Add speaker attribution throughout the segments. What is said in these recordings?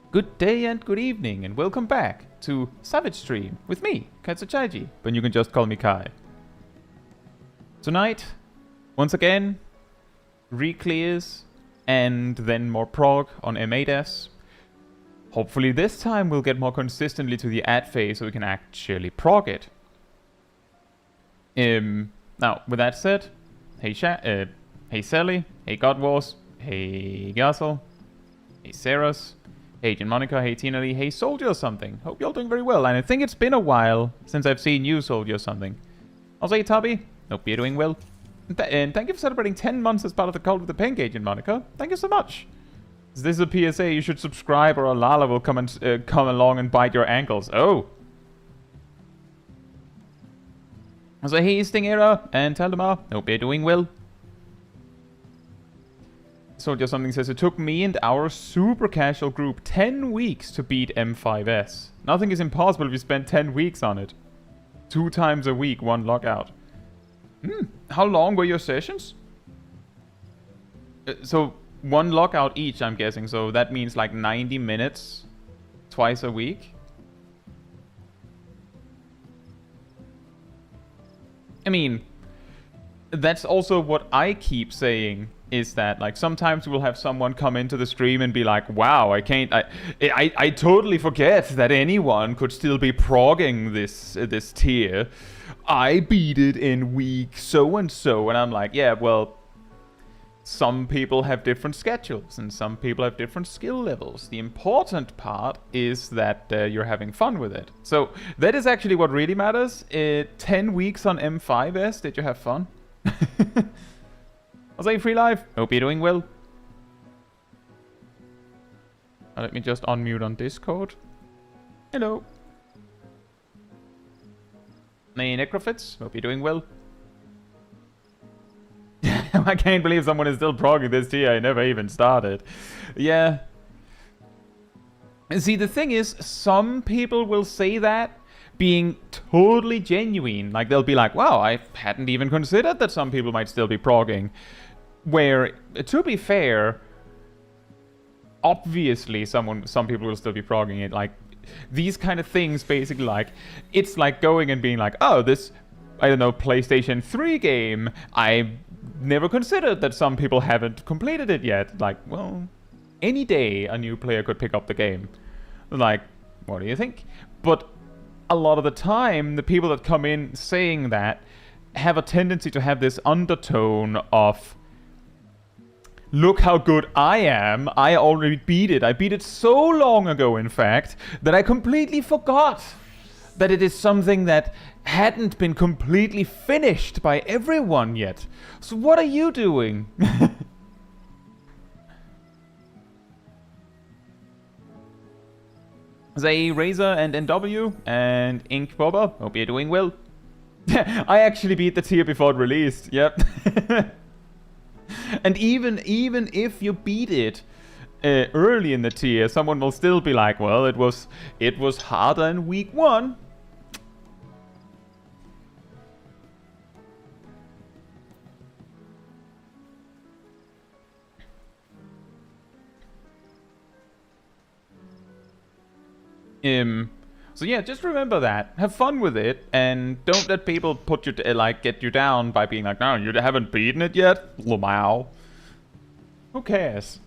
Speaker 1: Good day and good evening, and welcome back to Savage Stream with me, Chaiji, but you can just call me Kai. Tonight, once again, re-clears and then more prog on M8S. Hopefully this time we'll get more consistently to the ad phase so we can actually prog it. Now, with that said, hey hey Sally, hey God Wars, hey Gassel, hey Ceres, hey Agent Monica, hey Tina Lee, hey Soldier something. Hope you're all doing very well, and I think it's been a while since I've seen you, Soldier something. Also, hey Tubby, hope you're doing well. And thank you for celebrating 10 months as part of the Cult with the Pink, Agent Monica. Thank you so much. Is this a PSA? You should subscribe or Alala will come along and bite your ankles. Oh. So hey Stingera and Taldemar, hope you're doing well. Soldier something says, it took me and our super casual group 10 weeks to beat M5S. Nothing is impossible if you spend 10 weeks on it. 2 times a week, 1 lockout. How long were your sessions? So 1 lockout each, I'm guessing. So that means like 90 minutes twice a week. I mean, that's also what I keep saying, is that like sometimes we'll have someone come into the stream and be like, wow, I totally forget that anyone could still be progging this tier. I beat it in week so and so, and I'm like, yeah, well, some people have different schedules and some people have different skill levels. The important part is that you're having fun with it. So that is actually what really matters. 10 weeks on M5S, did you have fun? I'll say free live. Hope you're doing well. Let me just unmute on Discord. Hello. Hey Necrofits, hope you're doing well. I can't believe someone is still progging this tier. I never even started. Yeah. See, the thing is, some people will say that being totally genuine. Like, they'll be like, wow, I hadn't even considered that some people might still be progging. Where, to be fair, obviously some people will still be progging it. Like, these kind of things, basically, like, it's like going and being like, oh, this, I don't know, PlayStation 3 game, I never considered that some people haven't completed it yet. Like, well, any day a new player could pick up the game. Like, what do you think? But a lot of the time, the people that come in saying that have a tendency to have this undertone of, look how good I am, I already beat it. I beat it so long ago, in fact, that I completely forgot that it is something that hadn't been completely finished by everyone yet. So what are you doing? Say Razor and NW and Ink Bobber, hope you're doing well. I actually beat the tier before it released, yep. And even if you beat it early in the tier, someone will still be like, well, it was harder in week 1. So yeah, just remember that. Have fun with it, and don't let people put you get you down by being like, no, you haven't beaten it yet. Wow. Who cares?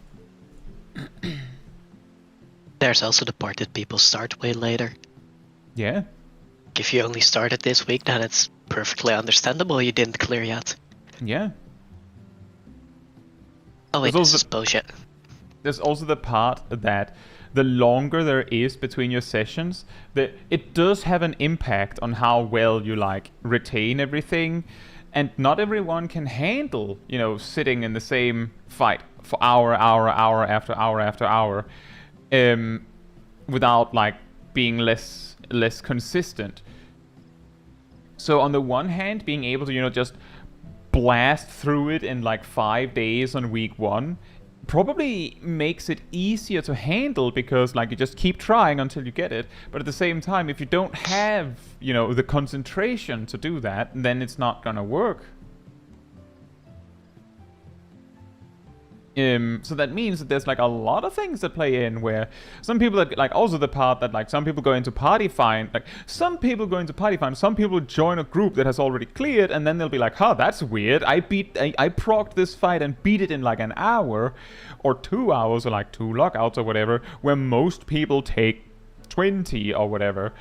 Speaker 2: There's also the part that people start way later.
Speaker 1: Yeah.
Speaker 2: If you only started this week, then it's perfectly understandable you didn't clear yet.
Speaker 1: Yeah.
Speaker 2: Oh wait, this is bullshit.
Speaker 1: There's also the part that the longer there is between your sessions, it does have an impact on how well you like retain everything, and not everyone can handle, you know, sitting in the same fight for hour after hour, without like being less consistent. So on the one hand, being able to, you know, just blast through it in like 5 days on week 1 probably makes it easier to handle, because like you just keep trying until you get it. But at the same time, if you don't have, you know, the concentration to do that, then it's not gonna work. So that means that there's like a lot of things that play in where some people that like also the part that like some people go into party find, like some people go into party find, some people join a group that has already cleared, and then they'll be like, huh, that's weird. I procced this fight and beat it in like an hour or 2 hours or like 2 lockouts or whatever, where most people take 20 or whatever.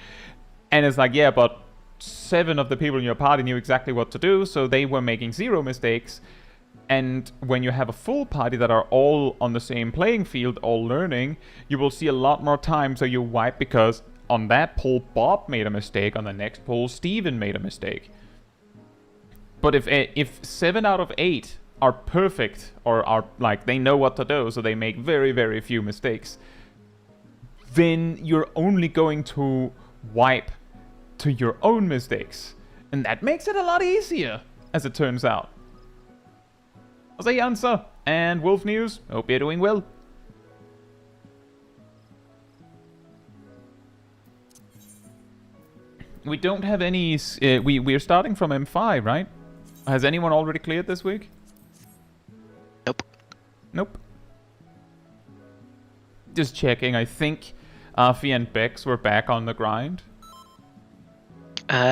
Speaker 1: And it's like, yeah, but 7 of the people in your party knew exactly what to do, so they were making 0 mistakes. And when you have a full party that are all on the same playing field, all learning, you will see a lot more time so you wipe, because on that poll Bob made a mistake, on the next poll Steven made a mistake. But if 7 out of 8 are perfect, or are like they know what to do, so they make very, very few mistakes, then you're only going to wipe to your own mistakes. And that makes it a lot easier, as it turns out. That's the answer. And Wolf News, hope you're doing well. We don't have any... we're starting from M5, right? Has anyone already cleared this week?
Speaker 2: Nope.
Speaker 1: Nope. Just checking, I think Afi and Bex were back on the grind.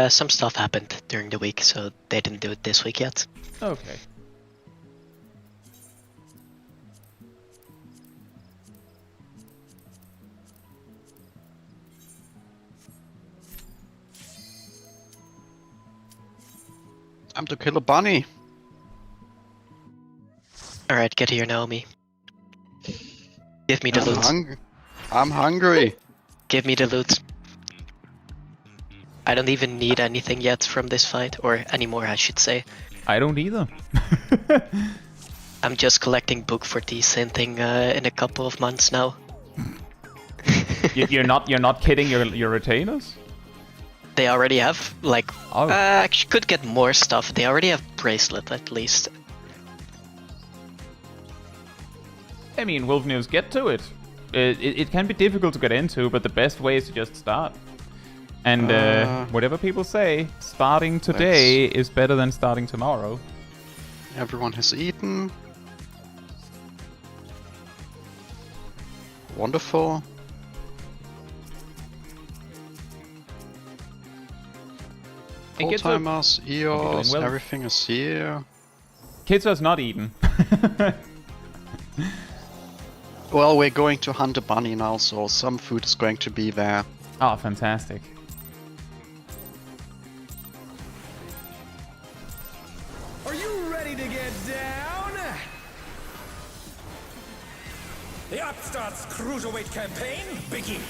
Speaker 2: Some stuff happened during the week, so they didn't do it this week yet.
Speaker 1: Okay.
Speaker 3: Time to kill a bunny.
Speaker 2: Alright, get here, Naomi. Give me the loot.
Speaker 3: I'm hungry.
Speaker 2: Give me the loot. I don't even need anything yet from this fight, or anymore, I should say.
Speaker 1: I don't either.
Speaker 2: I'm just collecting book for the same thing in a couple of months now.
Speaker 1: You're not kidding your retainers?
Speaker 2: They already have, like,
Speaker 1: Oh.
Speaker 2: I could get more stuff. They already have bracelet, at least.
Speaker 1: I mean, Wolf News, get to it. It can be difficult to get into, but the best way is to just start. And whatever people say, starting today is better than starting tomorrow.
Speaker 3: Everyone has eaten. Wonderful.
Speaker 1: And Caetsu-
Speaker 3: Full-timers, EOS,
Speaker 1: well.
Speaker 3: everything is here.
Speaker 1: Caetsu has not eaten.
Speaker 3: Well, we're going to hunt a bunny now, so some food is going to be there.
Speaker 1: Oh, fantastic.
Speaker 4: Are you ready to get down? The Upstarts Cruiserweight campaign begins.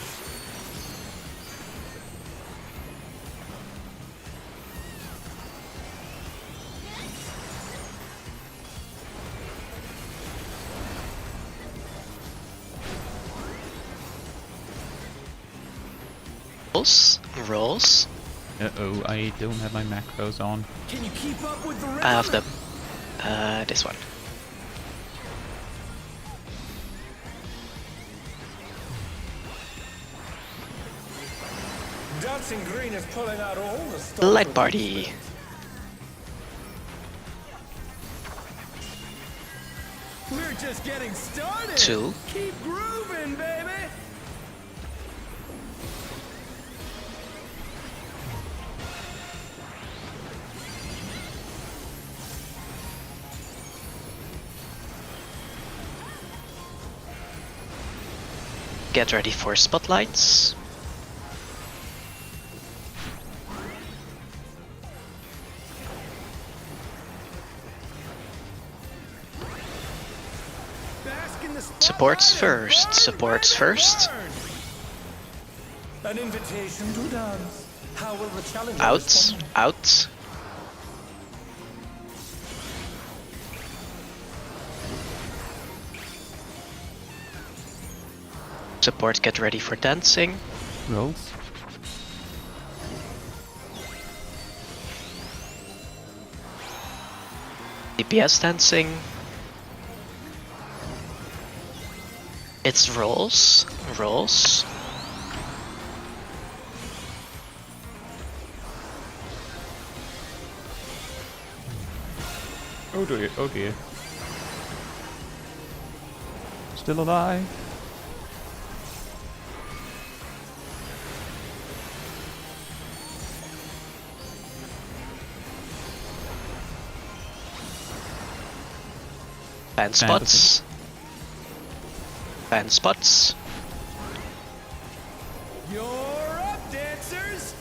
Speaker 2: Rolls.
Speaker 1: Uh-oh, I don't have my macros on.
Speaker 4: Can you keep up with the
Speaker 2: I have them. This one.
Speaker 4: Dancing Green is pulling out all the stops.
Speaker 2: Light party.
Speaker 4: We're just getting started.
Speaker 2: 2.
Speaker 4: Keep grooving, baby.
Speaker 2: Get ready for spotlights.
Speaker 4: Bask in the
Speaker 2: Supports
Speaker 4: spotlight
Speaker 2: first,
Speaker 4: and
Speaker 2: supports
Speaker 4: burn, ready to
Speaker 2: first.
Speaker 4: burn. An invitation to dance. How will the challenger
Speaker 2: Out.
Speaker 4: respond?
Speaker 2: Out. Support, get ready for dancing.
Speaker 1: Rolls.
Speaker 2: DPS dancing. It's rolls. Rolls.
Speaker 1: Oh dear, oh dear. still alive.
Speaker 2: Fan spots. Fan spots.
Speaker 4: You're up, dancers!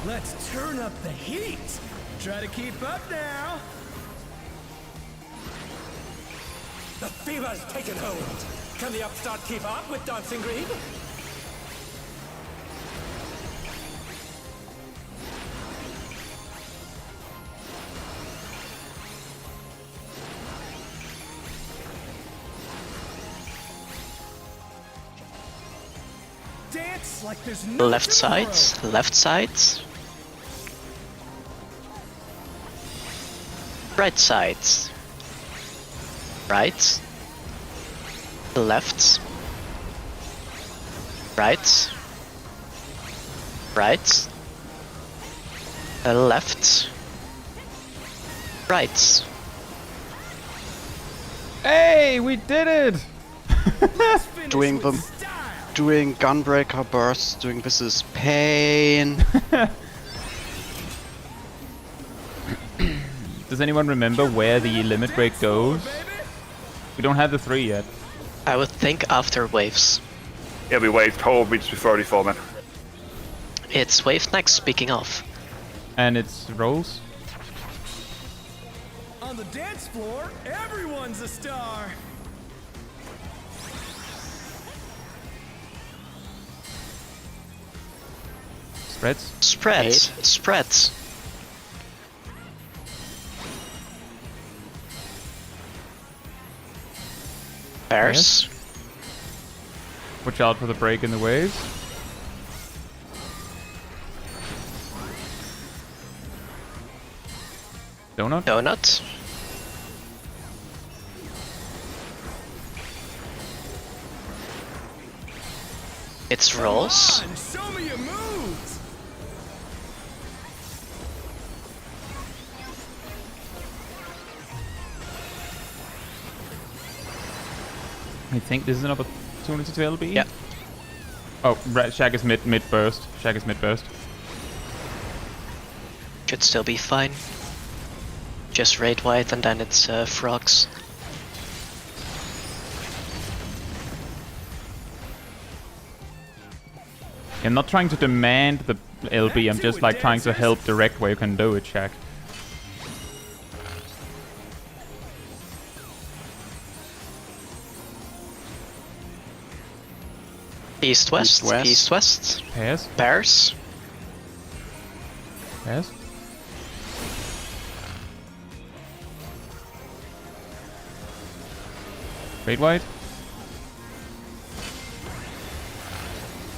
Speaker 4: Let's turn up the heat! Try to keep up now! The fever's taken hold! Can the upstart keep up with Dancing Green? Dance like there's no
Speaker 2: Left
Speaker 4: tomorrow.
Speaker 2: side. Left side. Right side. Right. Left. Right. Right. Left. Right.
Speaker 1: Hey, we did it!
Speaker 4: Let's finish
Speaker 3: Doing
Speaker 4: with
Speaker 3: them.
Speaker 4: style.
Speaker 3: Doing gunbreaker bursts, doing this is pain.
Speaker 1: Does anyone remember where the limit break goes?
Speaker 4: Baby.
Speaker 1: We don't have the 3 yet.
Speaker 2: I would think after waves.
Speaker 5: Yeah, we waved whole reach to 34 man.
Speaker 2: It's wave next, speaking of.
Speaker 1: And it's rolls.
Speaker 4: On the dance floor, everyone's a star.
Speaker 1: Spreads.
Speaker 2: Spreads. Spreads. Bears.
Speaker 1: Watch out for the break in the waves. Donut.
Speaker 2: Donut. It's rolls.
Speaker 4: Come on, show me your moves.
Speaker 1: I think this is an opportunity to LB.
Speaker 2: Yeah.
Speaker 1: Oh, Shag is mid burst. Shag is mid burst.
Speaker 2: Should still be fine. Just raid white and then it's frogs.
Speaker 1: I'm not trying to demand the LB, I'm just like trying to help direct where you can do it, Shag.
Speaker 2: East west.
Speaker 3: East-west.
Speaker 2: East west.
Speaker 1: Pairs.
Speaker 2: Bears.
Speaker 1: Pairs. Raid wide.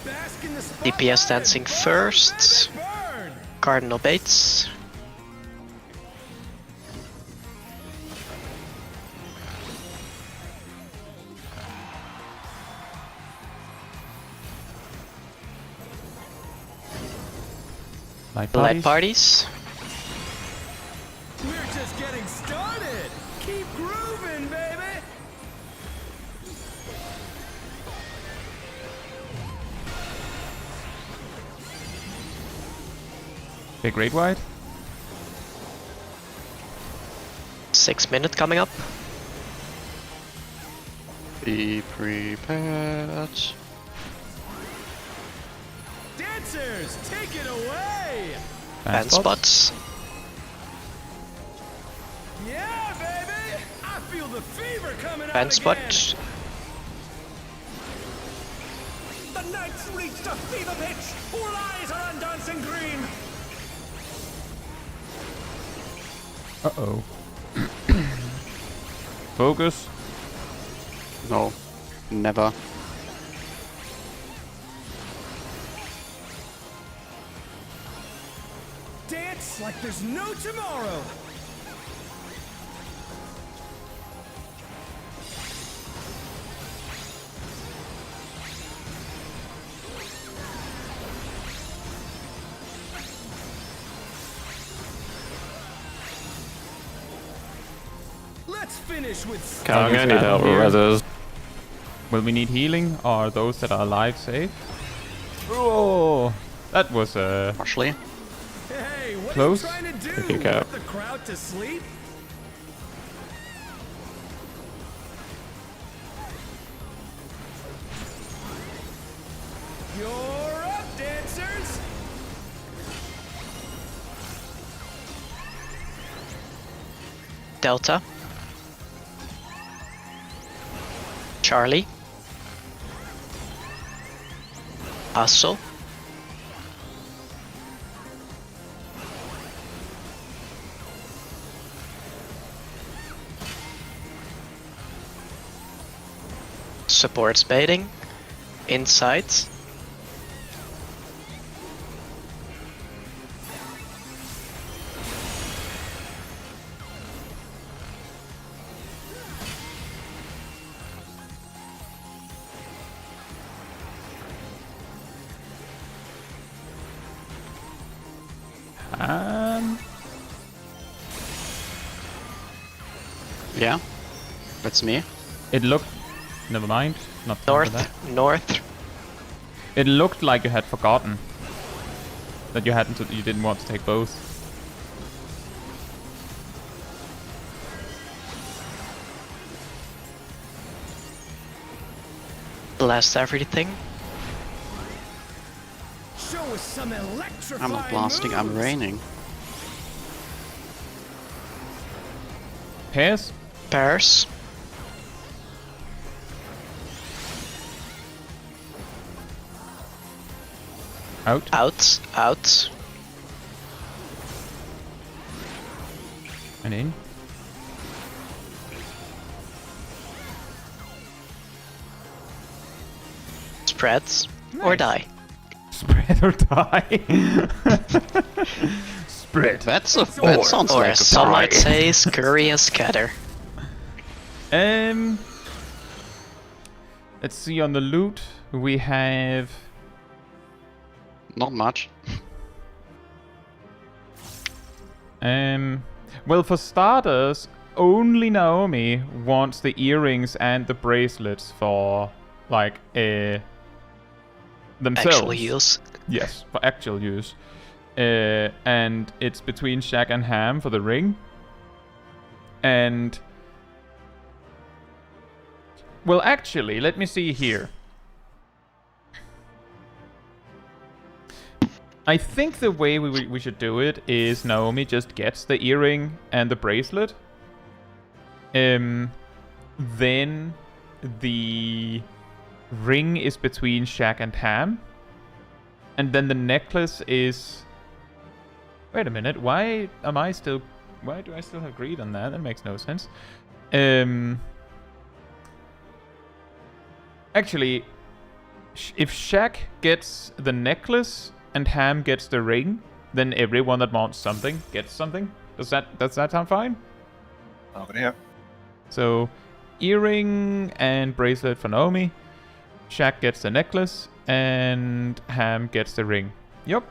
Speaker 4: Bask in the spotlight
Speaker 2: DPS dancing
Speaker 4: and burn,
Speaker 2: first.
Speaker 4: baby, burn.
Speaker 2: Cardinal baits.
Speaker 1: Light
Speaker 2: Light
Speaker 1: parties.
Speaker 2: parties.
Speaker 4: We're just getting started. Keep grooving, baby.
Speaker 1: Big raid wide.
Speaker 2: 6 minute coming up.
Speaker 3: Be prepared.
Speaker 4: Dancers, take it away.
Speaker 2: Fan spots.
Speaker 4: Yeah, baby. I feel the fever coming
Speaker 2: Fan
Speaker 4: on
Speaker 2: spot.
Speaker 4: again. The night's reached a fever pitch. All eyes are on Dancing Green.
Speaker 1: Uh-oh. Focus.
Speaker 3: No, never.
Speaker 4: Dance like there's no tomorrow. Let's finish with
Speaker 6: Okay, I'm gonna need help with
Speaker 1: Here.
Speaker 6: reses.
Speaker 1: Will we need healing? Are those that are alive safe? Oh, that was
Speaker 3: Partially.
Speaker 4: Hey, what
Speaker 1: Close.
Speaker 4: are you trying to do?
Speaker 6: Thank you, Cap.
Speaker 4: Put the crowd to sleep? You're up, dancers!
Speaker 2: Delta. Charlie. Hustle. Supports baiting. Insights.
Speaker 3: Yeah. That's me.
Speaker 1: it looked. Never mind. Not time for that.
Speaker 2: North.
Speaker 1: It looked like you had forgotten that you hadn't. You didn't want to take both.
Speaker 2: Blast everything.
Speaker 4: Show us some electrifying
Speaker 3: I'm not blasting, I'm
Speaker 4: moves.
Speaker 3: raining.
Speaker 1: Pairs.
Speaker 2: Pairs.
Speaker 1: Out.
Speaker 2: Out. Out.
Speaker 1: And in.
Speaker 2: Spreads. Or die.
Speaker 1: Spread or die. Spread.
Speaker 3: That sounds
Speaker 2: Or
Speaker 3: like a
Speaker 2: as some might
Speaker 3: pie.
Speaker 2: say, scurry and scatter.
Speaker 1: Let's see on the loot. We have.
Speaker 3: Not much.
Speaker 1: Well, for starters, only Naomi wants the earrings and the bracelets for, like, themselves.
Speaker 2: Actual use.
Speaker 1: Yes, for actual use. And it's between Shaq and Ham for the ring. And... Well, actually, let me see here. I think the way we should do it is Naomi just gets the earring and the bracelet. Then the ring is between Shaq and Ham. And then the necklace is... Wait a minute, why do I still have greed on that? That makes no sense. Actually, if Shaq gets the necklace and Ham gets the ring, then everyone that wants something gets something. Does that sound fine?
Speaker 5: Over here.
Speaker 1: So, earring and bracelet for Naomi. Shaq gets the necklace, and Ham gets the ring. Yup.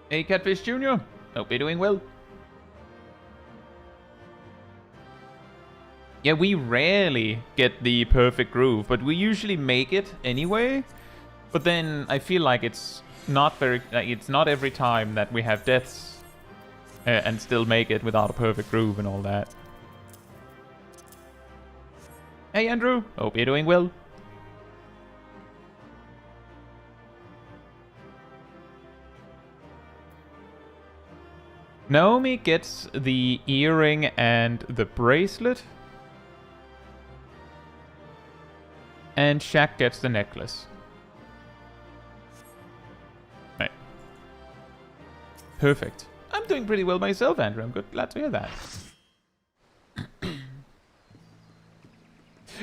Speaker 1: Hey, Catfish Jr. Hope you're doing well. Yeah, we rarely get the perfect groove, but we usually make it anyway. But then I feel like it's not every time that we have deaths and still make it without a perfect groove and all that. Hey, Andrew. Hope you're doing well. Naomi gets the earring and the bracelet. And Shaq gets the necklace. Right. Perfect. I'm doing pretty well myself, Andrew. I'm glad to hear that.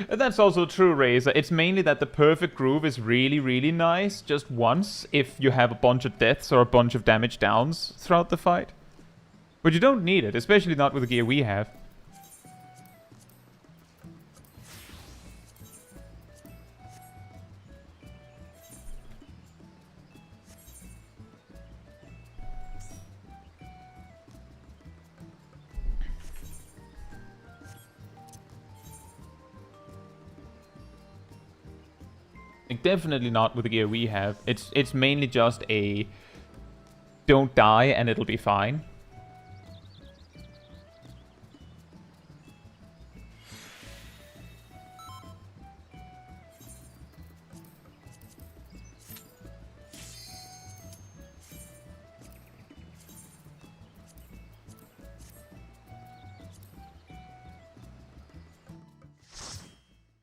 Speaker 1: And that's also true, Razor. It's mainly that the perfect groove is really, really nice just once if you have a bunch of deaths or a bunch of damage downs throughout the fight. But you don't need it, especially not with the gear we have. Like, definitely not with the gear we have. It's mainly just a don't die and it'll be fine.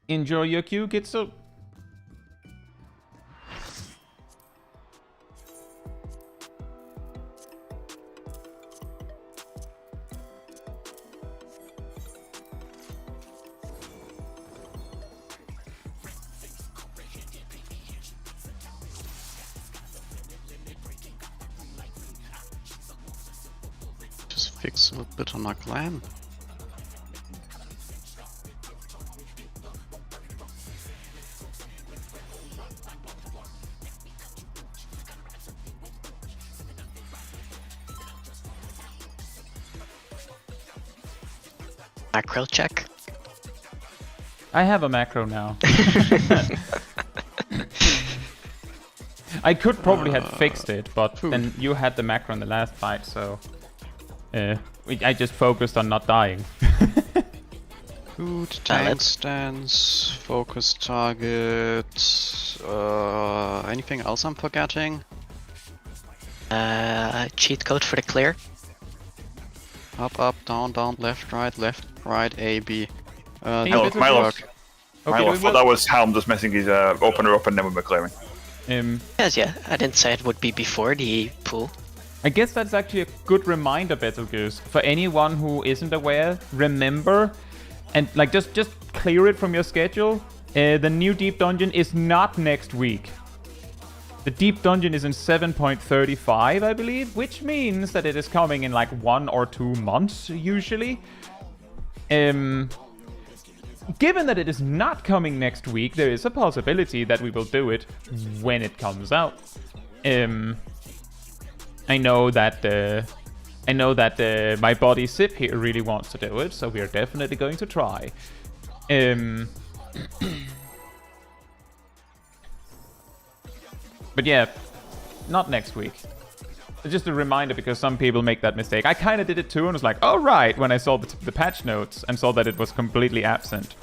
Speaker 1: Enjoy your queue, Caetsu.
Speaker 3: Just fix a bit on my clan.
Speaker 2: Macro check.
Speaker 1: I have a macro now. I could probably have fixed it, but then you had the macro in the last fight, so I just focused on not dying.
Speaker 3: Food, tank stance, focus target. Anything else I'm forgetting?
Speaker 2: Cheat code for the clear.
Speaker 3: Up, up, down, down, left, right, A, B.
Speaker 1: Hey,
Speaker 5: Milo,
Speaker 1: this is
Speaker 5: Milo,
Speaker 1: work.
Speaker 5: Milo, I
Speaker 1: we
Speaker 5: thought
Speaker 1: will-
Speaker 5: that was Helm just messing his opener up and then we were clearing.
Speaker 2: Yes, yeah. I didn't say it would be before the pool.
Speaker 1: I guess that's actually a good reminder, Betelgeuse. For anyone who isn't aware, remember, and like just clear it from your schedule. The new Deep Dungeon is not next week. The Deep Dungeon is in 7.35, I believe, which means that it is coming in like 1 or 2 months, usually. Given that it is not coming next week, there is a possibility that we will do it when it comes out. I know that my buddy Sip here really wants to do it, so we are definitely going to try. But yeah, not next week. It's just a reminder because some people make that mistake. I kind of did it too and was like, oh right, when I saw the patch notes and saw that it was completely absent.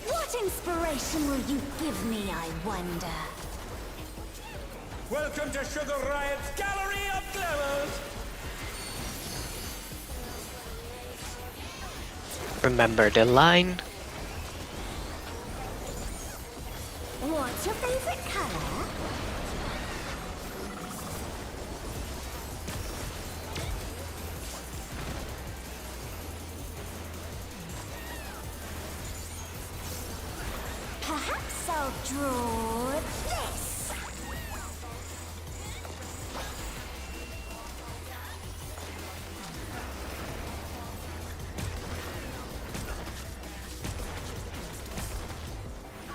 Speaker 6: What inspiration will you give me, I wonder?
Speaker 4: Welcome to Sugar Riot's Gallery of Glamours!
Speaker 2: Remember the line.
Speaker 6: What's your favorite color? Perhaps I'll draw this.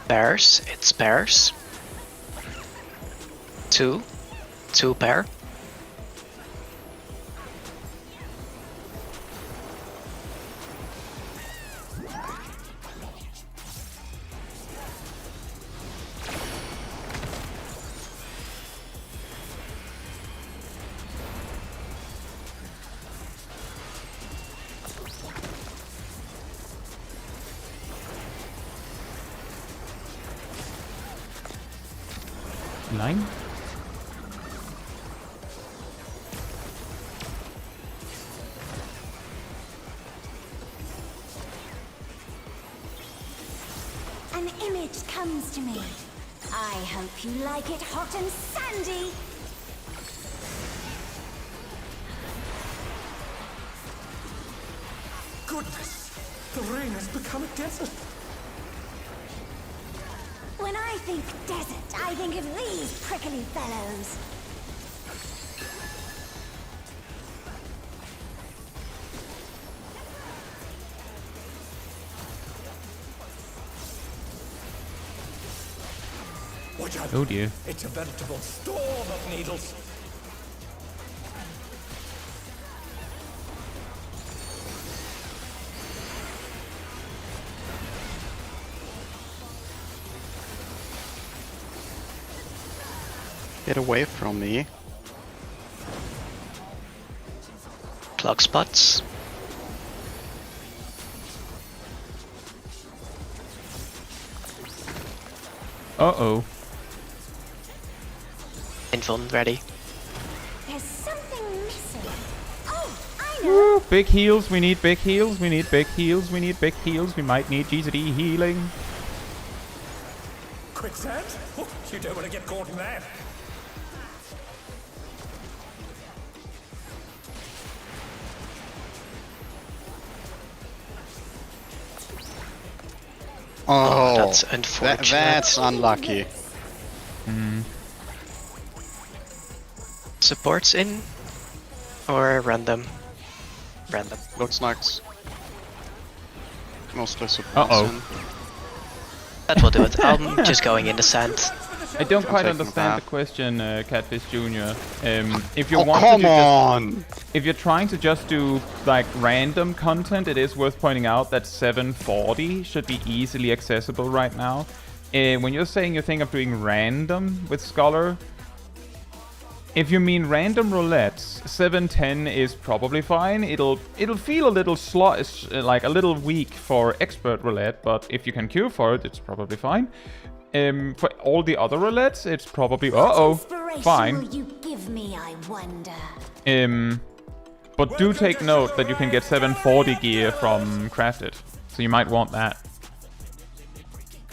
Speaker 2: Pairs. It's pairs. 2 pair.
Speaker 1: Line?
Speaker 6: An image comes to me. I hope you like it hot and sandy.
Speaker 4: Goodness! The rain has become a desert!
Speaker 6: When I think desert, I think of these prickly fellows.
Speaker 4: Watch out.
Speaker 1: Oh dear.
Speaker 4: It's a veritable storm of needles.
Speaker 3: Get away from me.
Speaker 2: Clock spots.
Speaker 1: Uh-oh.
Speaker 2: Invuln ready.
Speaker 6: There's something missing. Oh, I know.
Speaker 1: Woo, big heals, we need big heals, we need big heals, we need big heals, we might need GZD healing.
Speaker 4: Quicksand? Oh, you don't want to get caught in that.
Speaker 3: Oh,
Speaker 2: That's unfortunate.
Speaker 3: That's unlucky.
Speaker 2: Supports in? Or random? Random.
Speaker 3: Looks like mostly supports
Speaker 1: Uh-oh.
Speaker 3: in.
Speaker 2: That will do it. I'm just going in the sand.
Speaker 1: I don't quite
Speaker 3: taking
Speaker 1: understand
Speaker 3: that.
Speaker 1: the question, Catfish Jr. If you
Speaker 3: Oh,
Speaker 1: want
Speaker 3: come
Speaker 1: to
Speaker 3: on!
Speaker 1: if you're trying to just do like random content, it is worth pointing out that 740 should be easily accessible right now. When you're saying you think of doing random with Scholar, if you mean random roulettes, 710 is probably fine. It'll feel a little like a little weak for expert roulette, but if you can queue for it, it's probably fine. For all the other roulettes, it's probably
Speaker 6: Inspiration
Speaker 1: fine.
Speaker 6: will you give me, I wonder?
Speaker 1: But do take note that you can get 740 gear from Crafted, so you might want that.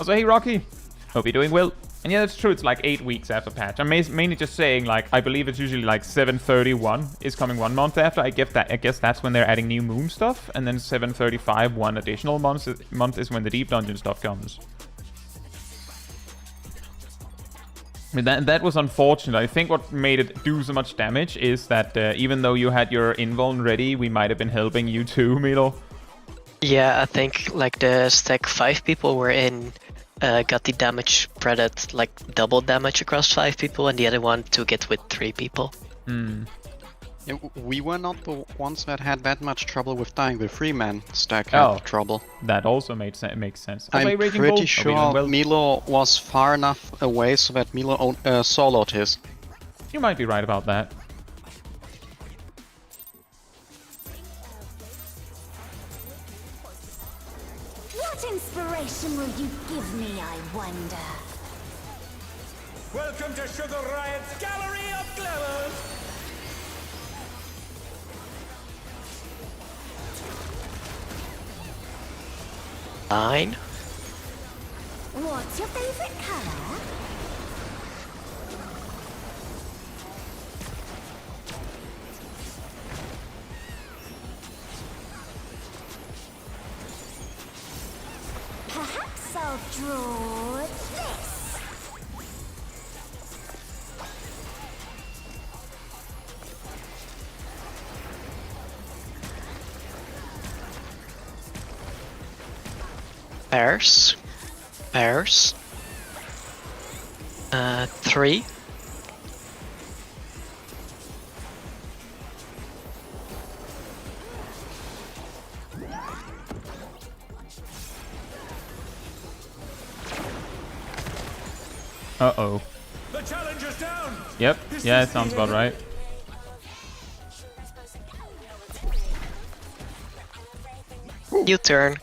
Speaker 1: Also, hey Rocky, hope you're doing well. And yeah, that's true, it's like 8 weeks after patch. I'm mainly just saying, like, I believe it's usually like 731 is coming 1 month after. I guess that's when they're adding new moon stuff, and then 735, 1 additional month is when the deep dungeon stuff comes. That was unfortunate. I think what made it do so much damage is that even though you had your invuln ready, we might have been helping you too, Milo.
Speaker 2: Yeah, I think like the stack 5 people were in got the damage spread like double damage across 5 people, and the other one took it with 3 people.
Speaker 3: Yeah, we were not the ones that had that much trouble with dying. The 3-man stack had trouble.
Speaker 1: That also makes sense. Also,
Speaker 3: I'm
Speaker 1: Raging Bull,
Speaker 3: pretty
Speaker 1: are we
Speaker 3: sure
Speaker 1: doing well?
Speaker 3: Milo was far enough away so that Milo soloed his.
Speaker 1: You might be right about that.
Speaker 6: What inspiration will you give me, I wonder?
Speaker 4: Welcome to Sugar Riot's Gallery of Glamours.
Speaker 2: Nine.
Speaker 6: What's your favorite color? Perhaps I'll draw this.
Speaker 2: Pairs. 3.
Speaker 1: Uh-oh.
Speaker 4: The challenger's down.
Speaker 1: Yep, yeah, it sounds about right.
Speaker 2: U-turn.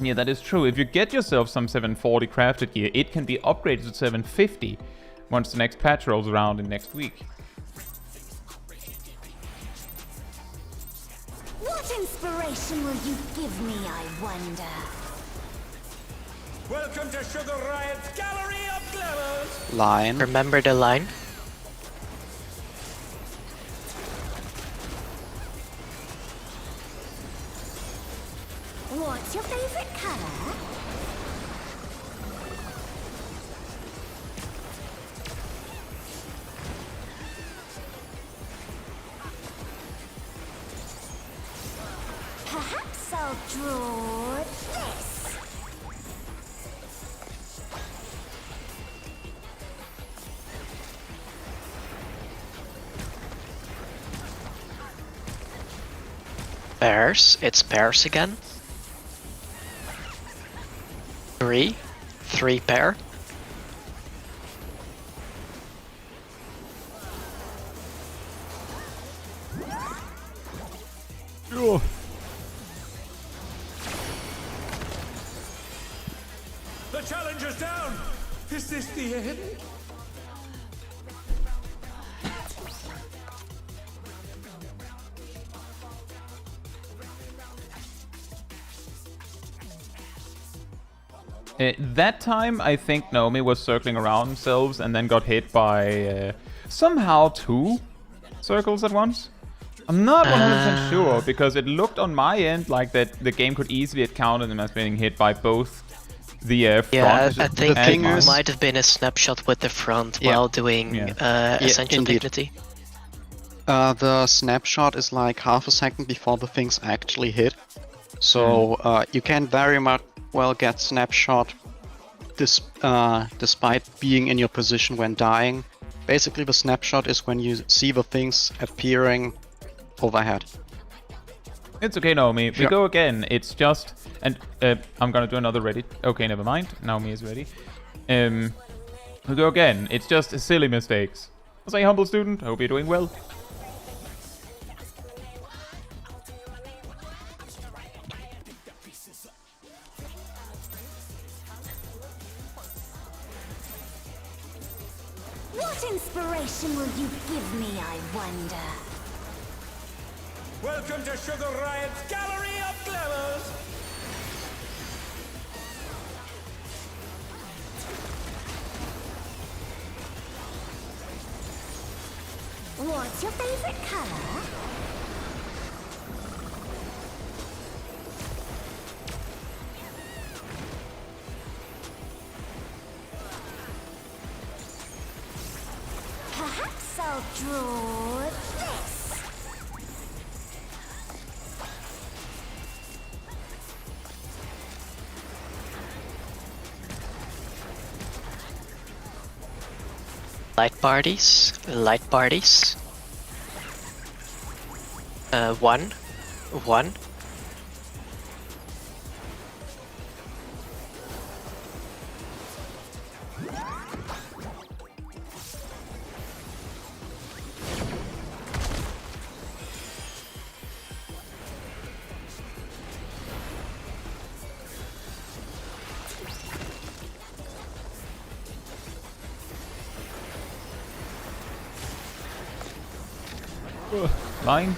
Speaker 1: Yeah, that is true. If you get yourself some 740 crafted gear, it can be upgraded to 750 once the next patch rolls around in next week.
Speaker 6: What inspiration will you give me, I wonder?
Speaker 4: Welcome to Sugar Riot's Gallery of Glamours.
Speaker 3: Line.
Speaker 2: Remember the line?
Speaker 6: What's your favorite color? Perhaps I'll draw this.
Speaker 2: Pairs. It's pairs again. 3 pair.
Speaker 1: Oh.
Speaker 4: The challenger's down. Is this the end?
Speaker 1: That time, I think Naomi was circling around themselves and then got hit by somehow 2 circles at once. I'm not 100% sure, because it looked on my end like that the game could easily have counted them as being hit by both the front.
Speaker 2: Yeah, I think
Speaker 3: thing
Speaker 2: it
Speaker 3: is-
Speaker 2: might have been a snapshot with the front
Speaker 3: Yeah.
Speaker 2: while doing Essential
Speaker 3: indeed.
Speaker 2: Dignity.
Speaker 3: The snapshot is like half a second before the things actually hit. So you can very much well get snapshot despite being in your position when dying. Basically the snapshot is when you see the things appearing overhead.
Speaker 1: It's okay, Naomi. We
Speaker 3: Sure.
Speaker 1: go again. It's just... And I'm gonna do another ready. Okay, never mind. Naomi is ready. We go again. It's just silly mistakes. I'll say, humble student. Hope you're doing well.
Speaker 6: What inspiration will you give me, I wonder?
Speaker 4: Welcome to Sugar Riot's Gallery of Glamours.
Speaker 6: What's your favorite color? Perhaps I'll draw this.
Speaker 2: Light parties. Light parties. 1.
Speaker 1: Line.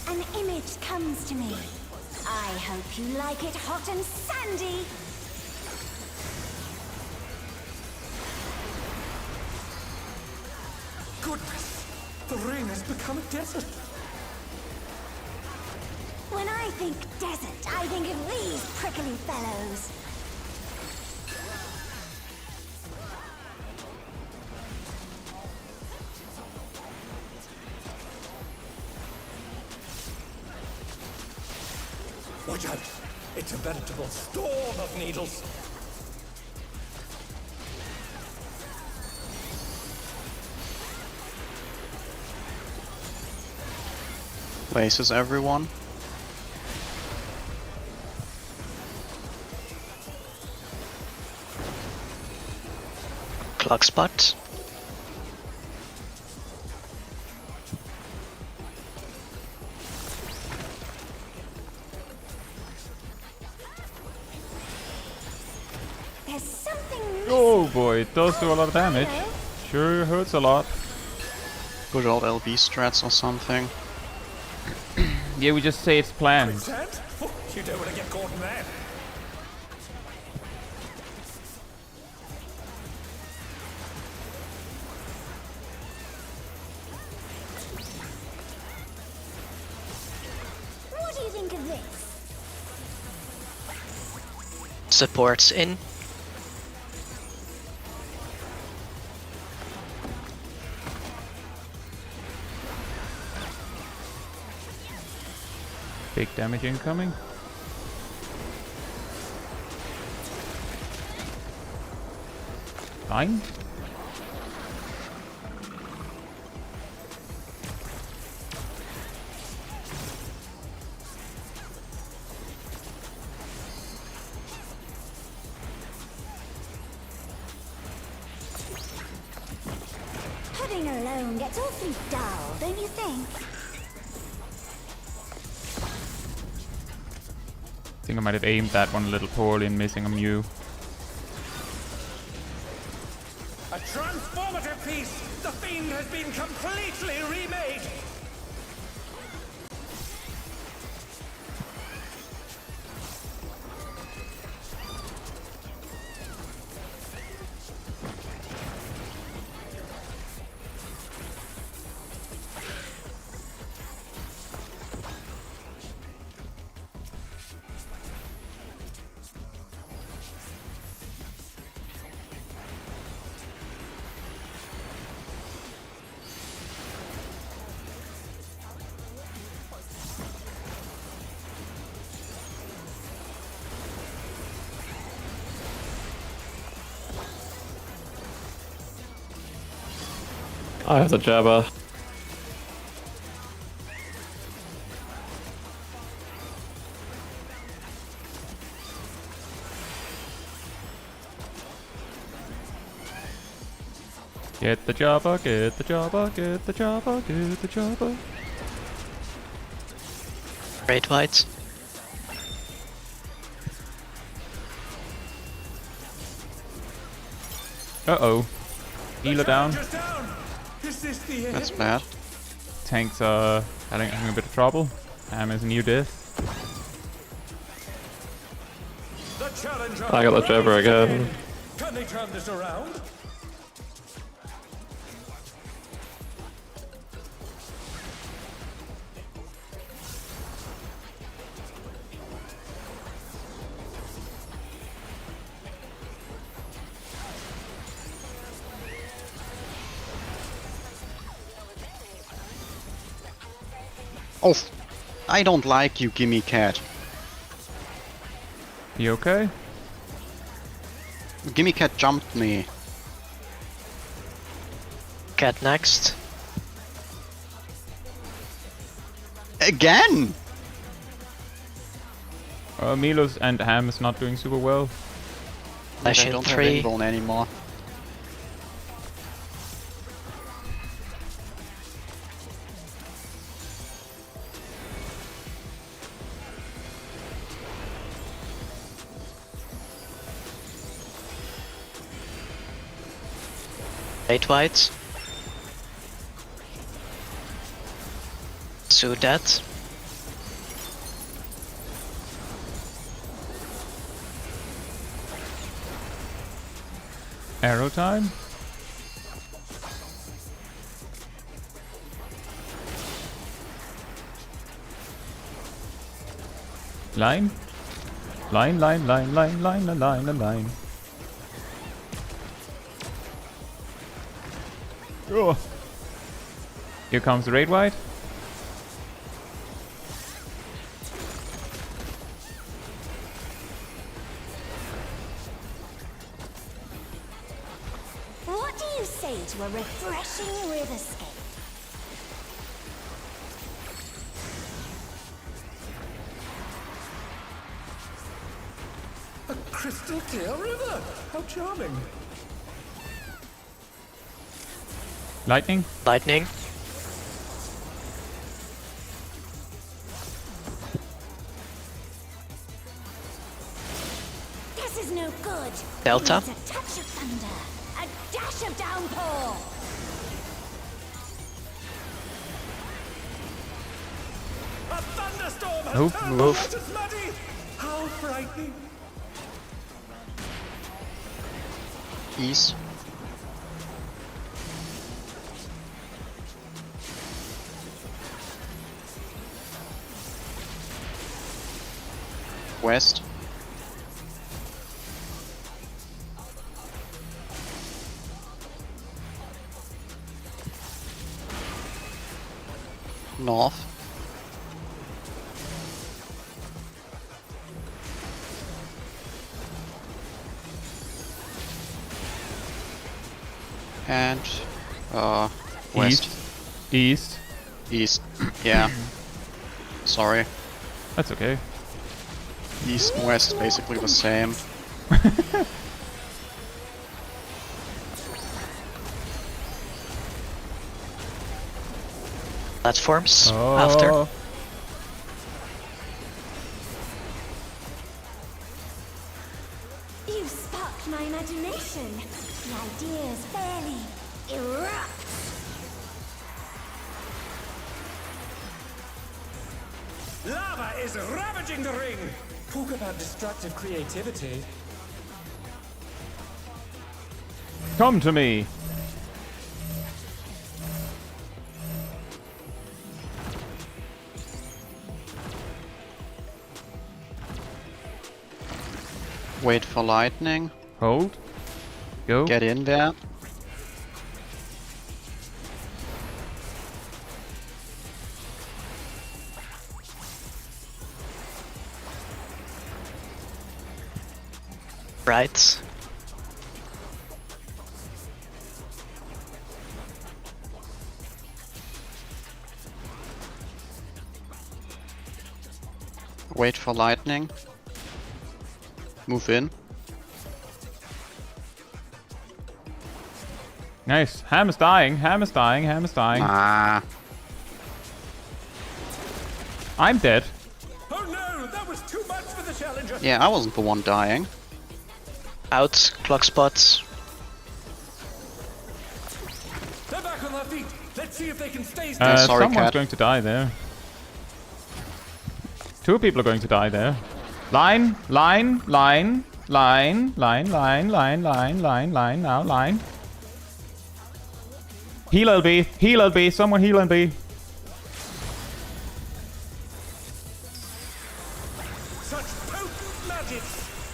Speaker 6: An image comes to me. I hope you like it hot and sandy.
Speaker 4: Goodness, the ring has become a desert.
Speaker 6: When I think desert, I think of these prickly fellows.
Speaker 4: Watch out. It's a veritable storm of needles.
Speaker 3: Places everyone.
Speaker 2: Clock spot.
Speaker 6: There's something
Speaker 1: Oh boy, it does do a lot of damage.
Speaker 6: Hello?
Speaker 1: Sure hurts a lot.
Speaker 3: Good old LB strats or something.
Speaker 1: Yeah, we just say it's planned.
Speaker 4: Quicksand? Oh, you don't want to get caught in that.
Speaker 6: What do you think of this?
Speaker 2: Supports in.
Speaker 1: Big damage incoming. Fine.
Speaker 6: Pudding alone gets awfully dull, don't you think?
Speaker 1: I think I might have aimed that one a little poorly and missing a Mew.
Speaker 4: A transformative piece! The Fiend has been completely remade!
Speaker 7: I have the Jabba.
Speaker 1: Get the Jabba, get the Jabba, get the Jabba, get the Jabba.
Speaker 2: Great whites.
Speaker 1: Uh-oh. Healer down.
Speaker 4: Just down! Is this the end?
Speaker 3: That's bad.
Speaker 1: Tanks are having a bit of trouble. Is near death.
Speaker 4: The challenger
Speaker 7: I got the Jabba again.
Speaker 4: Can they turn this around?
Speaker 3: Oh, I don't like you, gimme cat.
Speaker 1: You okay?
Speaker 3: Gimme cat jumped me.
Speaker 2: Cat next.
Speaker 3: Again!
Speaker 1: Milos and Ham is not doing super well.
Speaker 2: Flash
Speaker 3: I
Speaker 2: in
Speaker 3: don't have
Speaker 2: 3.
Speaker 3: Invuln anymore.
Speaker 2: Eight whites. So that.
Speaker 1: Arrow time. Line. Line, line, line, line, line, line, line, line. Oh. Here comes the raid white.
Speaker 6: What do you say to a refreshing riverscape?
Speaker 4: A crystal clear river! How charming!
Speaker 1: Lightning.
Speaker 2: Lightning.
Speaker 6: This is no good.
Speaker 2: Delta.
Speaker 6: It needs a touch of thunder, a dash of downpour.
Speaker 4: storm has
Speaker 1: Nope.
Speaker 4: turned
Speaker 2: Move.
Speaker 4: the waters muddy. How frightening.
Speaker 3: East. West. North. And west.
Speaker 1: East.
Speaker 3: East. Yeah. Sorry.
Speaker 1: That's okay.
Speaker 3: East and west basically the same.
Speaker 2: Platforms
Speaker 1: Oh.
Speaker 2: after.
Speaker 6: You sparked my imagination. The ideas barely erupt.
Speaker 4: Lava is ravaging the ring. Talk about destructive creativity.
Speaker 1: Come to me.
Speaker 3: Wait for lightning.
Speaker 1: Hold. Go.
Speaker 3: Get in there.
Speaker 2: Right.
Speaker 3: Wait for lightning. Move in.
Speaker 1: Nice. Ham is dying. Ham is dying. Ham is dying.
Speaker 3: Ah.
Speaker 1: I'm dead.
Speaker 4: Oh no, that was too much for the challenger.
Speaker 3: Yeah, I wasn't the one dying.
Speaker 2: Out. Clock spots.
Speaker 4: They're back on their feet. Let's see if they can stay still.
Speaker 3: Sorry,
Speaker 1: Someone's
Speaker 3: Cat.
Speaker 1: going to die there. Two people are going to die there. Line, line, line, line, line, line, line, line, line, line, now, line. Heal LB, heal LB, someone heal LB.
Speaker 4: Such potent magic.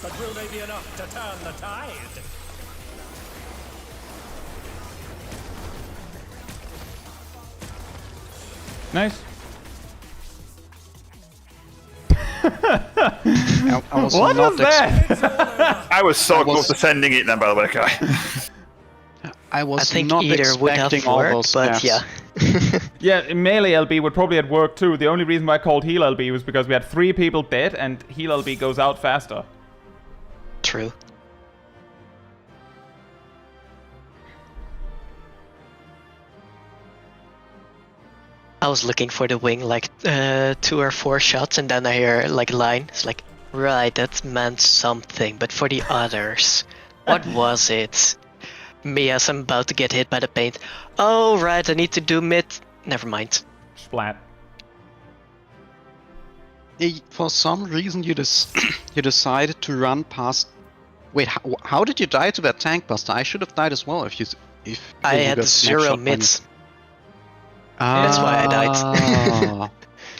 Speaker 4: But will they be enough to turn the tide?
Speaker 1: Nice.
Speaker 3: I was
Speaker 1: What
Speaker 3: not
Speaker 1: was that?
Speaker 5: I was so
Speaker 3: I was-
Speaker 5: close to sending it then, by the way, Kai.
Speaker 3: I was
Speaker 2: I think
Speaker 3: not
Speaker 2: either would have
Speaker 3: expecting all
Speaker 2: worked,
Speaker 3: those
Speaker 2: but
Speaker 3: steps.
Speaker 2: yeah.
Speaker 1: Yeah, melee LB would probably have worked too. The only reason why I called heal LB was because we had 3 people dead and heal LB goes out faster.
Speaker 2: True. I was looking for the wing like 2 or 4 shots, and then I hear like line. It's like, right, that meant something. But for the others, what was it? Me as I'm about to get hit by the paint. Oh right, I need to do mid. Never mind.
Speaker 1: Splat.
Speaker 3: For some reason, you you decided to run past. Wait, how did you die to that tank buster? I should have died as well if you
Speaker 2: I
Speaker 3: you
Speaker 2: had
Speaker 3: got
Speaker 2: 0
Speaker 3: snapshot
Speaker 2: mids.
Speaker 3: That's
Speaker 2: why I died.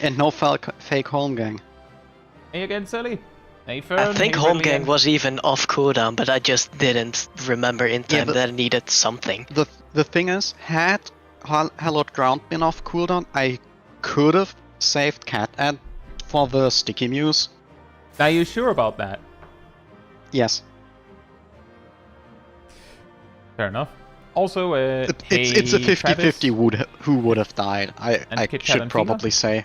Speaker 3: And no fake home gang.
Speaker 1: Hey again, Sally. Hey,
Speaker 2: I
Speaker 1: Fern.
Speaker 2: think
Speaker 1: Hey,
Speaker 2: home
Speaker 1: William.
Speaker 2: gang was even off cooldown, but I just didn't remember in
Speaker 3: Yeah,
Speaker 2: time
Speaker 3: but-
Speaker 2: that I needed something.
Speaker 3: The thing is, had Hallowed Ground been off cooldown, I could have saved Cat and for the sticky muse.
Speaker 1: Are you sure about that?
Speaker 3: Yes,
Speaker 1: Fair enough. Also,
Speaker 3: it's a 50-50 who would have died.
Speaker 1: And
Speaker 3: I
Speaker 1: Kit Kat
Speaker 3: should
Speaker 1: and Fila?
Speaker 3: probably say.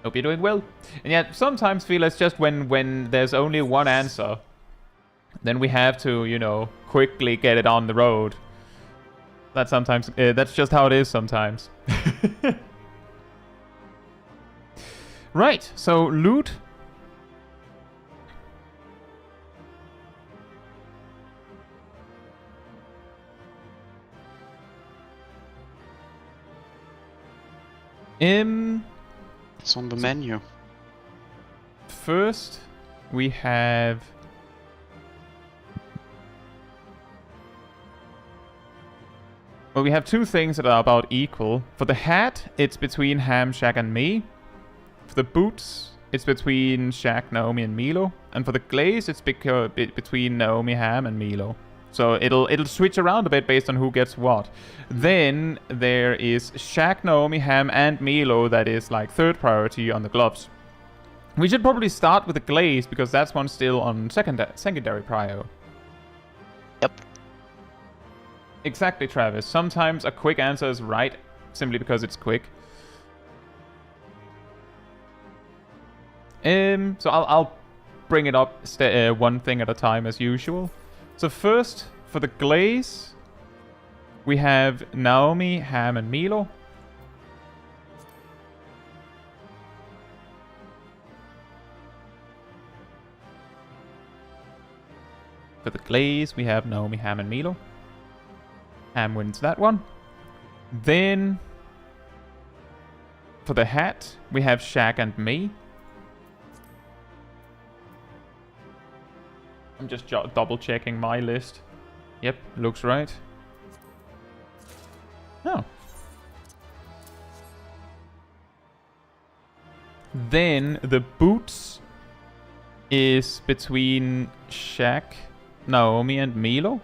Speaker 1: Hope you're doing well. And yet, sometimes feel it's just when there's only one answer, then we have to, you know, quickly get it on the road. That's sometimes, that's just how it is sometimes. Right, so loot.
Speaker 3: It's on the menu.
Speaker 1: first we have... Well, we have two things that are about equal. For the hat, it's between Ham, Shaq, and me. For the boots, it's between Shaq, Naomi, and Milo. And for the glaze, it's between Naomi, Ham, and Milo. So it'll switch around a bit based on who gets what. Then there is Shaq, Naomi, Ham, and Milo that is like third priority on the gloves. We should probably start with the glaze because that's one still on secondary prio.
Speaker 2: Yep.
Speaker 1: Exactly, Travis. Sometimes a quick answer is right simply because it's quick. So I'll bring it up one thing at a time as usual. So first, for the glaze, we have Naomi, Ham, and Milo. For the glaze, we have Naomi, Ham, and Milo. Ham wins that one. Then, for the hat, we have Shaq and me. I'm just double checking my list. Yep, looks right. Oh. Then the boots is between Shaq, Naomi, and Milo.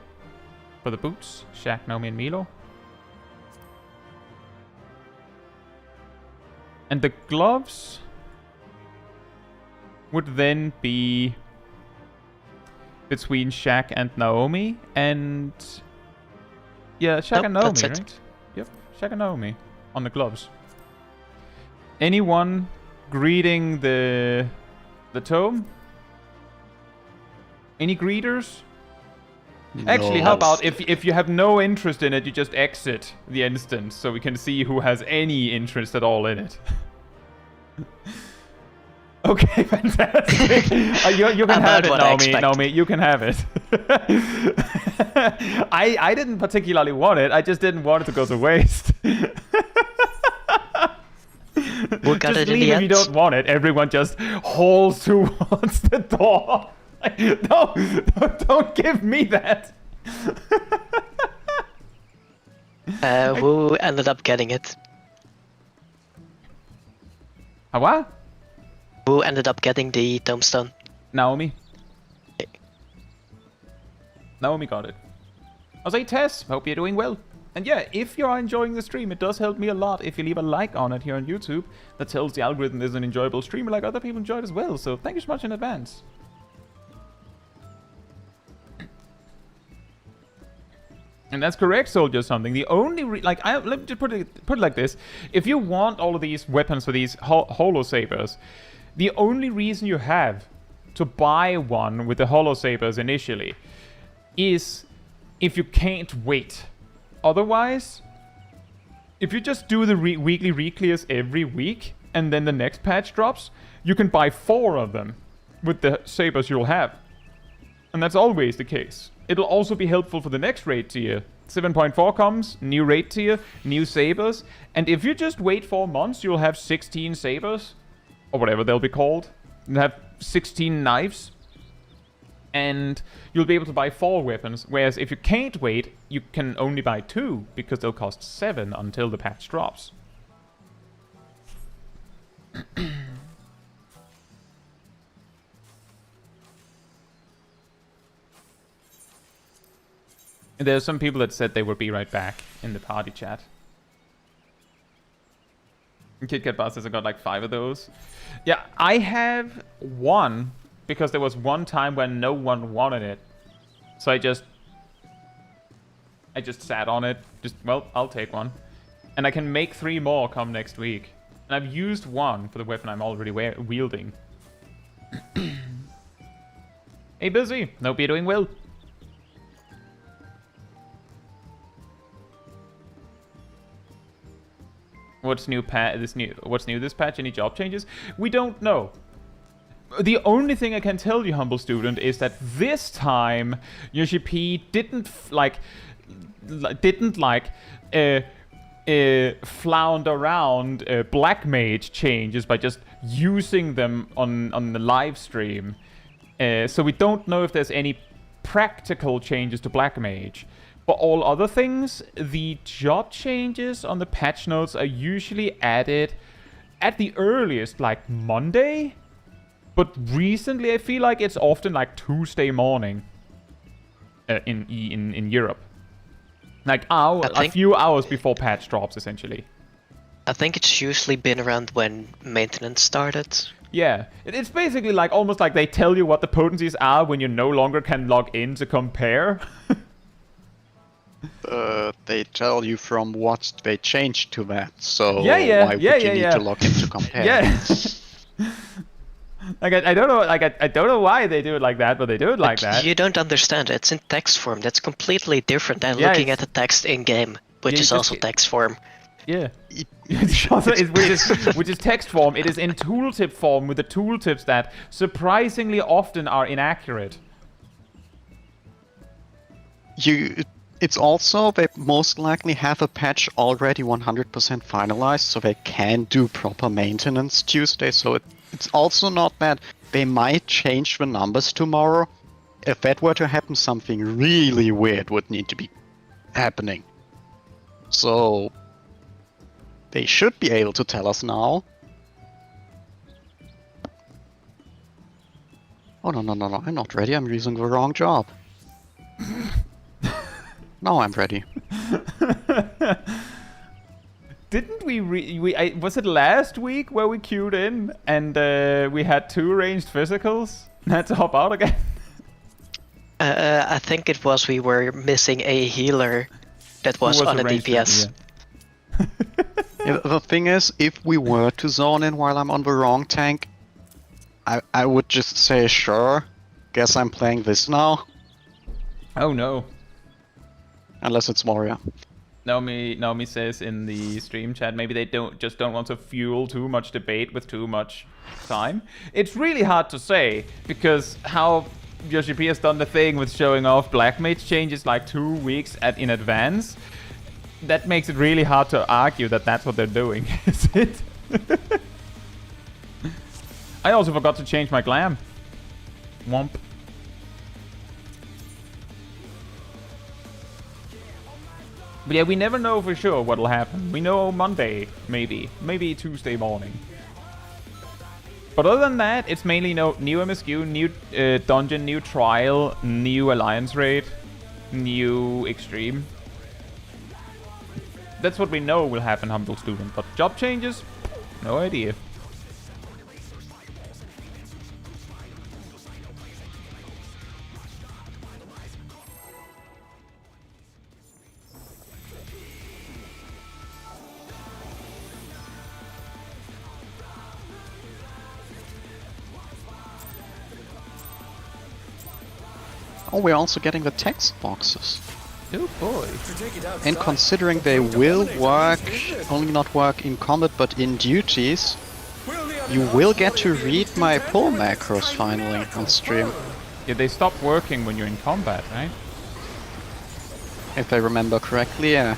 Speaker 1: For the boots, Shaq, Naomi, and Milo. And the gloves would then be between Shaq and Naomi, and yeah, Shaq and Naomi, right? Yep, Shaq and Naomi on the gloves. Anyone greeting the tome? Any greeters?
Speaker 3: No.
Speaker 1: Actually, how about if you have no interest in it, you just exit the instance so we can see who has any interest at all in it. Okay, fantastic. You can have it, Naomi. Naomi, you can have it. I didn't particularly want it. I just didn't want it to go to waste.
Speaker 2: We'll got
Speaker 1: just
Speaker 2: it in
Speaker 1: leave
Speaker 2: the
Speaker 1: if
Speaker 2: end.
Speaker 1: you don't want it. Everyone just hauls towards the door. No, don't give me that.
Speaker 2: Who ended up getting it?
Speaker 1: What?
Speaker 2: Who ended up getting the tombstone?
Speaker 1: Naomi. Naomi got it. I was like, Tess, hope you're doing well. And yeah, if you are enjoying the stream, it does help me a lot if you leave a like on it here on YouTube. That tells the algorithm there's an enjoyable streamer like other people enjoyed as well. So thank you so much in advance. And that's correct, Soldier Something. The only let me just put it like this: if you want all of these weapons for these holo sabers, the only reason you have to buy one with the holo sabers initially is if you can't wait. Otherwise, if you just do the weekly reclears every week and then the next patch drops, you can buy 4 of them with the sabers you'll have. And that's always the case. It'll also be helpful for the next raid tier. 7.4 comes, new raid tier, new sabers. And if you just wait 4 months, you'll have 16 sabers. Or whatever they'll be called. You'll have 16 knives. And you'll be able to buy 4 weapons. Whereas if you can't wait, you can only buy 2. Because they'll cost 7 until the patch drops. There's some people that said they would be right back in the party chat. KitKat Busters, I got like 5 of those. Yeah, I have 1 because there was one time when no one wanted it. So I just sat on it. Well, I'll take one. And I can make 3 more come next week. And I've used 1 for the weapon I'm already wielding. Hey, Busy. Hope you're doing well. What's new this patch? Any job changes? We don't know. The only thing I can tell you, humble student, is that this time Yoshi P didn't flounder around Black Mage changes by just using them on the live stream. So we don't know if there's any practical changes to Black Mage. But all other things, the job changes on the patch notes are usually added at the earliest, like Monday. But recently I feel like it's often like Tuesday morning in Europe. Like a few hours before patch drops, essentially.
Speaker 2: I think it's usually been around when maintenance started.
Speaker 1: Yeah, it's basically like almost like they tell you what the potencies are when you no longer can log in to compare.
Speaker 3: They tell you from what they changed to that, so
Speaker 1: why
Speaker 3: would you need to log in to compare?
Speaker 1: Yeah. Like I don't know, like I don't know why they do it like that, but they do it like that.
Speaker 2: You don't understand. It's in text form. That's completely different than
Speaker 1: Yeah,
Speaker 2: looking at the text in game, which is also text form.
Speaker 1: Yeah. which is text form. It is in tooltip form with the tooltips that surprisingly often are inaccurate.
Speaker 3: It's also, they most likely have a patch already 100% finalized, so they can do proper maintenance Tuesday, so it's also not bad. They might change the numbers tomorrow. If that were to happen, something really weird would need to be happening. So they should be able to tell us now. Oh, no, I'm not ready. I'm using the wrong job. Now I'm ready.
Speaker 1: Didn't we was it last week where we queued in and we had 2 ranged physicals? Had to hop out again?
Speaker 2: I think it was we were missing a healer that was on a DPS.
Speaker 3: Yeah, the thing is, if we were to zone in while I'm on the wrong tank, I would just say, sure, guess I'm playing this now.
Speaker 1: Oh no.
Speaker 3: Unless it's Warrior.
Speaker 1: Naomi says in the stream chat, maybe they don't want to fuel too much debate with too much time. It's really hard to say, because how Yoshi P has done the thing with showing off Black Mage changes like 2 weeks in advance. That makes it really hard to argue that that's what they're doing, is it? I also forgot to change my glam. Womp. But yeah, we never know for sure what'll happen. We know Monday, maybe Tuesday morning. But other than that, it's mainly new MSQ, new dungeon, new trial, new alliance raid, new extreme. That's what we know will happen, humble student. But job changes, no idea.
Speaker 3: Oh, we're also getting the text boxes.
Speaker 1: Oh boy.
Speaker 3: And considering they will work, only not work in combat but in duties, you will get to read my pull macros finally on stream.
Speaker 1: Yeah, they stop working when you're in combat, right?
Speaker 3: If I remember correctly, yeah.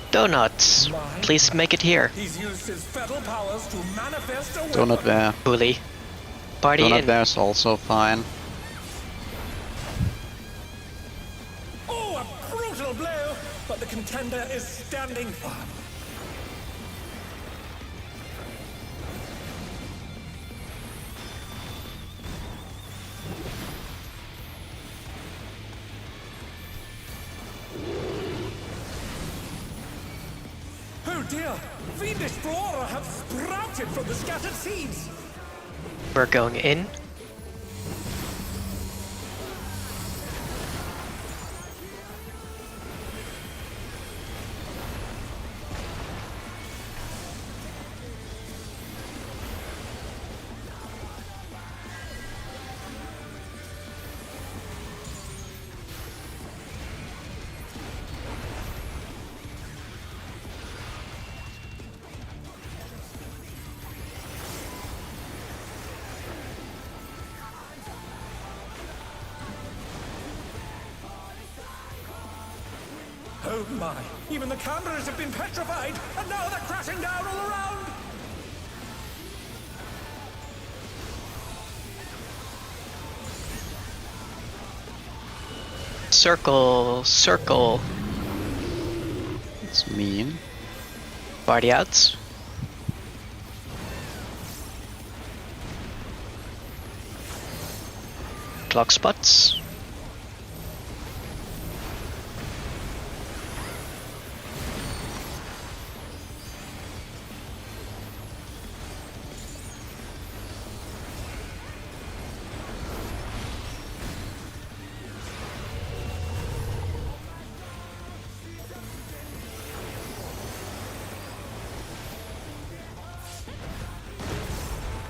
Speaker 2: Donuts, please make it here.
Speaker 4: He's used his fatal powers to manifest a
Speaker 3: Donut there.
Speaker 2: Bully. Party
Speaker 3: Donut
Speaker 2: in.
Speaker 3: there's also fine.
Speaker 4: Oh, a brutal blow! But the contender is standing firm. Oh dear! Fiendish flora have sprouted from the scattered seeds!
Speaker 2: We're going in.
Speaker 4: Oh my! Even the cameras have been petrified, and now they're crashing down all around!
Speaker 2: Circle, circle.
Speaker 3: It's mean.
Speaker 2: Party outs. Clock spots.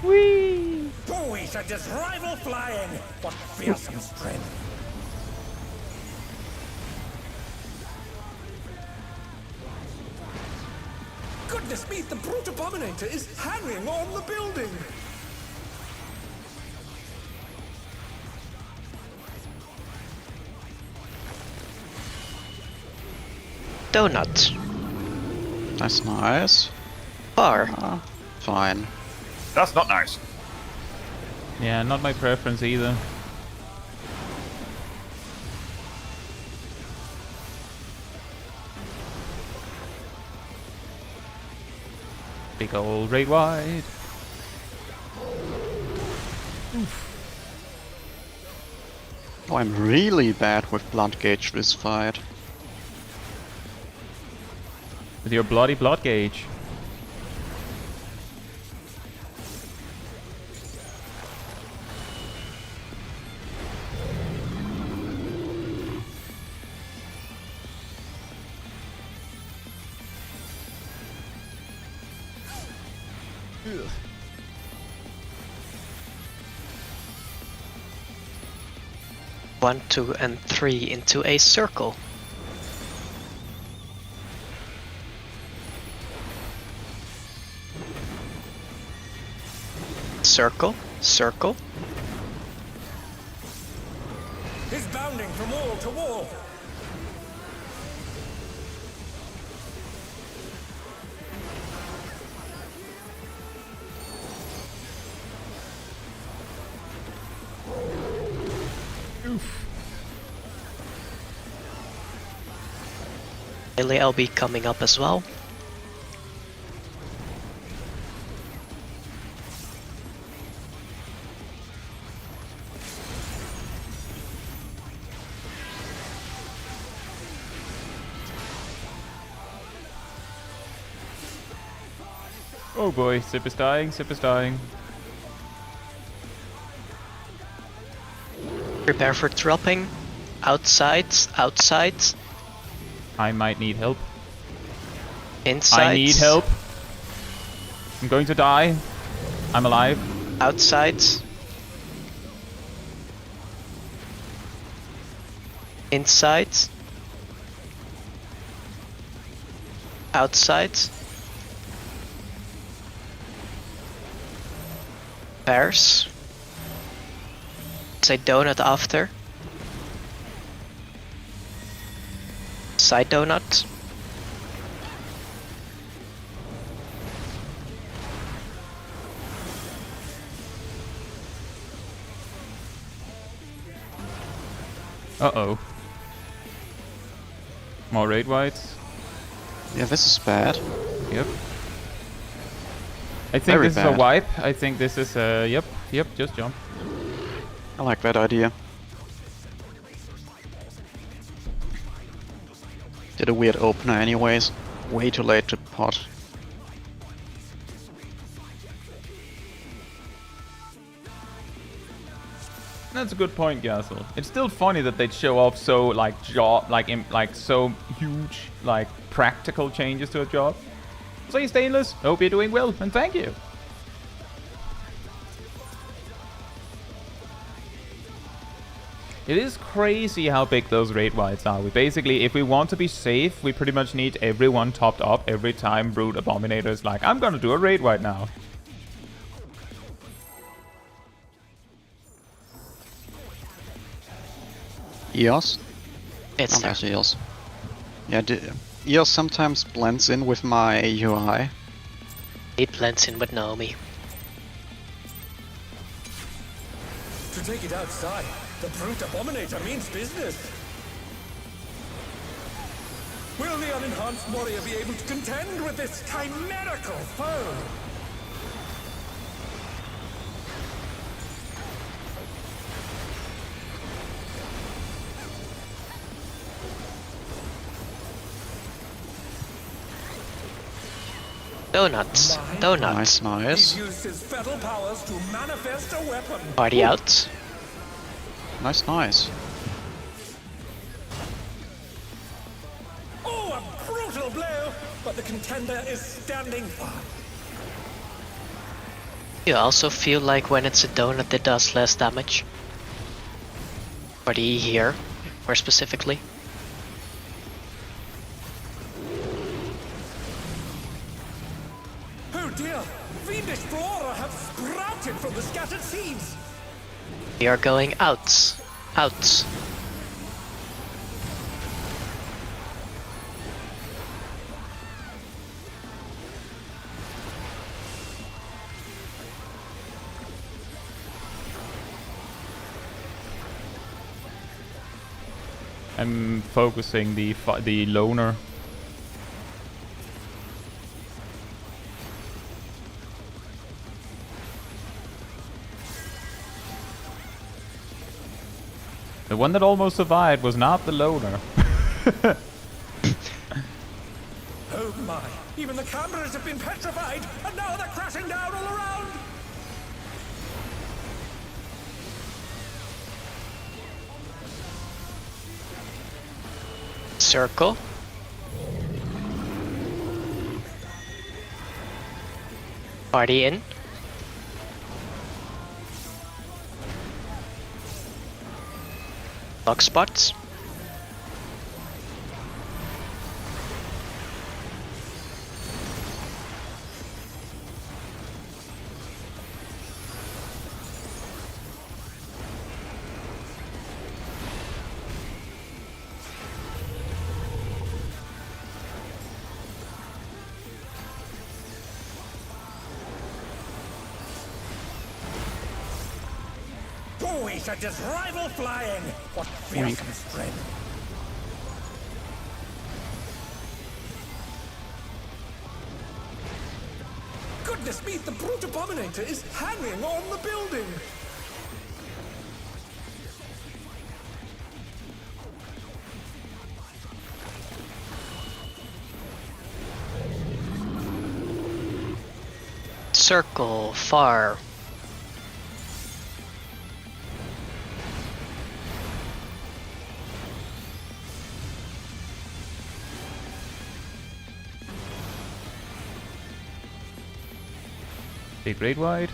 Speaker 1: Whee!
Speaker 4: Boys at this rival flying! What fearsome strength! Goodness me, the brute abominator is hanging on the building!
Speaker 2: Donut.
Speaker 3: That's nice.
Speaker 2: Bar.
Speaker 3: Fine.
Speaker 5: That's not nice.
Speaker 1: Yeah, not my preference either. Big old raid wide.
Speaker 3: Oh, I'm really bad with blunt gauge this fight.
Speaker 1: With your bloody blood gauge.
Speaker 2: One, two, and three into a circle. Circle, circle.
Speaker 4: He's bounding from wall to wall!
Speaker 2: Melee LB coming up as well.
Speaker 1: Oh boy, Sip is dying, Sip is dying.
Speaker 2: Prepare for dropping. Outside, outside,
Speaker 1: I might need help.
Speaker 2: inside.
Speaker 1: I need help. I'm going to die. I'm alive.
Speaker 2: Outside. Inside. Outside. Bears. Say donut after. Side donut.
Speaker 1: Uh-oh. More raid whites.
Speaker 3: Yeah, this is bad.
Speaker 1: Yep. I think
Speaker 3: Very
Speaker 1: this is a
Speaker 3: bad.
Speaker 1: wipe. I think this is a... Yep, just jump.
Speaker 3: I like that idea. Did a weird opener anyways. Way too late to pot.
Speaker 1: That's a good point, Gassel. It's still funny that they'd show off so like so huge, like practical changes to a job. So you Stainless, hope you're doing well, and thank you. It is crazy how big those raid whites are. We basically, if we want to be safe, we pretty much need everyone topped up every time Brood Abominator is like, I'm gonna do a raid white now.
Speaker 3: EOS?
Speaker 2: It's
Speaker 3: Oh,
Speaker 2: there.
Speaker 3: there's EOS. Yeah, the EOS sometimes blends in with my UI.
Speaker 2: It blends in with Naomi.
Speaker 4: To take it outside, the brute abominator means business. Will the unenhanced warrior be able to contend with this chimerical foe?
Speaker 2: Donuts. Donuts.
Speaker 3: Nice.
Speaker 4: He used his fatal powers to manifest a weapon.
Speaker 2: Party out.
Speaker 3: Nice.
Speaker 4: Oh, a brutal blow! But the contender is standing fine.
Speaker 2: You also feel like when it's a donut it does less damage. Party here, more specifically.
Speaker 4: Oh dear! Fiendish flora have sprouted from the scattered seeds!
Speaker 2: We are going out. Out.
Speaker 1: I'm focusing the loner. The one that almost survived was not the loner.
Speaker 4: Oh my! Even the cameras have been petrified, and now they're crashing down all around!
Speaker 2: Circle. Party in. Lock spots.
Speaker 4: We should just rival flying! What fearsome strength! Goodness me, the brute abominator is hanging on the building!
Speaker 2: Circle. Far.
Speaker 1: Big raid wide.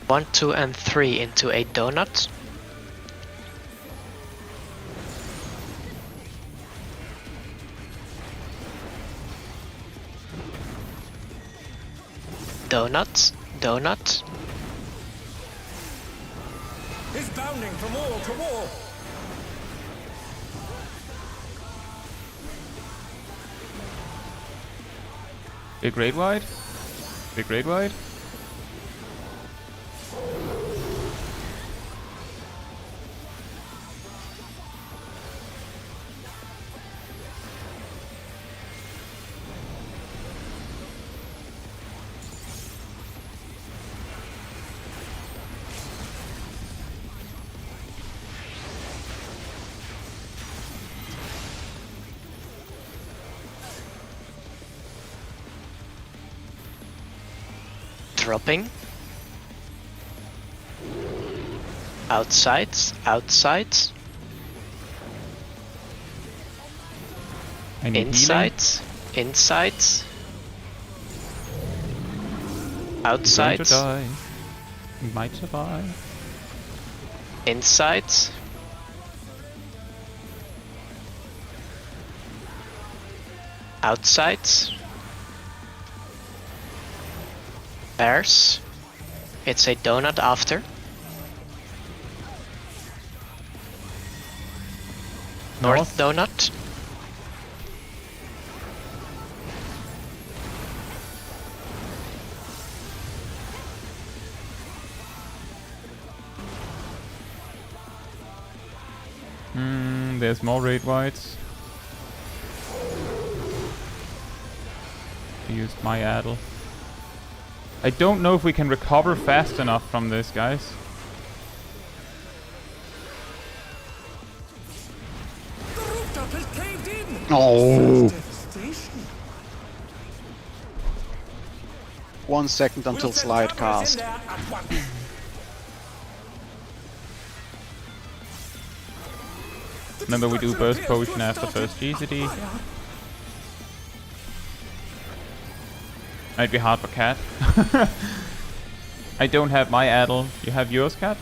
Speaker 2: One, two, and 3 into a donut. Donut. Donut.
Speaker 4: Is bounding from wall to wall!
Speaker 1: Big raid wide. Big raid wide.
Speaker 2: Dropping. Outsides. Outsides.
Speaker 1: I need
Speaker 2: Inside,
Speaker 1: healing.
Speaker 2: inside,
Speaker 1: I'm going
Speaker 2: outside,
Speaker 1: to die. We might survive.
Speaker 2: inside, outside, bears. It's a donut after. North donut.
Speaker 1: There's more raid whites. I used my addle. I don't know if we can recover fast enough from this, guys.
Speaker 4: The rooftop has caved in!
Speaker 3: Oh!
Speaker 4: Devastation.
Speaker 3: 1 second until
Speaker 4: We'll send
Speaker 3: slide
Speaker 4: cameras
Speaker 3: cast.
Speaker 4: in there at once.
Speaker 1: Remember, we do
Speaker 4: Destruction
Speaker 1: burst
Speaker 4: appears to
Speaker 1: potion
Speaker 4: have
Speaker 1: after first
Speaker 4: started.
Speaker 1: GCD.
Speaker 4: Fire.
Speaker 1: Might be hard for Cat. I don't have my addle. You have yours, Cat?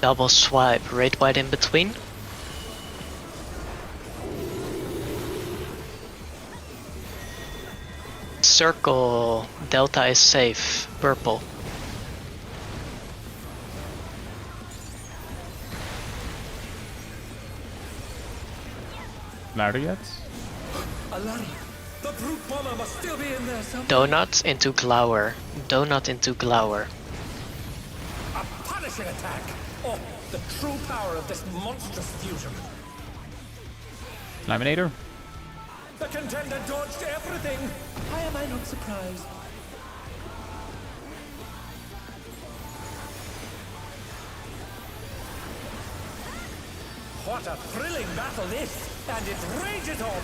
Speaker 2: Double swipe, raid white in between. Circle, delta is safe, purple.
Speaker 1: Lariats?
Speaker 4: Alari, the brute bomber must still be in there somewhere.
Speaker 2: Donut into glower, donut into glower.
Speaker 4: A punishing attack! Oh, the true power of this monstrous fusion.
Speaker 1: Laminator?
Speaker 4: The contender dodged everything! Why am I not surprised? What a thrilling battle this! And it rages on!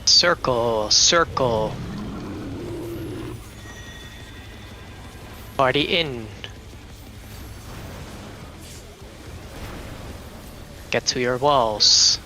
Speaker 2: Circle, circle. Party in. Get to your walls.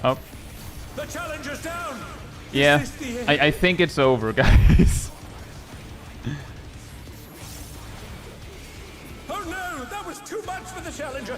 Speaker 1: Oh.
Speaker 4: The challenger's down!
Speaker 1: Yeah.
Speaker 4: Is this the end?
Speaker 1: I think it's over, guys.
Speaker 4: Oh no! That was too much for the challenger!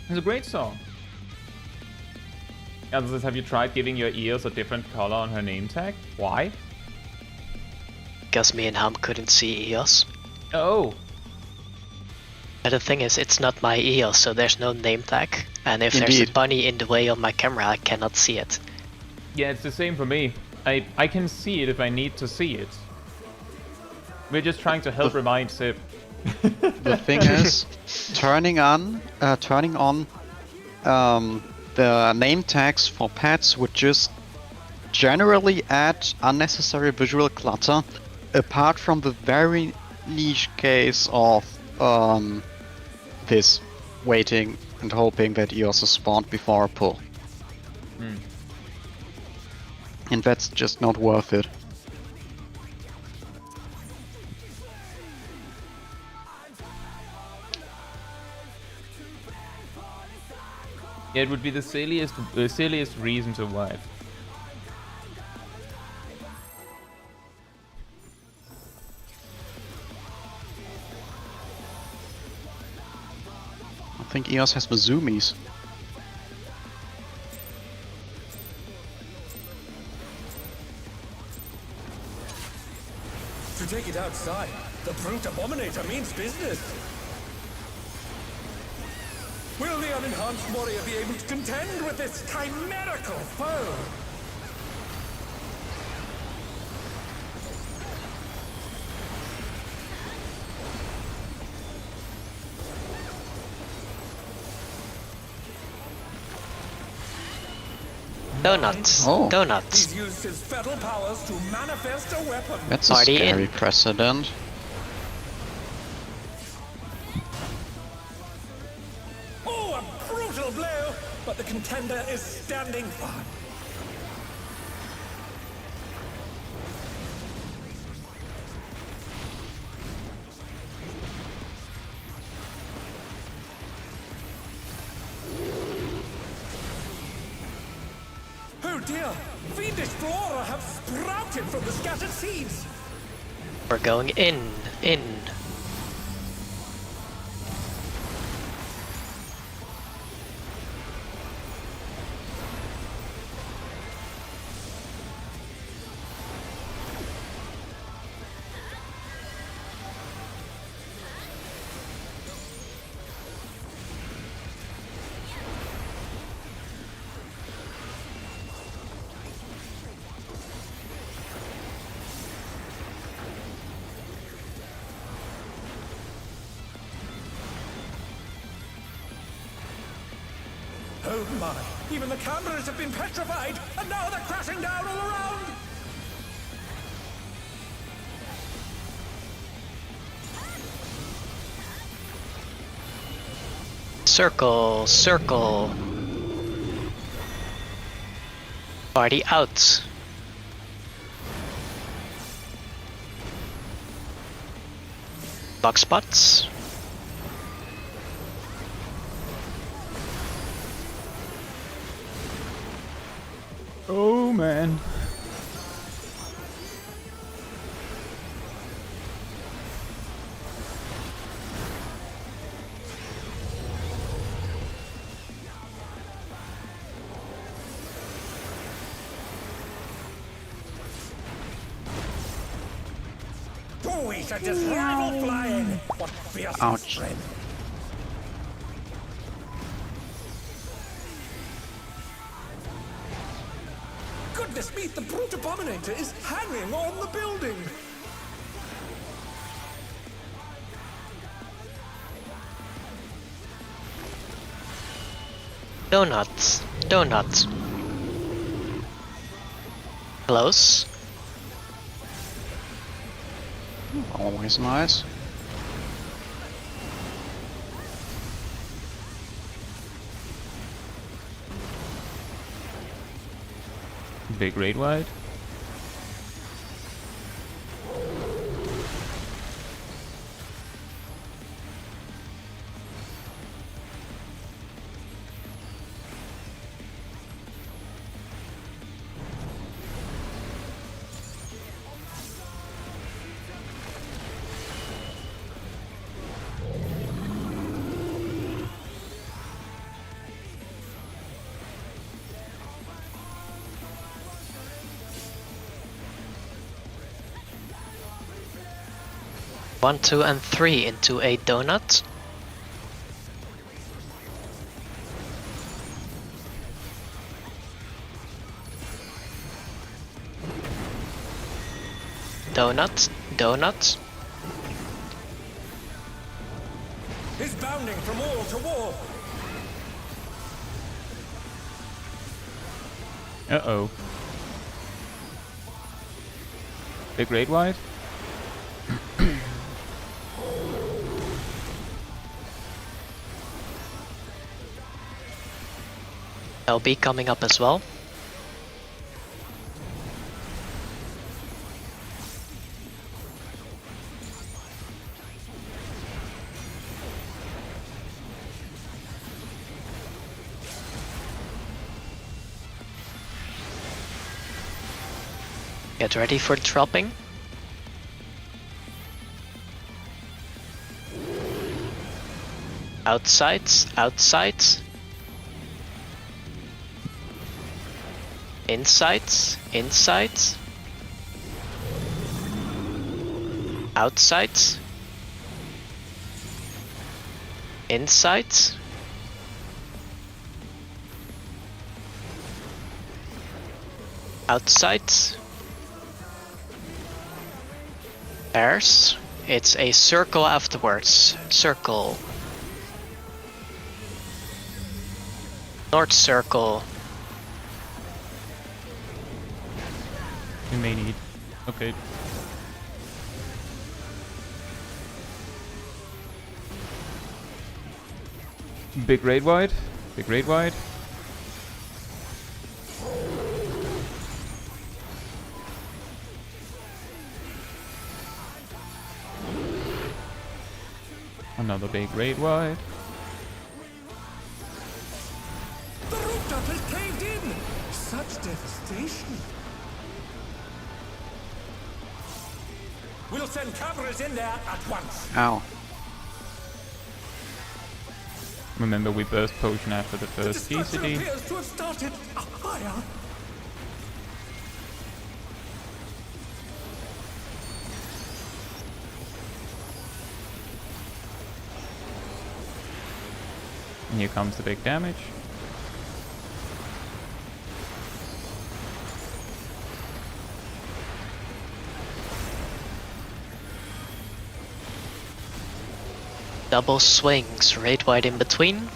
Speaker 1: It's a great song. Others, have you tried giving your ears a different color on her name tag? Why?
Speaker 2: Because me and Ham couldn't see EOS.
Speaker 1: Oh.
Speaker 2: But the thing is, it's not my EOS, so there's no name tag. And if there's a
Speaker 3: Indeed.
Speaker 2: bunny in the way on my camera, I cannot see it.
Speaker 1: Yeah, it's the same for me. I can see it if I need to see it. We're just trying to help remind Sip.
Speaker 3: The thing is, turning on the name tags for pets would just generally add unnecessary visual clutter, apart from the very niche case of this waiting and hoping that Eos is spawned before a pull. And that's just not worth it.
Speaker 1: Yeah, it would be the silliest reason to wipe.
Speaker 3: I think Eos has the zoomies.
Speaker 4: To take it outside, the brute abominator means business. Will the unenhanced warrior be able to contend with this chimerical foe?
Speaker 2: Donuts.
Speaker 3: Oh.
Speaker 2: Donuts.
Speaker 4: He's used his feral powers to manifest a weapon.
Speaker 3: That's a
Speaker 2: Party
Speaker 3: scary
Speaker 2: in.
Speaker 3: precedent.
Speaker 4: Oh, a brutal blow! But the contender is standing firm. Oh dear! Fiendish flora have sprouted from the scattered seeds!
Speaker 2: We're going in. In.
Speaker 4: Oh my! Even the cameras have been petrified, and now they're crashing down all around!
Speaker 2: Circle. Circle. Party out. Box spots.
Speaker 1: Oh man.
Speaker 4: Oh, we should just rival flying! What fierce
Speaker 3: Ouch.
Speaker 4: strength! Goodness me, the brute abominator is hanging on the building!
Speaker 2: Donuts. Donuts. Close.
Speaker 3: Always nice.
Speaker 1: Big raid wide.
Speaker 2: One, two, and three into a donut. Donut. Donut.
Speaker 4: He's bounding from wall to wall!
Speaker 1: Uh-oh. Big raid wide.
Speaker 2: LB coming up as well. Get ready for dropping. Outsides, outsides. Insides, insides. Outsides. Insides. Outsides. Pairs. It's a circle afterwards. Circle. North circle.
Speaker 1: We may need. Okay. Big raid wide. Big raid wide. Another big raid wide.
Speaker 4: The rooftop has caved in! Such devastation! We'll send cavalry in there at once!
Speaker 3: Ow.
Speaker 1: Remember, we burst potion after the
Speaker 4: The
Speaker 1: first
Speaker 4: destruction
Speaker 1: GCD.
Speaker 4: appears to have started a fire!
Speaker 1: And here comes the big damage.
Speaker 2: Double swings, raid wide in between.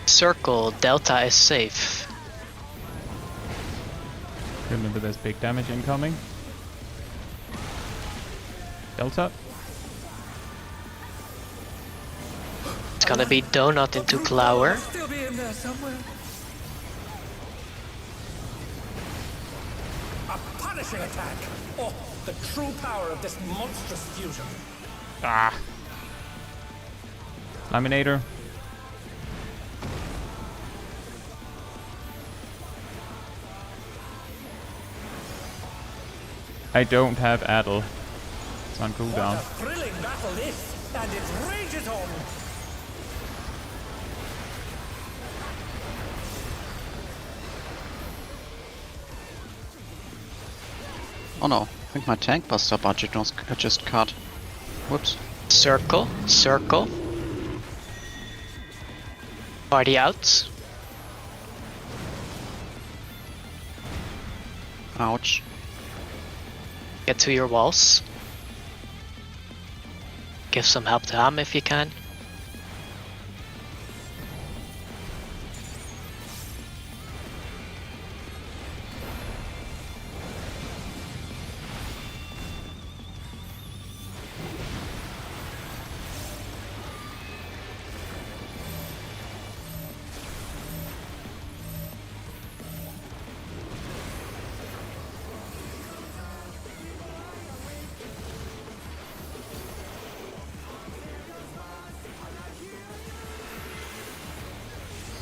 Speaker 2: Circle, delta is safe.
Speaker 1: Remember, there's big damage incoming. Delta.
Speaker 2: It's gonna be donut into Clower.
Speaker 4: Must still be in there somewhere. A punishing attack! Oh, the true power of this monstrous fusion.
Speaker 1: Ah. Laminator. I don't have Addle. It's on cooldown.
Speaker 4: What a thrilling battle this, and it rages on!
Speaker 3: Oh no, I think my tank buster budget was just cut. Whoops.
Speaker 2: Circle, circle. Party out.
Speaker 3: Ouch.
Speaker 2: Get to your walls. Give some help to Ham if you can.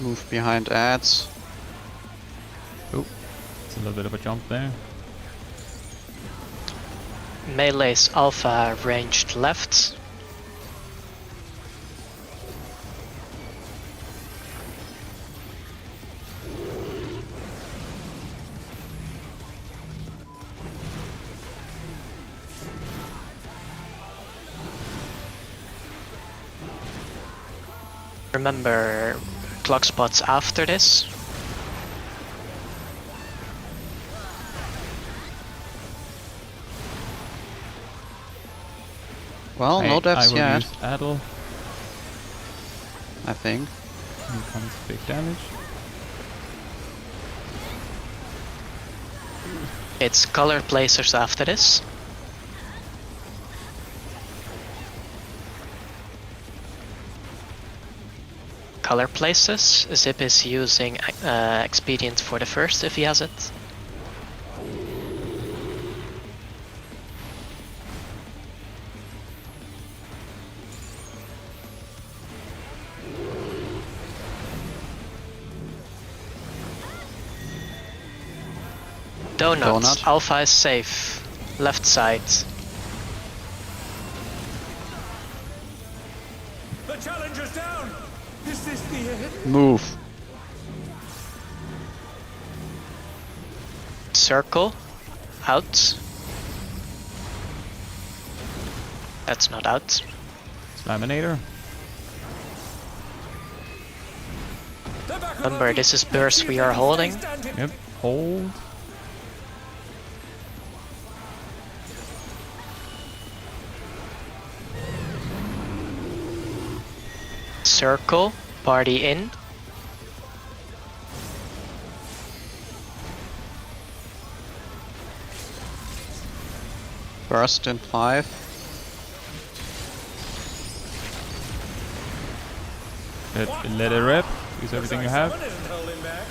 Speaker 3: Move behind ads.
Speaker 1: Oh, it's a little bit of a jump there.
Speaker 2: Melee's alpha ranged left. Remember clock spots after this.
Speaker 3: Well, no
Speaker 1: I
Speaker 3: deaths
Speaker 1: will
Speaker 3: yet,
Speaker 1: use Addle.
Speaker 3: I think.
Speaker 1: Here comes big damage.
Speaker 2: It's color placers after this. Color places. Zip is using expedient for the first if he has it. Donut. Alpha is safe. Left side.
Speaker 4: The challenger's down! Is this the end?
Speaker 3: Move.
Speaker 2: Circle. Out. That's not out.
Speaker 1: Slaminator.
Speaker 2: Remember, this is burst we are holding.
Speaker 1: Yep. Hold.
Speaker 2: Circle. Party in.
Speaker 3: Burst in 5.
Speaker 1: Let it rip. Use everything you have.
Speaker 4: Someone isn't holding back.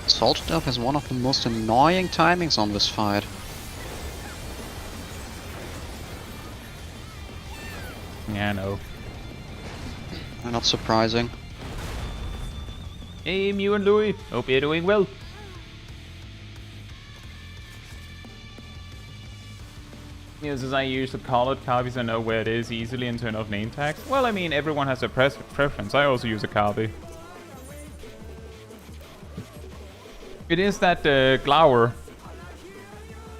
Speaker 3: Salt Dove has one of the most annoying timings on this fight.
Speaker 1: Yeah, no.
Speaker 3: Not surprising.
Speaker 1: Hey, Mew and Louis. Hope you're doing well. Yes, as I use to call it, Kavis I know where it is easily and turn off name tags. Well, I mean, everyone has a preference. I also use a Kavi. It is that Glower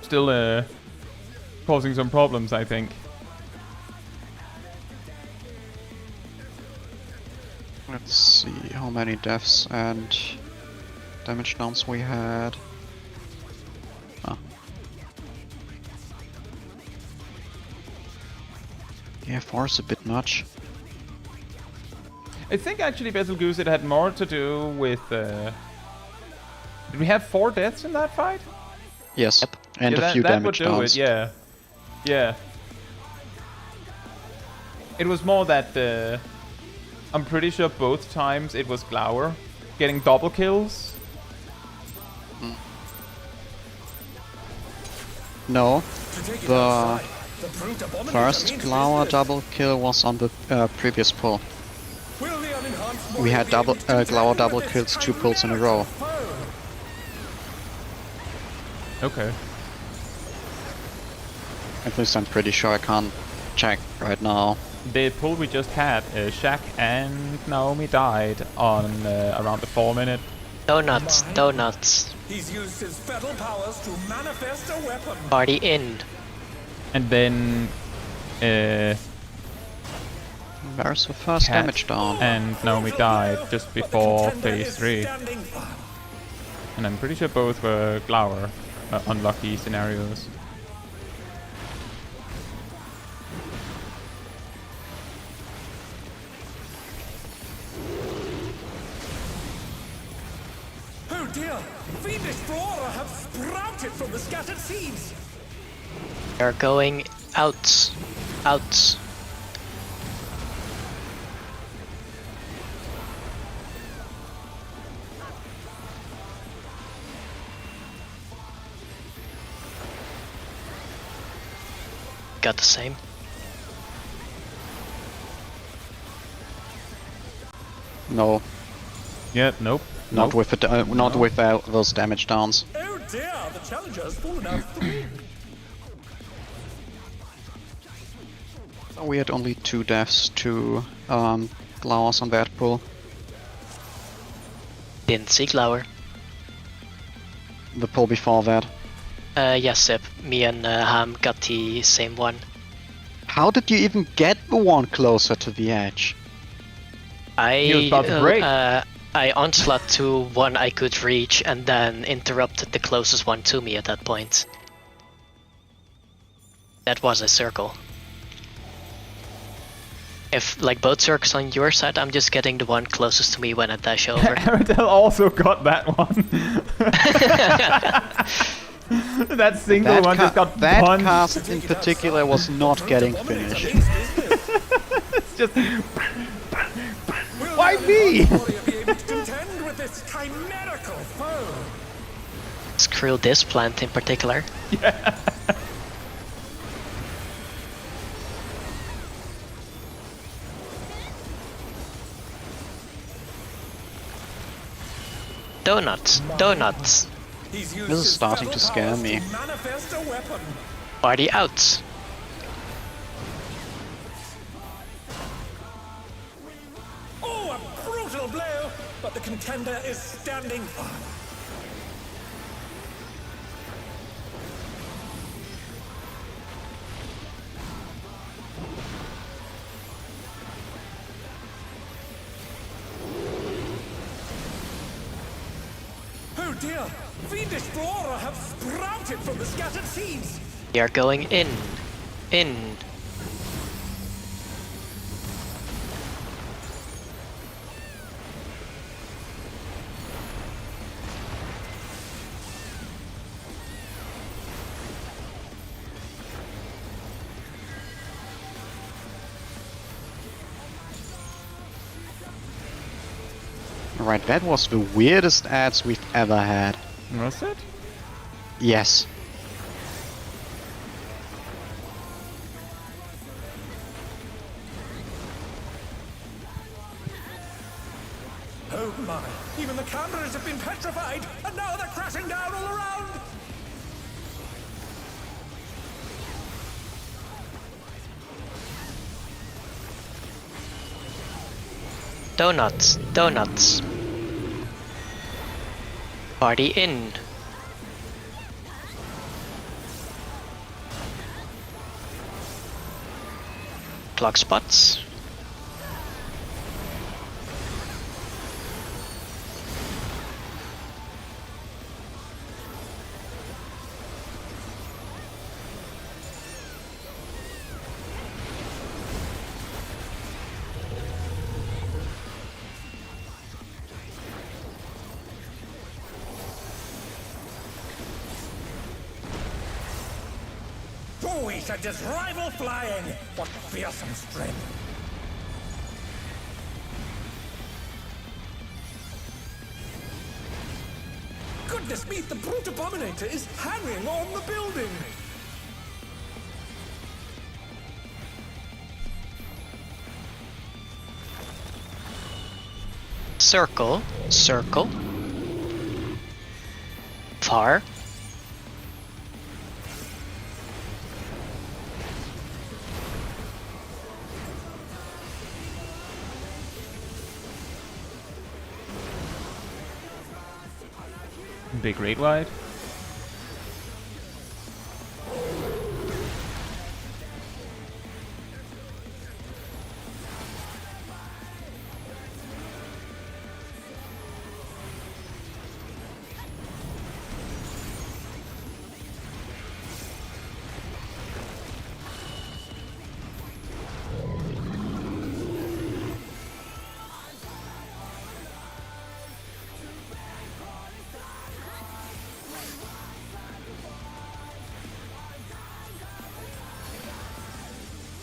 Speaker 1: still causing some problems, I think.
Speaker 3: Let's see how many deaths and damage downs we had. Yeah, 4 is a bit much.
Speaker 1: I think actually Betelgeuse it had more to do with. Did we have 4 deaths in that fight?
Speaker 3: Yes, and
Speaker 1: Yeah,
Speaker 3: a few
Speaker 1: that
Speaker 3: damage
Speaker 1: would do
Speaker 3: downs.
Speaker 1: it. Yeah, yeah. It was more that I'm pretty sure both times it was Glower getting double kills.
Speaker 3: No,
Speaker 4: To take it
Speaker 3: the
Speaker 4: outside, the brute abominator
Speaker 3: first
Speaker 4: means
Speaker 3: Glower
Speaker 4: business.
Speaker 3: double kill was on the previous pull.
Speaker 4: Will the unenhanced
Speaker 3: We had
Speaker 4: warrior
Speaker 3: double
Speaker 4: be able to
Speaker 3: Glower
Speaker 4: contend
Speaker 3: double
Speaker 4: with
Speaker 3: kills
Speaker 4: this
Speaker 3: 2 pulls in a row.
Speaker 4: foe?
Speaker 1: Okay.
Speaker 3: At least I'm pretty sure I can't check right now.
Speaker 1: The pull we just had, Shaq and Naomi died on around the 4-minute.
Speaker 2: Donuts. Donuts.
Speaker 4: He's used his fetal powers to manifest a weapon.
Speaker 2: Party in.
Speaker 1: And then
Speaker 3: There's the first
Speaker 1: Cat
Speaker 3: damage down.
Speaker 1: and Naomi died just before phase 3. And I'm pretty sure both were Glower unlucky scenarios.
Speaker 4: Oh dear! Fiendish Flora have sprouted from the scattered seeds!
Speaker 2: They're going out. Out. Got the same.
Speaker 3: No,
Speaker 1: Yeah, nope.
Speaker 3: not with the, not with those damage downs.
Speaker 4: Oh dear! The challenger has fallen out of the ring!
Speaker 3: We had only 2 deaths, 2 Glowers on that pull.
Speaker 2: Didn't see Glower.
Speaker 3: The pull before that.
Speaker 2: Yes, Sip. Me and Ham got the same one.
Speaker 3: How did you even get the one closer to the edge?
Speaker 1: He was about to break.
Speaker 2: I onslaught to one I could reach and then interrupted the closest one to me at that point. That was a circle. If like both circles on your side, I'm just getting the one closest to me when I dash over.
Speaker 1: Aerodel also got that one. That single one just got
Speaker 3: that
Speaker 1: punched.
Speaker 3: cast in particular was not getting finished.
Speaker 1: It's just
Speaker 4: Why
Speaker 1: me?
Speaker 4: Warrior be able to contend with this chimerical foe?
Speaker 2: Screw this plant in particular. Donuts, donuts.
Speaker 4: He's used
Speaker 3: This is
Speaker 4: his
Speaker 3: starting to
Speaker 4: feather
Speaker 3: scare
Speaker 4: powers
Speaker 3: me.
Speaker 4: to manifest a weapon.
Speaker 2: Party out.
Speaker 4: Oh, a brutal blow! But the contender is standing firm. Oh dear! Fiendish flora have sprouted from the scattered seeds!
Speaker 2: We are going in. In.
Speaker 3: Right, that was the weirdest ads we've ever had.
Speaker 1: Was it?
Speaker 3: Yes.
Speaker 4: Oh my! Even the cameras have been petrified, and now they're crashing down all around!
Speaker 2: Donuts, donuts. Party in. Clock spots.
Speaker 4: We should just rival flying! What fearsome strength! Goodness me, the brute abominator is hanging on the building!
Speaker 2: Circle, circle. Far.
Speaker 1: Big rate wide.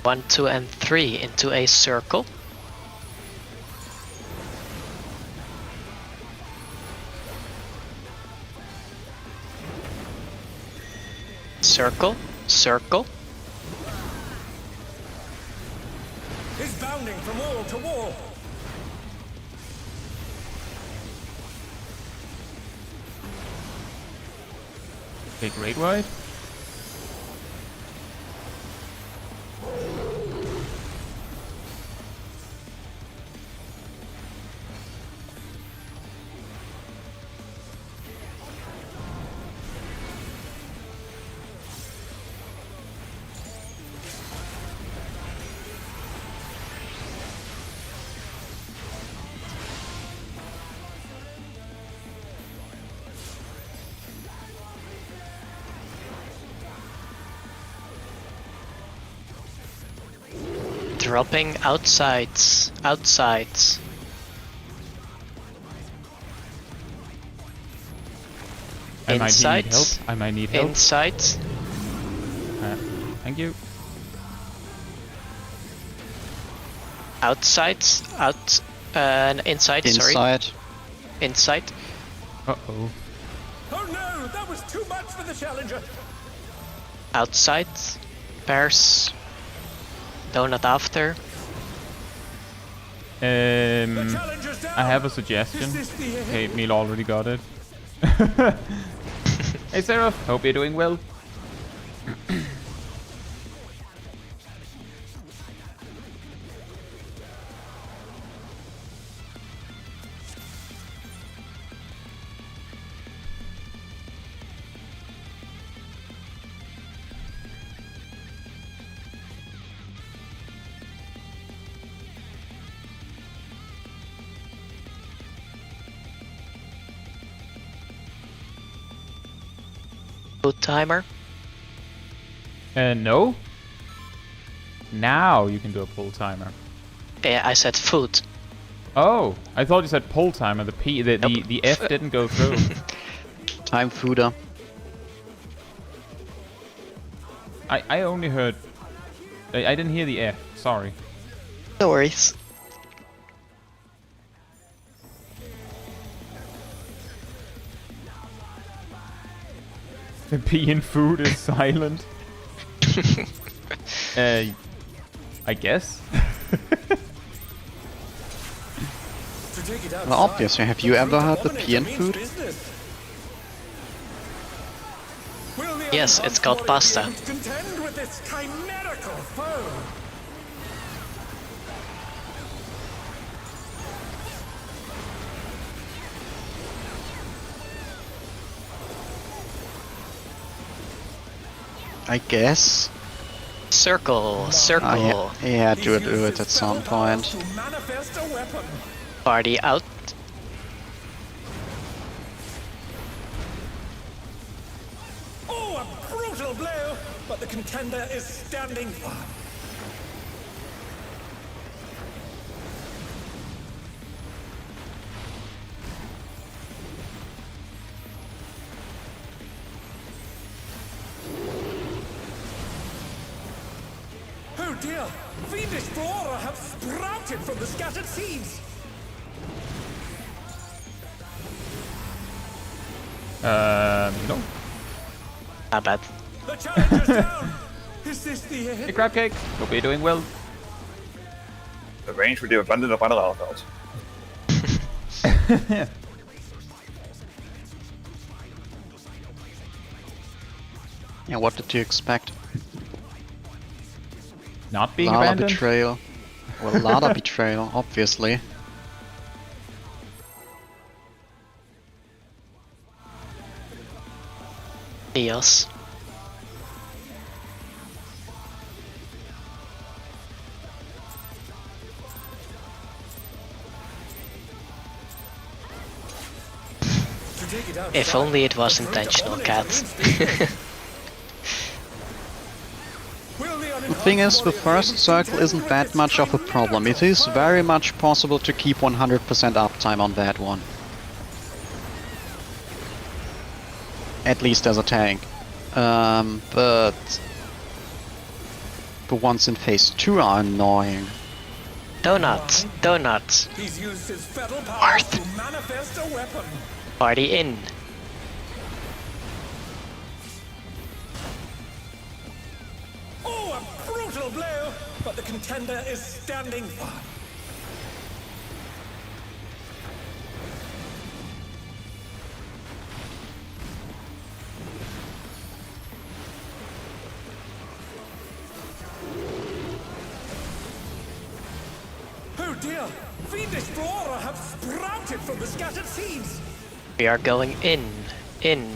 Speaker 2: One, two, and three into a circle. Circle, circle.
Speaker 4: Is bounding from wall to wall!
Speaker 1: Big rate wide.
Speaker 2: dropping outsides. Outsides.
Speaker 1: I might need help.
Speaker 2: Insides.
Speaker 1: I might need help.
Speaker 2: Insides.
Speaker 1: Thank you.
Speaker 2: Outsides. Inside, sorry.
Speaker 3: Inside.
Speaker 2: Inside.
Speaker 1: Uh-oh.
Speaker 4: Oh no, that was too much for the challenger.
Speaker 2: Outside. Bears. Donut after.
Speaker 4: The challenger's down.
Speaker 1: I have a suggestion.
Speaker 4: Is this the end?
Speaker 1: Hey, Meal already got it. Hey, Seraph. Hope you're doing well.
Speaker 2: Food timer.
Speaker 1: No. Now you can do a pull timer.
Speaker 2: Yeah, I said food.
Speaker 1: Oh, I thought you said pull timer. The F didn't go through.
Speaker 3: Time fooder.
Speaker 1: I only heard. I didn't hear the F. Sorry.
Speaker 2: No worries.
Speaker 1: The P in food is silent. I guess.
Speaker 4: To take it outside,
Speaker 3: Well, obviously, have you ever heard the P in
Speaker 4: means
Speaker 3: food?
Speaker 4: business. Will the
Speaker 2: Yes, it's called
Speaker 4: unconquerable
Speaker 2: pasta.
Speaker 4: beings contend with this chimerical foe?
Speaker 3: I guess.
Speaker 2: Circle. Circle.
Speaker 3: Yeah, do
Speaker 4: He's
Speaker 3: it
Speaker 4: used his
Speaker 3: at some
Speaker 4: spell power
Speaker 3: point.
Speaker 4: to manifest a weapon.
Speaker 2: Party out.
Speaker 4: Oh, a brutal blow! But the contender is standing firm. Oh dear! Fiendish flora have sprouted from the scattered seeds!
Speaker 1: No.
Speaker 2: Not bad.
Speaker 4: The challenger's down! Is this the
Speaker 1: Hey,
Speaker 4: end?
Speaker 1: Crab Cake. Hope you're doing well.
Speaker 5: Arrange for the abandon of andere Alvelds.
Speaker 3: Yeah, what did you expect?
Speaker 1: Not being
Speaker 3: Lada
Speaker 1: abandoned.
Speaker 3: betrayal. Well, Lada betrayal, obviously.
Speaker 2: Eos.
Speaker 4: To take it outside,
Speaker 2: If only it was
Speaker 4: the
Speaker 2: intentional,
Speaker 4: dominator
Speaker 2: cat.
Speaker 4: means business. Will
Speaker 3: The thing is, the first circle isn't that much of a problem. It is very much possible to keep 100% uptime on that one. At least as a tank. But the ones in phase 2 are annoying.
Speaker 2: Donuts. Donuts.
Speaker 4: He's used his fatal power to manifest a weapon.
Speaker 2: Party in.
Speaker 4: Oh, a brutal blow! But the contender is standing firm. Oh dear! Fiendish flora have sprouted from the scattered seeds!
Speaker 2: We are going in. In.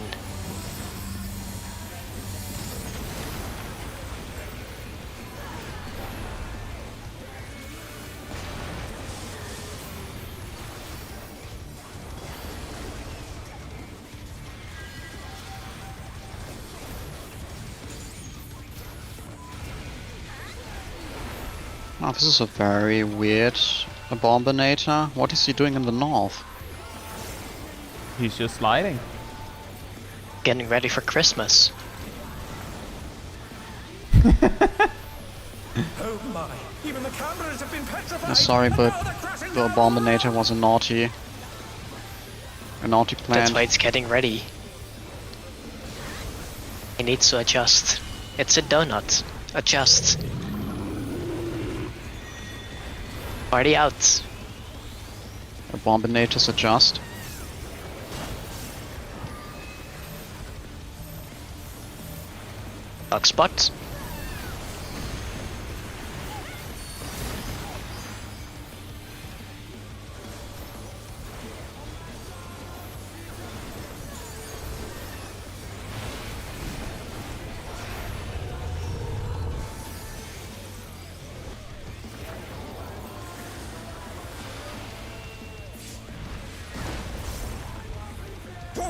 Speaker 3: Oh, this is a very weird Abominator. What is he doing in the north?
Speaker 1: He's just sliding.
Speaker 2: Getting ready for Christmas.
Speaker 4: Oh my! Even the cameras have been petrified.
Speaker 3: Sorry,
Speaker 4: and
Speaker 3: but
Speaker 4: now they're crashing
Speaker 3: the
Speaker 4: down.
Speaker 3: Abominator was a naughty
Speaker 2: That's
Speaker 3: plan.
Speaker 2: why it's getting ready. He needs to adjust. It's a donut. Adjust. Party out.
Speaker 3: Abominators adjust.
Speaker 2: Dog spot.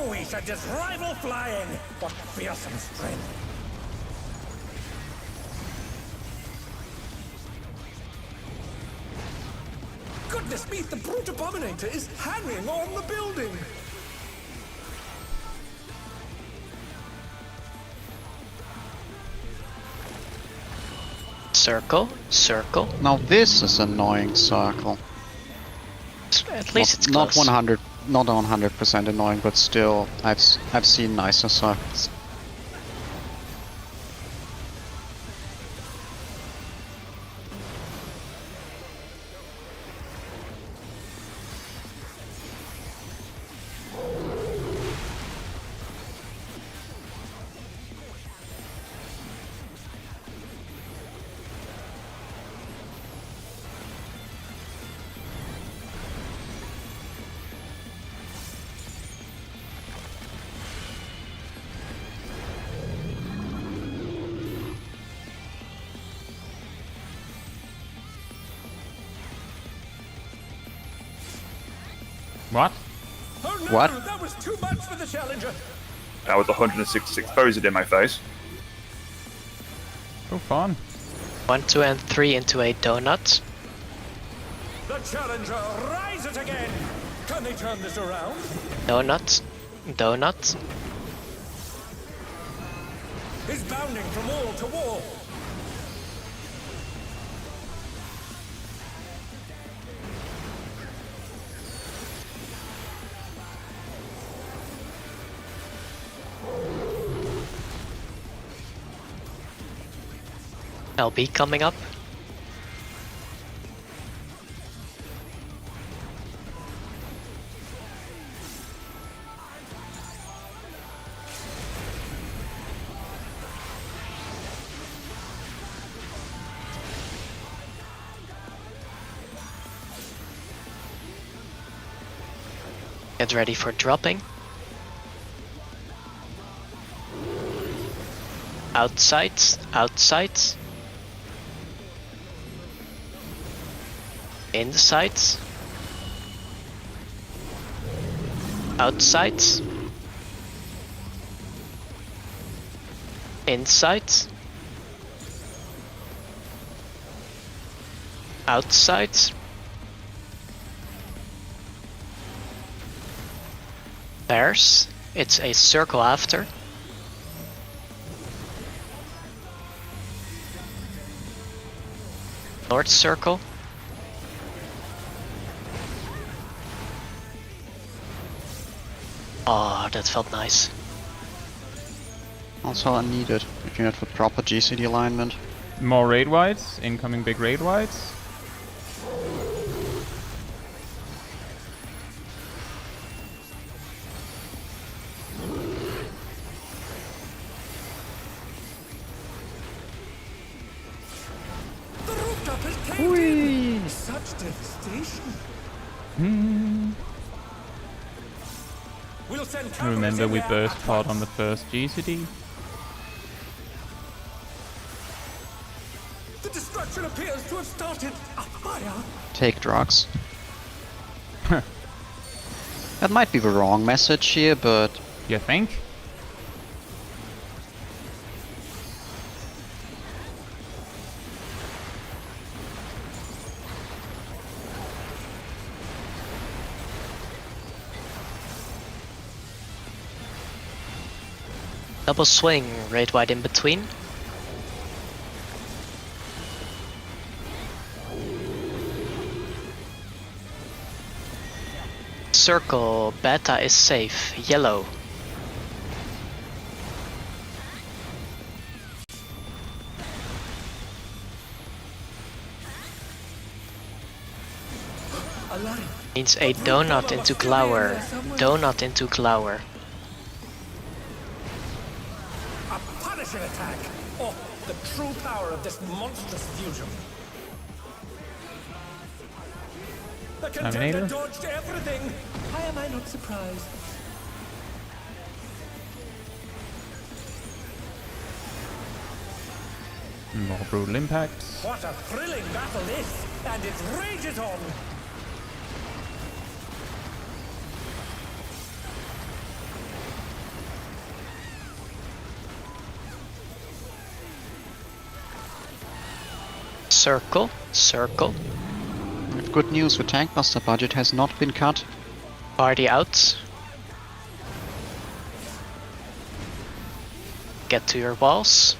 Speaker 4: We should just rival flying. What fearsome strength! Goodness me, the brute Abominator is hanging on the building.
Speaker 2: Circle. Circle.
Speaker 3: Now this is annoying circle.
Speaker 2: At least it's
Speaker 3: Not
Speaker 2: close.
Speaker 3: 100% annoying, but still, I've seen nicer circles.
Speaker 1: What?
Speaker 4: Oh no,
Speaker 3: What?
Speaker 4: that was too much for the Challenger.
Speaker 5: That was 166,000 in my face.
Speaker 1: Oh, fun.
Speaker 2: 1, 2, and 3 into a donut.
Speaker 4: The Challenger rises again. Can they turn this around?
Speaker 2: Donut. Donut.
Speaker 4: He's bounding from wall to wall.
Speaker 2: LB coming up. Get ready for dropping. Outside, outside. Inside. Outside. Inside. Outside. There's. It's a circle after. North circle. Oh, that felt nice.
Speaker 3: Also unneeded, if you had the proper GCD alignment.
Speaker 1: More raid wides. Incoming big raid wides.
Speaker 4: The rooftop has caved in. Such devastation. We'll send cameras
Speaker 1: Remember,
Speaker 4: in
Speaker 1: we
Speaker 4: there
Speaker 1: burst
Speaker 4: at
Speaker 1: hard
Speaker 4: once.
Speaker 1: on the first GCD.
Speaker 4: The destruction appears to have started a fire.
Speaker 3: Take drugs. That might be the wrong message here, but
Speaker 1: You think?
Speaker 2: Double swing, right wide in between. Circle, beta is safe, yellow. Means a donut into glower, donut into glower.
Speaker 4: A punishing attack! Oh, the true power of this monstrous fusion. The contender
Speaker 1: Terminator?
Speaker 4: dodged everything! Why am I not surprised?
Speaker 1: More brutal impacts.
Speaker 4: What a thrilling battle this! And it rages on!
Speaker 2: Circle, circle.
Speaker 3: Good news, the Tankbuster budget has not been cut.
Speaker 2: Party out. Get to your walls.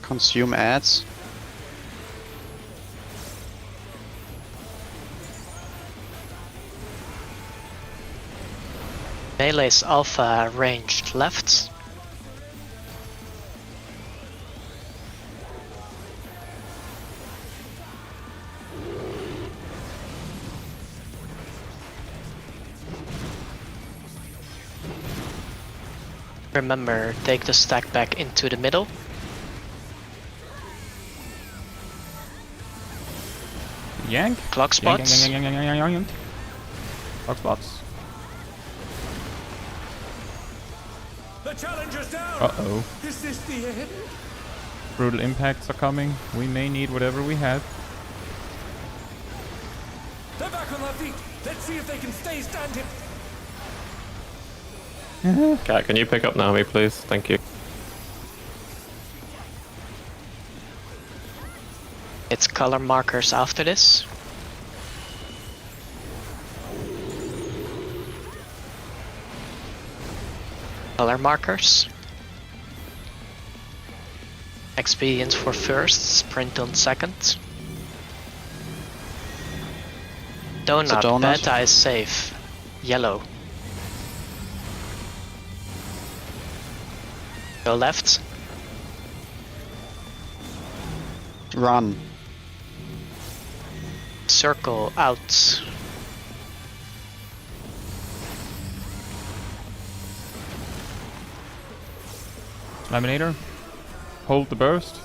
Speaker 3: Consume ads.
Speaker 2: Melee's alpha ranged left. Remember, take the stack back into the middle.
Speaker 1: Yank.
Speaker 2: Clock spots.
Speaker 1: Yank. Clock spots.
Speaker 4: The challenger's down!
Speaker 1: Uh-oh.
Speaker 4: Is this the end?
Speaker 1: Brutal impacts are coming. We may need whatever we have.
Speaker 4: They're back on their feet! Let's see if they can stay standing!
Speaker 7: Cat, can you pick up Nami, please? Thank you.
Speaker 2: It's color markers after this. Color markers. Experience for first, sprint on second. Donut,
Speaker 3: donut.
Speaker 2: beta is safe. Yellow. Go left.
Speaker 3: Run.
Speaker 2: Circle out.
Speaker 1: Laminator. Hold the burst.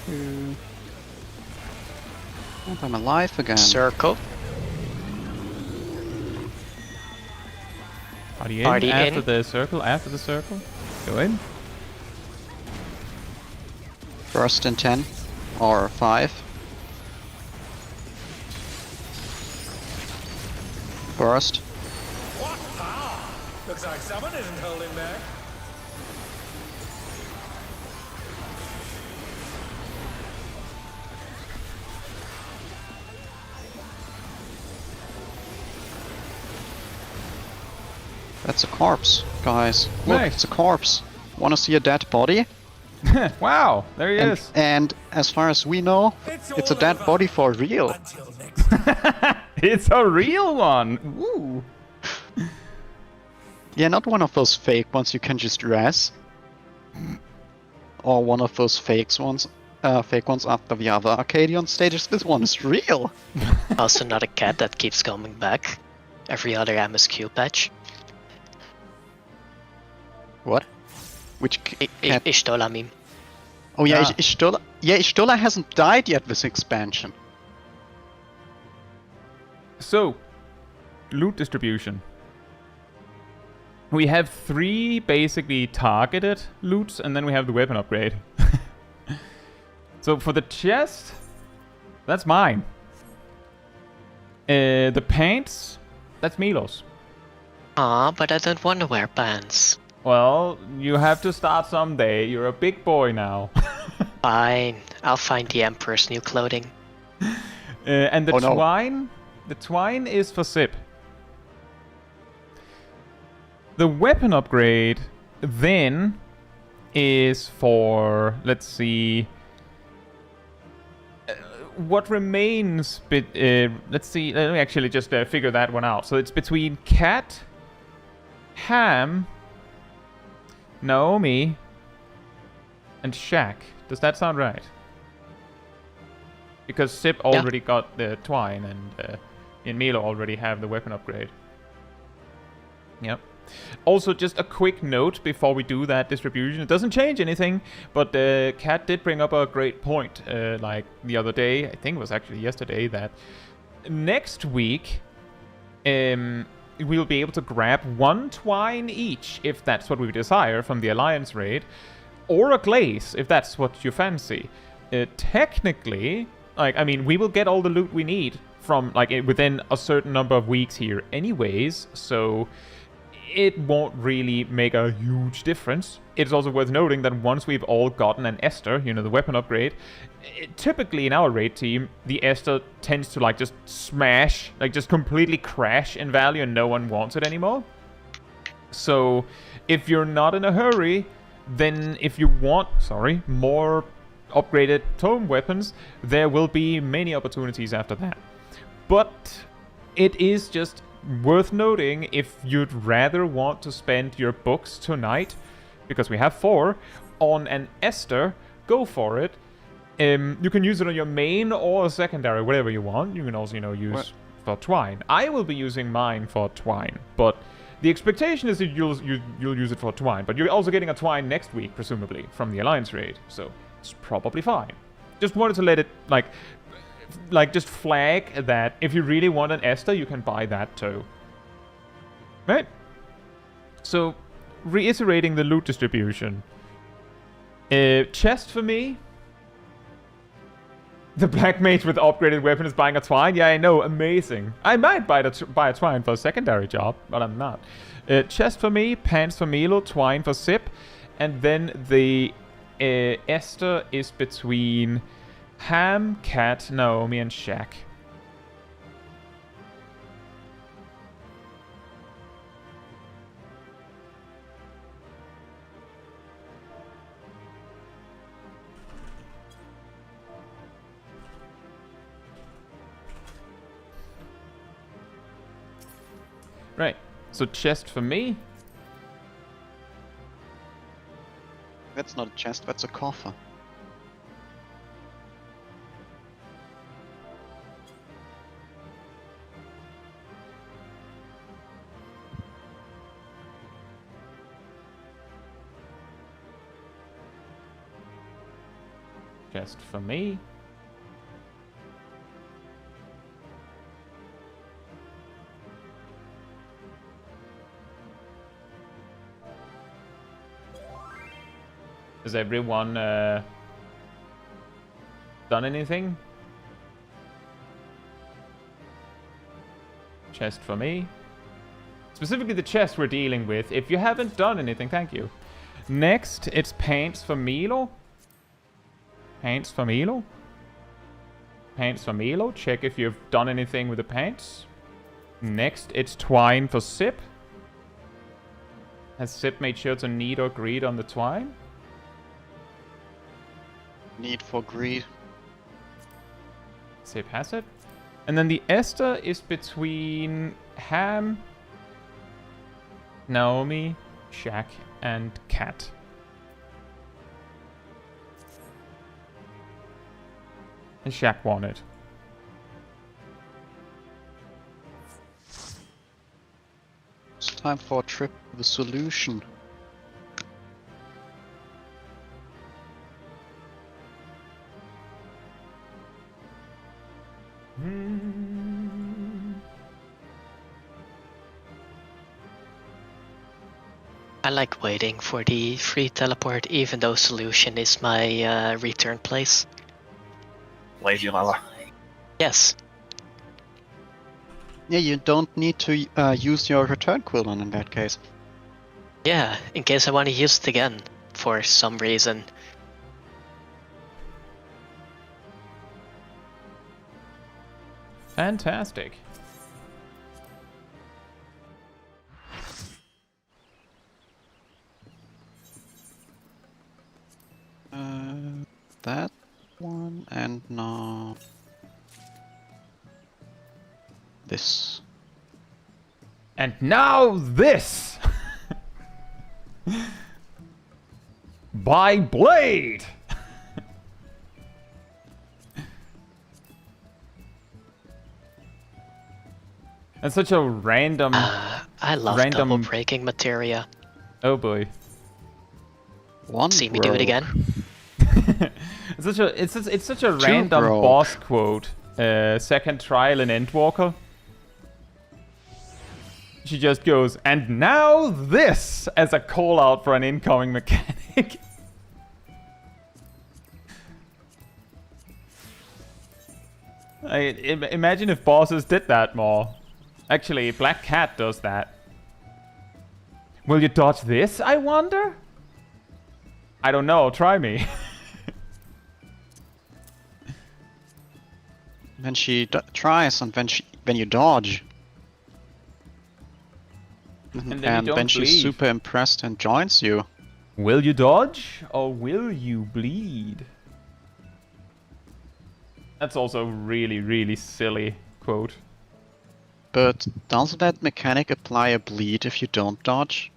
Speaker 3: And I'm alive again.
Speaker 2: Circle.
Speaker 1: Party in.
Speaker 2: Party
Speaker 1: after
Speaker 2: in.
Speaker 1: the circle. After the circle. Go in.
Speaker 3: Burst in 10 or 5. Burst.
Speaker 4: What power! Looks like someone isn't holding back.
Speaker 3: That's a corpse, guys. Look,
Speaker 1: Nice.
Speaker 3: it's a corpse. Wanna see a dead body?
Speaker 1: Wow, there he
Speaker 3: And,
Speaker 1: is.
Speaker 3: and as far as we know, it's a dead body for real.
Speaker 4: Until next time.
Speaker 1: It's a real one. Woo.
Speaker 3: Yeah, not one of those fake ones you can just res. Or one of those fake ones after the other Arcadion stages. This one is real.
Speaker 2: Also not a cat that keeps coming back. Every other MSQ patch.
Speaker 3: What? Which cat?
Speaker 2: Ishtola meme.
Speaker 3: Oh yeah,
Speaker 1: Ah.
Speaker 3: Ishtola hasn't died yet with expansion.
Speaker 1: So, loot distribution. We have 3 basically targeted loots, and then we have the weapon upgrade. So for the chest, that's mine. The pants, that's Milo's.
Speaker 2: Aw, but I don't want to wear pants.
Speaker 1: Well, you have to start someday. You're a big boy now.
Speaker 2: Fine, I'll find the Emperor's new clothing.
Speaker 1: And the
Speaker 3: Oh, no.
Speaker 1: twine, the twine is for Sip. The weapon upgrade then is for, let's see, what remains. Let's see. Let me actually just figure that one out. So it's between Cat, Ham, Naomi, and Shaq. Does that sound right? Because Sip already got the twine, and Milo already have the weapon upgrade. Yep. Also, just a quick note before we do that distribution. It doesn't change anything, but Kat did bring up a great point, like the other day, I think it was actually yesterday, that next week we'll be able to grab 1 twine each, if that's what we desire, from the Alliance raid, or a glaze, if that's what you fancy. Technically, like, I mean, we will get all the loot we need from, like, within a certain number of weeks here anyways, so it won't really make a huge difference. It's also worth noting that once we've all gotten an Esther, you know, the weapon upgrade, typically in our raid team, the Esther tends to, like, just smash, like, just completely crash in value and no one wants it anymore. So, if you're not in a hurry, then if you want, more upgraded tome weapons, there will be many opportunities after that. But it is just worth noting, if you'd rather want to spend your books tonight, because we have 4, on an Esther, go for it. You can use it on your main or a secondary, whatever you want. You can also, you know, use for twine. I will be using mine for twine, but the expectation is that you'll use it for twine. But you're also getting a twine next week, presumably, from the Alliance raid, so it's probably fine. Just wanted to let it, like just flag that if you really want an Esther, you can buy that too. Right? So, reiterating the loot distribution. Chest for me. The black mage with upgraded weapon is buying a twine. Yeah, I know, amazing. I might buy a twine for a secondary job, but I'm not. Chest for me, pants for Milo, twine for Sip, and then the Esther is between Ham, Cat, Naomi, and Shaq. Right, so chest for me.
Speaker 3: That's not a chest, that's a coffer.
Speaker 1: Chest for me. Has everyone done anything? Chest for me. Specifically the chest we're dealing with. If you haven't done anything, thank you. Next, it's pants for Milo. Pants for Milo. Pants for Milo. Check if you've done anything with the pants. Next, it's twine for Sip. Has Sip made sure to knead or greed on the twine?
Speaker 3: Need for greed.
Speaker 1: Sip has it. And then the Esther is between Ham, Naomi, Shaq, and Cat. And Shaq won it.
Speaker 3: It's time for a trip to the solution.
Speaker 2: I like waiting for the free teleport, even though solution is my return place.
Speaker 5: Lazy Lala.
Speaker 2: Yes.
Speaker 3: Yeah, you don't need to use your return cooldown in that case.
Speaker 2: Yeah, in case I want to use it again for some reason.
Speaker 1: Fantastic.
Speaker 3: That one, and now this.
Speaker 1: And now this! By Blade! And such a random...
Speaker 2: I love
Speaker 1: Random-
Speaker 2: double breaking materia.
Speaker 1: Oh boy.
Speaker 3: One
Speaker 2: See me do it
Speaker 3: row.
Speaker 2: again?
Speaker 1: It's such a random
Speaker 3: broke.
Speaker 1: boss quote. Second trial in Endwalker. She just goes, and now this, as a call out for an incoming mechanic. Imagine if bosses did that more. Actually, Black Cat does that. Will you dodge this, I wonder? I don't know, try me.
Speaker 3: When she tries, and when you dodge.
Speaker 1: then you
Speaker 3: And
Speaker 1: don't
Speaker 3: then she's
Speaker 1: bleed.
Speaker 3: super impressed and joins you.
Speaker 1: Will you dodge or will you bleed? That's also really, really silly quote.
Speaker 3: But doesn't that mechanic apply a bleed if you don't dodge?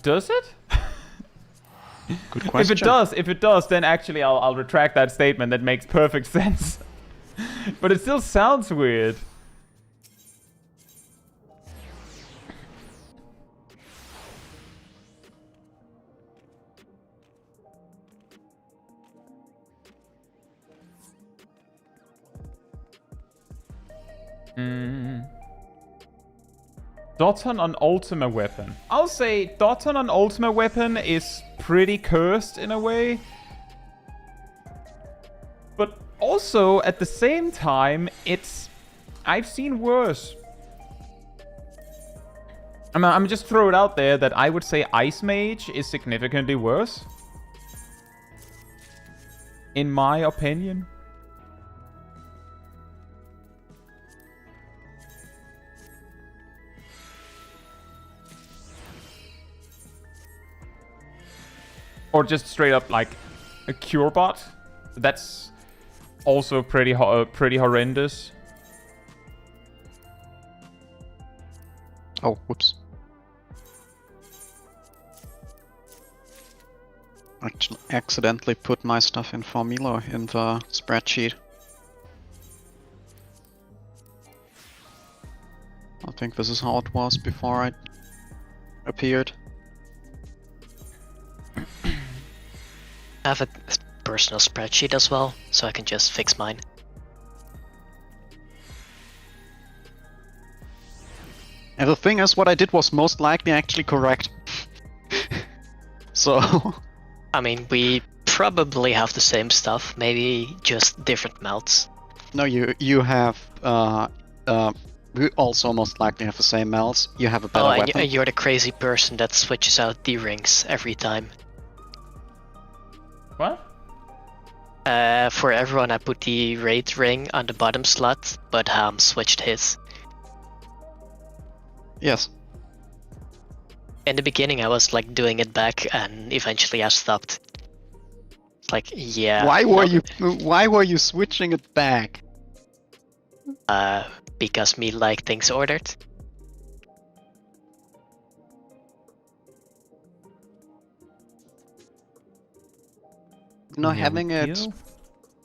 Speaker 1: Does it?
Speaker 3: Good question.
Speaker 1: If it does, then actually I'll retract that statement. That makes perfect sense. But it still sounds weird. Doton on Ultima Weapon. I'll say Doton on Ultima Weapon is pretty cursed in a way. But also, at the same time, I've seen worse. I'm just throw it out there that I would say Ice Mage is significantly worse. In my opinion. Or just straight up like a cure bot. That's also pretty horrendous.
Speaker 3: Oh, whoops. I accidentally put my stuff in formula in the spreadsheet. I think this is how it was before I appeared.
Speaker 2: I have a personal spreadsheet as well, so I can just fix mine.
Speaker 3: And the thing is, what I did was most likely actually correct. So...
Speaker 2: I mean, we probably have the same stuff, maybe just different melts.
Speaker 3: No, you have... we also most likely have the same melts. You have a better
Speaker 2: Oh, and
Speaker 3: weapon.
Speaker 2: you're the crazy person that switches out the rings every time.
Speaker 1: What?
Speaker 2: For everyone, I put the raid ring on the bottom slot, but Ham switched his.
Speaker 3: Yes.
Speaker 2: In the beginning, I was like doing it back, and eventually I stopped. It's like, yeah.
Speaker 3: Why were you switching it back?
Speaker 2: Because me like things ordered.
Speaker 3: No, having it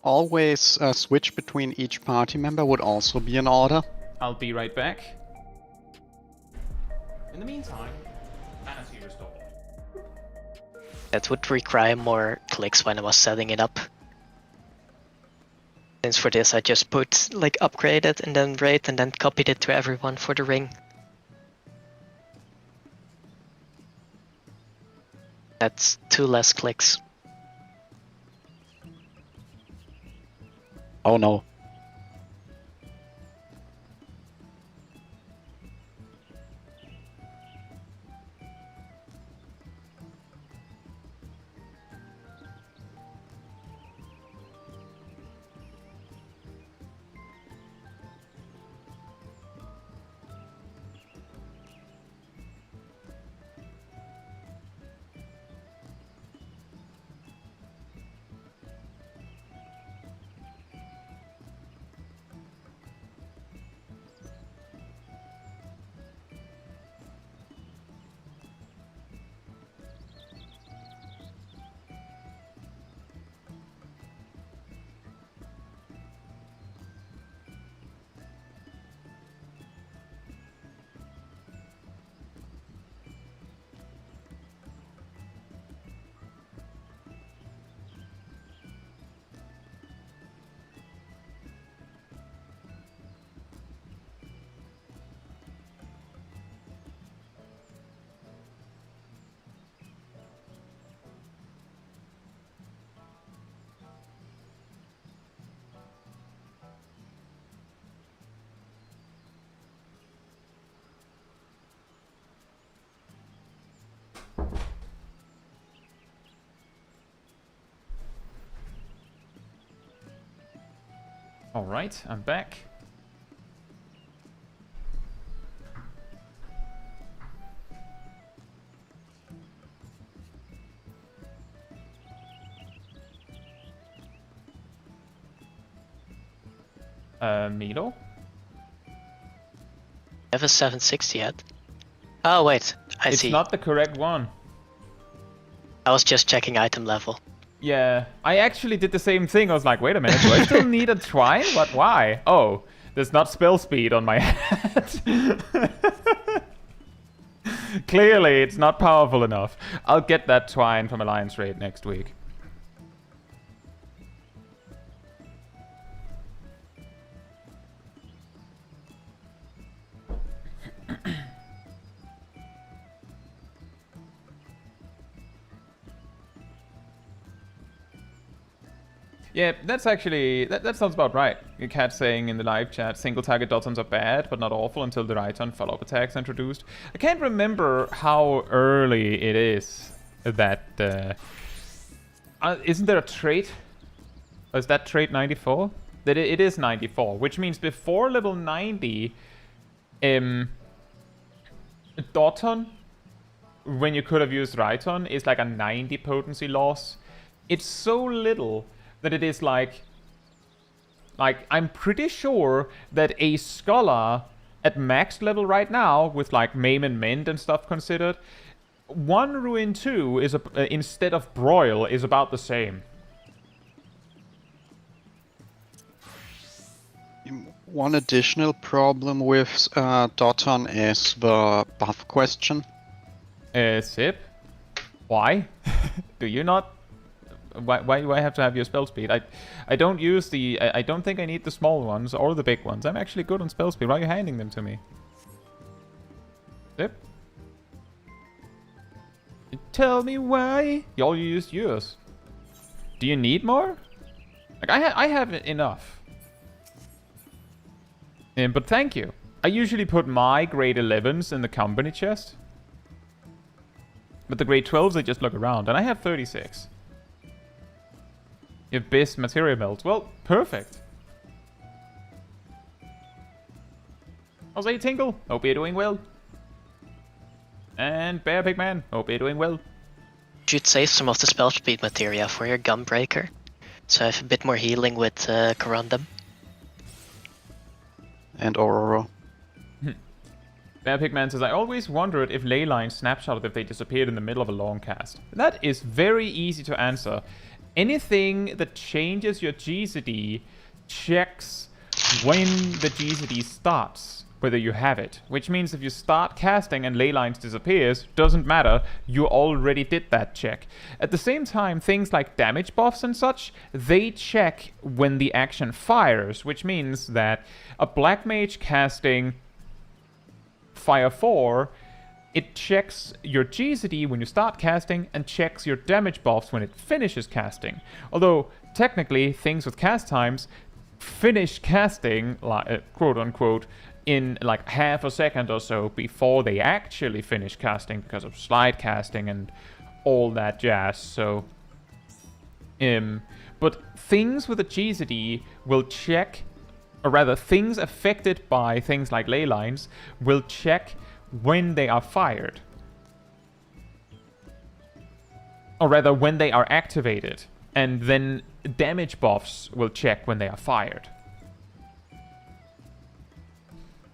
Speaker 3: always switch between each party member would also be an order.
Speaker 1: I'll be right back. In the meantime, fantasy restored.
Speaker 2: That would require more clicks when I was setting it up. Since for this I just put like upgraded and then raid and then copied it to everyone for the ring. That's 2 less clicks.
Speaker 3: Oh no.
Speaker 1: Alright, I'm back. Milo?
Speaker 2: Have a 760 yet? Oh wait, I see.
Speaker 1: It's not the correct one.
Speaker 2: I was just checking item level.
Speaker 1: Yeah, I actually did the same thing. I was like, wait a minute, do I still need a twine? But why? Oh, there's not spell speed on my hat. Clearly, it's not powerful enough. I'll get that twine from Alliance Raid next week. Yeah, that's actually, that sounds about right. Your cat saying in the live chat, single target dotons are bad, but not awful until the right on follow-up attacks introduced. I can't remember how early it is that, isn't there a trait? Or is that trait 94? That it is 94, which means before level 90, Doton, when you could have used Raiton, is like a 90 potency loss. It's so little that it is like I'm pretty sure that a scholar at max level right now, with like maim and mend and stuff considered, 1 ruin 2 is instead of broil is about the same.
Speaker 3: One additional problem with Doton is the buff question.
Speaker 1: Sip? Why? Do you not? Why do I have to have your spell speed? I don't use the... I don't think I need the small ones or the big ones. I'm actually good on spell speed. Why are you handing them to me? Sip? Tell me why. Y'all used yours. Do you need more? Like, I have enough. But thank you. I usually put my grade 11s in the company chest. But the grade 12s, I just look around. And I have 36. You have best material melt. Well, perfect. How's it, Tinkle? Hope you're doing well. And Bear Pigman, hope you're doing well.
Speaker 2: Should save some of the spell speed materia for your Gunbreaker, so I have a bit more healing with Corundum.
Speaker 3: And Aurora.
Speaker 1: Bear Pigman says, I always wondered if ley lines snapshotted if they disappeared in the middle of a long cast. That is very easy to answer. Anything that changes your GZD checks when the GZD starts, whether you have it. Which means if you start casting and ley lines disappears, doesn't matter, you already did that check. At the same time, things like damage buffs and such, they check when the action fires, which means that a Black Mage casting Fire 4 it checks your GCD when you start casting and checks your damage buffs when it finishes casting. Although, technically, things with cast times finish casting, quote unquote, in like half a second or so before they actually finish casting because of slide casting and all that jazz. So, but things with a GCD will check, or rather things affected by things like ley lines will check when they are fired. Or rather when they are activated. And then damage buffs will check when they are fired.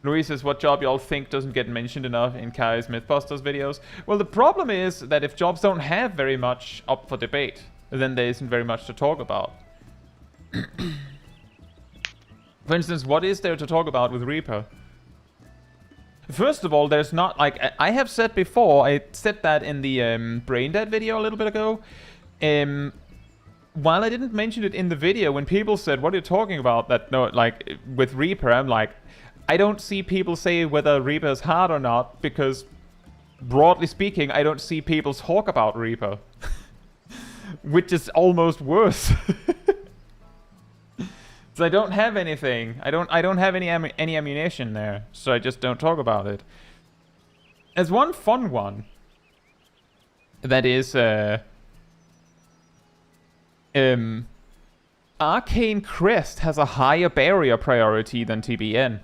Speaker 1: Louis says, what job y'all think doesn't get mentioned enough in Kai's Mythbusters videos? Well, the problem is that if jobs don't have very much up for debate, then there isn't very much to talk about. For instance, what is there to talk about with Reaper? First of all, there's not, like, I have said before, I said that in the Braindead video a little bit ago. While I didn't mention it in the video, when people said, what are you talking about, that, no, like, with Reaper, I'm like, I don't see people say whether Reaper is hard or not, because, broadly speaking, I don't see people talk about Reaper. Which is almost worse. So I don't have anything. I don't have any ammunition there, so I just don't talk about it. As one fun one, that is Arcane Crest has a higher barrier priority than TBN.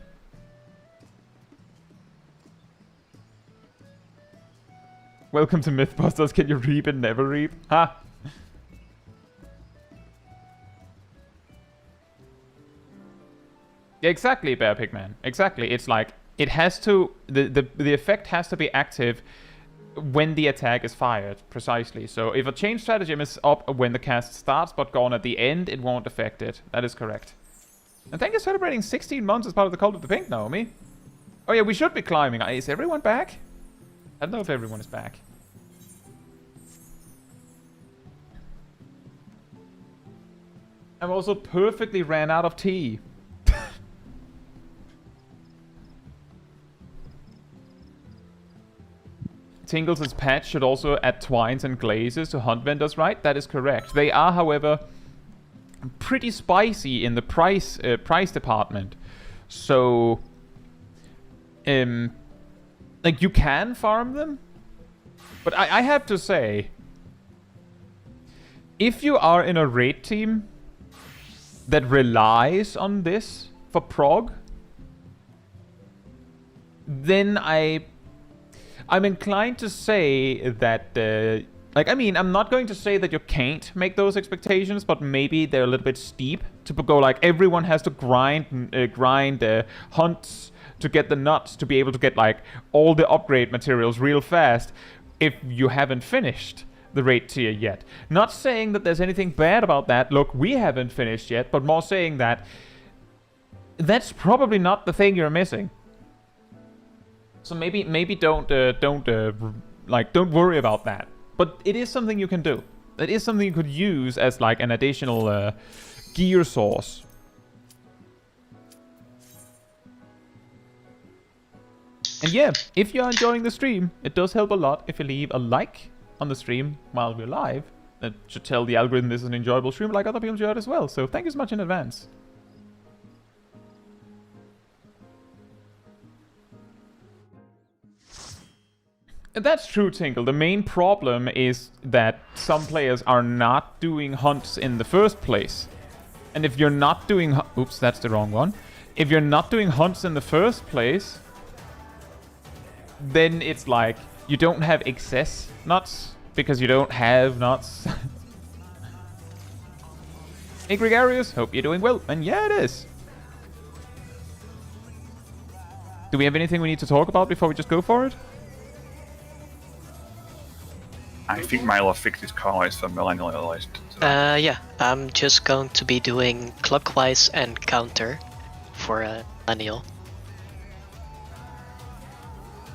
Speaker 1: Welcome to Mythbusters. Can you reap and never reap? Ha! Exactly, Bear Pigman. Exactly. It's like, it has to, the effect has to be active when the attack is fired, precisely. So if a chain stratagem is up when the cast starts but gone at the end, it won't affect it. That is correct. And thank you for celebrating 16 months as part of the Cult of the Pink, Naomi. Oh yeah, we should be climbing. Is everyone back? I don't know if everyone is back. I'm also perfectly ran out of tea. Tingles' patch should also add twines and glazes to hunt vendors, right? That is correct. They are, however, pretty spicy in the price department. So, like, you can farm them, but I have to say, if you are in a raid team that relies on this for prog, then I'm inclined to say that, like, I mean, I'm not going to say that you can't make those expectations, but maybe they're a little bit steep to go, like, everyone has to grind hunts to get the nuts to be able to get, like, all the upgrade materials real fast if you haven't finished the raid tier yet. Not saying that there's anything bad about that. Look, we haven't finished yet, but more saying that that's probably not the thing you're missing. So maybe don't worry about that. But it is something you can do. It is something you could use as like an additional gear source. And yeah, if you're enjoying the stream, it does help a lot if you leave a like on the stream while we're live. That should tell the algorithm this is an enjoyable stream, like other people enjoy it as well. So thank you so much in advance. That's true, Tinkle. The main problem is that some players are not doing hunts in the first place. And if you're not doing... Oops, that's the wrong one. If you're not doing hunts in the first place, then it's like you don't have excess nuts because you don't have nuts. Hey, Gregarious, hope you're doing well. And yeah, it is. Do we have anything we need to talk about before we just go for it?
Speaker 5: I think Milo fixed his cars for millennial at least. So.
Speaker 2: Yeah, I'm just going to be doing clockwise and counter for millennial.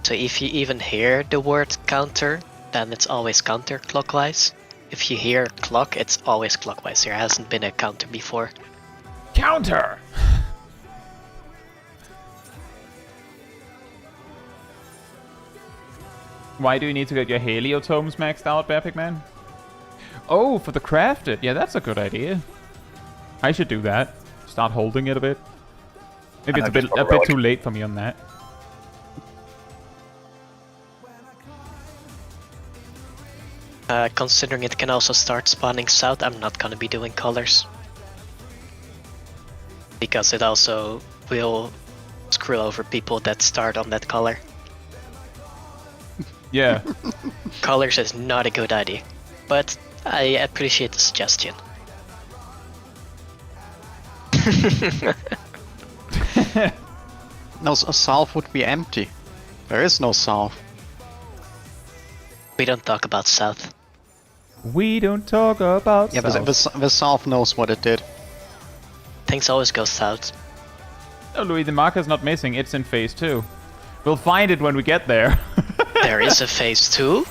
Speaker 2: So if you even hear the word counter, then it's always counterclockwise. If you hear clock, it's always clockwise. There hasn't been a counter before.
Speaker 1: Counter! Why do you need to get your Heliotomes maxed out, Bear Pigman? Oh, for the crafted. Yeah, that's a good idea. I should do that. Start holding it a bit. Maybe it's a bit too late for me on that.
Speaker 2: Considering it can also start spawning south, I'm not gonna be doing colors. Because it also will screw over people that start on that color.
Speaker 1: Yeah.
Speaker 2: Colors is not a good idea, but I appreciate the suggestion.
Speaker 3: No, south would be empty. There is no south.
Speaker 2: We don't talk about south.
Speaker 1: We don't talk about
Speaker 3: Yeah, but
Speaker 1: South.
Speaker 3: the south knows what it did.
Speaker 2: Things always go south.
Speaker 1: Oh, Louis, the marker's not missing. It's in phase 2. We'll find it when we get there.
Speaker 2: There is a phase 2?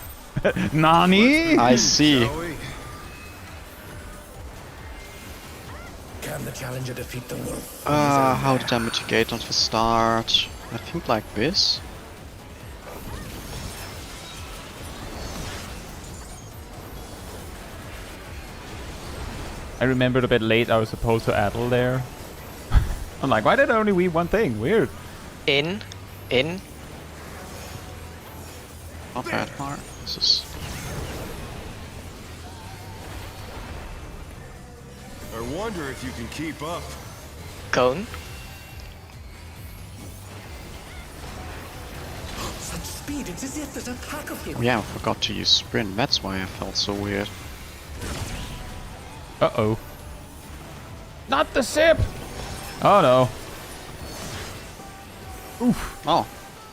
Speaker 1: Nani?
Speaker 3: I see.
Speaker 4: Shall we? Can the challenger defeat the wolf?
Speaker 3: How did I mitigate on the start? I think like this.
Speaker 1: I remembered a bit late I was supposed to addle there. I'm like, why did I only weave one thing? Weird.
Speaker 2: In.
Speaker 3: Not bad, Mark. This is.
Speaker 4: I wonder if you can keep up.
Speaker 2: Cone.
Speaker 4: Such speed, it's as if there's a pack of him.
Speaker 3: Oh yeah, I forgot to use sprint. That's why I felt so weird.
Speaker 1: Uh-oh. Not the sip! Oh no. Oof.
Speaker 3: Oh,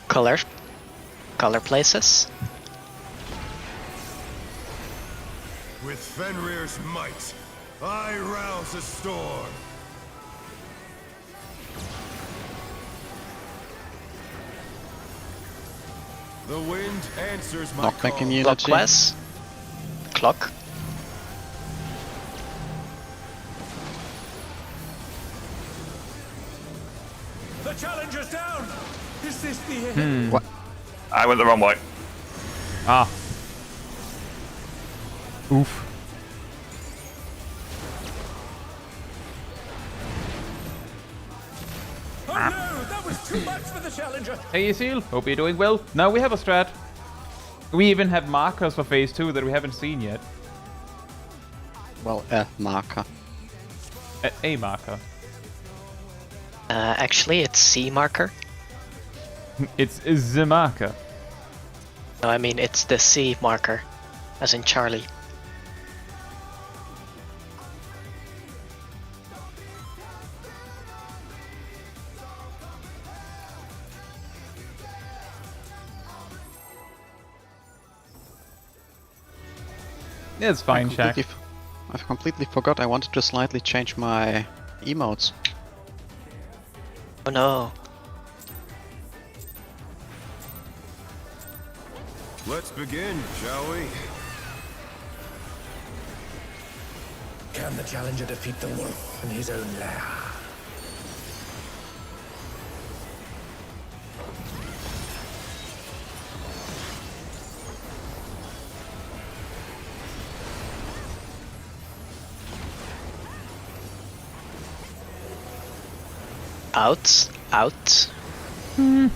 Speaker 2: Color. Color places.
Speaker 4: With Fenrir's might, I rouse a storm. The wind answers my
Speaker 3: knockback
Speaker 4: call.
Speaker 3: immunity.
Speaker 2: Clockwise. Clock.
Speaker 4: The challenger's down. Is this the end?
Speaker 3: What?
Speaker 5: I went the wrong way.
Speaker 1: Ah. Oof.
Speaker 4: Oh no, that was too much for the challenger.
Speaker 1: Hey, Seal. Hope you're doing well. Now we have a strat. We even have markers for phase 2 that we haven't seen yet.
Speaker 3: Well, marker.
Speaker 1: A marker.
Speaker 2: Actually, it's C marker.
Speaker 1: It's the marker.
Speaker 2: No, I mean it's the C marker, as in Charlie.
Speaker 1: Yeah, it's fine, Shaq.
Speaker 3: I've completely forgot I wanted to slightly change my emotes.
Speaker 2: Oh no.
Speaker 4: Let's begin, shall we? Can the challenger defeat the wolf in his own lair?
Speaker 2: Out. Out.
Speaker 4: There!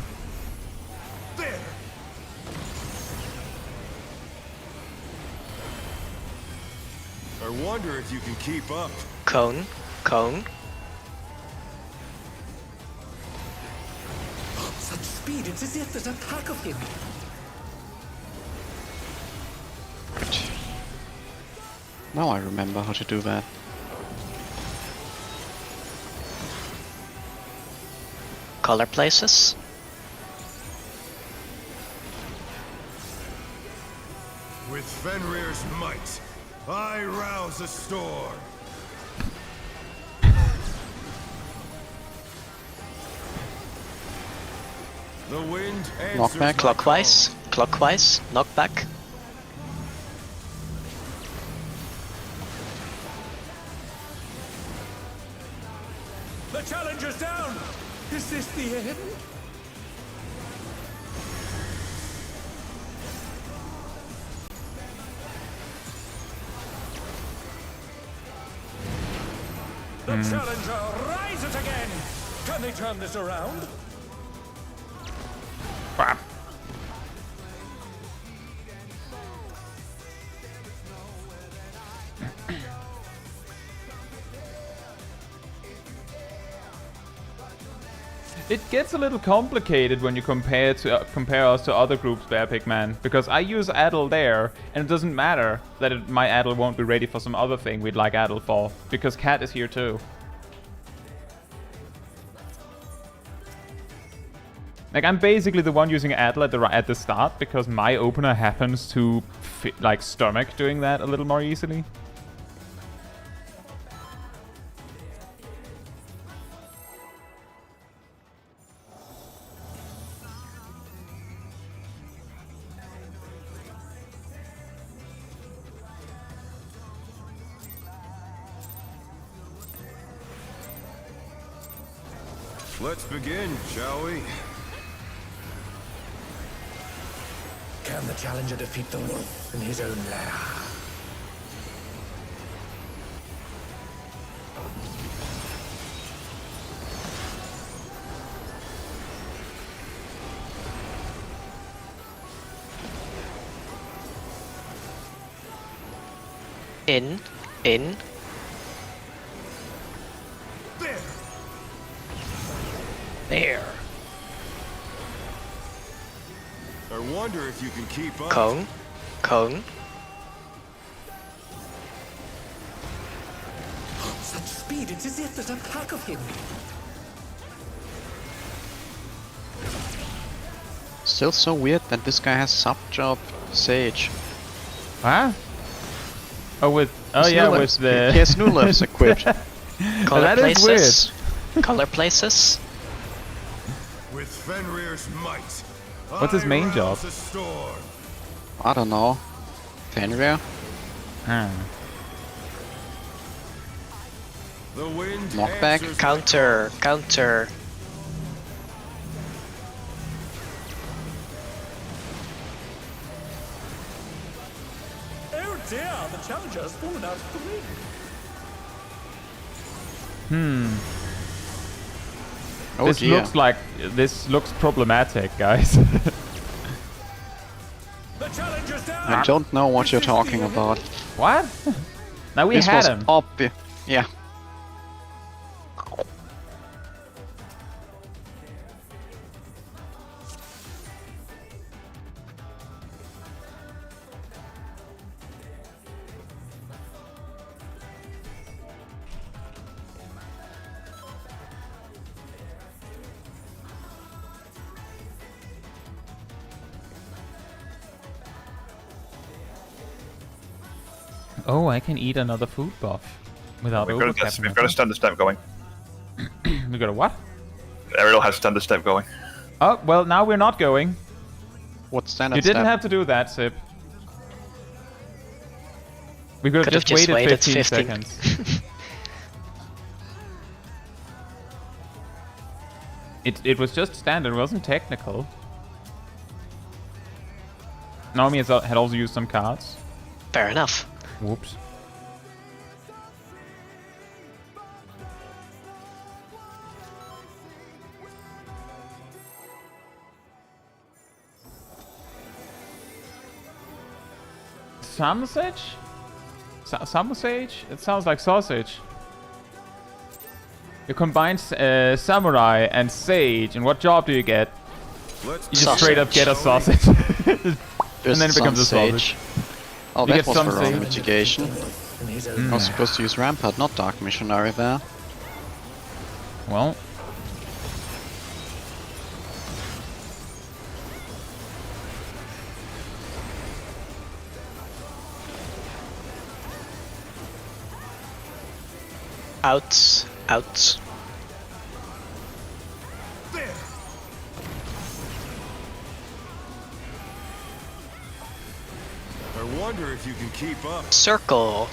Speaker 4: I wonder if you can keep up.
Speaker 2: Cone. Cone.
Speaker 4: Such speed, it's as if there's a pack of him.
Speaker 3: Now I remember how to do that.
Speaker 2: Color places.
Speaker 4: With Fenrir's might, I rouse a storm. The wind answers
Speaker 3: Knockback.
Speaker 4: my
Speaker 2: Clockwise. Clockwise. Knockback.
Speaker 4: call. The challenger's down. Is this the end? challenger rises again. Can they turn this around?
Speaker 1: Crap. It gets a little complicated when you compare us to other groups, Bear Pigman, because I use Adel there, and it doesn't matter that my Adel won't be ready for some other thing we'd like Adel for, because Cat is here too. Like, I'm basically the one using Adel at the start, because my opener happens to like stomach doing that a little more easily.
Speaker 8: Let's begin, shall we?
Speaker 4: Can the challenger defeat the wolf in his own lair?
Speaker 2: In. There.
Speaker 8: I wonder if you can keep up.
Speaker 2: Cone.
Speaker 4: Such speed, it's as if there's a pack of him.
Speaker 3: Still so weird that this guy has sub-job Sage.
Speaker 1: Huh? Oh, with the
Speaker 3: He has Nulefs equipped.
Speaker 2: Color
Speaker 1: That is
Speaker 2: places. Color places.
Speaker 8: With Fenrir's might.
Speaker 1: What's his main job?
Speaker 8: The storm.
Speaker 3: I don't know. Fenrir?
Speaker 8: The wind
Speaker 3: Knockback?
Speaker 8: answers
Speaker 2: Counter.
Speaker 4: Oh dear, the challenger has fallen out of the ring.
Speaker 3: Oh
Speaker 1: this
Speaker 3: dear.
Speaker 1: looks problematic, guys.
Speaker 4: The challenger's down.
Speaker 3: I don't know what you're talking about.
Speaker 1: What? Now we
Speaker 3: This
Speaker 1: had
Speaker 3: was
Speaker 1: him.
Speaker 3: obvious. Yeah.
Speaker 1: Oh, I can eat another food buff without
Speaker 5: We've got
Speaker 1: overcapping.
Speaker 5: a standard step going.
Speaker 1: We got a what?
Speaker 5: Ariel has standard step going.
Speaker 1: Oh, well, now we're not going.
Speaker 3: What standard
Speaker 1: You didn't
Speaker 3: step?
Speaker 1: have to do that, Sip. We could have
Speaker 2: Could've
Speaker 1: just waited 15
Speaker 2: 15.
Speaker 1: seconds. It was just standard, it wasn't technical. Naomi had also used some cards.
Speaker 2: Fair enough.
Speaker 1: Whoops. Sausage? Sausage? It sounds like sausage. You combine samurai and sage, and what job do you get?
Speaker 8: Let's
Speaker 1: You just straight up get a sausage. and then it becomes a sausage.
Speaker 3: Oh,
Speaker 1: You
Speaker 3: that
Speaker 1: get
Speaker 3: was
Speaker 1: some
Speaker 3: the wrong
Speaker 1: sage.
Speaker 3: mitigation.
Speaker 4: In his own
Speaker 3: I was supposed to use Rampart, not Dark Missionary there.
Speaker 1: Well.
Speaker 2: Outs.
Speaker 8: I wonder if you can keep up.
Speaker 2: Circle.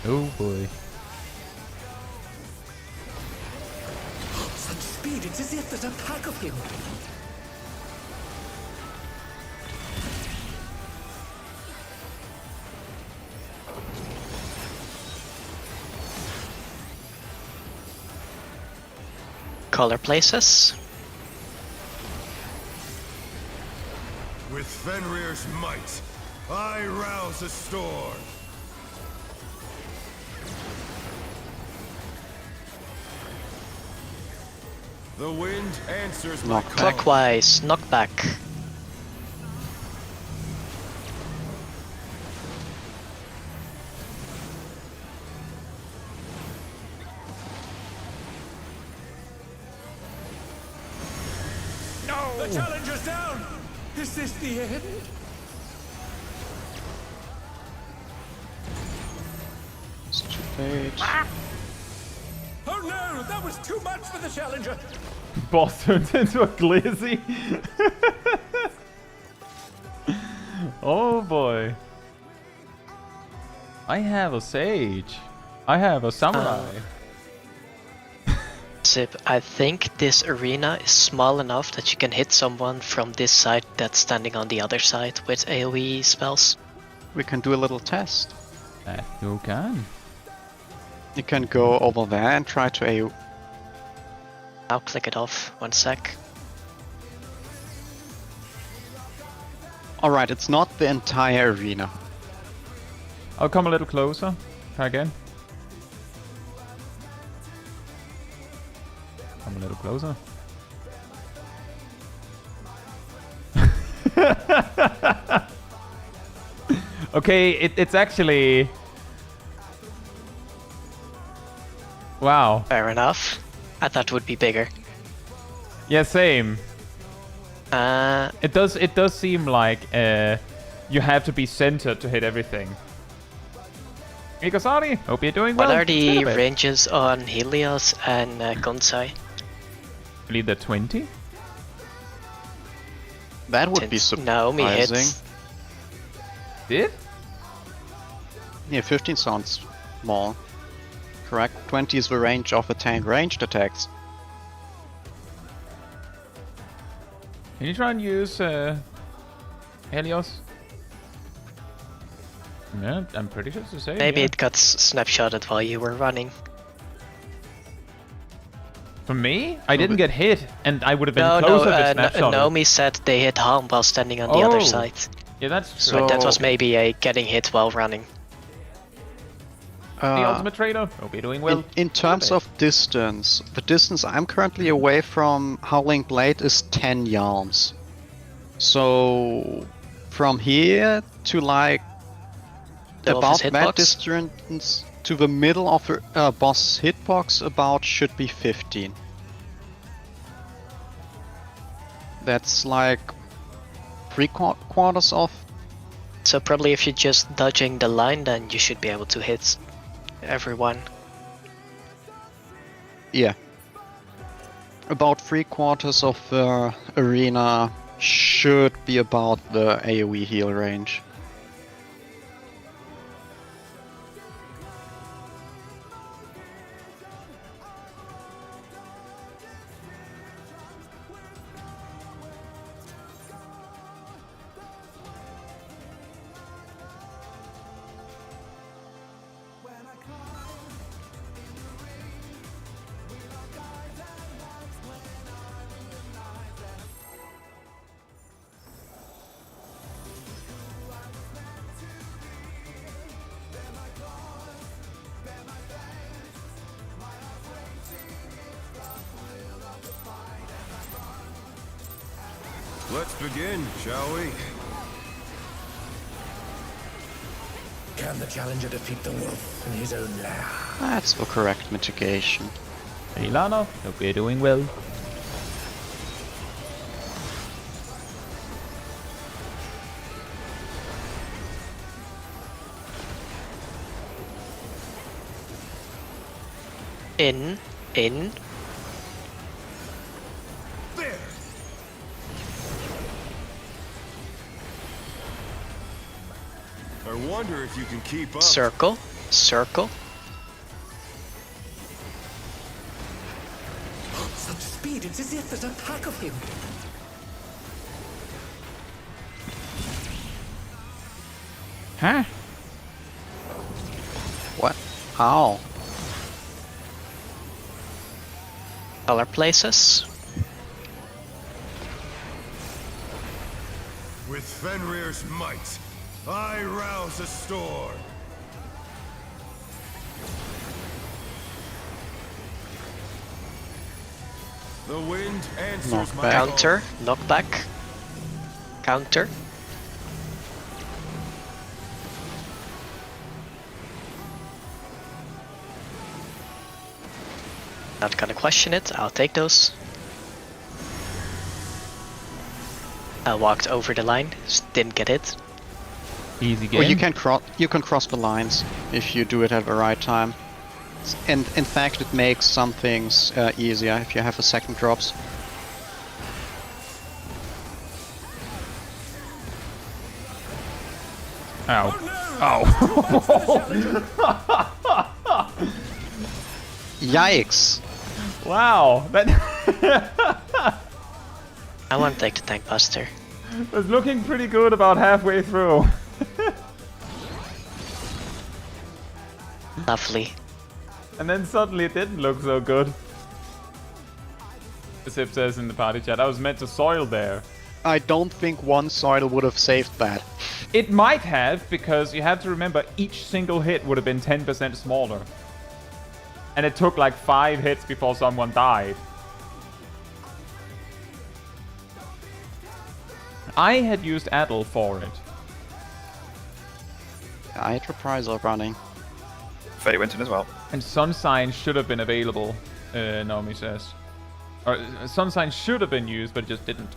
Speaker 1: Oh boy.
Speaker 4: such speed, it's as if there's a pack of him.
Speaker 2: color places.
Speaker 8: With Fenrir's might, I rouse a storm. The wind answers my call.
Speaker 2: Clockwise, knockback.
Speaker 4: The challenger's down! Is this the end?
Speaker 3: Stupid.
Speaker 4: Oh no! That was too much for the challenger!
Speaker 1: Boss turns into a glizzy. Oh boy. I have a sage. I have a samurai.
Speaker 2: Zip, I think this arena is small enough that you can hit someone from this side that's standing on the other side with AoE spells.
Speaker 3: We can do a little test.
Speaker 1: That you can.
Speaker 3: You can go over there and try to AoE.
Speaker 2: I'll click it off. 1 sec.
Speaker 3: Alright, it's not the entire arena.
Speaker 1: I'll come a little closer. Try again. Come a little closer. Okay, it's actually... Wow.
Speaker 2: Fair enough. I thought it would be bigger.
Speaker 1: Yeah, same. It does seem like you have to be centered to hit everything. Mikosari, hope you're doing well.
Speaker 2: What are
Speaker 1: It's been
Speaker 2: the
Speaker 1: a bit.
Speaker 2: ranges on Helios and Gonsai?
Speaker 1: I believe they're 20.
Speaker 3: That would be
Speaker 2: Since Naomi
Speaker 3: surprising.
Speaker 2: hits.
Speaker 1: Did?
Speaker 3: Yeah, 15 sounds small. Correct. 20 is the range of a tank ranged attacks.
Speaker 1: Can you try and use Helios? Yeah, I'm pretty sure it's the same.
Speaker 2: Maybe
Speaker 1: yeah.
Speaker 2: it got snapshotted while you were running.
Speaker 1: For me, I didn't get hit, and I would have been
Speaker 2: No,
Speaker 1: closer to snapshot.
Speaker 2: Naomi said they hit harm while standing on the
Speaker 1: Oh.
Speaker 2: other side.
Speaker 1: Yeah, that's true.
Speaker 3: So-
Speaker 2: But that was maybe a getting hit while running.
Speaker 1: The ultimate trader. Hope you're doing well.
Speaker 3: In terms of distance, the distance I'm currently away from Howling Blade is 10 yards. So from here to like
Speaker 2: Middle of
Speaker 3: about
Speaker 2: his
Speaker 3: that
Speaker 2: hitbox?
Speaker 3: distance to the middle of a boss hitbox about should be 15. That's like three-quarters of.
Speaker 2: So probably if you're just dodging the line, then you should be able to hit everyone.
Speaker 3: Yeah. About three-quarters of the arena should be about the AoE heal range.
Speaker 8: Let's begin, shall we?
Speaker 4: Can the challenger defeat the wolf in his own lair?
Speaker 3: That's the correct mitigation.
Speaker 1: Ilana, hope you're doing well.
Speaker 2: In.
Speaker 8: There! I wonder if you can keep up.
Speaker 2: Circle.
Speaker 4: Such speed, it's as if there's a pack of him.
Speaker 1: Huh?
Speaker 3: What? How?
Speaker 2: Color places.
Speaker 8: With Fenrir's might, I rouse a storm. The wind answers my
Speaker 3: Knockback.
Speaker 2: Counter. Knockback. Counter. Not gonna question it. I'll take those. I walked over the line. Just didn't get it.
Speaker 1: Easy game.
Speaker 3: Or you can cross the lines if you do it at the right time. And in fact, it makes some things easier if you have a second drops.
Speaker 1: Ow. Ow.
Speaker 3: Yikes!
Speaker 1: Wow. That
Speaker 2: I want to take the tank buster.
Speaker 1: was looking pretty good about halfway through.
Speaker 2: Lovely.
Speaker 1: And then suddenly it didn't look so good. Zip says in the party chat, I was meant to soil there.
Speaker 3: I don't think one soil would have saved that.
Speaker 1: It might have, because you have to remember each single hit would have been 10% smaller. And it took like 5 hits before someone died. I had used Adel for it.
Speaker 3: I had Reprisal running.
Speaker 5: Faye went in as well.
Speaker 1: And Sunshine should have been available, Naomi says. Or Sunshine should have been used, but it just didn't.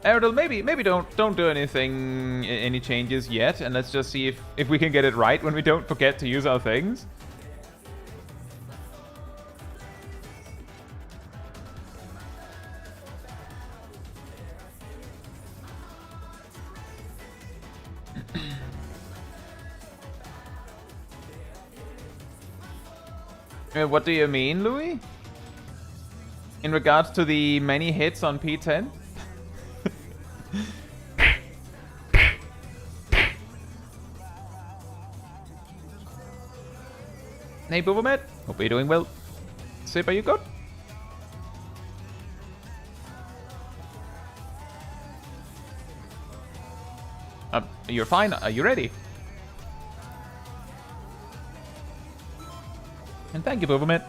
Speaker 1: Aerodel, maybe don't do anything, any changes yet, and let's just see if we can get it right when we don't forget to use our things. What do you mean, Louis? In regards to the many hits on P10? Hey, Boobomet. Hope you're doing well. Sip, are you good? You're fine. Are you ready? And thank you, Boobomet.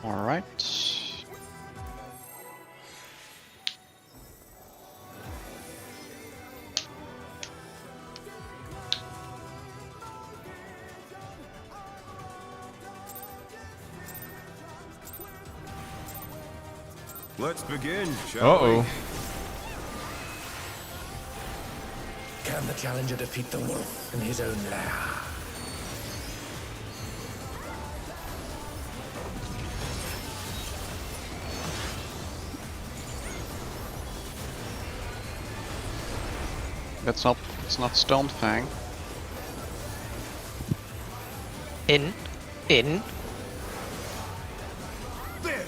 Speaker 3: Alright.
Speaker 8: Let's begin, shall
Speaker 1: Uh-oh.
Speaker 8: we?
Speaker 4: Can the challenger defeat the wolf in his own lair?
Speaker 3: Let's hope it's not Stonefang.
Speaker 2: In.
Speaker 8: There!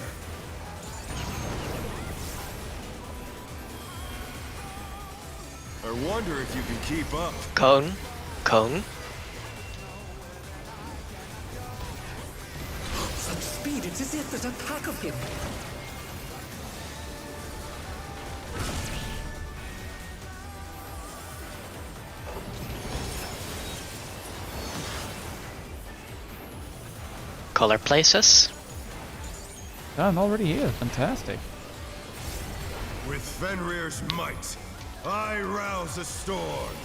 Speaker 8: I wonder if you can keep up.
Speaker 2: Cone.
Speaker 4: Such speed, it's as if there's a pack of him.
Speaker 2: Color places.
Speaker 1: Oh, I'm already here. Fantastic.
Speaker 8: With Fenrir's might, I rouse a storm.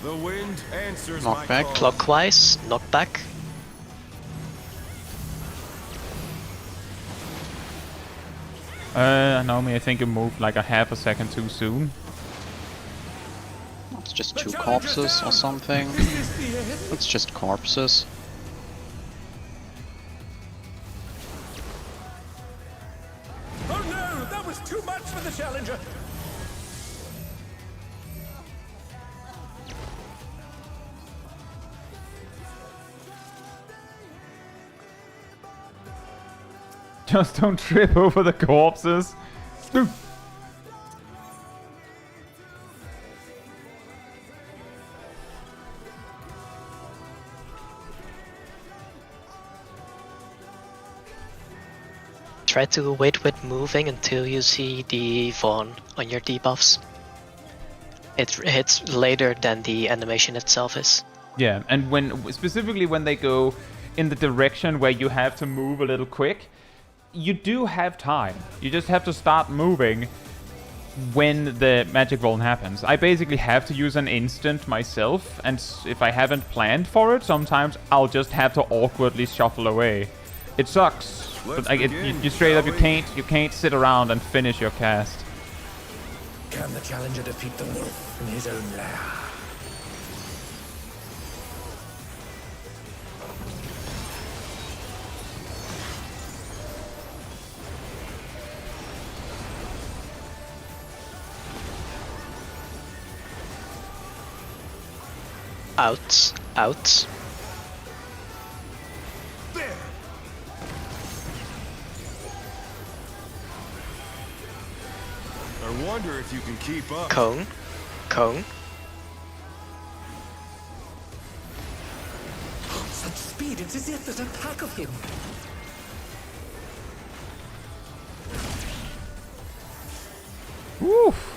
Speaker 8: The wind answers my
Speaker 3: Knockback.
Speaker 8: call.
Speaker 2: Clockwise. Knockback.
Speaker 1: Naomi, I think you moved like a half a second too soon.
Speaker 3: It's just two corpses or something. It's just corpses.
Speaker 4: Oh no, that was too much for the challenger.
Speaker 1: Just don't trip over the corpses.
Speaker 2: try to wait with moving until you see the Vaughn on your debuffs. It hits later than the animation itself is.
Speaker 1: Yeah, and specifically when they go in the direction where you have to move a little quick, you do have time. You just have to start moving when the magic roll happens. I basically have to use an instant myself, and if I haven't planned for it, sometimes I'll just have to awkwardly shuffle away. It sucks, but you straight up you can't sit around and finish your cast.
Speaker 4: Can the challenger defeat the wolf in his own lair?
Speaker 2: Outs. Outs.
Speaker 4: There!
Speaker 8: I wonder if you can keep up.
Speaker 2: Cone. Cone.
Speaker 4: Such speed, it's as if there's a pack of him.
Speaker 1: Woof.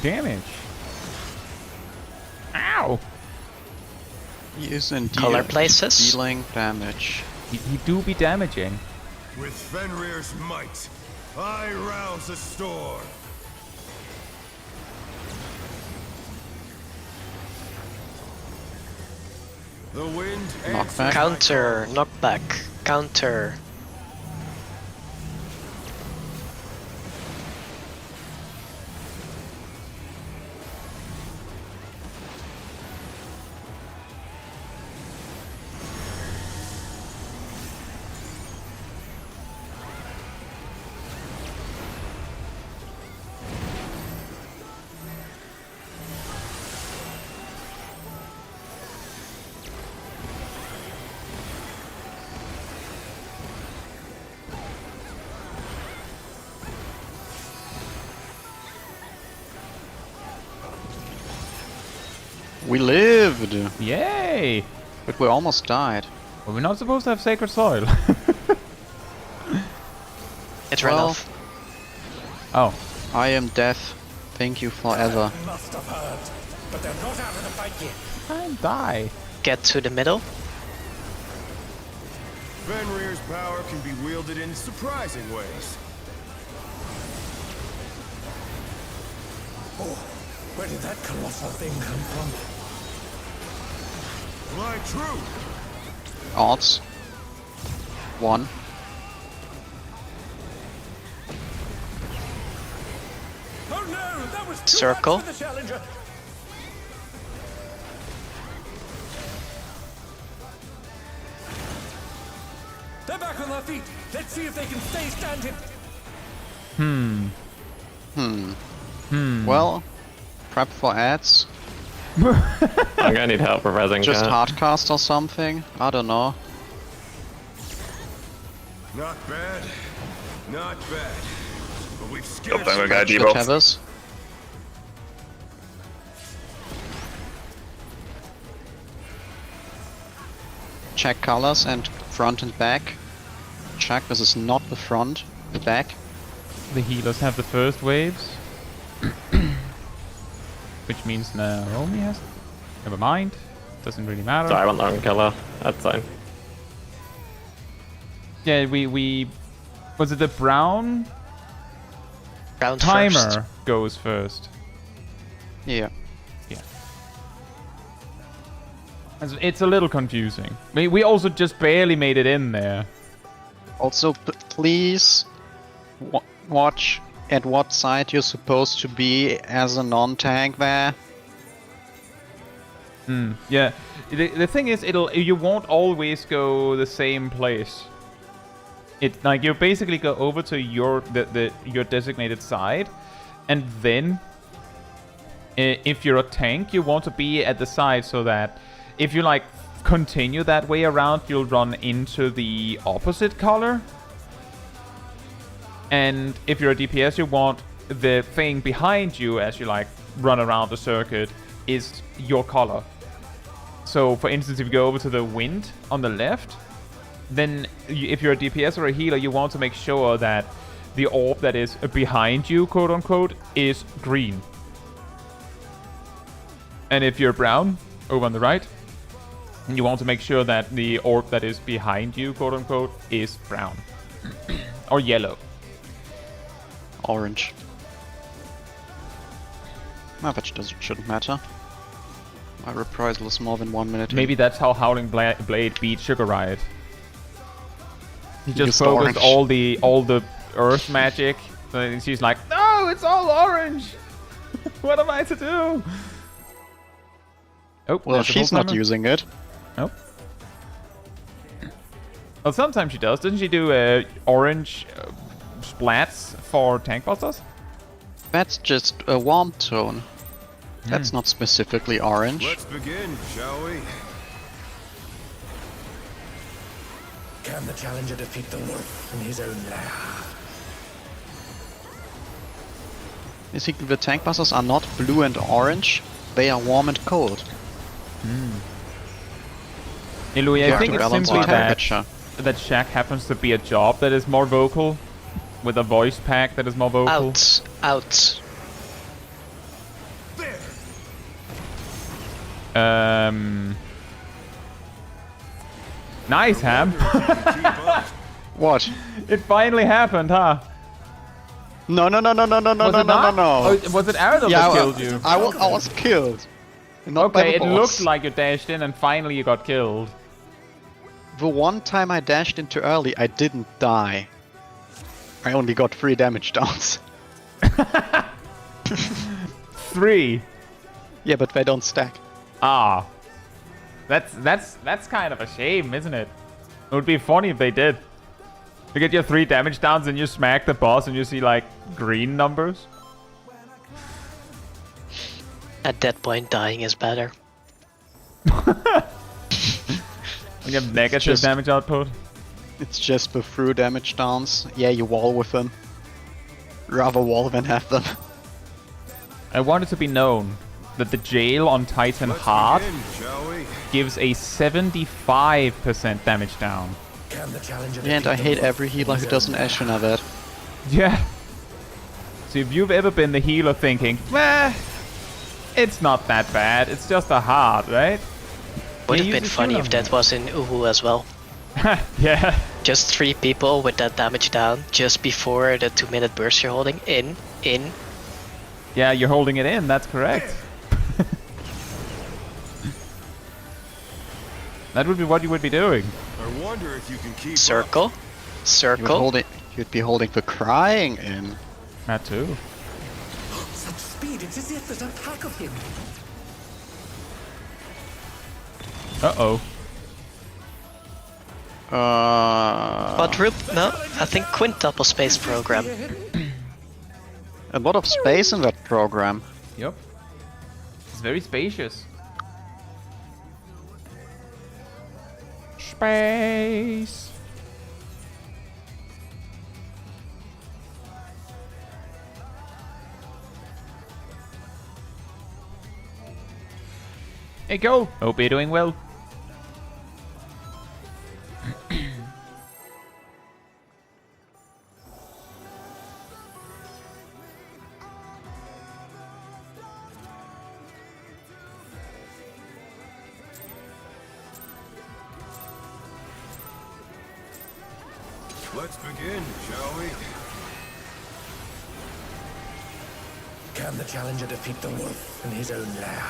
Speaker 1: Damage. Ow.
Speaker 3: He is indeed
Speaker 2: Color places.
Speaker 3: dealing damage.
Speaker 1: He do be damaging.
Speaker 8: With Fenrir's might, I rouse the storm. The wind answers my
Speaker 2: Counter.
Speaker 8: call.
Speaker 2: Knockback. Counter.
Speaker 3: We lived!
Speaker 1: Yay!
Speaker 3: But we almost died.
Speaker 1: Well, we're not supposed to have sacred soil.
Speaker 2: It ran
Speaker 3: Well-
Speaker 2: off.
Speaker 1: Oh.
Speaker 3: I am death. Thank you forever.
Speaker 4: Must have heard. But they're not out of the fight yet.
Speaker 1: I die.
Speaker 2: Get to the middle.
Speaker 8: Fenrir's power can be wielded in surprising ways.
Speaker 4: Oh, where did that colossal thing come from?
Speaker 8: Fly true.
Speaker 3: Odds. 1.
Speaker 4: Oh no, that was too
Speaker 2: Circle.
Speaker 4: much for the challenger. They're back on their feet. Let's see if they can stay standing.
Speaker 3: Well, prep for ads.
Speaker 7: I'm gonna need help reversing
Speaker 3: Just
Speaker 7: that.
Speaker 3: hardcast or something. I don't know.
Speaker 8: Not bad. Not bad. But we've
Speaker 5: Yep,
Speaker 8: scared
Speaker 5: then we
Speaker 8: some
Speaker 5: got
Speaker 3: Should
Speaker 5: debuff.
Speaker 3: have us. Check colors and front and back. Check this is not the front, the back.
Speaker 1: The healers have the first waves. Which means Naomi has... Never mind. Doesn't really matter.
Speaker 7: Sorry, I went long killer. That's fine.
Speaker 1: Yeah, we... Was it the brown
Speaker 2: Round
Speaker 1: timer
Speaker 2: first.
Speaker 1: goes first?
Speaker 3: Yeah.
Speaker 1: Yeah. It's a little confusing. We also just barely made it in there.
Speaker 3: Also, please watch at what side you're supposed to be as a non-tank there.
Speaker 1: Yeah. The thing is, you won't always go the same place. It like you basically go over to your designated side, and then if you're a tank, you want to be at the side so that if you like continue that way around, you'll run into the opposite color. And if you're a DPS, you want the thing behind you as you like run around the circuit is your color. So for instance, if you go over to the wind on the left, then if you're a DPS or a healer, you want to make sure that the orb that is behind you, quote unquote, is green. And if you're brown, over on the right, you want to make sure that the orb that is behind you, quote unquote, is brown. Or yellow.
Speaker 3: Orange. No, that shouldn't matter. My reprisal is more than 1 minute.
Speaker 1: Maybe that's how Howling Blade beat Sugar Riot. He just
Speaker 3: Used
Speaker 1: focused
Speaker 3: orange.
Speaker 1: all the earth magic. And she's like, no, it's all orange. What am I to do? Oh,
Speaker 3: Well,
Speaker 1: there's a
Speaker 3: she's not
Speaker 1: full-timer.
Speaker 3: using it.
Speaker 1: Oh. Well, sometimes she does. Doesn't she do orange splats for tank busters?
Speaker 3: That's just a warm tone. That's not specifically orange.
Speaker 8: Let's begin, shall we?
Speaker 4: Can the challenger defeat the wolf in his own lair?
Speaker 3: You see, the tank busters are not blue and orange. They are warm and cold.
Speaker 1: Hey, Louis, I
Speaker 3: Yeah,
Speaker 1: think
Speaker 3: to
Speaker 1: it's
Speaker 3: balance
Speaker 1: simply
Speaker 3: the temperature.
Speaker 1: that Shaq happens to be a job that is more vocal, with a voice pack that is more vocal.
Speaker 2: Out. Out.
Speaker 1: Nice, Ham.
Speaker 3: What?
Speaker 1: It finally happened, huh?
Speaker 3: No, no, no, no, no, no, no,
Speaker 1: Was
Speaker 3: no,
Speaker 1: it
Speaker 3: no, no,
Speaker 1: not?
Speaker 3: no.
Speaker 1: Oh, was it Aradon that killed you?
Speaker 3: I was killed. Not by
Speaker 1: Okay,
Speaker 3: the
Speaker 1: it
Speaker 3: boss.
Speaker 1: looked like you dashed in and finally you got killed.
Speaker 3: The one time I dashed in too early, I didn't die. I only got 3 damage downs.
Speaker 1: 3.
Speaker 3: Yeah, but they don't stack.
Speaker 1: Ah. That's kind of a shame, isn't it? It would be funny if they did. You get your 3 damage downs and you smack the boss and you see like green numbers.
Speaker 2: At that point, dying is better.
Speaker 1: You get negative
Speaker 3: Just-
Speaker 1: damage output.
Speaker 3: It's just the through damage downs. Yeah, you wall with them. Rather wall than have them.
Speaker 1: I want it to be known that the jail on Titan Heart
Speaker 8: Begin, shall we?
Speaker 1: gives a 75% damage down.
Speaker 4: Can the challenger
Speaker 3: Yeah, and
Speaker 4: defeat
Speaker 3: I
Speaker 4: the
Speaker 3: hate
Speaker 4: wolf
Speaker 3: every healer
Speaker 4: in
Speaker 3: who
Speaker 4: his
Speaker 3: doesn't
Speaker 4: own lair?
Speaker 3: Ashina that.
Speaker 1: Yeah. So if you've ever been the healer thinking, meh, it's not that bad, it's just a heart, right?
Speaker 2: Would
Speaker 1: Yeah,
Speaker 2: have
Speaker 1: use
Speaker 2: been
Speaker 1: the
Speaker 2: funny
Speaker 1: shield
Speaker 2: if that was in Uhu as well.
Speaker 1: Yeah.
Speaker 2: Just 3 people with that damage down just before the 2-minute burst you're holding. In.
Speaker 1: Yeah, you're holding it in, that's correct. That would be what you would be doing.
Speaker 8: I wonder if you can keep
Speaker 2: Circle.
Speaker 3: You would
Speaker 2: Circle.
Speaker 3: you'd be holding the crying in.
Speaker 1: That too.
Speaker 4: Such speed, it's as if there's a pack of him.
Speaker 1: Uh-oh.
Speaker 2: Quadruple? No, I think quintuple space program.
Speaker 3: A lot of space in that program.
Speaker 1: Yep. It's very spacious. Space. Hey, go. Hope you're doing well.
Speaker 8: Let's begin, shall we?
Speaker 4: Can the challenger defeat the wolf in his own lair?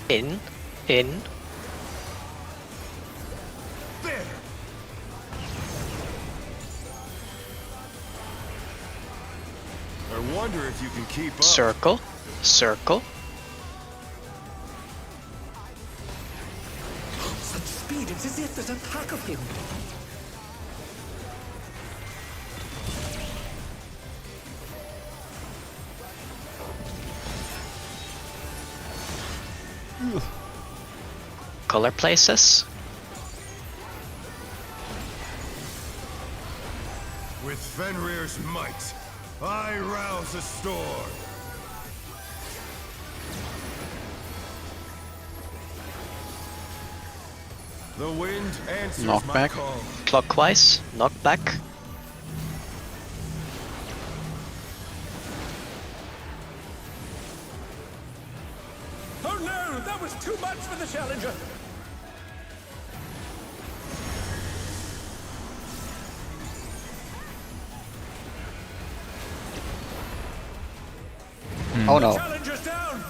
Speaker 2: In.
Speaker 8: There! I wonder if you can keep up.
Speaker 2: Circle.
Speaker 4: Such speed, it's as if there's a pack of him.
Speaker 2: Color places.
Speaker 8: Fenrir's might, I rouse a storm. The wind answers my
Speaker 3: Knockback.
Speaker 8: call.
Speaker 2: Clockwise, knockback.
Speaker 4: Oh no, that was too much for the challenger.
Speaker 3: Oh no.
Speaker 4: Challenger's down.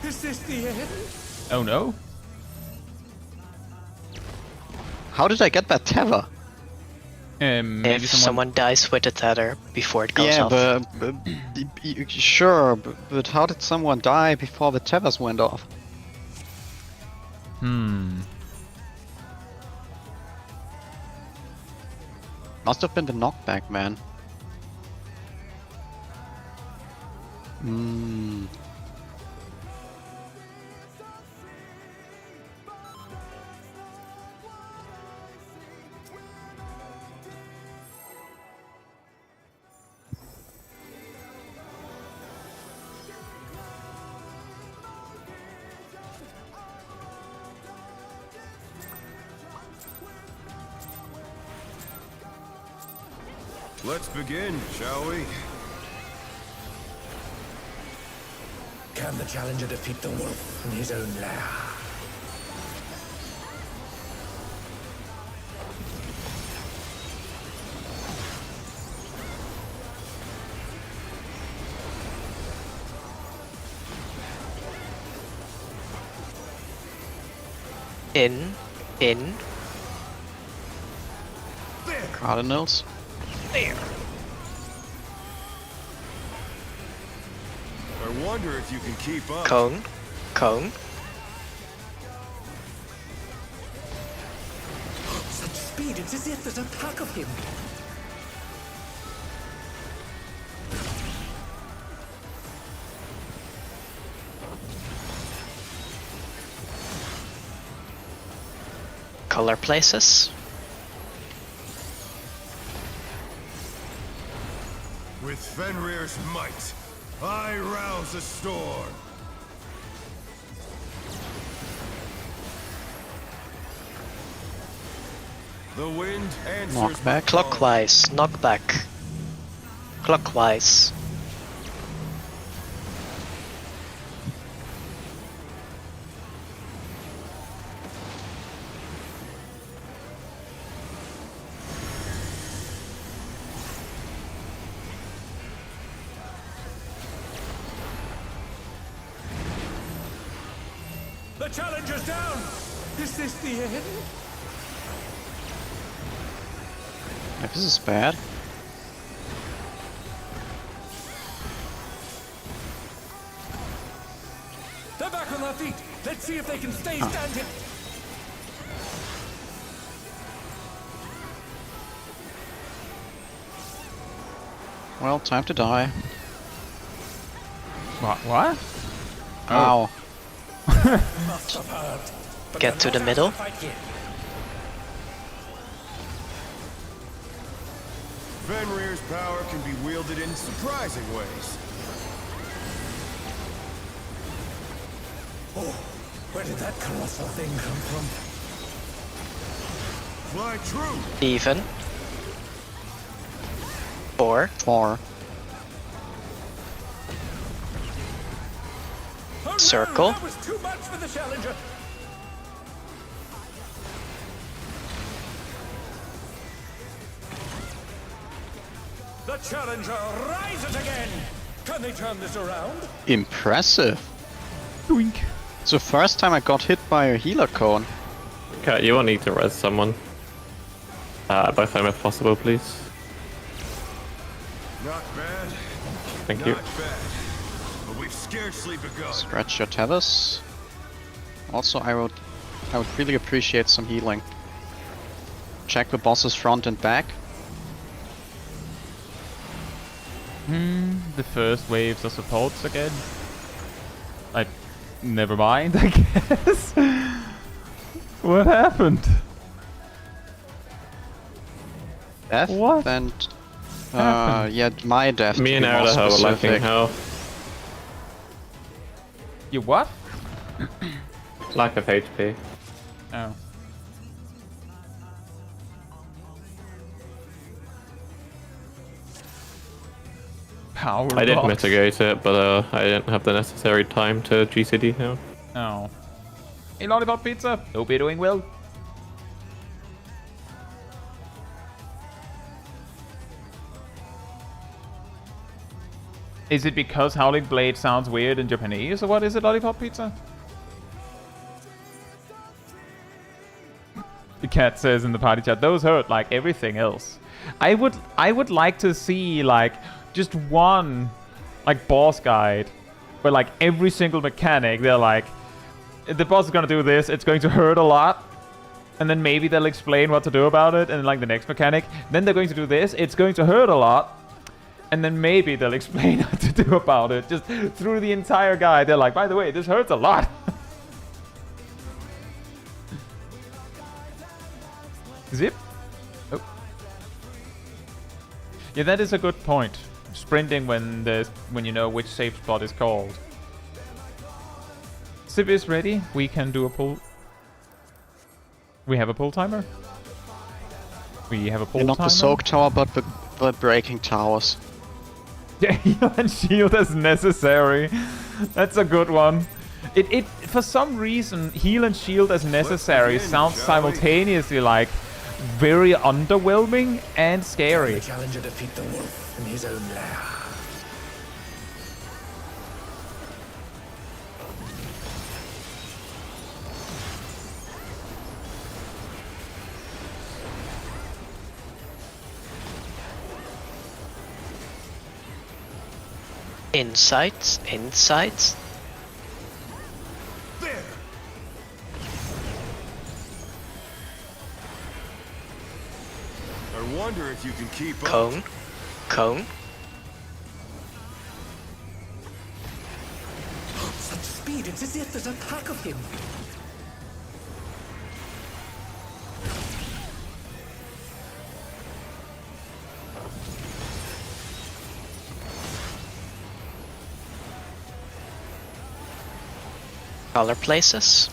Speaker 4: Is this the end?
Speaker 1: Oh no.
Speaker 3: How did I get that tether?
Speaker 1: Maybe
Speaker 2: If someone dies with a tether before it goes
Speaker 3: Yeah,
Speaker 2: off.
Speaker 3: but sure, but how did someone die before the tethers went off? Must have been the knockback, man.
Speaker 8: Let's begin, shall we?
Speaker 4: Can the challenger defeat the wolf in his own lair?
Speaker 2: In.
Speaker 3: Cardinals?
Speaker 2: There.
Speaker 8: I wonder if you can keep up.
Speaker 2: Cone. Cone.
Speaker 4: Such speed, it's as if there's a pack of him.
Speaker 2: Color places.
Speaker 8: With Fenrir's might, I rouse a storm. The wind answers my
Speaker 3: Knockback.
Speaker 8: call.
Speaker 2: Clockwise, knockback. Clockwise.
Speaker 4: The challenger's down. Is this the end?
Speaker 3: If this is bad.
Speaker 4: They're back on their feet. Let's see if they can stay standing.
Speaker 3: Well, time to die.
Speaker 1: What?
Speaker 3: Ow.
Speaker 4: Must have hurt. But
Speaker 2: Get
Speaker 4: they're
Speaker 2: to the
Speaker 4: not
Speaker 2: middle.
Speaker 4: out to fight yet.
Speaker 8: Fenrir's power can be wielded in surprising ways.
Speaker 4: Oh, where did that colossal thing come from?
Speaker 8: Fly true.
Speaker 2: Even. 4.
Speaker 3: 4.
Speaker 4: Oh no,
Speaker 2: Circle.
Speaker 4: that was too much for the challenger. The challenger rises again. Can they turn this around?
Speaker 3: Impressive.
Speaker 1: Doink.
Speaker 3: It's the first time I got hit by a healer cone.
Speaker 7: Cat, you will need to res someone. Both them if possible, please.
Speaker 8: Not bad.
Speaker 7: Thank
Speaker 8: Not
Speaker 7: you.
Speaker 8: bad. But we've scarcely begun.
Speaker 3: Scratch your tethers. Also, I would really appreciate some healing. Check the boss's front and back.
Speaker 1: The first waves of supports again. Like, never mind, I guess. What happened?
Speaker 3: Death
Speaker 1: What?
Speaker 3: and Yeah, my death.
Speaker 7: Me
Speaker 3: to
Speaker 7: and
Speaker 3: be more
Speaker 7: Erda have lacking
Speaker 3: specific.
Speaker 7: health.
Speaker 1: You what?
Speaker 7: Lack of HP.
Speaker 1: Oh. Power
Speaker 7: I did
Speaker 1: box.
Speaker 7: mitigate it, but I didn't have the necessary time to GCD now.
Speaker 1: Oh. Hey, Lollipop Pizza. Hope you're doing well. Is it because Howling Blade sounds weird in Japanese, or what is it, Lollipop Pizza? The cat says in the party chat, those hurt like everything else. I would like to see like just one like boss guide where like every single mechanic they're like, the boss is gonna do this, it's going to hurt a lot, and then maybe they'll explain what to do about it, and like the next mechanic, then they're going to do this, it's going to hurt a lot, and then maybe they'll explain what to do about it. Just through the entire guide, they're like, by the way, this hurts a lot. Zip. Oh. Yeah, that is a good point. Sprinting when you know which safe spot is called. Zip is ready. We can do a pull. We have a pull timer. We have a pull
Speaker 3: Not
Speaker 1: timer.
Speaker 3: the soak tower, but the breaking towers.
Speaker 1: Yeah, heal and shield as necessary. That's a good one. It for some reason, heal and shield as necessary sounds simultaneously like very underwhelming and scary.
Speaker 4: The challenger defeat the wolf in his own lair.
Speaker 2: Insights, insights.
Speaker 8: There! I wonder if you can keep up.
Speaker 2: Cone, cone.
Speaker 4: Such speed, it's as if there's a pack of him.
Speaker 2: Color places.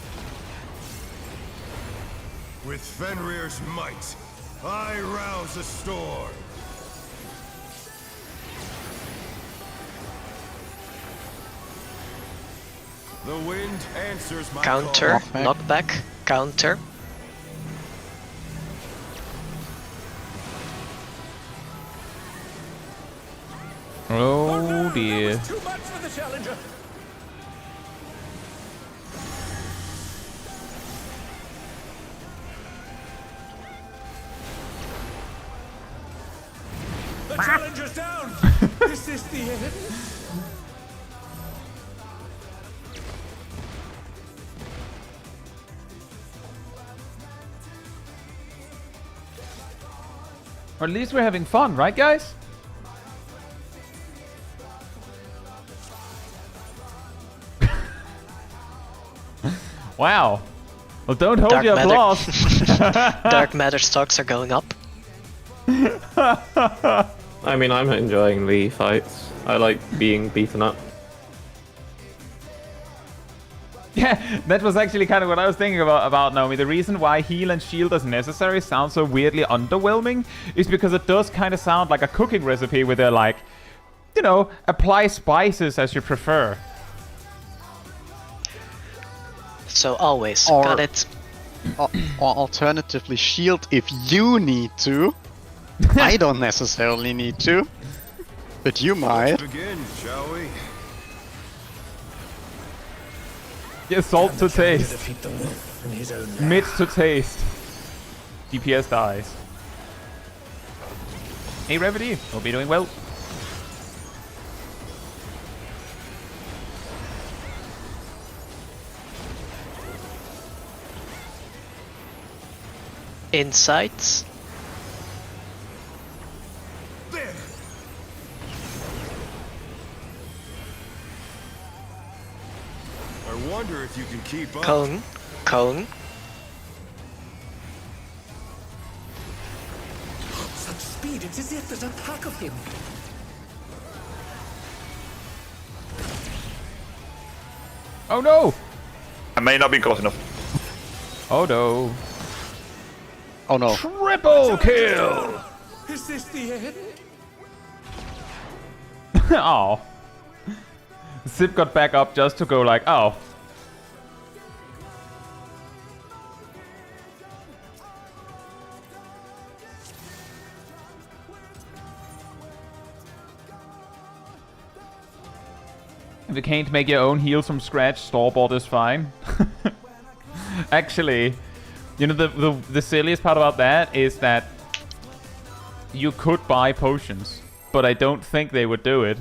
Speaker 8: With Fenrir's might, I rouse the storm. The wind answers my
Speaker 2: Counter,
Speaker 3: Knockback.
Speaker 2: knockback, counter.
Speaker 1: Oh dear.
Speaker 4: That was too much for the challenger. The challenger's down. Is this the end?
Speaker 1: Or at least we're having fun, right, guys? Wow. Well, don't hold
Speaker 2: Dark
Speaker 1: your
Speaker 2: matter.
Speaker 1: applause.
Speaker 2: Dark matter stocks are going up.
Speaker 7: I mean, I'm enjoying the fights. I like being beaten up.
Speaker 1: Yeah, that was actually kind of what I was thinking about Naomi. The reason why heal and shield as necessary sounds so weirdly underwhelming is because it does kind of sound like a cooking recipe where they're like, you know, apply spices as you prefer.
Speaker 2: So always
Speaker 3: Or-
Speaker 2: got it.
Speaker 3: Or alternatively, shield if you need to. I don't necessarily need to, but you might.
Speaker 8: Begin, shall we?
Speaker 1: Yeah, salt to
Speaker 4: The challenger
Speaker 1: taste.
Speaker 4: defeat the wolf in his own lair.
Speaker 1: Mid to taste. DPS dies. Hey, Revity. Hope you're doing well.
Speaker 2: Insights.
Speaker 8: There! I wonder if you can keep up.
Speaker 2: Cone, cone.
Speaker 4: Such speed, speed, it's as if there's a pack of him.
Speaker 1: Oh no!
Speaker 5: I may not be close enough.
Speaker 1: Oh no.
Speaker 3: Oh no.
Speaker 1: Triple kill!
Speaker 4: Is this the end?
Speaker 1: Oh. Zip got back up just to go like, oh. If you can't make your own heals from scratch, store-bought is fine. Actually, you know, the silliest part about that is that you could buy potions, but I don't think they would do it.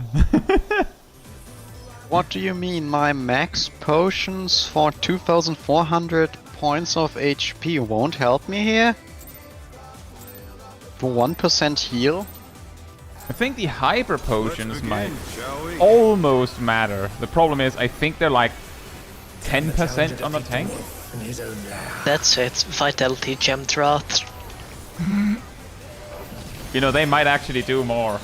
Speaker 3: What do you mean? My max potions for 2400 points of HP won't help me here? For 1% heal?
Speaker 1: I think the hyper potions might
Speaker 8: shall we?
Speaker 1: almost matter. The problem is, I think they're like 10% on the tank.
Speaker 4: In his own land.
Speaker 2: That's it. Vitality gem drought.
Speaker 1: You know, they might actually do more.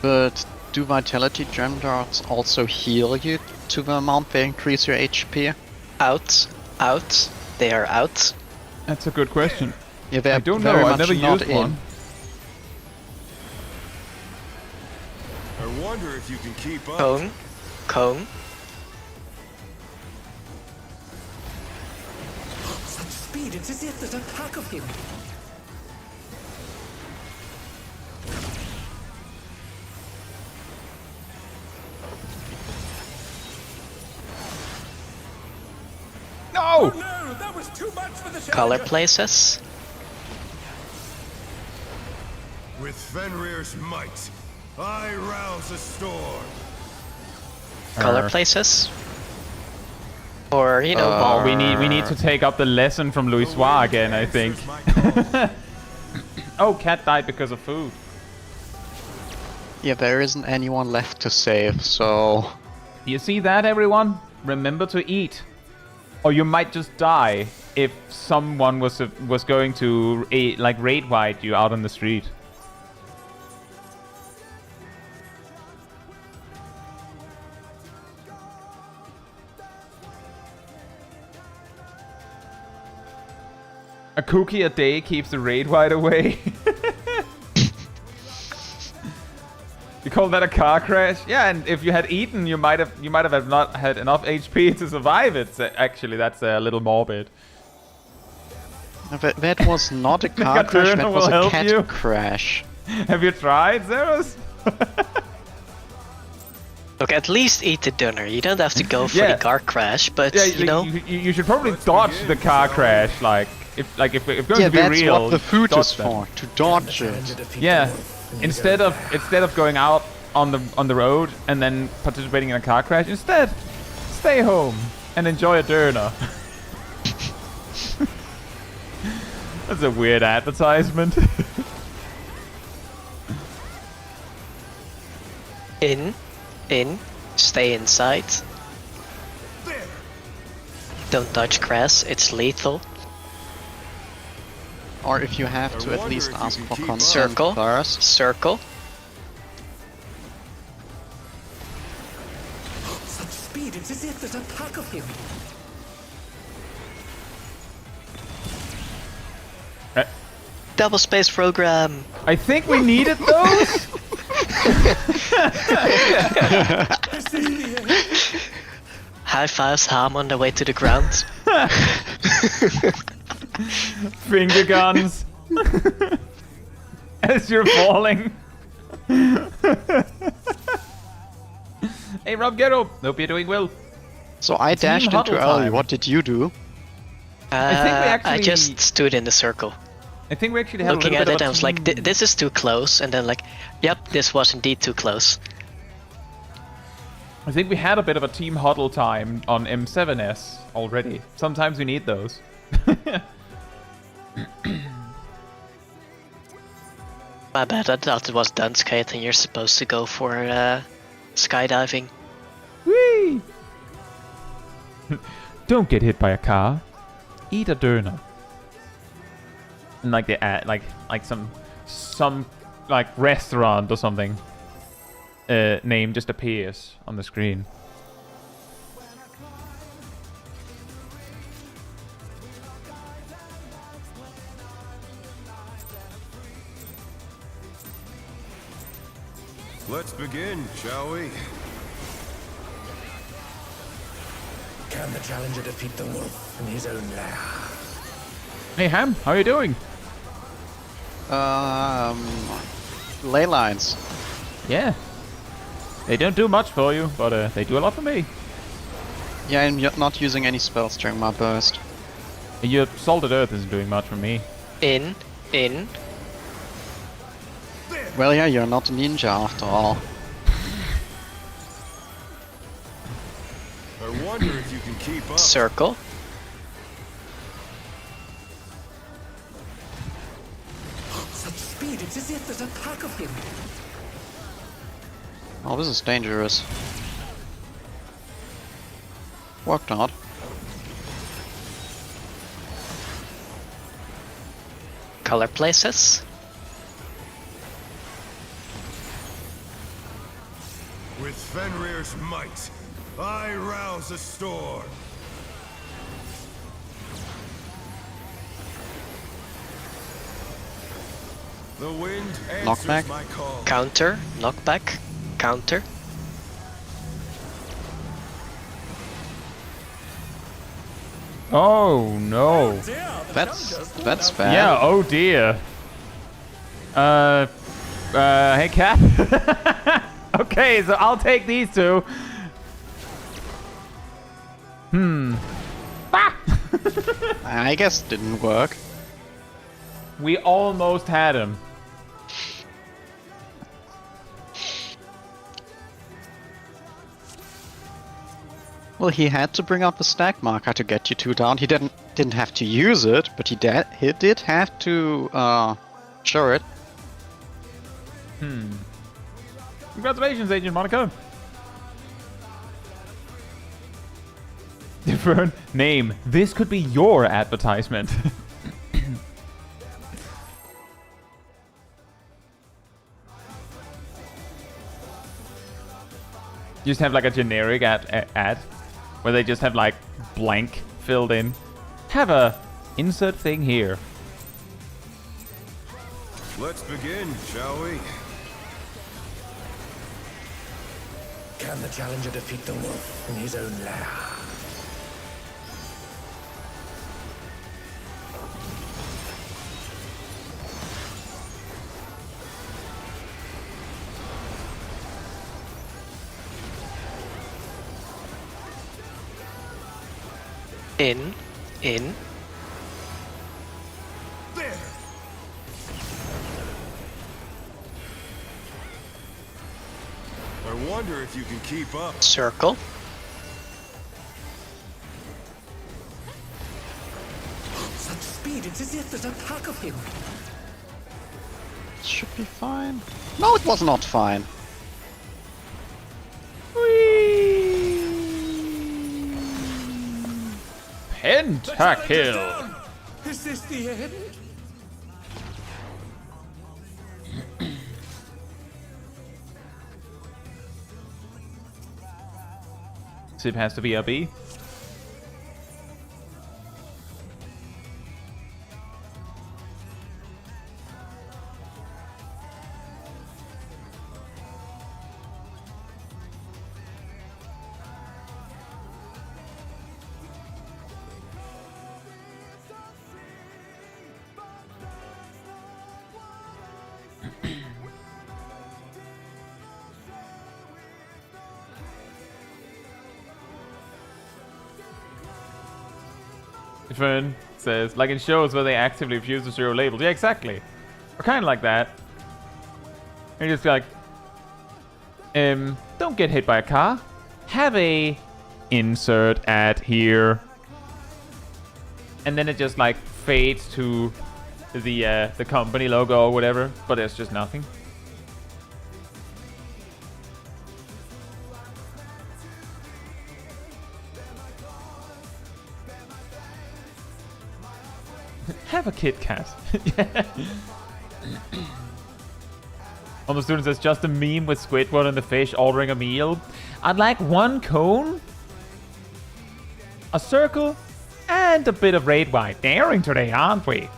Speaker 3: But do Vitality Gem Darts also heal you to the amount they increase your HP?
Speaker 2: Out. Out. They are out.
Speaker 1: That's a good question.
Speaker 3: Yeah, they're
Speaker 1: I don't
Speaker 3: very
Speaker 1: know. I've
Speaker 3: much
Speaker 1: never
Speaker 3: not
Speaker 1: used
Speaker 3: in.
Speaker 1: one.
Speaker 8: I wonder if you can keep up.
Speaker 2: Cone. Cone.
Speaker 4: Such speed, it's as if there's a pack of him.
Speaker 1: No!
Speaker 4: No, that was too much for the
Speaker 2: Color
Speaker 4: challenger.
Speaker 2: places.
Speaker 8: With Fenrir's might, I rouse a storm.
Speaker 2: Color places. Or, you know, ball.
Speaker 1: We need to take up the lesson from Louis again, I think.
Speaker 8: Answers my call.
Speaker 1: Oh, cat died because of food.
Speaker 3: Yeah, there isn't anyone left to save, so...
Speaker 1: You see that, everyone? Remember to eat. Or you might just die if someone was going to like raid wipe you out on the street. A cookie a day keeps the raid wide away. You call that a car crash? Yeah, and if you had eaten, you might have not had enough HP to survive it. So actually, that's a little morbid.
Speaker 3: That was not a car crash,
Speaker 1: Megaturner
Speaker 3: that
Speaker 1: will
Speaker 3: was a
Speaker 1: help
Speaker 3: cat
Speaker 1: you.
Speaker 3: crash.
Speaker 1: Have you tried, Zeros?
Speaker 2: Look, at least eat the dinner. You don't have to go for
Speaker 1: Yeah.
Speaker 2: the car crash, but,
Speaker 1: Yeah,
Speaker 2: you know...
Speaker 1: you should probably dodge the car crash. Like if going
Speaker 3: Yeah,
Speaker 1: to be
Speaker 3: that's
Speaker 1: real,
Speaker 3: what the food
Speaker 1: dodge
Speaker 3: is
Speaker 1: them.
Speaker 3: for, to dodge it.
Speaker 1: Yeah, instead of going out on the road and then participating in a car crash, instead stay home and enjoy a Döner. That's a weird advertisement.
Speaker 2: In, stay inside. Don't touch grass, it's lethal.
Speaker 3: Or if you have to,
Speaker 8: I
Speaker 3: at
Speaker 8: wonder
Speaker 3: least
Speaker 8: if you
Speaker 3: ask
Speaker 8: can
Speaker 3: for
Speaker 8: keep
Speaker 3: consent
Speaker 2: Circle.
Speaker 3: first.
Speaker 2: Circle.
Speaker 4: Such speed, it's as if there's a pack of him.
Speaker 2: Double space program.
Speaker 1: I think we needed those.
Speaker 4: Is this the end?
Speaker 2: High fives, harm on the way to the ground.
Speaker 1: Finger guns. As you're falling. Hey, Rob Ghetto. Hope you're doing well.
Speaker 3: So I dashed
Speaker 1: huddle
Speaker 3: into early,
Speaker 1: time.
Speaker 3: what did you do?
Speaker 1: I think we
Speaker 2: I
Speaker 1: actually-
Speaker 2: just stood in the circle.
Speaker 1: I think we actually had
Speaker 2: Looking
Speaker 1: a
Speaker 2: at
Speaker 1: little
Speaker 2: it,
Speaker 1: bit
Speaker 2: I
Speaker 1: of
Speaker 2: was like,
Speaker 1: team-
Speaker 2: this is too close. And then like, yep, this was indeed too close.
Speaker 1: I think we had a bit of a team huddle time on M7S already. Sometimes we need those.
Speaker 2: My bad, I thought it was done, Skate, and you're supposed to go for skydiving.
Speaker 1: Whee! Don't get hit by a car. Eat a Döner. And like the ad, like some like restaurant or something name just appears on the screen.
Speaker 8: Let's begin, shall we?
Speaker 4: Can the challenger defeat the wolf in his own lair?
Speaker 1: Hey Ham, how are you doing?
Speaker 3: Ley lines.
Speaker 1: Yeah. They don't do much for you, but they do a lot for me.
Speaker 3: Yeah, I'm not using any spells during my burst.
Speaker 1: Your Salted Earth isn't doing much for me.
Speaker 2: In.
Speaker 3: Well, yeah, you're not a ninja after all.
Speaker 8: I wonder if you can keep up.
Speaker 2: Circle.
Speaker 4: Such speed, it's as if there's a pack of him.
Speaker 3: Oh, this is dangerous. Worked out.
Speaker 2: Color places.
Speaker 8: With Fenrir's might, I rouse a storm. The wind answers
Speaker 3: Knockback.
Speaker 8: my call.
Speaker 2: Counter. Knockback. Counter.
Speaker 1: Oh no.
Speaker 3: That's bad.
Speaker 1: Yeah, oh dear. Hey Cap. Okay, so I'll take these two.
Speaker 3: I guess it didn't work.
Speaker 1: We almost had him.
Speaker 3: Well, he had to bring up a stack marker to get you two down. He didn't have to use it, but he did have to show it.
Speaker 1: Congratulations, Agent Monaco. Different name. This could be your advertisement. Just have like a generic ad where they just have like blank filled in. Have a insert thing here.
Speaker 8: Let's begin, shall we?
Speaker 4: Can the challenger defeat the wolf in his own lair?
Speaker 2: In.
Speaker 8: There! I wonder if you can keep up.
Speaker 2: Circle.
Speaker 4: Such speed, it's as if there's a pack of him.
Speaker 3: Should be fine. No, it was not fine.
Speaker 1: Pentakill.
Speaker 4: Is this the end?
Speaker 1: Sip has to be a B. Fern says, like in shows where they actively refuse to zero labels. Yeah, exactly. Or kind of like that. You're just like, don't get hit by a car. Have a insert ad here. And then it just like fades to the company logo or whatever, but there's just nothing. Have a Kit Kat. One of the students says, just a meme with Squidward and the fish ordering a meal. I'd like one cone, a circle, and a bit of red white. Daring today, aren't we?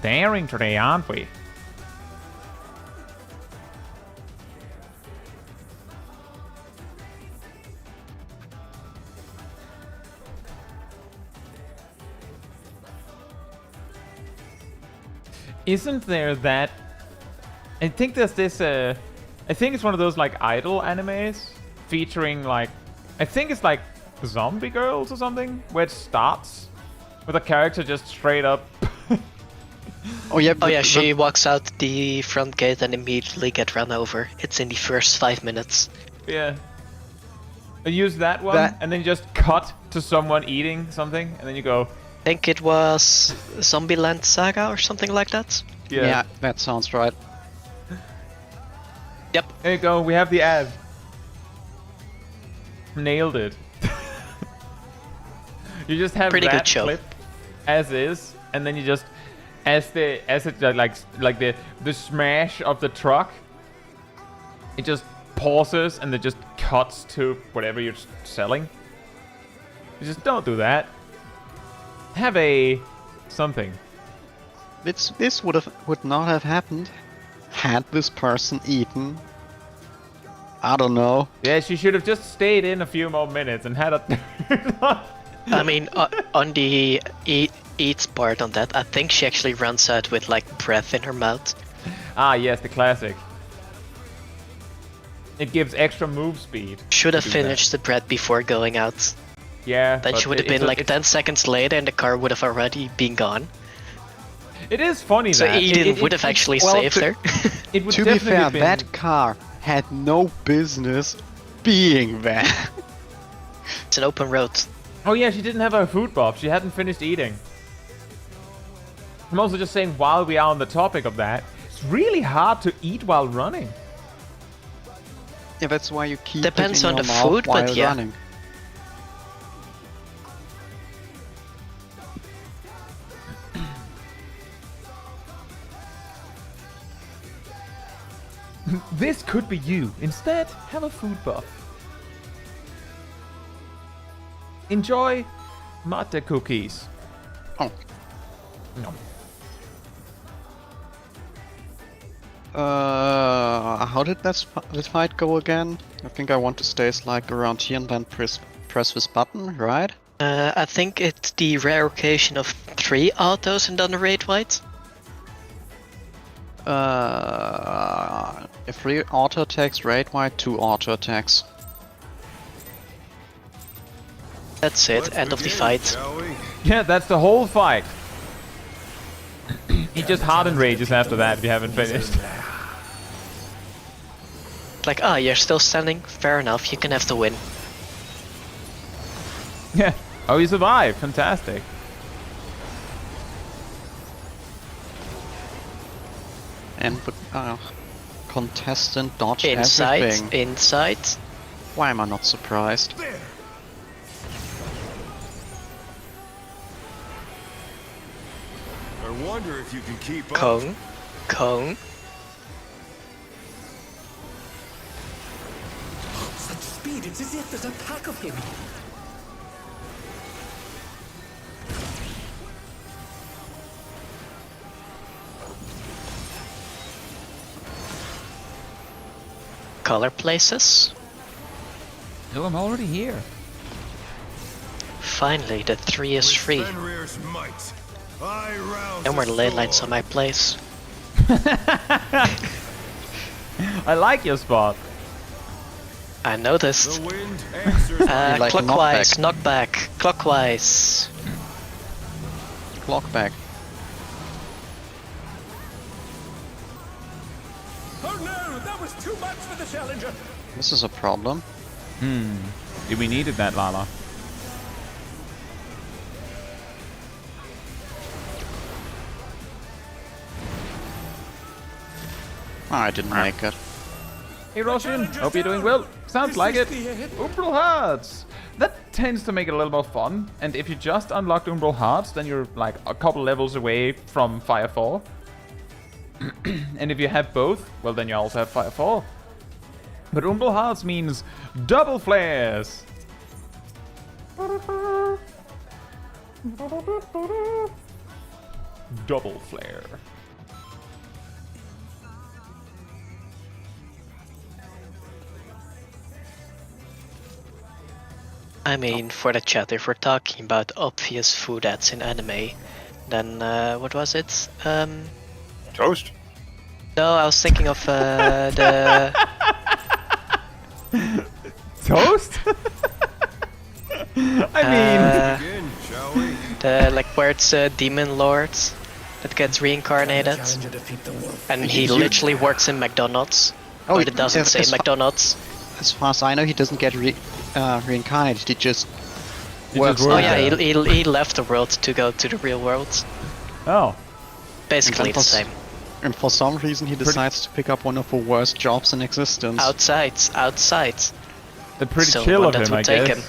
Speaker 1: Daring today, aren't we? Isn't there that... I think there's this, I think it's one of those, like, idol animes featuring, like... I think it's, like, Zombie Girls or something, where it starts with a character just straight up...
Speaker 3: Oh yeah,
Speaker 2: Oh yeah, she walks out the front gate and immediately get run over. It's in the first 5 minutes.
Speaker 1: Yeah. I use that one, and then you just cut to someone eating something, and then you go...
Speaker 2: I think it was Zombieland Saga or something like that.
Speaker 3: Yeah, that sounds right.
Speaker 2: Yep.
Speaker 1: There you go, we have the ad. Nailed it. You just have
Speaker 2: Pretty
Speaker 1: that
Speaker 2: good show.
Speaker 1: clip as is, and then you just... As it like the smash of the truck, it just pauses and it just cuts to whatever you're selling. You just don't do that. Have a something.
Speaker 3: This would not have happened had this person eaten. I don't know.
Speaker 1: Yeah, she should have just stayed in a few more minutes and had a.
Speaker 2: I mean, on the eats part on that, I think she actually runs out with like breath in her mouth.
Speaker 1: Ah, yes, the classic. It gives extra move speed.
Speaker 2: Should have
Speaker 1: to do
Speaker 2: finished the bread before going out.
Speaker 1: that. Yeah.
Speaker 2: Then
Speaker 1: but
Speaker 2: she would have
Speaker 1: it's
Speaker 2: been
Speaker 1: a-
Speaker 2: like
Speaker 1: it's-
Speaker 2: 10 seconds later and the car would have already been gone.
Speaker 1: It is funny
Speaker 2: So
Speaker 1: that
Speaker 2: Eden would have actually
Speaker 3: well,
Speaker 2: saved her.
Speaker 1: It would
Speaker 3: To be
Speaker 1: definitely
Speaker 3: fair,
Speaker 1: been-
Speaker 3: that car had no business being there.
Speaker 2: It's an open road.
Speaker 1: Oh yeah, she didn't have her food buff. She hadn't finished eating. I'm also just saying, while we are on the topic of that, it's really hard to eat while running.
Speaker 3: Yeah, that's why you keep
Speaker 2: Depends
Speaker 3: it in
Speaker 2: on
Speaker 3: your
Speaker 2: the
Speaker 3: mouth
Speaker 2: food, but
Speaker 3: while
Speaker 2: yeah.
Speaker 3: running.
Speaker 1: This could be you. Instead, have a food buff. Enjoy mate cookies.
Speaker 3: Oh.
Speaker 1: No.
Speaker 3: How did this fight go again? I think I want to stay like around here and then press this button, right?
Speaker 2: I think it's the rare occasion of 3 autos and then a raid white.
Speaker 3: If 3 auto attacks, raid white, 2 auto attacks.
Speaker 2: That's it,
Speaker 8: Let's
Speaker 2: end of the
Speaker 8: begin,
Speaker 2: fight.
Speaker 8: shall we?
Speaker 1: Yeah, that's the whole fight. He just hardened rages after that if you haven't finished.
Speaker 2: Like, ah, you're still standing? Fair enough, you can have the win.
Speaker 1: Yeah. Oh, you survived. Fantastic.
Speaker 3: And the contestant dodged
Speaker 2: Inside,
Speaker 3: everything.
Speaker 2: inside.
Speaker 3: Why am I not surprised?
Speaker 8: There. I wonder if you can keep up.
Speaker 2: Cone. Cone.
Speaker 4: Such speed, it's as if there's a pack of him.
Speaker 2: Color places.
Speaker 1: No, I'm already here.
Speaker 2: Finally, the 3 is free.
Speaker 8: With Fenrir's might, I rouse
Speaker 2: No more
Speaker 8: the
Speaker 2: ley lines on
Speaker 8: storm.
Speaker 2: my place.
Speaker 1: I like your spot.
Speaker 2: I noticed.
Speaker 8: The wind answers my
Speaker 3: like a
Speaker 2: Clockwise, knockback. Clockwise.
Speaker 3: Clock back.
Speaker 4: Oh no, that was too much for the challenger.
Speaker 3: This is a problem.
Speaker 1: We needed that, Lala.
Speaker 3: I didn't make it.
Speaker 1: Hey Roshan, hope you're doing well. Sounds like it. Umbral Hearts. That tends to make it a little more fun. And if you just unlocked Umbral Hearts, then you're like a couple levels away from Fire 4. And if you have both, well then you also have Fire 4. But Umbral Hearts means double flares. Double flare.
Speaker 2: I mean, for the chat, if we're talking about obvious food ads in anime, then what was it?
Speaker 5: Toast.
Speaker 2: No, I was thinking of the
Speaker 1: Toast? I mean...
Speaker 8: Begin, shall we?
Speaker 2: the like where it's demon lords that gets reincarnated, and he literally works in McDonald's.
Speaker 3: Oh,
Speaker 2: But it doesn't say
Speaker 3: as
Speaker 2: McDonald's.
Speaker 3: As far as I know, he doesn't get reincarnated. He just
Speaker 1: He
Speaker 3: works.
Speaker 1: just
Speaker 2: Oh
Speaker 1: works
Speaker 2: yeah,
Speaker 1: there.
Speaker 2: he left the world to go to the real world.
Speaker 1: Oh.
Speaker 2: Basically
Speaker 3: And
Speaker 2: the
Speaker 3: then
Speaker 2: same.
Speaker 3: And for some reason, he decides to pick up one of the worst jobs in existence.
Speaker 2: Outside.
Speaker 1: They're pretty
Speaker 2: So
Speaker 1: chill
Speaker 2: one
Speaker 1: of
Speaker 2: that
Speaker 1: him, I
Speaker 2: would take
Speaker 1: guess.
Speaker 2: him.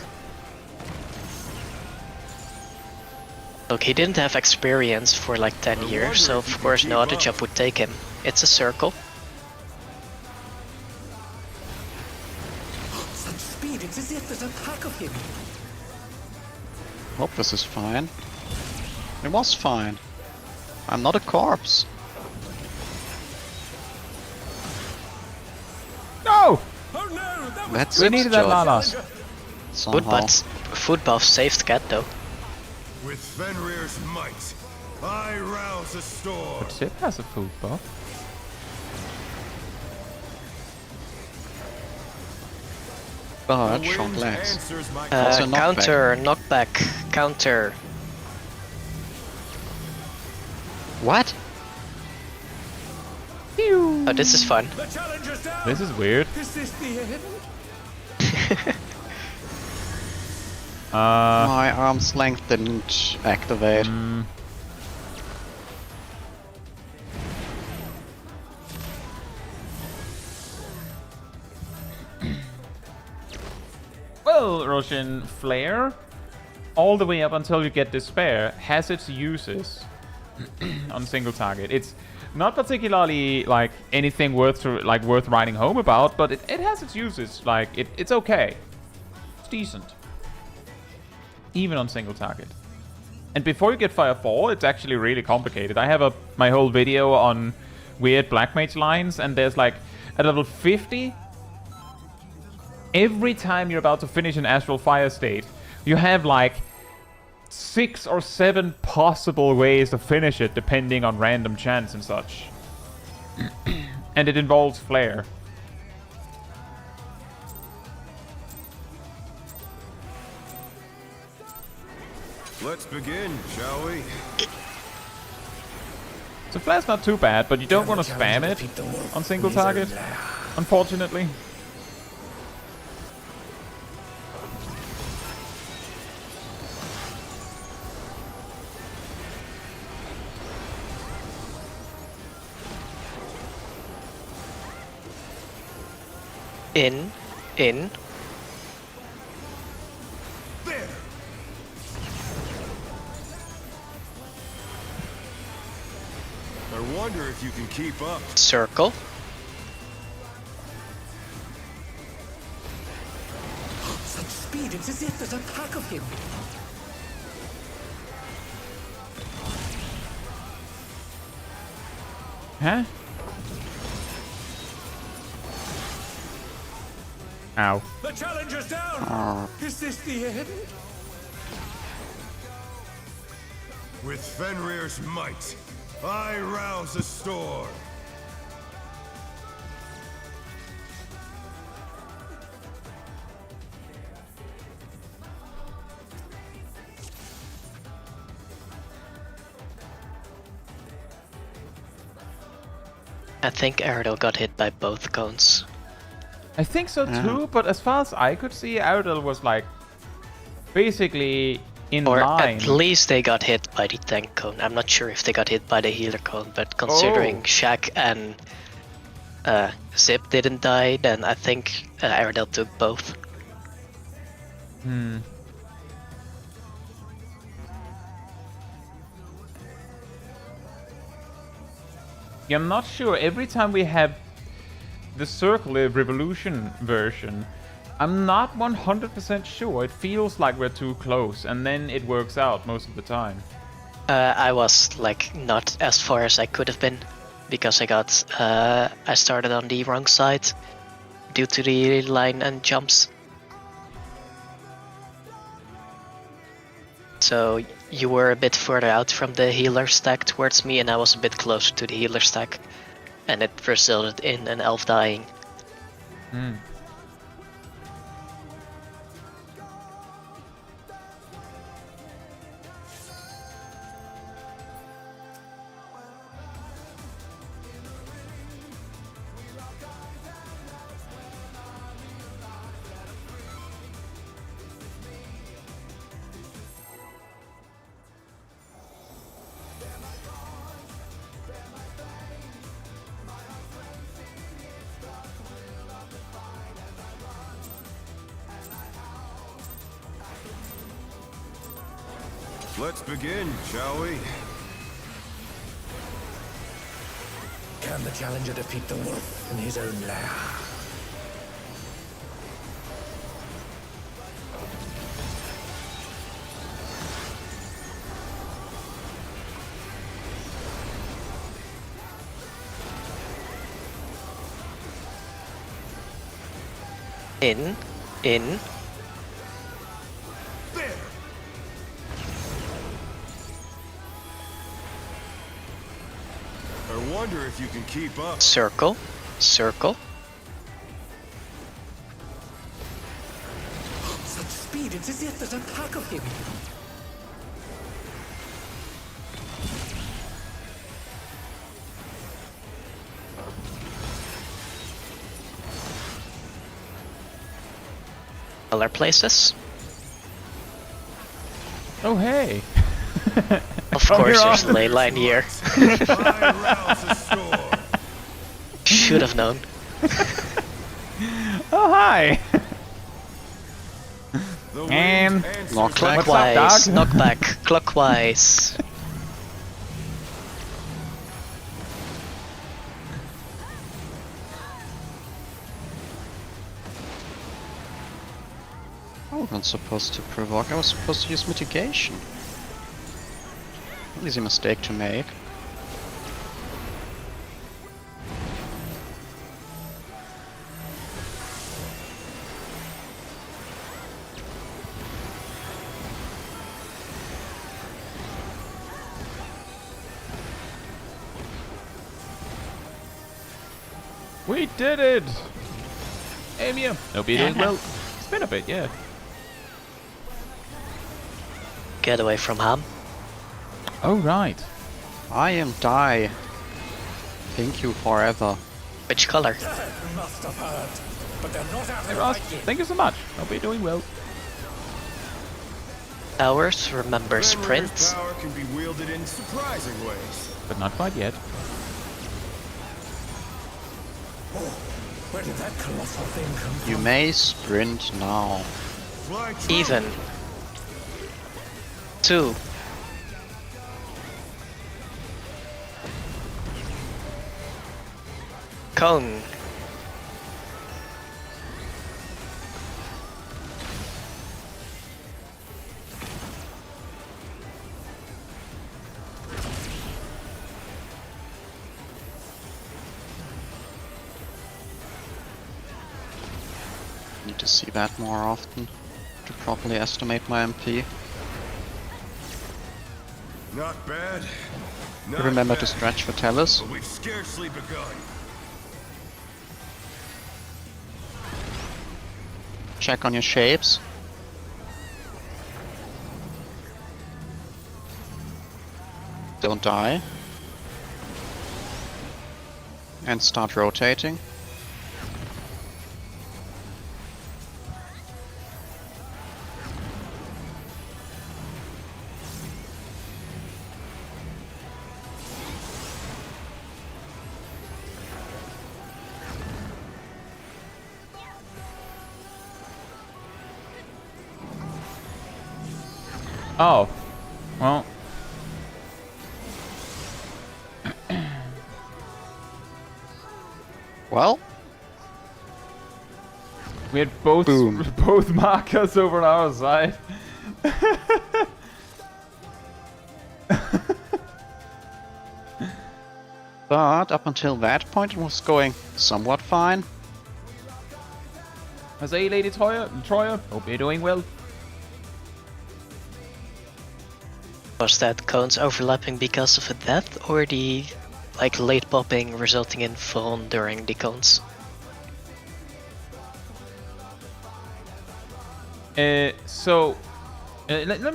Speaker 2: Look, he didn't have experience for like 10 years, so of course no other job would take him. It's a circle.
Speaker 4: Such speed, it's as if there's a pack of him.
Speaker 3: Hope this is fine. It was fine. I'm not a corpse.
Speaker 1: No!
Speaker 4: Oh no, that was
Speaker 3: That's
Speaker 1: We
Speaker 3: its
Speaker 1: needed that
Speaker 3: job,
Speaker 1: Lala.
Speaker 3: somehow.
Speaker 2: Food buff saved Cat though.
Speaker 8: With Fenrir's might, I rouse a storm.
Speaker 1: But Sip has a food buff.
Speaker 3: But
Speaker 8: The
Speaker 3: short
Speaker 8: wind
Speaker 3: legs.
Speaker 8: answers my
Speaker 3: Also knockback.
Speaker 2: Counter, knockback, counter.
Speaker 3: What?
Speaker 2: Oh, this is fun.
Speaker 4: the challenger's down.
Speaker 1: This is weird.
Speaker 4: Is this the end?
Speaker 3: My arm's length didn't activate.
Speaker 1: Well, Roshan, Flare, all the way up until you get Despair, has its uses on single target. It's not particularly like anything worth writing home about, but it has its uses. Like it's okay. It's decent. Even on single target. And before you get Fire 4, it's actually really complicated. I have my whole video on weird Black Mage lines, and there's like at level 50, every time you're about to finish an Astral Fire state, you have like 6 or 7 possible ways to finish it, depending on random chance and such. And it involves Flare.
Speaker 8: Let's begin, shall we?
Speaker 1: So Flare's not too bad, but you don't want to spam it on single target, unfortunately.
Speaker 2: In.
Speaker 8: There! I wonder if you can keep up.
Speaker 2: Circle.
Speaker 4: Such speed, it's as if there's a pack of him.
Speaker 1: Huh? Ow.
Speaker 4: The challenger's down. Is this the end?
Speaker 8: With Fenrir's might, I rouse a storm.
Speaker 2: I think Aridel got hit by both cones.
Speaker 1: I think so too, but as far as I could see, Aridel was like basically in
Speaker 2: Or
Speaker 1: line.
Speaker 2: at least they got hit by the tank cone. I'm not sure if they got hit by the healer cone, but considering
Speaker 1: Oh.
Speaker 2: Shaq and Zip didn't die, then I think Airedale took both.
Speaker 1: Yeah, I'm not sure. Every time we have the Circular Revolution version, I'm not 100% sure. It feels like we're too close, and then it works out most of the time.
Speaker 2: I was like not as far as I could have been because I started on the wrong side due to the line and jumps. So you were a bit further out from the healer stack towards me, and I was a bit closer to the healer stack, and it resulted in an elf dying.
Speaker 8: Let's begin, shall we?
Speaker 4: Can the challenger defeat the wolf in his own lair?
Speaker 2: In.
Speaker 8: There! I wonder if you can keep up.
Speaker 2: Circle.
Speaker 4: Such speed, it's as if there's a pack of him.
Speaker 2: Other places.
Speaker 1: Oh, hey!
Speaker 2: Of
Speaker 1: From
Speaker 2: course,
Speaker 1: here
Speaker 2: there's
Speaker 1: on.
Speaker 2: ley line here.
Speaker 8: I rouse the storm.
Speaker 2: Should have known.
Speaker 1: Oh, hi!
Speaker 8: The wind
Speaker 1: And
Speaker 8: answers
Speaker 3: knock
Speaker 8: back.
Speaker 3: back.
Speaker 2: Clockwise,
Speaker 1: dog?
Speaker 2: knockback, clockwise.
Speaker 3: I wasn't supposed to provoke, I was supposed to use mitigation. Easy mistake to make.
Speaker 1: we did it! Amium! Hope you're doing well. It's been a bit, yeah.
Speaker 2: Get away from Ham.
Speaker 1: Oh, right.
Speaker 3: I am die. Thank you forever.
Speaker 2: Which color?
Speaker 4: Must have heard, but they're not out
Speaker 1: Hey,
Speaker 4: of
Speaker 1: Ross,
Speaker 4: fight yet.
Speaker 1: thank you so much. Hope you're doing well.
Speaker 2: Ours remember
Speaker 8: Fenrir's
Speaker 2: sprints.
Speaker 8: power can be wielded in surprising ways.
Speaker 1: But not quite yet.
Speaker 4: Where did that colossal thing come from?
Speaker 3: You may sprint now.
Speaker 8: Fly true.
Speaker 2: Even. 2. Cone.
Speaker 3: Need to see that more often to properly estimate my MP.
Speaker 8: Not bad. Not
Speaker 3: Remember
Speaker 8: bad.
Speaker 3: to stretch for Tellus.
Speaker 8: But we've scarcely begun.
Speaker 3: Check on your shapes. Don't die. And start rotating.
Speaker 1: Oh. Well.
Speaker 3: Well,
Speaker 1: We had both
Speaker 3: Boom.
Speaker 1: both markers over on our side.
Speaker 3: but up until that point, it was going somewhat fine.
Speaker 1: Huzzah, Lady Troya. Hope you're doing well.
Speaker 2: Was that cones overlapping because of a death, or the like late popping resulting in phone during the cones?
Speaker 1: Let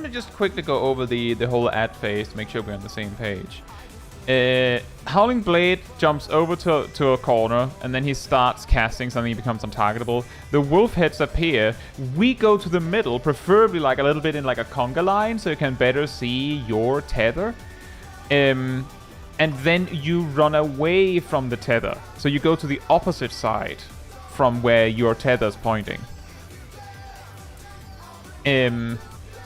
Speaker 1: me just quickly go over the whole ad phase to make sure we're on the same page. Howling Blade jumps over to a corner, and then he starts casting something, he becomes untargetable. The wolf heads appear. We go to the middle, preferably like a little bit in like a conga line, so you can better see your tether. And then you run away from the tether. So you go to the opposite side from where your tether's pointing. And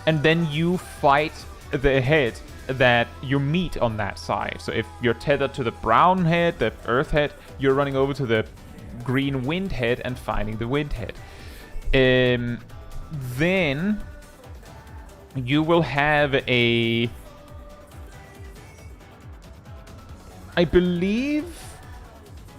Speaker 1: then you fight the head that you meet on that side. So if you're tethered to the brown head, the earth head, you're running over to the green wind head and fighting the wind head. Then you will have a... I believe...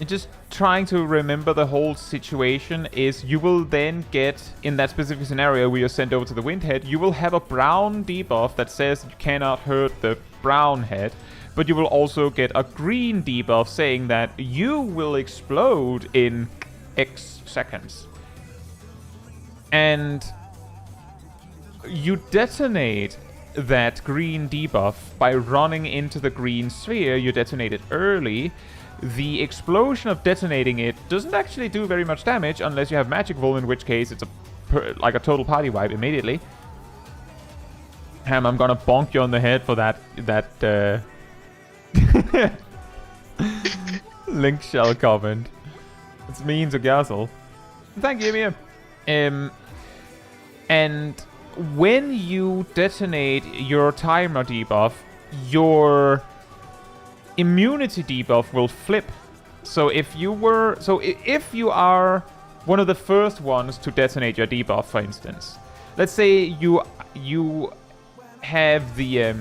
Speaker 1: Just trying to remember the whole situation is you will then get, in that specific scenario where you're sent over to the wind head, you will have a brown debuff that says you cannot hurt the brown head, but you will also get a green debuff saying that you will explode in X seconds. And you detonate that green debuff by running into the green sphere. You detonate it early. The explosion of detonating it doesn't actually do very much damage unless you have Magic Roll, in which case it's like a total party wipe immediately. Ham, I'm gonna bonk you on the head for that Link Shell comment. It's mean to Gazzle. Thank you, Mia. And when you detonate your timer debuff, your immunity debuff will flip. So if you are one of the first ones to detonate your debuff, for instance, let's say you have the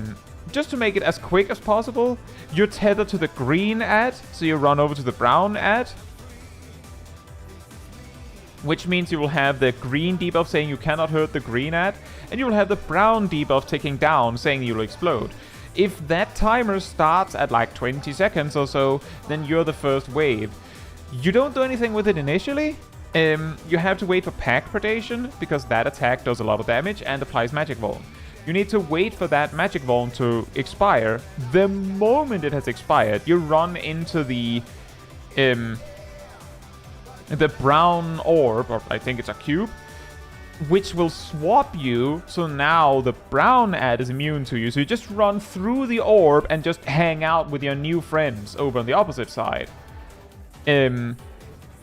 Speaker 1: just to make it as quick as possible, you're tethered to the green ad, so you run over to the brown ad, which means you will have the green debuff saying you cannot hurt the green ad, and you will have the brown debuff ticking down saying you'll explode. If that timer starts at like 20 seconds or so, then you're the first wave. You don't do anything with it initially. You have to wait for Pack Predation, because that attack does a lot of damage and applies Magic Vuln. You need to wait for that Magic Vuln to expire. The moment it has expired, you run into the brown orb, or I think it's a cube, which will swap you, so now the brown ad is immune to you. So you just run through the orb and just hang out with your new friends over on the opposite side. And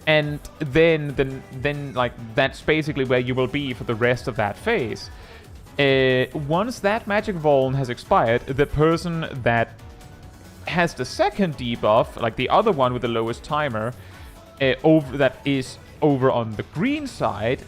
Speaker 1: then like that's basically where you will be for the rest of that phase. Once that Magic Vuln has expired, the person that has the second debuff, like the other one with the lowest timer, that is over on the green side,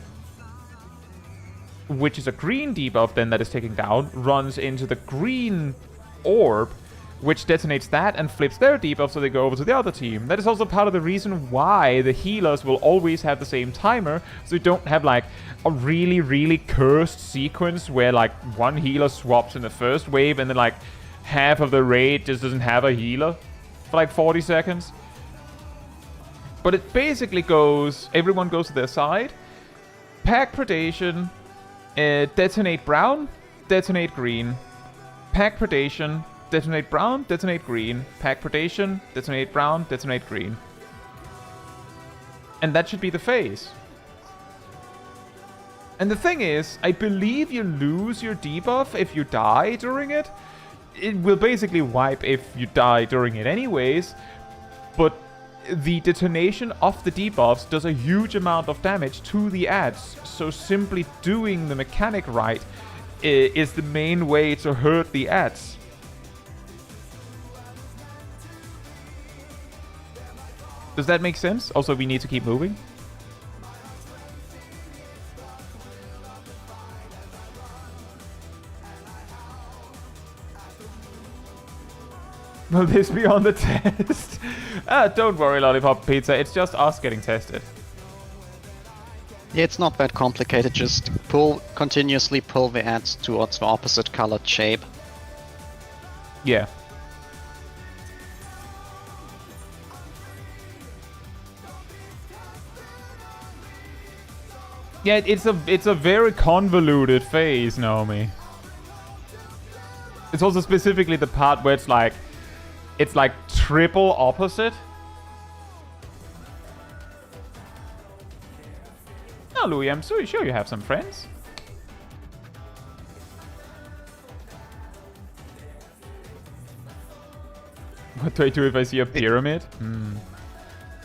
Speaker 1: which is a green debuff then that is taken down, runs into the green orb, which detonates that and flips their debuff so they go over to the other team. That is also part of the reason why the healers will always have the same timer, so you don't have like a really, really cursed sequence where like one healer swaps in the first wave and then like half of the raid just doesn't have a healer for like 40 seconds. But it basically goes, everyone goes to their side, Pack Predation, detonate brown, detonate green, Pack Predation, detonate brown, detonate green, Pack Predation, detonate brown, detonate green. And that should be the phase. And the thing is, I believe you lose your debuff if you die during it. It will basically wipe if you die during it anyways, but the detonation of the debuffs does a huge amount of damage to the ads, so simply doing the mechanic right is the main way to hurt the ads. Does that make sense? Also, we need to keep moving. Will this be on the test? Don't worry, Lollipop Pizza. It's just us getting tested.
Speaker 3: Yeah, it's not that complicated. Just continuously pull the ads towards the opposite colored shape.
Speaker 1: Yeah. Yeah, it's a very convoluted phase, Naomi. It's also specifically the part where it's like triple opposite. Oh, Louis, I'm so sure you have some friends. What do I do if I see a pyramid?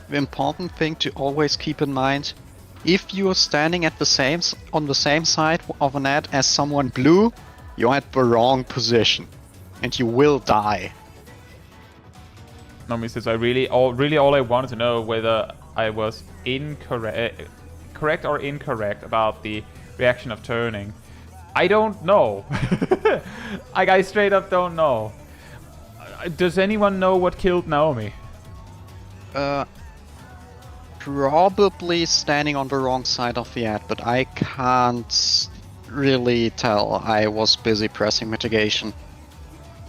Speaker 3: The important thing to always keep in mind, if you are standing at on the same side of an ad as someone blue, you're at the wrong position, and you will die.
Speaker 1: Naomi says, all I wanted to know whether I was correct or incorrect about the reaction of turning. I don't know. I straight up don't know. Does anyone know what killed Naomi?
Speaker 3: Probably standing on the wrong side of the ad, but I can't really tell. I was busy pressing mitigation.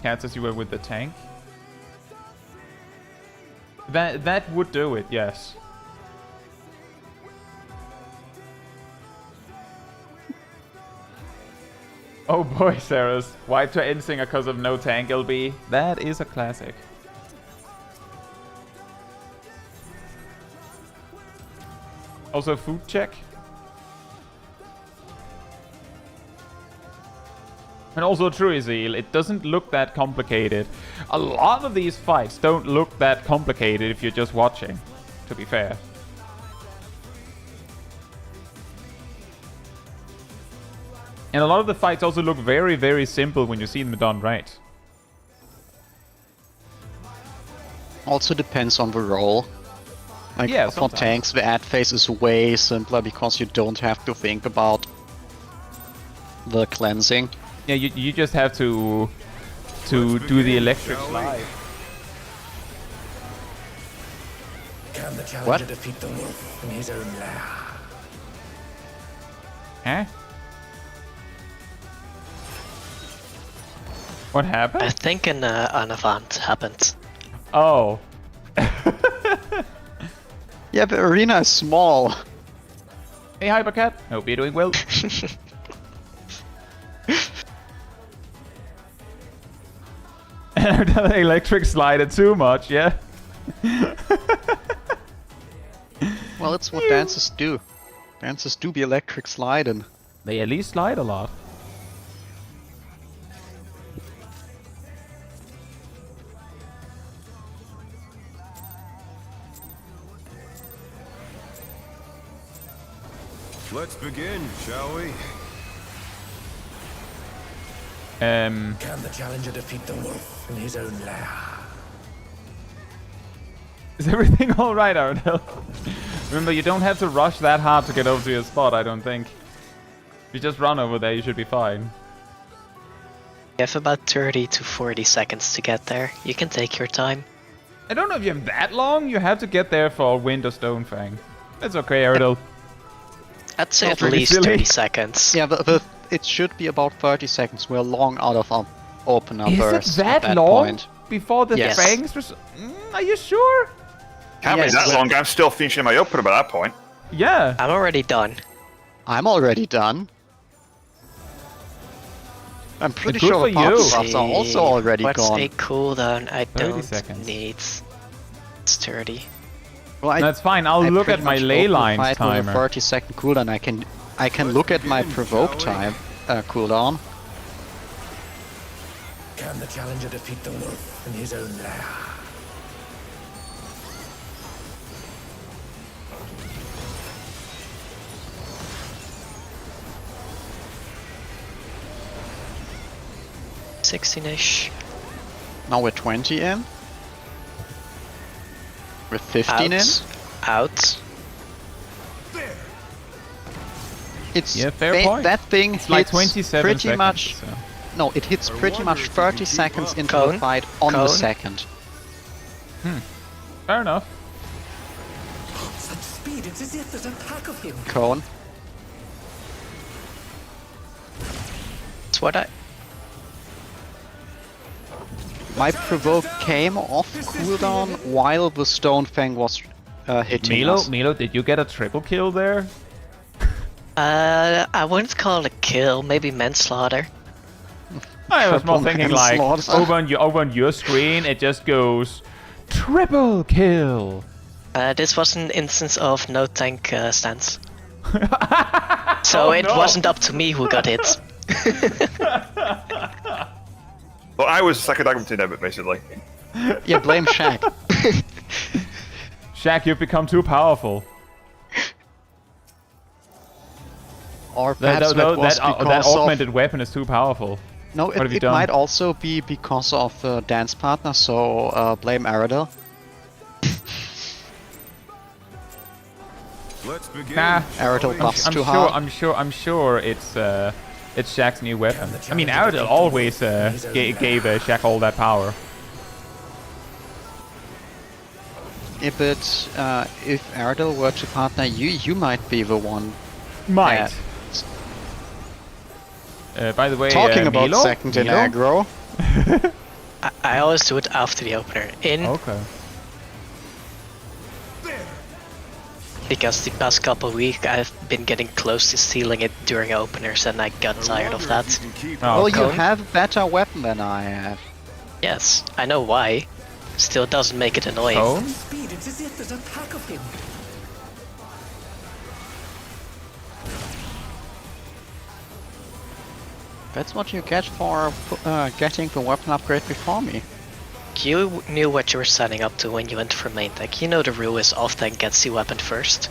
Speaker 1: Caetsu, you were with the tank? That would do it, yes. Oh boy, Sarah's. Wipe to end singer because of no tank LB. That is a classic. Also, food check. And also, true Ezeel, it doesn't look that complicated. A lot of these fights don't look that complicated if you're just watching, to be fair. And a lot of the fights also look very, very simple when you see them done right.
Speaker 3: Also depends on the role. Like,
Speaker 1: yeah,
Speaker 3: for
Speaker 1: sometimes.
Speaker 3: tanks, the ad phase is way simpler because you don't have to think about the cleansing.
Speaker 1: Yeah, you just have to do the electric slide.
Speaker 4: Can the challenger
Speaker 3: What?
Speaker 4: defeat the wolf in his own lair?
Speaker 1: Huh? What happened?
Speaker 2: I think an event happened.
Speaker 1: Oh.
Speaker 3: Yeah, the arena is small.
Speaker 1: Hey, Hypercat. Hope you're doing well. Electric slided too much, yeah?
Speaker 3: Well, it's what dancers do. Dancers do be electric sliding.
Speaker 1: They at least slide a lot.
Speaker 8: Let's begin, shall we?
Speaker 4: Can the challenger defeat the wolf in his own lair?
Speaker 1: Is everything alright, Ardell? Remember, you don't have to rush that hard to get over to your spot, I don't think. If you just run over there, you should be fine.
Speaker 2: You have about 30 to 40 seconds to get there. You can take your time.
Speaker 1: I don't know if you have that long. You have to get there for Wind or Stonefang. That's okay, Ardell.
Speaker 2: I'd say
Speaker 1: Not
Speaker 2: at
Speaker 1: really
Speaker 2: least
Speaker 1: silly.
Speaker 2: 30 seconds.
Speaker 3: Yeah, it should be about 30 seconds. We're long out of our opener
Speaker 1: Is
Speaker 3: burst
Speaker 1: it
Speaker 3: at
Speaker 1: that
Speaker 3: that
Speaker 1: long?
Speaker 3: point.
Speaker 1: Before the
Speaker 3: Yes.
Speaker 1: fangs was... are you sure?
Speaker 5: Can't
Speaker 3: Yes,
Speaker 5: be that
Speaker 3: well-
Speaker 5: long. I'm still finishing my upper by that point.
Speaker 1: Yeah.
Speaker 2: I'm already done.
Speaker 3: I'm already done. I'm pretty
Speaker 1: Good
Speaker 3: sure
Speaker 1: for
Speaker 3: the power
Speaker 1: you.
Speaker 3: buffs are also already
Speaker 2: What's
Speaker 3: gone.
Speaker 2: a cooldown? I
Speaker 1: 30
Speaker 2: don't
Speaker 1: seconds.
Speaker 2: need. It's 30.
Speaker 3: Well,
Speaker 1: That's fine. I'll
Speaker 3: I
Speaker 1: look
Speaker 3: pretty
Speaker 1: at my
Speaker 3: much
Speaker 1: ley
Speaker 3: opened the
Speaker 1: lines
Speaker 3: fight with
Speaker 1: timer.
Speaker 3: a 30-second cooldown. I can look at my provoke time cooldown.
Speaker 4: Can the challenger defeat the wolf in his own lair?
Speaker 2: 16-ish.
Speaker 3: Now we're 20 in. We're 15 in.
Speaker 2: Out.
Speaker 3: It's
Speaker 1: Yeah, fair point.
Speaker 3: That thing
Speaker 1: It's
Speaker 3: hits
Speaker 1: like 27
Speaker 3: pretty
Speaker 1: seconds.
Speaker 3: much.
Speaker 1: So.
Speaker 3: No, it hits pretty much 30 seconds into
Speaker 2: Cone?
Speaker 3: the fight on the
Speaker 2: Cone?
Speaker 3: second.
Speaker 1: Fair enough.
Speaker 4: Such speed, it's as if there's a pack of him.
Speaker 3: Cone.
Speaker 2: It's what I.
Speaker 3: My provoke came off cooldown while the Stone Fang was hitting us.
Speaker 1: Milo, did you get a triple kill there?
Speaker 2: I wouldn't call it a kill, maybe manslaughter.
Speaker 1: I was more
Speaker 3: Triple
Speaker 1: thinking like
Speaker 3: manslaughter.
Speaker 1: over on your screen it just goes triple kill.
Speaker 2: This was an instance of no tank stance. So it
Speaker 1: no.
Speaker 2: wasn't up to me who got hit.
Speaker 5: Well, I was second argument in it, basically.
Speaker 3: Yeah, blame Shaq.
Speaker 1: Shaq, you've become too powerful.
Speaker 3: Or perhaps
Speaker 1: That
Speaker 3: because
Speaker 1: augmented weapon is too powerful.
Speaker 3: No,
Speaker 1: What have you
Speaker 3: it
Speaker 1: done?
Speaker 3: might also be because of the dance partner, so blame Aradel.
Speaker 8: Let's begin.
Speaker 1: Nah,
Speaker 3: Aradel buffs too hard.
Speaker 1: I'm sure it's Shaq's new weapon. I mean, Aradel always gave Shaq all that power.
Speaker 3: Yeah, but if Aradel were to partner you might be the one.
Speaker 1: Might. By the way,
Speaker 3: Talking about
Speaker 1: Milo?
Speaker 3: second in
Speaker 1: Milo?
Speaker 3: aggro.
Speaker 2: I always do it after the opener. In,
Speaker 1: Okay.
Speaker 2: because the past couple weeks I've been getting close to stealing it during openers and I got tired of that.
Speaker 1: Oh,
Speaker 3: Well, you
Speaker 2: Cone?
Speaker 3: have a better weapon than I have.
Speaker 2: Yes, I know why. Still doesn't make it annoying.
Speaker 1: Cone?
Speaker 4: Speed, it's as if there's a pack of him.
Speaker 3: That's what you get for getting the weapon upgrade before me.
Speaker 2: You knew what you were signing up to when you went for main tech. You know the rule is off-tank gets the weapon first.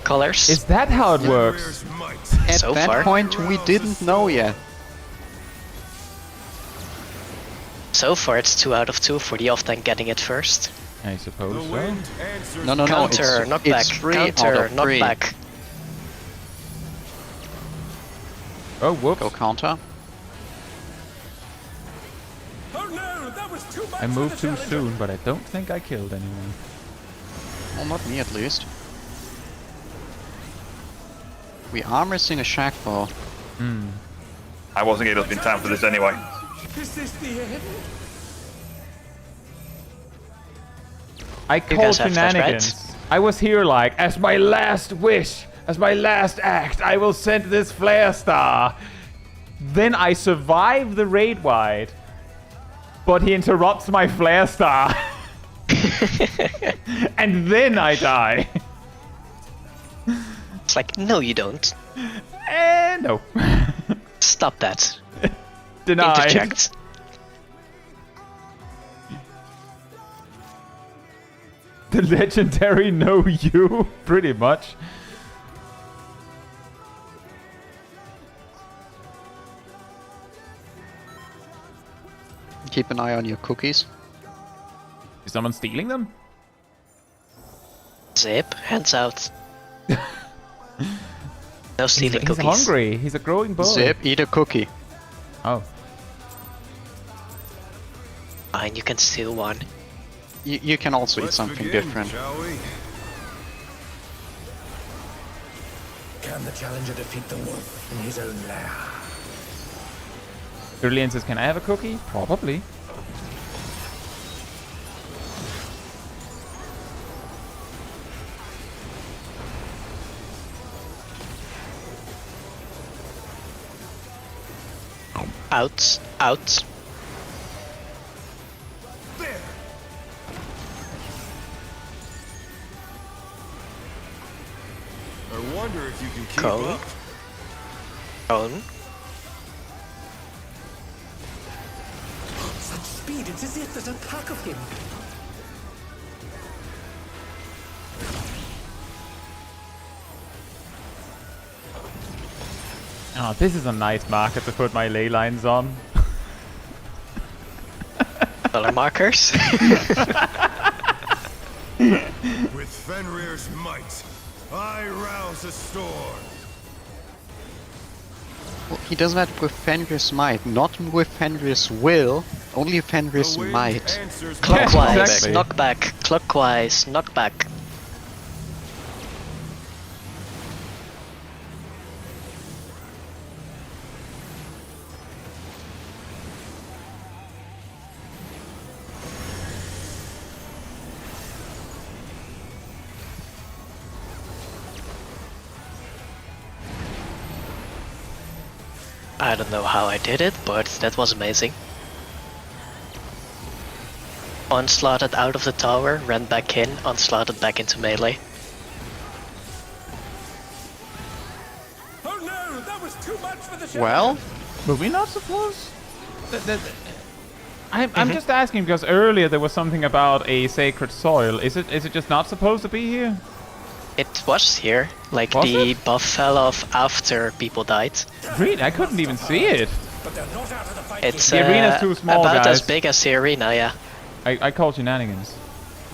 Speaker 2: Colors?
Speaker 1: Is that how it works?
Speaker 3: At
Speaker 2: So
Speaker 3: that
Speaker 2: far.
Speaker 3: point, we didn't know yet.
Speaker 2: So far it's 2 out of 2 for the off-tank getting it first.
Speaker 1: I suppose
Speaker 8: The
Speaker 1: so.
Speaker 8: wind answers.
Speaker 3: No,
Speaker 2: Counter,
Speaker 3: it's,
Speaker 2: knock
Speaker 3: it's
Speaker 2: back.
Speaker 3: 3
Speaker 2: Counter,
Speaker 3: out of
Speaker 2: knock
Speaker 3: 3.
Speaker 2: back.
Speaker 1: Oh, whoops.
Speaker 3: Go counter.
Speaker 4: Oh no, that was too much.
Speaker 1: I
Speaker 4: for
Speaker 1: moved
Speaker 4: the
Speaker 1: too
Speaker 4: challenger.
Speaker 1: soon, but I don't think I killed anyone.
Speaker 3: Well, not me at least. We are missing a Shaq bow.
Speaker 5: I wasn't getting up in time for this anyway.
Speaker 4: Is this the end?
Speaker 1: I called
Speaker 2: guys have that,
Speaker 1: shenanigans. I was here like, as my last wish, as my last act, I will send this flare star. Then I survive the raid wide, but he interrupts my flare star. And then I die.
Speaker 2: It's like, no you don't.
Speaker 1: No.
Speaker 2: Stop that.
Speaker 1: Denied.
Speaker 2: Interject.
Speaker 1: The legendary know you, pretty much.
Speaker 3: Keep an eye on your cookies.
Speaker 1: Is someone stealing them?
Speaker 2: Zip, hands out. No stealing
Speaker 1: He's
Speaker 2: cookies.
Speaker 1: hungry. He's a growing boy.
Speaker 3: Zip, eat a cookie.
Speaker 1: Oh.
Speaker 2: Fine, you can steal one.
Speaker 3: You can also eat
Speaker 8: Let's
Speaker 3: something
Speaker 8: begin,
Speaker 3: different.
Speaker 8: Shall we?
Speaker 4: Can the challenger defeat the wolf in his own lair?
Speaker 1: Brilliant says, can I have a cookie? Probably.
Speaker 2: Out, out.
Speaker 8: There. I wonder if you can keep
Speaker 2: Cone.
Speaker 8: up.
Speaker 2: Cone.
Speaker 4: Such speed, it's as if there's a pack of him.
Speaker 1: Oh, this is a nice marker to put my ley lines on.
Speaker 2: Color markers.
Speaker 8: With Fenrir's might, I rouse the storm.
Speaker 3: Well, he does that with Fenrir's might, not with Fenrir's will, only Fenrir's
Speaker 8: The wind
Speaker 3: might.
Speaker 8: answers
Speaker 2: Clockwise,
Speaker 1: exactly.
Speaker 2: knockback. Clockwise, knockback. I don't know how I did it, but that was amazing. Onslaughted out of the tower, ran back in, onslaughted back into melee.
Speaker 4: Oh no, that was too much for the show.
Speaker 3: Well,
Speaker 1: Were we not supposed? I'm just asking because earlier there was something about a sacred soil. Is it just not supposed to be here?
Speaker 2: It was here, like
Speaker 1: Was
Speaker 2: the
Speaker 1: it?
Speaker 2: buff fell off after people died.
Speaker 1: Really? I couldn't even see it.
Speaker 4: But they're not out of the fight
Speaker 2: It's
Speaker 1: The arena's too small,
Speaker 2: about as
Speaker 1: guys.
Speaker 2: big as the arena, yeah.
Speaker 1: I call shenanigans.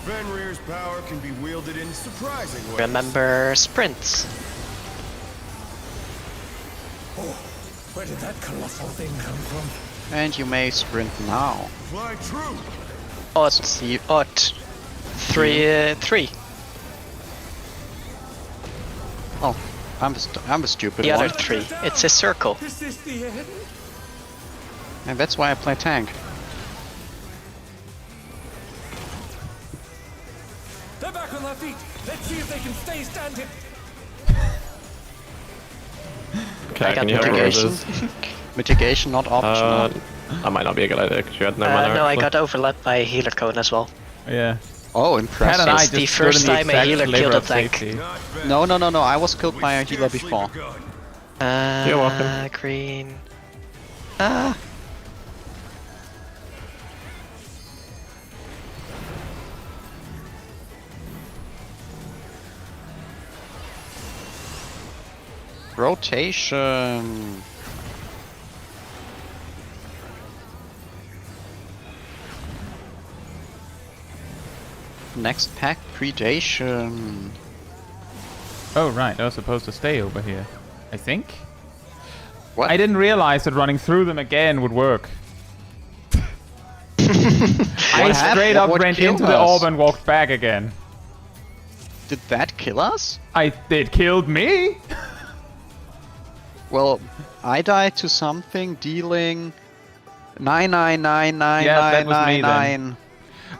Speaker 8: Fenrir's power can be wielded in surprising ways.
Speaker 2: Remember sprints.
Speaker 4: Where did that colossal thing come from?
Speaker 3: and you may sprint now.
Speaker 8: Fly true.
Speaker 2: Odd. Three.
Speaker 3: Oh, I'm the stupid
Speaker 2: The
Speaker 3: one.
Speaker 2: other three. It's a circle.
Speaker 4: Is this the end?
Speaker 3: And that's why I play tank.
Speaker 4: They're back on their feet. Let's see if they can stay standing.
Speaker 7: Okay,
Speaker 2: I got
Speaker 7: can you help me with
Speaker 3: mitigation.
Speaker 7: this?
Speaker 3: Mitigation not optional.
Speaker 7: That might not be a good idea because you had no mana.
Speaker 2: No, I
Speaker 7: actually.
Speaker 2: got overlapped by a healer cone as well.
Speaker 1: Yeah.
Speaker 3: Oh,
Speaker 1: Cat
Speaker 3: impressive.
Speaker 1: and I
Speaker 2: It's
Speaker 1: just
Speaker 2: the
Speaker 1: stood in
Speaker 2: first
Speaker 1: the
Speaker 2: time a
Speaker 1: exact
Speaker 2: healer
Speaker 1: sliver
Speaker 2: killed a
Speaker 1: of
Speaker 2: tank.
Speaker 1: safety.
Speaker 8: Not bad.
Speaker 3: No, I was killed by a healer
Speaker 8: Scarcely
Speaker 3: before.
Speaker 8: begun.
Speaker 7: You're welcome.
Speaker 2: Green.
Speaker 3: Rotation. Next pack, predation.
Speaker 1: Oh right, I was supposed to stay over here. I think.
Speaker 3: What?
Speaker 1: I didn't realize that running through them again would work. I
Speaker 3: happened?
Speaker 1: straight up
Speaker 3: What
Speaker 1: ran
Speaker 3: killed
Speaker 1: into the
Speaker 3: us?
Speaker 1: orb and walked back again.
Speaker 3: Did that kill us?
Speaker 1: It killed me.
Speaker 3: Well, I died to something dealing 9999999.
Speaker 1: Yeah, that was me then.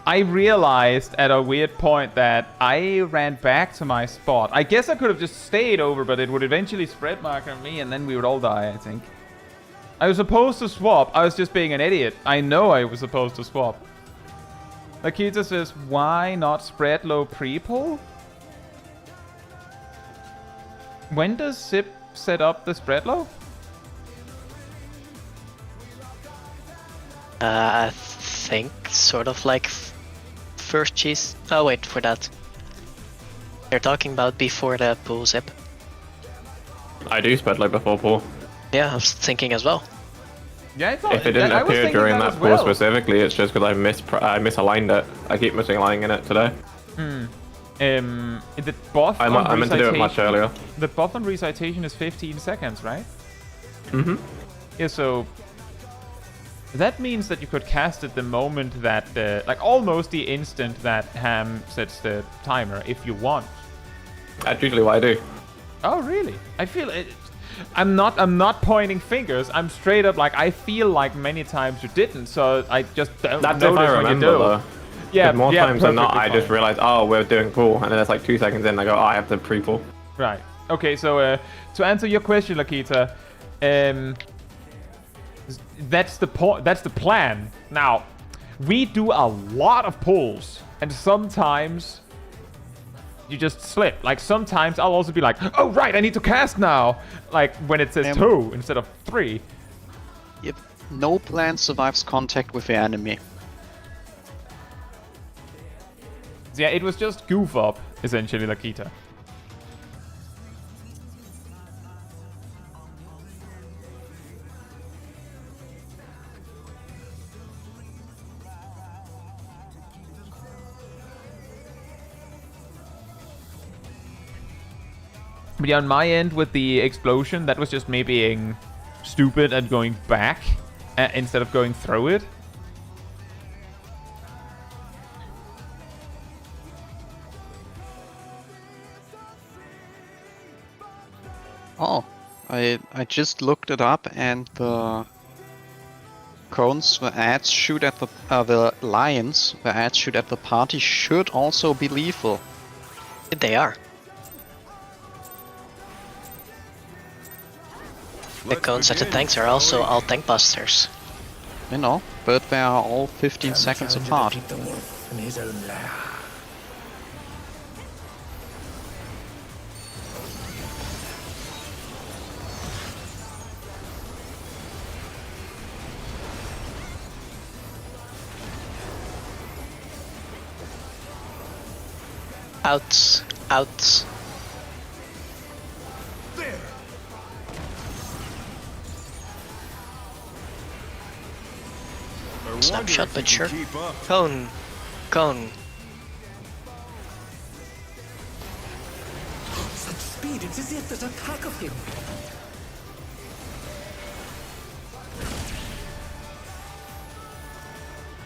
Speaker 1: I realized at a weird point that I ran back to my spot. I guess I could have just stayed over, but it would eventually spread mark on me and then we would all die, I think. I was supposed to swap. I was just being an idiot. I know I was supposed to swap. Akita says, why not spread low pre-pull? When does Zip set up the spread low?
Speaker 2: I think sort of like first cheese. Oh wait, for that. They're talking about before the pool zip.
Speaker 7: I do spread like before pull.
Speaker 2: Yeah, I was thinking as well.
Speaker 1: Yeah, it's not,
Speaker 7: If it didn't
Speaker 1: I was
Speaker 7: appear
Speaker 1: thinking
Speaker 7: during
Speaker 1: that
Speaker 7: that
Speaker 1: as
Speaker 7: pull
Speaker 1: well.
Speaker 7: specifically, it's just because I misaligned it. I keep misaligning it today.
Speaker 1: The buff
Speaker 7: I
Speaker 1: on
Speaker 7: meant to do it much
Speaker 1: recitation-
Speaker 7: earlier.
Speaker 1: The buff on recitation is 15 seconds, right?
Speaker 7: Mm-hmm.
Speaker 1: Yeah, so that means that you could cast it the moment that, like almost the instant that Ham sets the timer, if you want.
Speaker 7: That's usually what I do.
Speaker 1: Oh, really? I feel it. I'm not pointing fingers. I'm straight up like I feel like many times you didn't, so I just don't
Speaker 7: That's if
Speaker 1: notice
Speaker 7: I
Speaker 1: when
Speaker 7: remember
Speaker 1: you do.
Speaker 7: though.
Speaker 1: Yeah,
Speaker 7: But more
Speaker 1: yeah,
Speaker 7: times than not, I
Speaker 1: perfectly
Speaker 7: just
Speaker 1: fine.
Speaker 7: realize, oh, we're doing pull, and then it's like 2 seconds in, I go, oh, I have to pre-pull.
Speaker 1: Right. Okay, so to answer your question, Lakita, that's the point. That's the plan. Now, we do a lot of pulls, and sometimes you just slip. Like sometimes I'll also be like, oh right, I need to cast now. Like when it says 2 instead of 3.
Speaker 3: Yep. No plan survives contact with the enemy.
Speaker 1: Yeah, it was just goof up essentially, Lakita. But yeah, on my end with the explosion, that was just me being stupid and going back instead of going through it.
Speaker 3: Oh, I just looked it up, and the cones the ads shoot at the lions the ads shoot at the party should also be lethal.
Speaker 2: They are. The cones at the tanks are also all tank busters.
Speaker 3: You know, but they are all 15
Speaker 4: Can the
Speaker 3: seconds
Speaker 4: challenger
Speaker 3: apart.
Speaker 4: defeat the wolf in his own lair?
Speaker 2: Outs. Outs.
Speaker 8: There. I wonder
Speaker 2: Snapshot,
Speaker 8: if
Speaker 2: but
Speaker 8: you
Speaker 2: sure.
Speaker 8: can keep up.
Speaker 2: Cone. Cone.
Speaker 4: Such speed, it's as if there's a pack of him.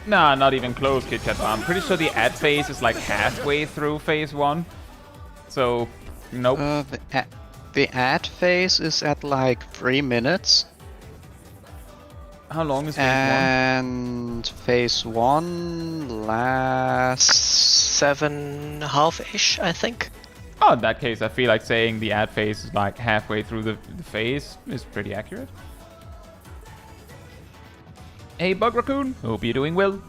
Speaker 1: Nah, not even close, Kit Kat. I'm pretty sure the ad phase is like halfway through phase 1. So, nope.
Speaker 3: The ad phase is at like 3 minutes.
Speaker 1: How long is phase 1?
Speaker 3: And phase 1 lasts
Speaker 2: 7.5-ish, I think.
Speaker 1: Oh, in that case, I feel like saying the ad phase is like halfway through the phase is pretty accurate. Hey, Bug Raccoon. Hope you're doing well.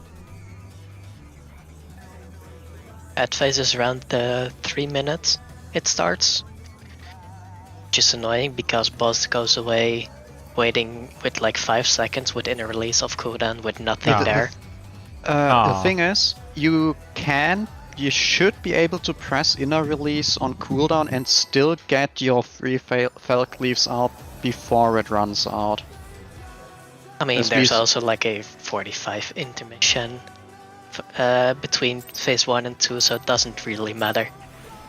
Speaker 2: Ad phase is around 3 minutes. It starts. Which is annoying because boss goes away waiting with like 5 seconds within a release of cooldown with nothing
Speaker 1: Ah.
Speaker 2: there.
Speaker 3: the thing is, you should be able to press inner release on cooldown and still get your 3 Felk leaves out before it runs out.
Speaker 2: I mean,
Speaker 3: As
Speaker 2: there's
Speaker 3: we-
Speaker 2: also like a 45 intermission between phase 1 and 2, so it doesn't really matter.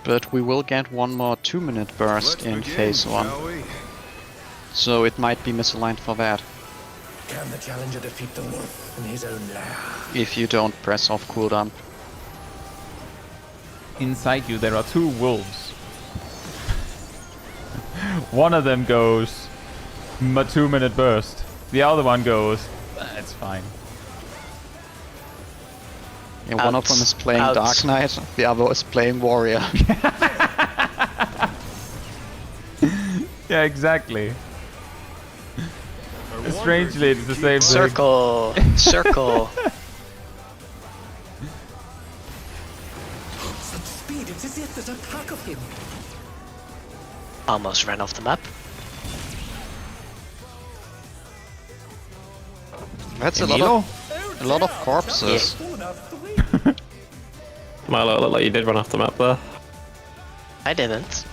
Speaker 3: But we will get one more 2-minute burst
Speaker 8: Let's
Speaker 3: in
Speaker 8: begin,
Speaker 3: phase 1,
Speaker 8: shall we?
Speaker 3: so it might be misaligned for that
Speaker 4: Can the challenger defeat the wolf in his own lair?
Speaker 3: if you don't press off cooldown.
Speaker 1: Inside you, there are 2 wolves. One of them goes, 2-minute burst. The other one goes, it's fine.
Speaker 3: Yeah, one of them is playing
Speaker 2: Outs.
Speaker 3: Dark Knight, the other is playing Warrior.
Speaker 1: Yeah, exactly.
Speaker 8: I wonder
Speaker 1: Strangely,
Speaker 8: if
Speaker 1: it's
Speaker 8: you
Speaker 1: the
Speaker 8: can
Speaker 1: same
Speaker 8: keep
Speaker 1: thing.
Speaker 2: Circle. Circle.
Speaker 4: Such speed, it's as if there's a pack of him.
Speaker 2: Almost ran off the map.
Speaker 3: That's
Speaker 1: Emilio?
Speaker 3: a lot of corpses.
Speaker 4: Fallen out of the way.
Speaker 7: Milo, looked like you did run off the map there.
Speaker 2: I didn't.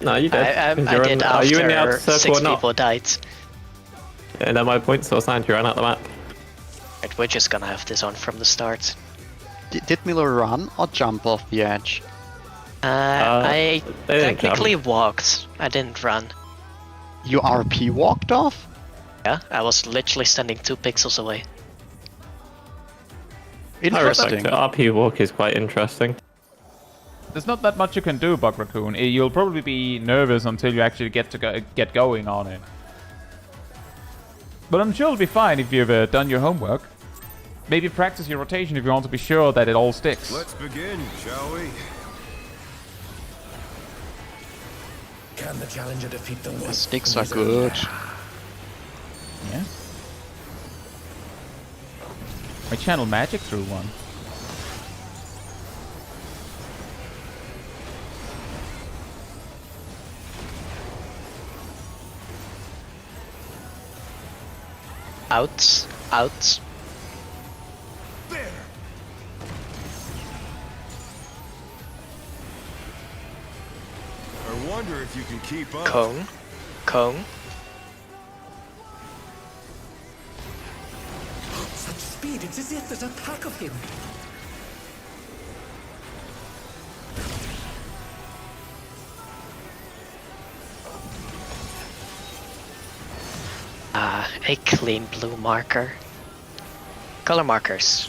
Speaker 7: No, you did.
Speaker 2: I
Speaker 7: You're
Speaker 2: did
Speaker 7: are you in the outer
Speaker 2: after
Speaker 7: circle
Speaker 2: 6
Speaker 7: or not?
Speaker 2: people died.
Speaker 7: And then my point source and you ran out the map.
Speaker 2: Right, we're just gonna have this on from the start.
Speaker 3: Did Miller run or jump off the edge?
Speaker 2: I
Speaker 7: they didn't
Speaker 2: technically walked. I didn't run.
Speaker 3: You RP walked off?
Speaker 2: Yeah, I was literally standing 2 pixels away.
Speaker 7: I respect
Speaker 3: Interesting.
Speaker 7: it. RP walk is quite interesting.
Speaker 1: There's not that much you can do, Bug Raccoon. You'll probably be nervous until you actually get going on it. But I'm sure it'll be fine if you've done your homework. Maybe practice your rotation if you want to be sure that it all sticks.
Speaker 8: Let's begin, shall we?
Speaker 4: Can the challenger defeat the wolf?
Speaker 3: The sticks
Speaker 4: in
Speaker 3: are
Speaker 4: his own
Speaker 3: good.
Speaker 4: lair?
Speaker 1: Yeah. I channel magic through one.
Speaker 2: Outs. Outs.
Speaker 8: There. I wonder if you can keep up.
Speaker 2: Cone. Cone.
Speaker 4: Such speed, it's as if there's a pack of him.
Speaker 2: A clean blue marker. Color markers.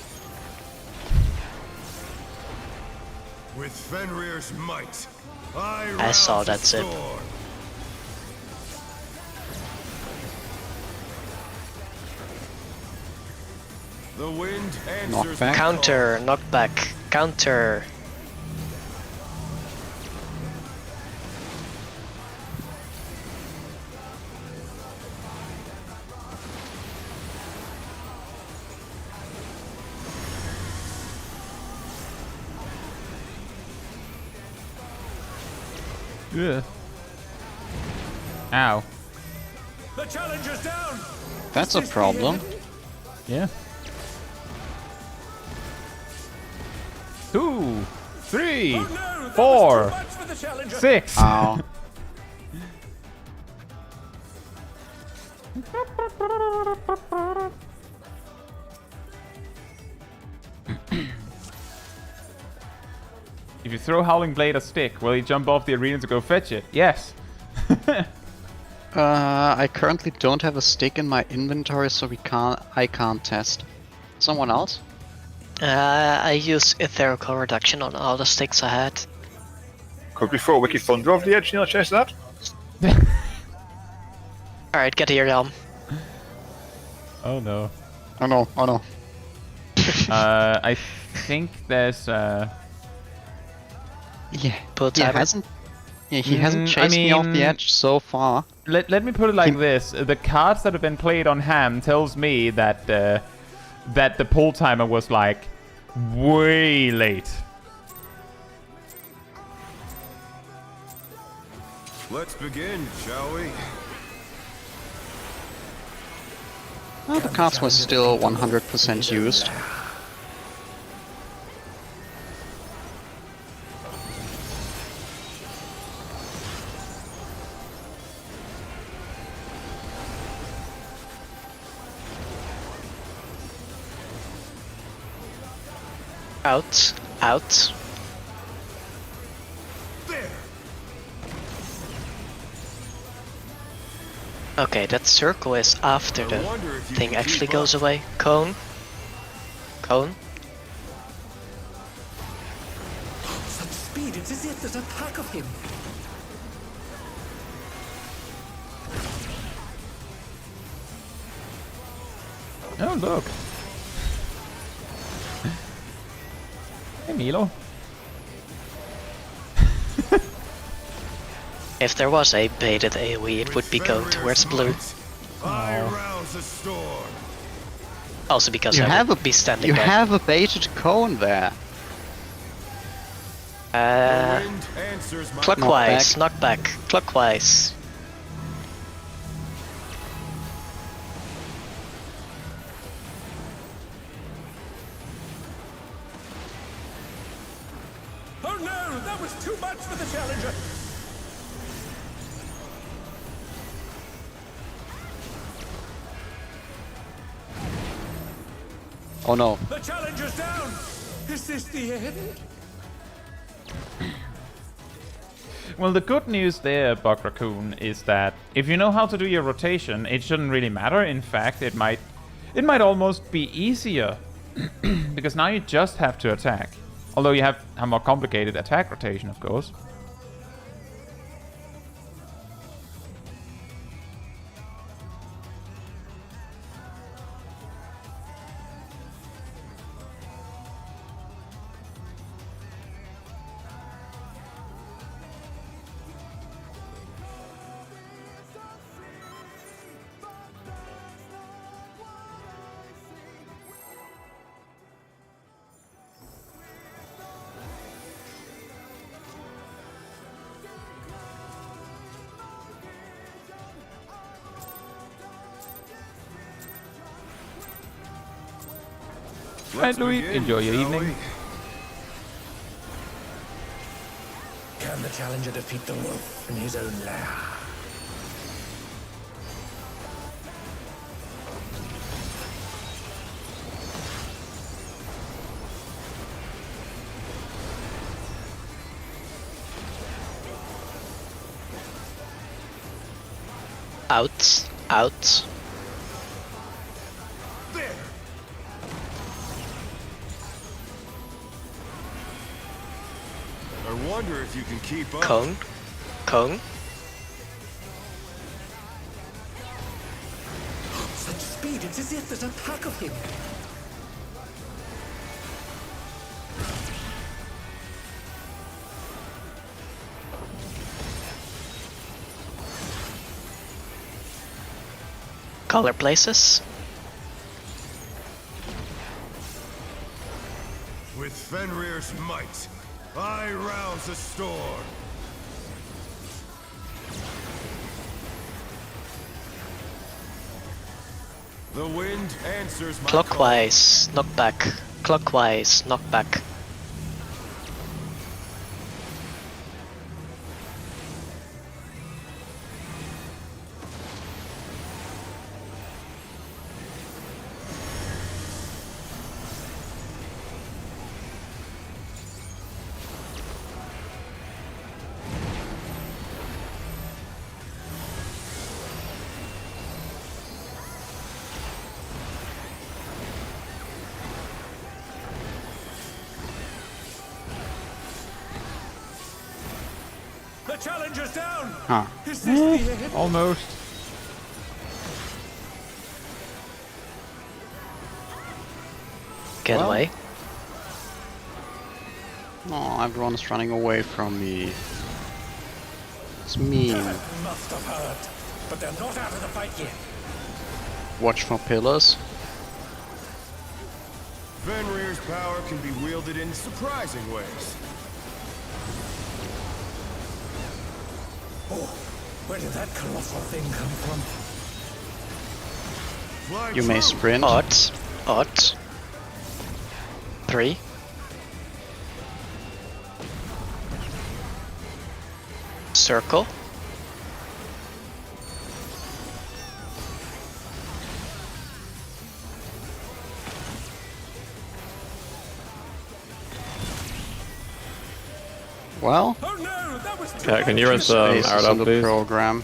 Speaker 8: With Fenrir's might,
Speaker 2: I saw that zip.
Speaker 8: The wind answers
Speaker 3: Knockback.
Speaker 2: Counter, knockback, counter.
Speaker 1: Ugh. Ow.
Speaker 4: The challenger's down.
Speaker 3: That's a problem.
Speaker 1: Yeah. 2, 3,
Speaker 4: Oh no, that was
Speaker 1: 4,
Speaker 4: too much for the challenger.
Speaker 1: 6.
Speaker 3: Ow.
Speaker 1: If you throw Howling Blade a stick, will he jump off the arena to go fetch it? Yes.
Speaker 3: I currently don't have a stick in my inventory, so I can't test. Someone else?
Speaker 2: I use etherical reduction on all the sticks I had.
Speaker 5: Could we throw Wiki Thunder off the edge, Neil? Chase that?
Speaker 2: Alright, get here, Yelm.
Speaker 1: Oh no.
Speaker 3: Oh no, oh no.
Speaker 1: I think there's
Speaker 3: Yeah,
Speaker 2: Put
Speaker 3: he
Speaker 2: time.
Speaker 3: hasn't. Yeah, he hasn't
Speaker 1: I
Speaker 3: chased me off
Speaker 1: mean-
Speaker 3: the edge so far.
Speaker 1: let me put it like this: the cards that have been played on Ham tells me that that the pull timer was like way late.
Speaker 8: Let's begin, shall we?
Speaker 3: Oh, the cards were still 100% used.
Speaker 2: Out, out.
Speaker 8: There!
Speaker 2: Okay, that circle is after the
Speaker 8: wonder if you
Speaker 2: thing
Speaker 8: can
Speaker 2: actually
Speaker 8: keep
Speaker 2: goes
Speaker 8: up.
Speaker 2: away. Cone. Cone.
Speaker 4: Such speed, it's as if there's a pack of him.
Speaker 1: Oh look! Hey Milo.
Speaker 2: If there was a baited AoE, it would be going towards blue.
Speaker 8: I rouse a storm.
Speaker 2: Also because
Speaker 3: You
Speaker 2: I
Speaker 3: have
Speaker 2: would
Speaker 3: a
Speaker 2: be standing
Speaker 3: You
Speaker 2: there.
Speaker 3: have a baited cone there.
Speaker 8: The wind answers my
Speaker 2: Clockwise, knockback. Clockwise.
Speaker 4: Oh no, that was too much for the challenger.
Speaker 3: Oh no.
Speaker 4: The challenger's down. Is this the end?
Speaker 1: Well, the good news there, Buck Raccoon, is that if you know how to do your rotation, it shouldn't really matter. In fact, it might almost be easier because now you just have to attack. Although you have a more complicated attack rotation, of course. Right, Louis, enjoy your
Speaker 8: shall
Speaker 1: evening.
Speaker 8: we?
Speaker 4: Can the challenger defeat the wolf in his own lair?
Speaker 2: Out, out.
Speaker 8: I wonder if you can keep up.
Speaker 2: Cone. Cone.
Speaker 4: Such speed, it's as if there's a pack of him.
Speaker 2: Color places.
Speaker 8: With Fenrir's might, I rouse the storm. The wind answers my
Speaker 2: Clockwise, knockback. Clockwise, knockback.
Speaker 4: The challenger's down!
Speaker 3: Huh.
Speaker 4: Is this the end?
Speaker 1: Almost.
Speaker 2: Get
Speaker 3: Well.
Speaker 2: away.
Speaker 3: Oh, everyone's running away from me. It's mean.
Speaker 4: Must have hurt. But they're not out of the fight yet.
Speaker 3: Watch for pillars.
Speaker 8: Fenrir's power can be wielded in surprising ways.
Speaker 4: Oh, where did that colossal thing come from?
Speaker 8: Fly
Speaker 3: You may
Speaker 8: true.
Speaker 3: sprint.
Speaker 2: Odds. Odds. 3. Circle.
Speaker 3: Well,
Speaker 4: Oh no, that was too
Speaker 7: Yeah, can you
Speaker 3: two
Speaker 7: res
Speaker 3: spaces
Speaker 7: Arad
Speaker 3: in
Speaker 7: up,
Speaker 3: the
Speaker 7: please?
Speaker 3: program.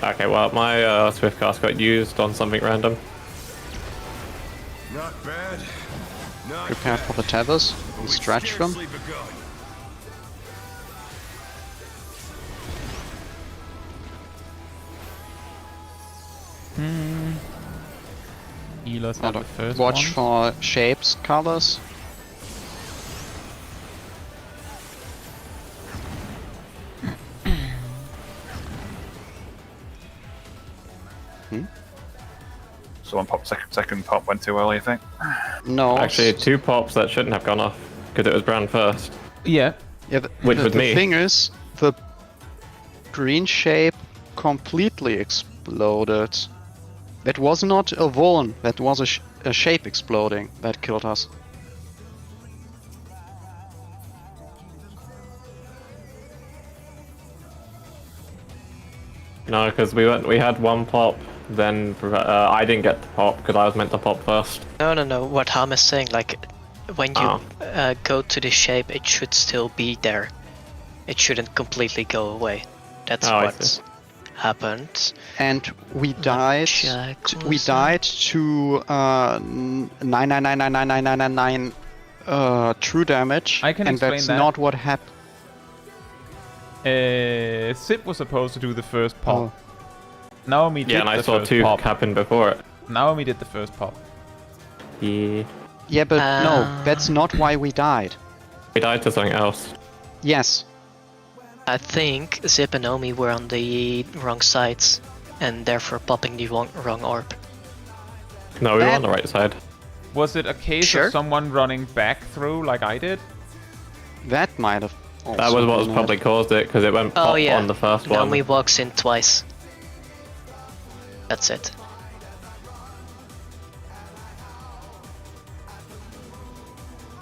Speaker 7: Okay, well, my Swift cast got used on something random.
Speaker 8: Not bad. Not
Speaker 3: Prepare
Speaker 8: bad.
Speaker 3: for the tethers
Speaker 8: But
Speaker 3: and
Speaker 8: we've
Speaker 3: stretch them.
Speaker 8: scarcely begun.
Speaker 1: Healers have the first
Speaker 3: Watch
Speaker 1: one.
Speaker 3: for shapes, colors.
Speaker 5: Someone popped second pop went too early, I think.
Speaker 3: No.
Speaker 7: Actually, 2 pops that shouldn't have gone off because it was brand first.
Speaker 1: Yeah.
Speaker 3: Yeah,
Speaker 7: Which was
Speaker 3: the
Speaker 7: me.
Speaker 3: thing is, the green shape completely exploded. That was not a Vaughn, that was a shape exploding that killed us.
Speaker 7: No, because we had 1 pop, then I didn't get the pop because I was meant to pop first.
Speaker 2: No, no, no. What Ham is saying, like, when you
Speaker 7: Oh.
Speaker 2: go to the shape, it should still be there. It shouldn't completely go away. That's
Speaker 7: Oh, I
Speaker 2: what happened.
Speaker 3: And we died.
Speaker 2: check
Speaker 3: We
Speaker 2: also.
Speaker 3: died to 999999999 true damage.
Speaker 1: I can
Speaker 3: and
Speaker 1: explain
Speaker 3: that's
Speaker 1: that.
Speaker 3: not what happened.
Speaker 1: Sip was supposed to do the first pop.
Speaker 3: Oh.
Speaker 1: Naomi did
Speaker 7: Yeah, and I
Speaker 1: the
Speaker 7: saw
Speaker 1: first
Speaker 7: 2
Speaker 1: pop.
Speaker 7: happen before it.
Speaker 1: Naomi did the first pop.
Speaker 7: Yeah.
Speaker 3: Yeah, but no, that's not why we died.
Speaker 7: We died to something else.
Speaker 3: Yes.
Speaker 2: I think Zip and Omi were on the wrong sides, and therefore popping the wrong orb.
Speaker 7: No, we were
Speaker 3: That-
Speaker 7: on the right side.
Speaker 1: Was it a case
Speaker 2: Sure.
Speaker 1: of someone running back through like I did?
Speaker 3: That might have also
Speaker 7: That was what was
Speaker 3: been it.
Speaker 7: probably caused it because it went pop
Speaker 2: Oh yeah,
Speaker 7: on the first one.
Speaker 2: Naomi walks in twice. That's it.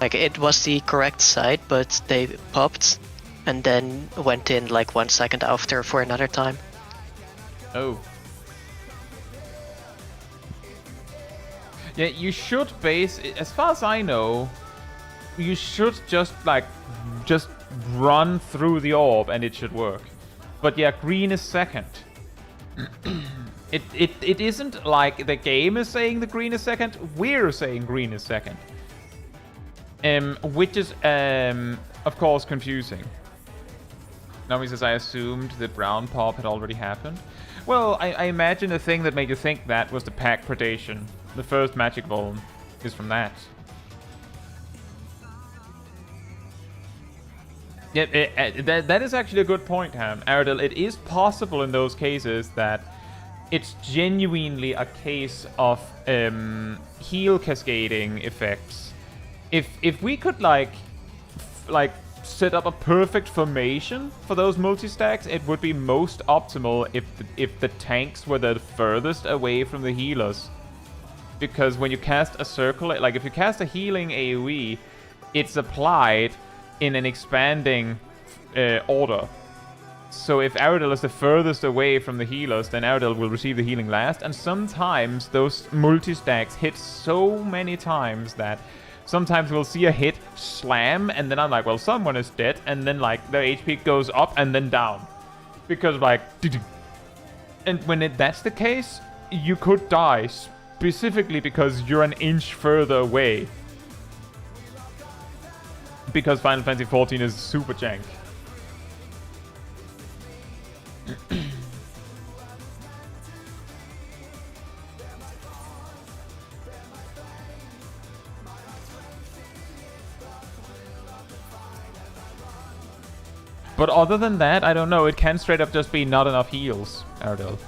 Speaker 2: Like, it was the correct side, but they popped, and then went in like 1 second after for another time.
Speaker 1: Oh. Yeah, you should base, as far as I know, you should just run through the orb and it should work. But yeah, green is second. It isn't like the game is saying the green is second, we're saying green is second. Which is, of course, confusing. Naomi says, I assumed the brown pop had already happened. Well, I imagine the thing that made you think that was the pack predation. The first magic vuln is from that. Yeah, that is actually a good point, Ham. Aradil, it is possible in those cases that it's genuinely a case of heal cascading effects. If we could like set up a perfect formation for those multi-stacks, it would be most optimal if the tanks were the furthest away from the healers. Because when you cast a circle, like if you cast a healing AoE, it's applied in an expanding order. So if Aradil is the furthest away from the healers, then Aradil will receive the healing last. And sometimes those multi-stacks hit so many times that sometimes we'll see a hit slam, and then I'm like, well, someone is dead, and then like their HP goes up and then down. Because like, and when that's the case, you could die specifically because you're an inch further away. Because Final Fantasy XIV is super jank. But other than that, I don't know. It can straight up just be not enough heals, Aradil.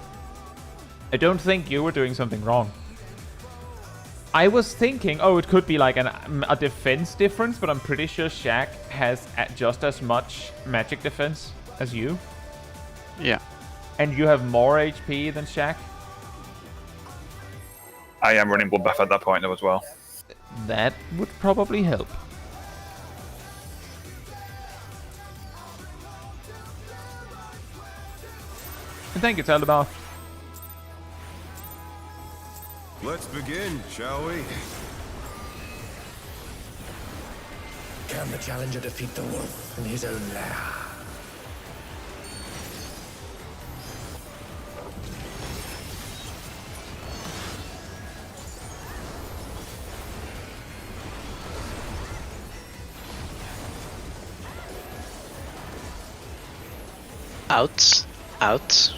Speaker 1: I don't think you were doing something wrong. I was thinking, oh, it could be like a defense difference, but I'm pretty sure Shaq has just as much magic defense as you.
Speaker 3: Yeah.
Speaker 1: And you have more HP than Shaq?
Speaker 5: I am running Bloodbath at that point though as well.
Speaker 1: That would probably help. And thank you, Taldabath.
Speaker 8: Let's begin, shall we?
Speaker 4: Can the challenger defeat the wolf in his own lair?
Speaker 2: Out. Out.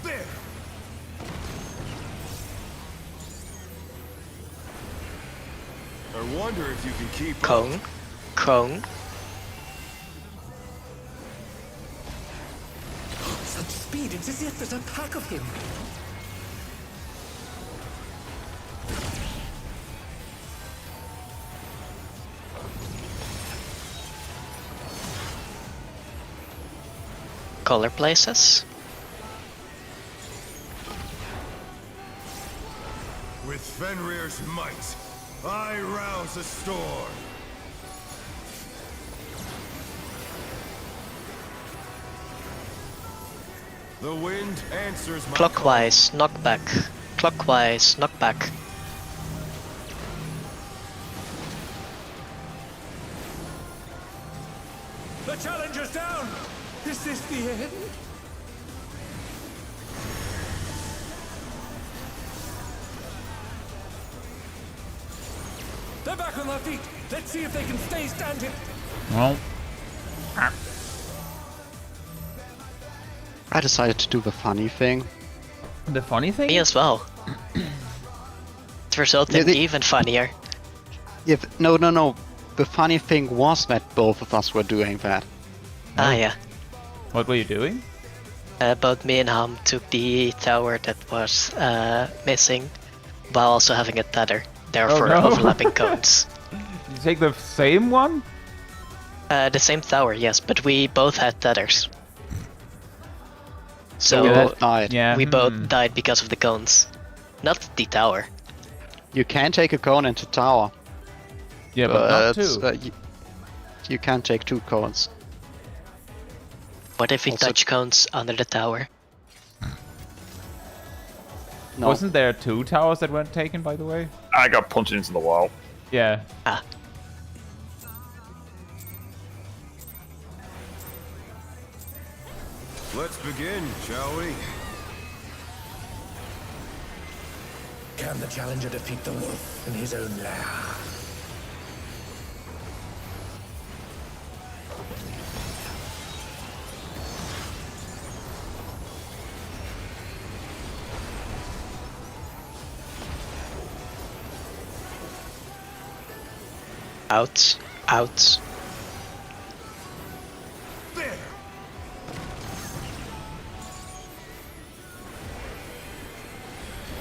Speaker 8: There! I wonder if you can keep
Speaker 2: Cone.
Speaker 8: up.
Speaker 2: Cone.
Speaker 4: Such speed, it's as if there's a pack of him.
Speaker 2: Color places.
Speaker 8: With Fenrir's might, I rouse a storm. The wind answers my
Speaker 2: Clockwise, knockback. Clockwise, knockback.
Speaker 4: The challenger's down! Is this the end? They're back on their feet. Let's see if they can stay standing.
Speaker 1: Well,
Speaker 3: I decided to do the funny thing.
Speaker 1: the funny thing?
Speaker 2: Me as well. It resulted even funnier.
Speaker 3: Yeah, no. The funny thing was that both of us were doing that.
Speaker 2: Ah, yeah.
Speaker 1: What were you doing?
Speaker 2: Both me and Ham took the tower that was missing, while also having a tether. Therefore,
Speaker 1: no.
Speaker 2: overlapping cones.
Speaker 1: You take the same one?
Speaker 2: The same tower, yes, but we both had tethers. So
Speaker 3: we both died.
Speaker 1: Yeah.
Speaker 2: we both died because of the cones, not the tower.
Speaker 3: You can take a cone into tower.
Speaker 1: Yeah, but not two.
Speaker 3: You can take 2 cones.
Speaker 2: What if we
Speaker 3: Also-
Speaker 2: touch cones under the tower?
Speaker 3: No.
Speaker 1: Wasn't there 2 towers that weren't taken, by the way?
Speaker 5: I got punched into the wall.
Speaker 1: Yeah.
Speaker 2: Ah,
Speaker 8: Let's begin, shall we?
Speaker 4: Can the challenger defeat the wolf in his own lair?
Speaker 2: Out. Out.
Speaker 8: There!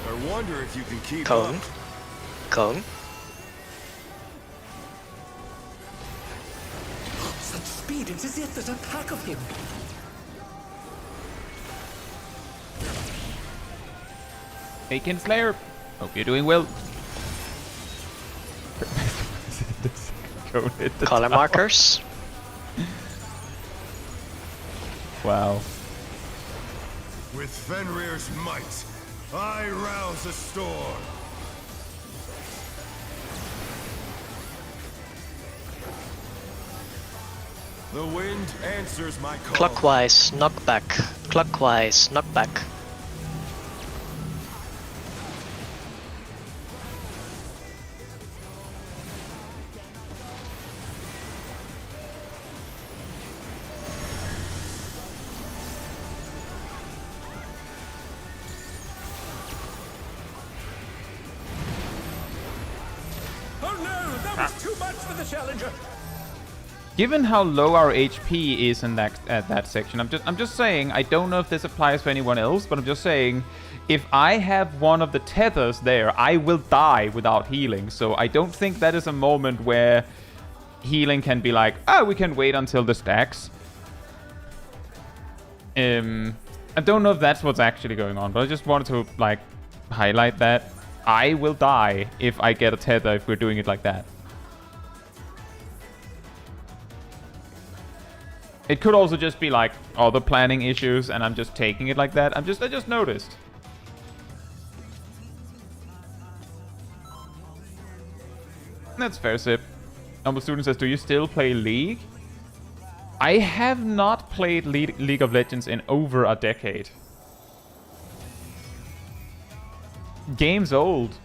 Speaker 8: I wonder if you can keep
Speaker 2: Cone.
Speaker 8: up.
Speaker 2: Cone.
Speaker 4: Such speed, it's as if there's a pack of him.
Speaker 1: Hey, Kinslayer. Hope you're doing well. Go hit the
Speaker 2: Color
Speaker 1: tower.
Speaker 2: markers.
Speaker 1: Wow.
Speaker 8: With Fenrir's might, I rouse a storm. The wind answers my call.
Speaker 2: Clockwise, knockback. Clockwise, knockback.
Speaker 4: Oh no, that was too much for the challenger.
Speaker 1: Given how low our HP is in that section, I'm just saying, I don't know if this applies for anyone else, but I'm just saying, if I have one of the tethers there, I will die without healing. So I don't think that is a moment where healing can be like, oh, we can wait until the stacks. I don't know if that's what's actually going on, but I just wanted to like highlight that I will die if I get a tether if we're doing it like that. It could also just be like other planning issues and I'm just taking it like that. I just noticed. That's fair, Sip. Humble Student says, do you still play League? I have not played League of Legends in over a decade. Game's old.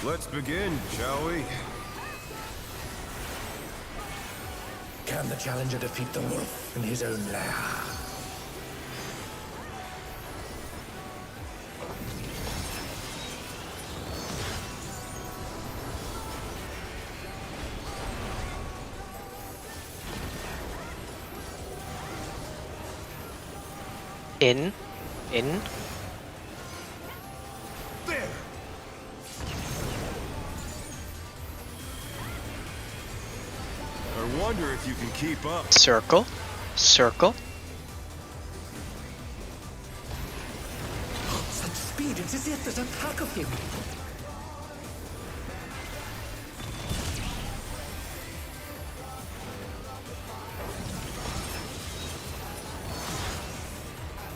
Speaker 8: Let's begin, shall we?
Speaker 4: Can the challenger defeat the wolf in his own lair?
Speaker 2: In.
Speaker 8: There! I wonder if you can keep up.
Speaker 2: Circle. Circle.
Speaker 4: Such speed, it's as if there's a pack of him.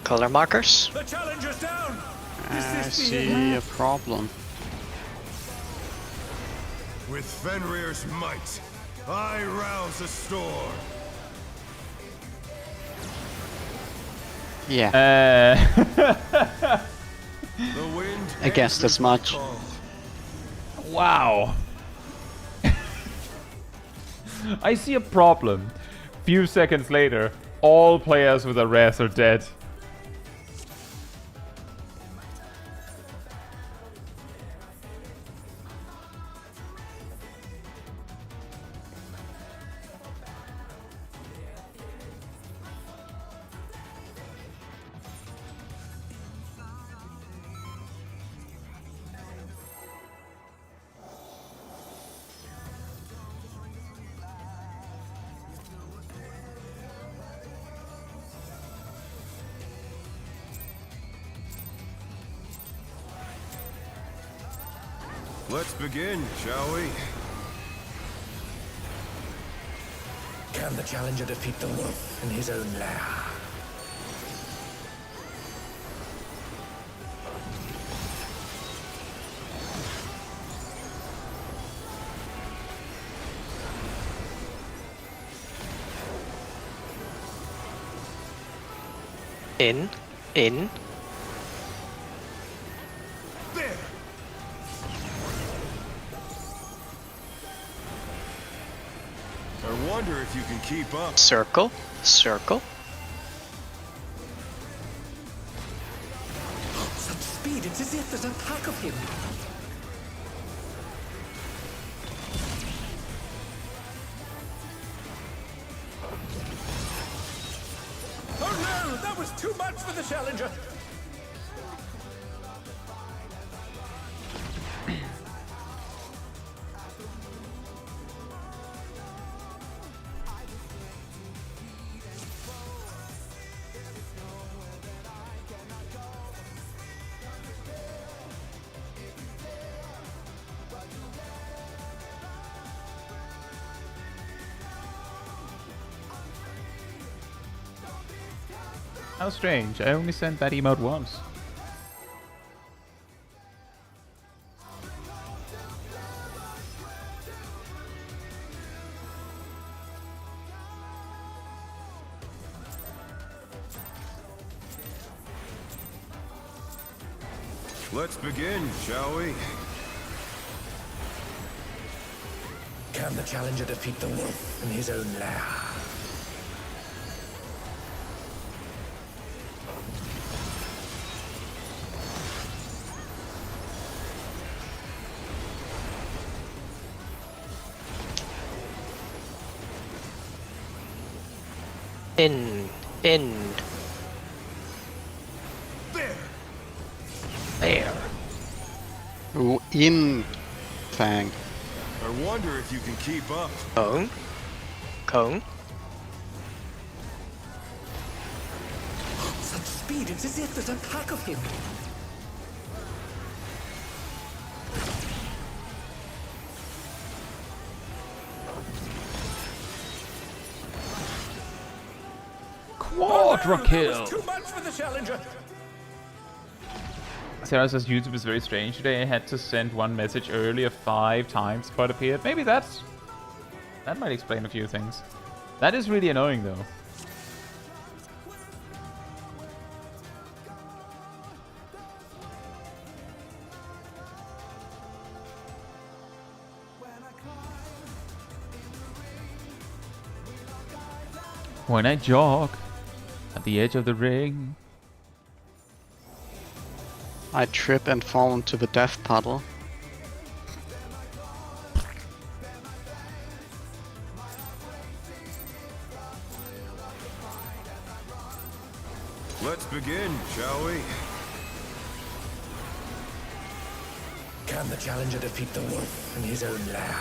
Speaker 2: Color markers.
Speaker 4: The challenger's down.
Speaker 3: I see a problem.
Speaker 8: With Fenrir's might, I rouse a storm.
Speaker 3: Yeah,
Speaker 8: The wind
Speaker 3: I guessed as
Speaker 8: answers my
Speaker 3: much.
Speaker 8: call.
Speaker 1: Wow. I see a problem. Few seconds later, all players with a res are dead.
Speaker 8: Let's begin, shall we?
Speaker 4: Can the challenger defeat the wolf in his own lair?
Speaker 2: In.
Speaker 8: There! I wonder if you can keep up.
Speaker 2: Circle.
Speaker 4: speed, it's as if there's a pack of him. Oh no, that was too much for the challenger.
Speaker 1: How strange, I only sent that emote once.
Speaker 8: Let's begin, shall we?
Speaker 4: Can the challenger defeat the wolf in his own lair?
Speaker 2: In. There.
Speaker 3: Ooh, in Fang.
Speaker 8: I wonder if you can keep up.
Speaker 2: Cone.
Speaker 4: Such speed, it's as if there's a pack of him.
Speaker 1: Quadra
Speaker 4: That
Speaker 1: kill!
Speaker 4: was too much for the challenger.
Speaker 1: Sarah says YouTube is very strange today. I had to send one message earlier 5 times before it appeared. Maybe that might explain a few things. That is really annoying though. When I jog at the edge of the ring.
Speaker 3: I trip and fall into the death puddle.
Speaker 8: Let's begin, shall we?
Speaker 4: Can the challenger defeat the wolf in his own lair?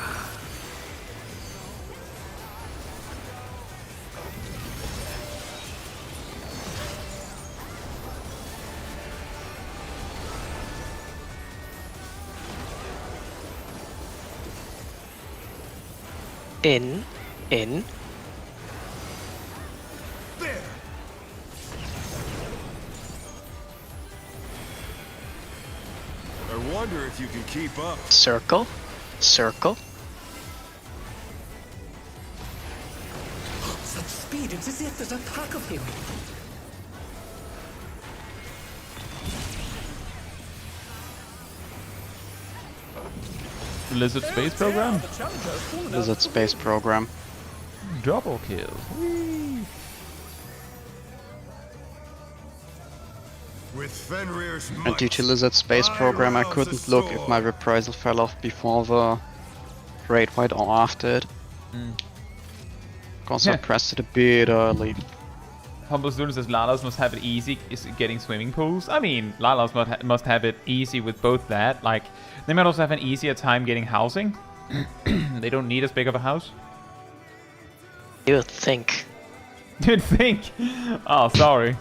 Speaker 2: In.
Speaker 8: There! I wonder if you can keep up.
Speaker 2: Circle.
Speaker 4: Such speed, it's as if there's a pack of him.
Speaker 1: Lizard space program?
Speaker 3: Lizard space program.
Speaker 1: Double kill. Whee.
Speaker 8: With Fenrir's
Speaker 3: And due to Lizard space program, I couldn't look if my reprisal fell off before the Great White or after it. Because I
Speaker 1: Yeah.
Speaker 3: pressed it a bit early.
Speaker 1: Humble Student says Lalas must have it easy is getting swimming pools. I mean, Lalas must have it easy with both that. Like, they might also have an easier time getting housing. They don't need as big of a house.
Speaker 2: You'd think.
Speaker 1: You'd think. Oh, sorry.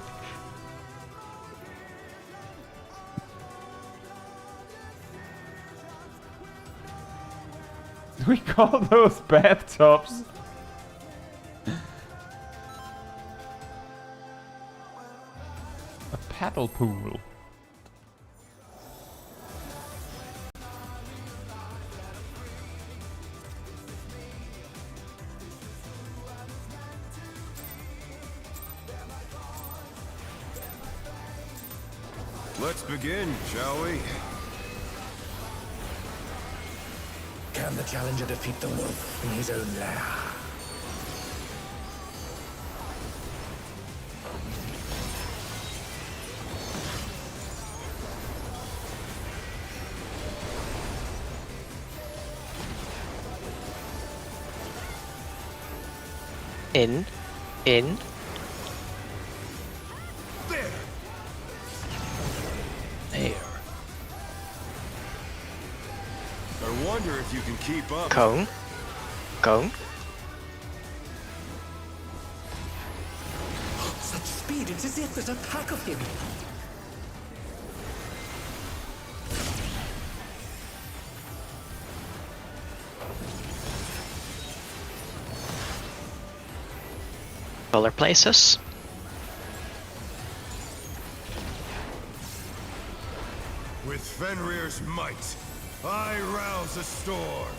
Speaker 1: We call those bathtubs. A paddle pool.
Speaker 8: Let's begin, shall we?
Speaker 4: Can the challenger defeat the wolf in his own lair?
Speaker 2: In.
Speaker 8: There.
Speaker 2: There.
Speaker 8: I wonder if you can keep up.
Speaker 2: Cone. Cone.
Speaker 4: Such speed, it's as if there's a pack of him.
Speaker 2: Color places.
Speaker 8: With Fenrir's might, I rouse a storm.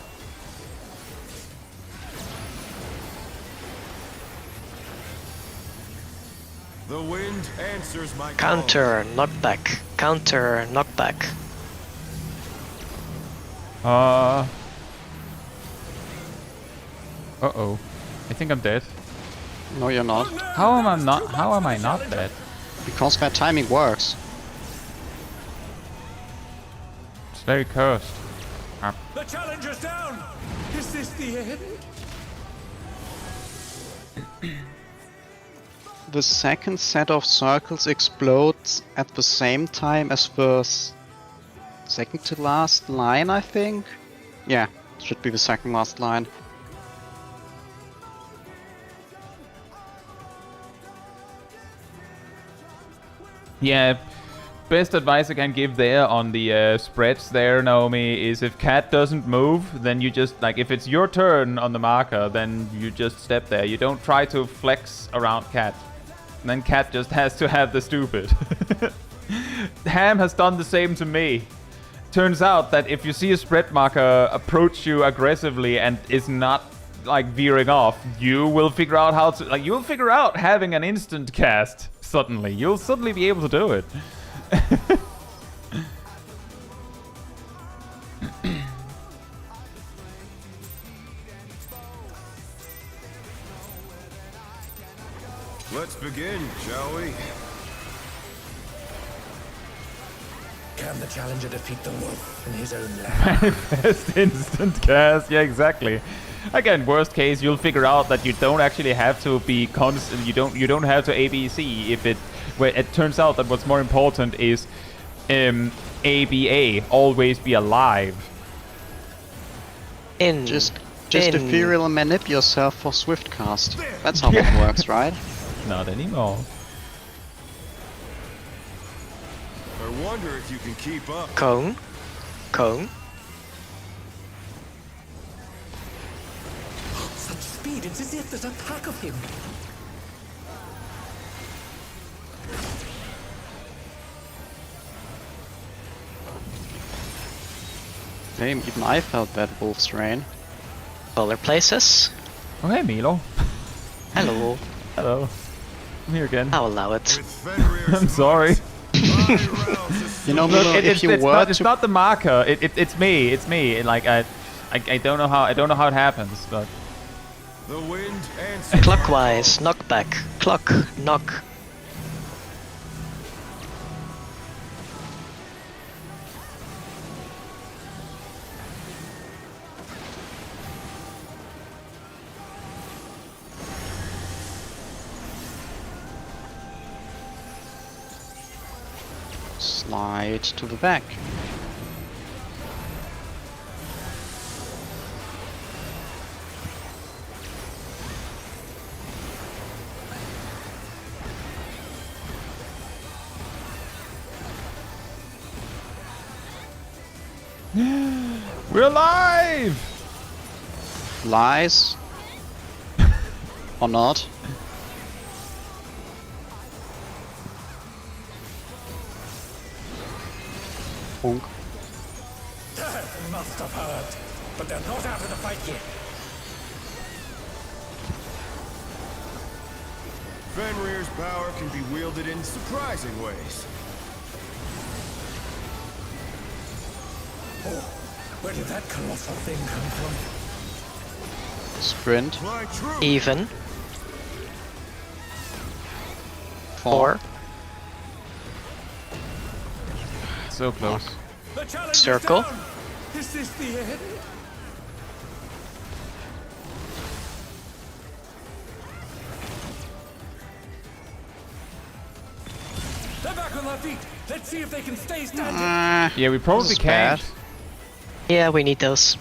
Speaker 8: The wind answers my call.
Speaker 2: Counter, knockback. Counter, knockback.
Speaker 1: Uh-oh. I think I'm dead.
Speaker 3: No, you're not.
Speaker 1: How am I not dead?
Speaker 3: Because that timing works.
Speaker 1: It's very cursed.
Speaker 4: The challenger's down! Is this the end?
Speaker 3: The second set of circles explodes at the same time as the second to last line, I think? Yeah, it should be the second last line.
Speaker 1: Yeah, best advice I can give there on the spreads there, Naomi, is if Cat doesn't move, then you just, like, if it's your turn on the marker, then you just step there. You don't try to flex around Cat. Then Cat just has to have the stupid. Ham has done the same to me. Turns out that if you see a spread marker approach you aggressively and is not, like, veering off, you will figure out how to, like, you'll figure out having an instant cast. Suddenly, you'll suddenly be able to do it.
Speaker 8: Let's begin, shall we?
Speaker 4: Can the challenger defeat the wolf in his own land?
Speaker 1: Manifest instant cast, yeah, exactly. Again, worst case, you'll figure out that you don't actually have to be constant. You don't have to ABC if it. Where it turns out that what's more important is ABA, always be alive.
Speaker 2: In.
Speaker 3: Just
Speaker 2: in.
Speaker 3: ethereal manip yourself for swift cast. That's how it works, right?
Speaker 1: Not anymore.
Speaker 8: I wonder if you can keep up.
Speaker 2: Cone. Cone.
Speaker 4: Such speed, it's as if there's a pack of him.
Speaker 3: Damn, even I felt that wolf's rain.
Speaker 2: Color places.
Speaker 1: Oh, hey, Milo.
Speaker 2: Hello.
Speaker 1: Hello. I'm here again.
Speaker 2: I'll allow it.
Speaker 8: With Fenrir's
Speaker 1: I'm sorry.
Speaker 8: might, I rouse a
Speaker 3: You know,
Speaker 8: storm.
Speaker 3: Milo, if you were
Speaker 1: it's
Speaker 3: to
Speaker 1: not the marker. It's me. It's me. Like I don't know how it happens, but
Speaker 8: The wind answers
Speaker 2: Clockwise. Knockback. Clock. Knock.
Speaker 3: slide to the back.
Speaker 1: we're alive.
Speaker 3: Lies. Or not. Bonk.
Speaker 4: Death must have hurt, but they're not out of the fight yet.
Speaker 8: Fenrir's power can be wielded in surprising ways.
Speaker 4: Oh, where did that colossal thing come from?
Speaker 3: Sprint.
Speaker 8: Fly true.
Speaker 2: Even.
Speaker 3: 4.
Speaker 1: So close.
Speaker 4: The challenger's
Speaker 2: Circle.
Speaker 4: down! Is this the end? They're back on their feet. Let's see if they can stay standing.
Speaker 1: Yeah, we probably
Speaker 3: This is
Speaker 1: can't.
Speaker 3: bad.
Speaker 2: Yeah, we need those.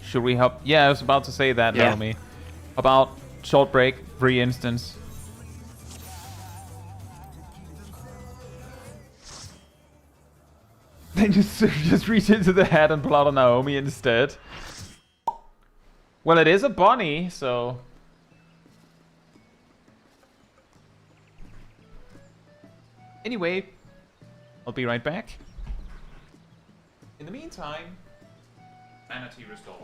Speaker 1: Should we help? Yeah, I was about to say that,
Speaker 2: Yeah.
Speaker 1: Naomi. About short break, free instance. Then just reach into the head and pull out a Naomi instead. Well, it is a bunny, so... Anyway, I'll be right back. In the meantime, sanity restored.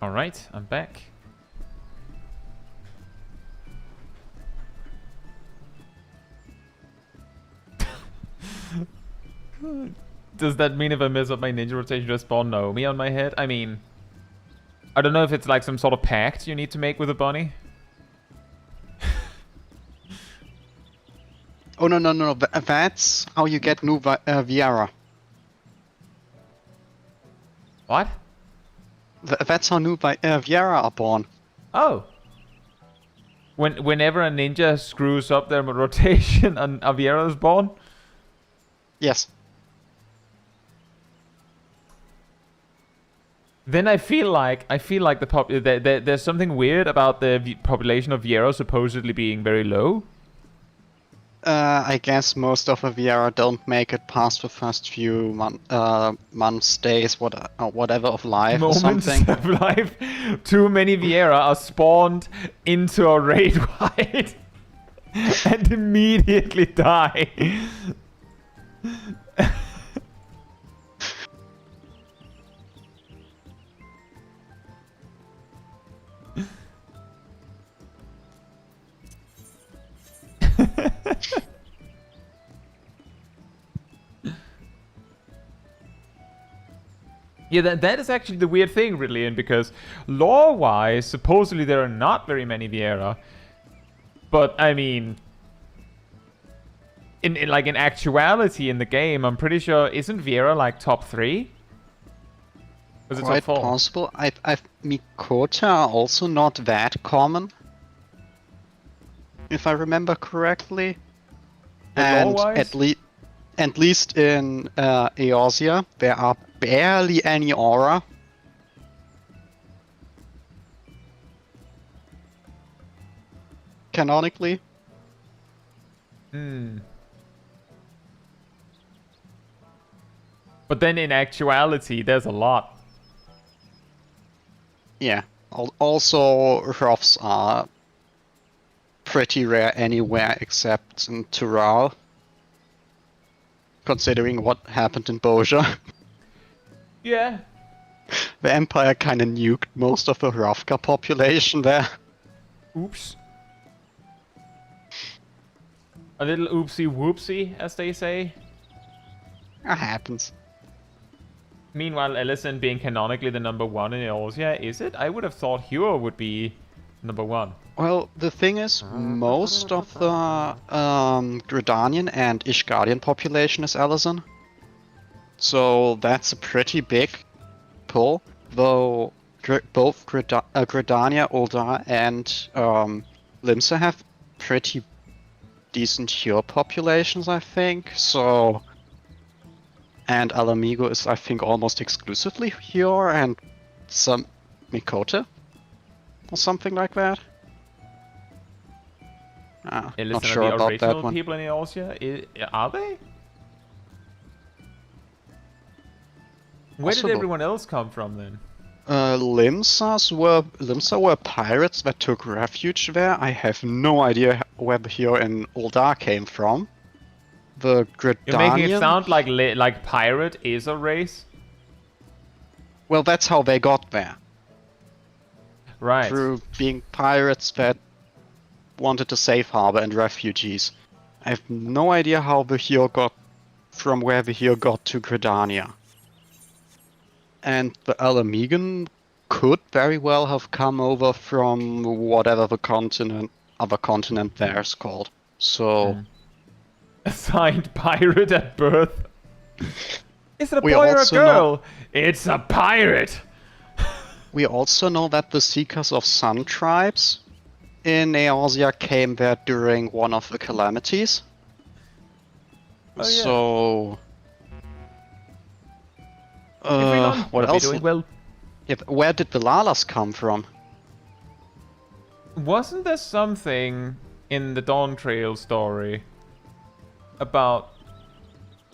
Speaker 1: Alright, I'm back. Does that mean if I mess up my ninja rotation, just spawn Naomi on my head? I mean, I don't know if it's like some sort of pact you need to make with a bunny.
Speaker 3: Oh, no. That's how you get new Viera.
Speaker 1: What?
Speaker 3: That's how new Viera are born.
Speaker 1: Oh. Whenever a ninja screws up their rotation, an Aviera is born?
Speaker 3: Yes.
Speaker 1: Then I feel like the there's something weird about the population of Viera supposedly being very low.
Speaker 3: I guess most of the Viera don't make it past the first few months, days, whatever of life or
Speaker 1: Moments
Speaker 3: something.
Speaker 1: of life. Too many Viera are spawned into a raid wide and immediately die. Yeah, that is actually the weird thing, Ridleyan, because lore-wise, supposedly there are not very many Viera. But, I mean... In actuality in the game, I'm pretty sure... Isn't Viera, like, top 3? Was it
Speaker 3: Quite
Speaker 1: top 4?
Speaker 3: possible. Mikota are also not that common, if I remember correctly.
Speaker 1: But
Speaker 3: And
Speaker 1: lore-wise?
Speaker 3: at least in Eorzea, there are barely any aura. Canonically.
Speaker 1: Hmm. But then in actuality, there's a lot.
Speaker 3: Yeah. Also, Roughs are pretty rare anywhere except in Tural. Considering what happened in Boja.
Speaker 1: Yeah.
Speaker 3: The Empire kinda nuked most of the Ravka population there.
Speaker 1: Oops. A little oopsie whoopsie, as they say.
Speaker 3: That happens.
Speaker 1: Meanwhile, Ellison being canonically the number 1 in Eorzea, is it? I would have thought Hero would be number 1.
Speaker 3: Well, the thing is, most of the Gridanian and Ishgardian population is Ellison. So that's a pretty big pull. Though both Gridania, Uldar, and Limsa have pretty decent Hero populations, I think. So... And Alamigo is, I think, almost exclusively Hero and some Mikota? Or something like that?
Speaker 1: Ellison
Speaker 3: Not
Speaker 1: are
Speaker 3: sure
Speaker 1: the
Speaker 3: about
Speaker 1: original
Speaker 3: that one.
Speaker 1: people in Eorzea? Are they? Where did
Speaker 3: Possible.
Speaker 1: everyone else come from then?
Speaker 3: Limsa were pirates that took refuge there. I have no idea where the Hero in Uldar came from. The Gridanian...
Speaker 1: You're making it sound like pirate is a race?
Speaker 3: Well, that's how they got there.
Speaker 1: Right.
Speaker 3: Through being pirates that wanted a safe harbor and refugees. I have no idea how the Hero got from where the Hero got to Gridania. And the Alamigan could very well have come over from whatever the other continent there is called. So...
Speaker 1: Assigned pirate at birth. Is it a
Speaker 3: We
Speaker 1: boy or a
Speaker 3: also
Speaker 1: girl? It's a pirate!
Speaker 3: We also know that the Seekers of Sun tribes in Eorzea came there during one of the calamities.
Speaker 1: Oh, yeah.
Speaker 3: So...
Speaker 1: Everyone,
Speaker 3: what
Speaker 1: hope you're
Speaker 3: else?
Speaker 1: doing well.
Speaker 3: Yeah, where did the Lalas come from?
Speaker 1: Wasn't there something in the Dawntrail story about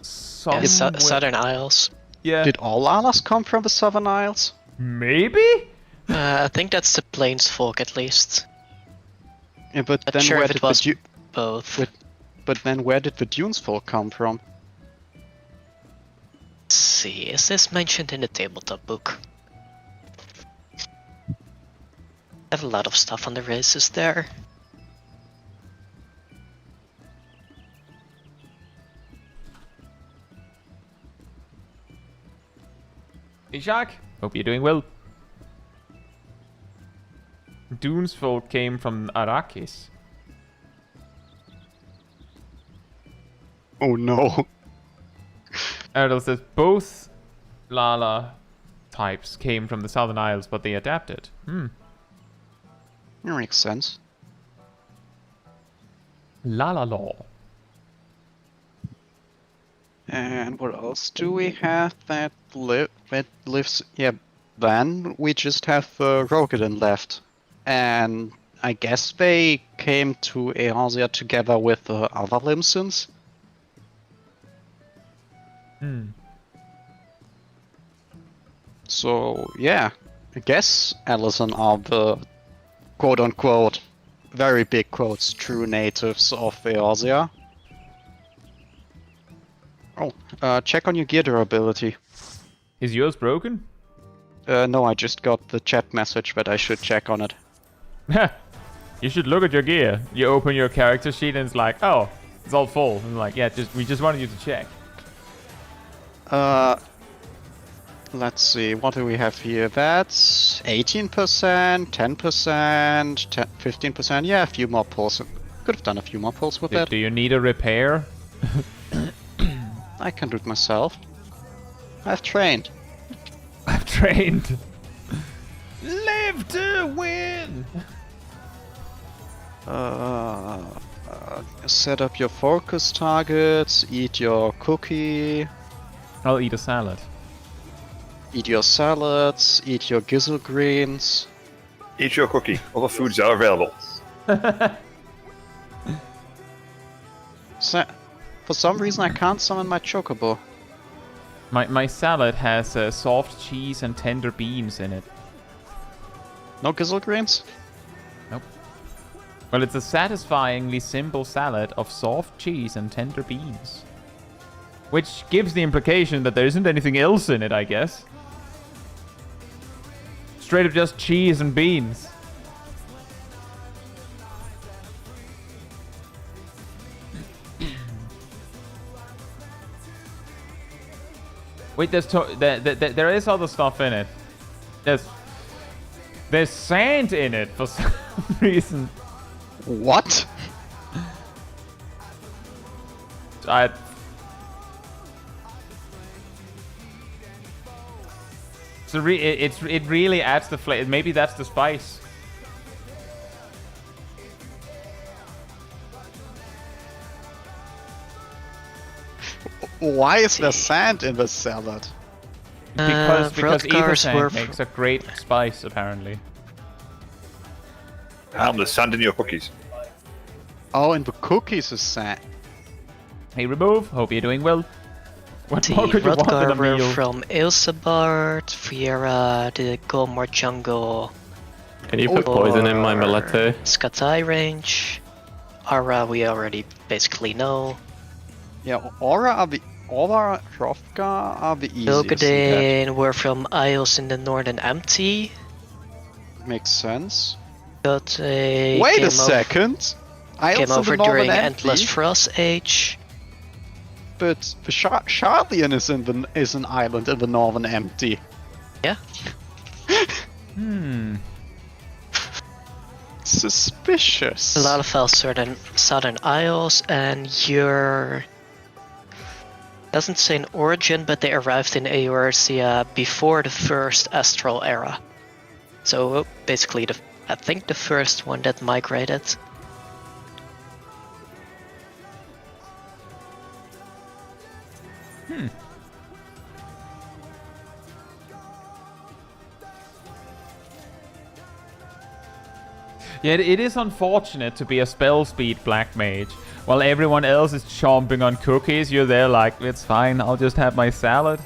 Speaker 1: some
Speaker 2: Southern Isles.
Speaker 1: Yeah,
Speaker 3: Did all Lalas come from the Southern Isles?
Speaker 1: maybe.
Speaker 2: I think that's the Plains folk at least.
Speaker 3: Yeah, but
Speaker 2: Not
Speaker 3: then
Speaker 2: sure
Speaker 3: where
Speaker 2: if it
Speaker 3: did
Speaker 2: was
Speaker 3: the
Speaker 2: both.
Speaker 3: but then where did the Dunes folk come from?
Speaker 2: Let's see, is this mentioned in the tabletop book? I have a lot of stuff on the races there.
Speaker 1: Hey, Jacques. Hope you're doing well. Dunes folk came from Arrakis.
Speaker 3: Oh no.
Speaker 1: Erdal says both Lala types came from the Southern Isles, but they adapted.
Speaker 3: That makes sense.
Speaker 1: Lala law.
Speaker 3: And what else do we have that lives? Yeah, then we just have Rogadin left. And I guess they came to Eorzea together with the other Limsons. So, yeah, I guess Allison are the quote-unquote, very big quotes, true natives of Eorzea. Oh, check on your gear durability.
Speaker 1: Is yours broken?
Speaker 3: No, I just got the chat message that I should check on it.
Speaker 1: You should look at your gear. You open your character sheet and it's like, oh, it's all full. And like, yeah, we just wanted you to check.
Speaker 3: Let's see, what do we have here? That's 18%, 10%, 15%. Yeah, a few more pulls. Could have done a few more pulls with that.
Speaker 1: Do you need a repair?
Speaker 3: I can do it myself. I've trained.
Speaker 1: trained. Live to win!
Speaker 3: Set up your focus targets, eat your cookie,
Speaker 1: I'll eat a salad.
Speaker 3: eat your salads, eat your gizzle greens.
Speaker 5: Eat your cookie. Other foods are available.
Speaker 3: For some reason I can't summon my chocobo.
Speaker 1: My salad has soft cheese and tender beans in it.
Speaker 3: No gizzle greens?
Speaker 1: Nope. Well, it's a satisfyingly simple salad of soft cheese and tender beans. Which gives the implication that there isn't anything else in it, I guess. Straight up just cheese and beans. Wait, there is other stuff in it. There's sand in it for some reason.
Speaker 3: What?
Speaker 1: It really adds the flavor. Maybe that's the spice.
Speaker 3: Why is there sand in the salad?
Speaker 1: Because ether
Speaker 2: cars
Speaker 1: sand
Speaker 2: were
Speaker 1: makes a great spice, apparently.
Speaker 5: There's sand in your cookies.
Speaker 3: Oh, and the cookies is sand.
Speaker 1: Hey, Remove, hope you're doing well. What
Speaker 2: The
Speaker 1: more could you want in a
Speaker 2: Rodgar were
Speaker 1: meal?
Speaker 2: from Ilsabard, Fiera, the Gomor Jungle,
Speaker 7: Can you put poison in my Milete?
Speaker 2: Skatai range. Ara we already basically know.
Speaker 3: Yeah, Aura, Hrothgar are the easiest. to
Speaker 2: Ilgadin were from Isles in the northern empty.
Speaker 3: get. Makes sense.
Speaker 2: But
Speaker 3: Wait a second!
Speaker 2: Came over during Endless
Speaker 3: Frost.
Speaker 2: Frost Age.
Speaker 3: But the Charlian is an island in the northern empty.
Speaker 2: Yeah.
Speaker 3: Suspicious.
Speaker 2: Lalafell Southern Isles, and your doesn't say an origin, but they arrived in Eorzea before the first Astral Era. So basically, I think the first one that migrated.
Speaker 1: Yeah, it is unfortunate to be a spell speed black mage. While everyone else is chomping on cookies, you're there like, it's fine, I'll just have my salad.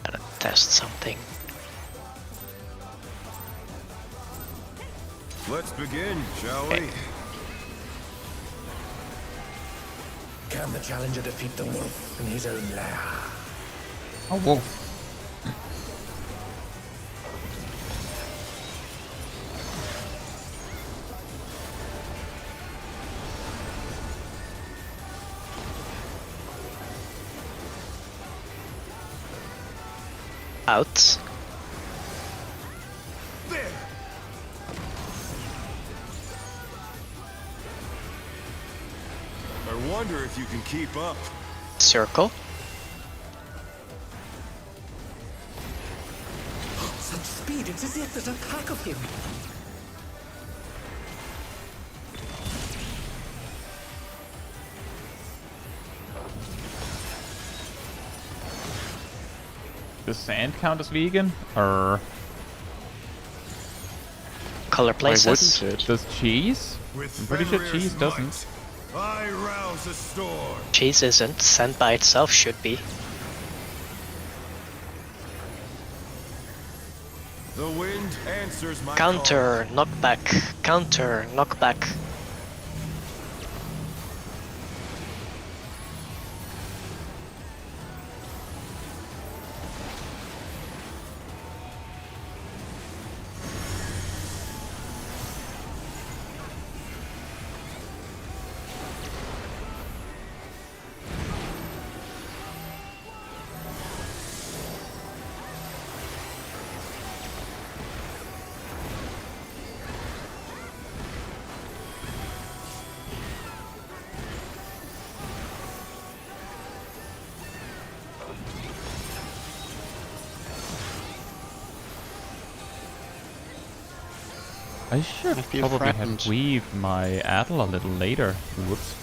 Speaker 2: Gotta test something.
Speaker 8: Let's begin, shall we?
Speaker 4: Can the challenger defeat the wolf in his own lair?
Speaker 1: A wolf.
Speaker 2: Out.
Speaker 8: There! I wonder if you can keep up.
Speaker 2: Circle.
Speaker 4: Such speed, it's as if there's a pack of him.
Speaker 1: Does sand count as vegan? Or
Speaker 2: Color places.
Speaker 3: wouldn't it?
Speaker 1: does cheese?
Speaker 8: With
Speaker 1: I'm pretty sure
Speaker 8: Fenrir's
Speaker 1: cheese doesn't.
Speaker 8: might, I rouse a storm.
Speaker 2: Cheese isn't. Sand by itself should be.
Speaker 8: The wind answers my
Speaker 2: Counter, knockback. Counter, knockback.
Speaker 1: I should
Speaker 3: I feel
Speaker 1: probably
Speaker 3: threatened.
Speaker 1: have weaved my Adel a little later. Whoops.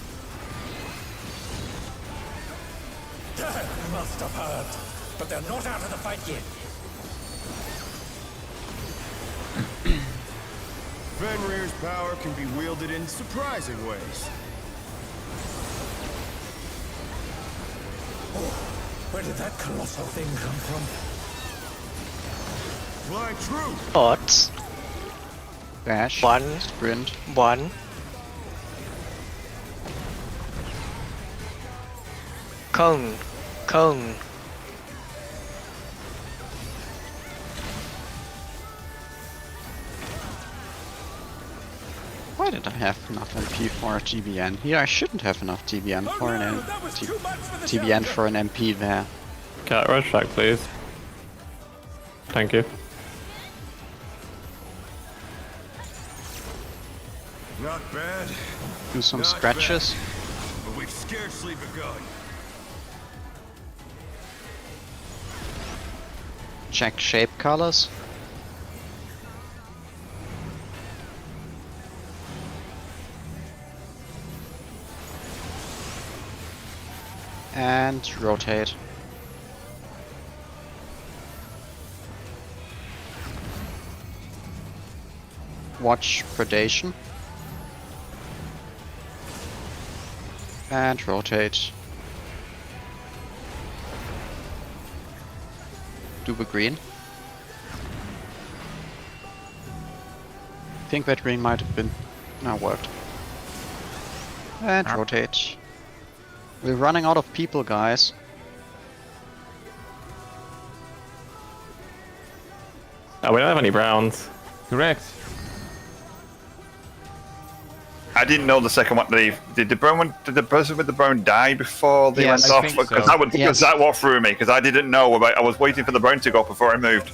Speaker 4: Must have heard. But they're not out of the fight yet.
Speaker 8: Fenrir's power can be wielded in surprising ways.
Speaker 4: Where did that colossal thing come from?
Speaker 8: Fly true!
Speaker 2: Bots.
Speaker 3: Dash.
Speaker 2: One.
Speaker 3: Sprint.
Speaker 2: One. Cone. Cone.
Speaker 3: Why did I have enough MP for a TBN? Here I shouldn't have enough TBN for an
Speaker 4: that was too much for the
Speaker 3: TBN for an MP there.
Speaker 7: Cat red flag, please. Thank you.
Speaker 8: Not bad,
Speaker 3: Do some
Speaker 8: Not
Speaker 3: scratches.
Speaker 8: but we've scarcely begun.
Speaker 3: Check shape colors. And rotate. Watch predation. And rotate. Do the green. I think that green might have been... No, worked. And rotate. We're running out of people, guys.
Speaker 7: Oh, we don't have any browns.
Speaker 1: Correct.
Speaker 5: I didn't know the second one. Did the person with the brown die before they
Speaker 3: Yes,
Speaker 5: went
Speaker 3: I
Speaker 5: off?
Speaker 1: think
Speaker 5: Because
Speaker 1: so.
Speaker 3: Yes.
Speaker 5: that what threw me. Because I didn't know about. I was waiting for the brown to go up before I moved.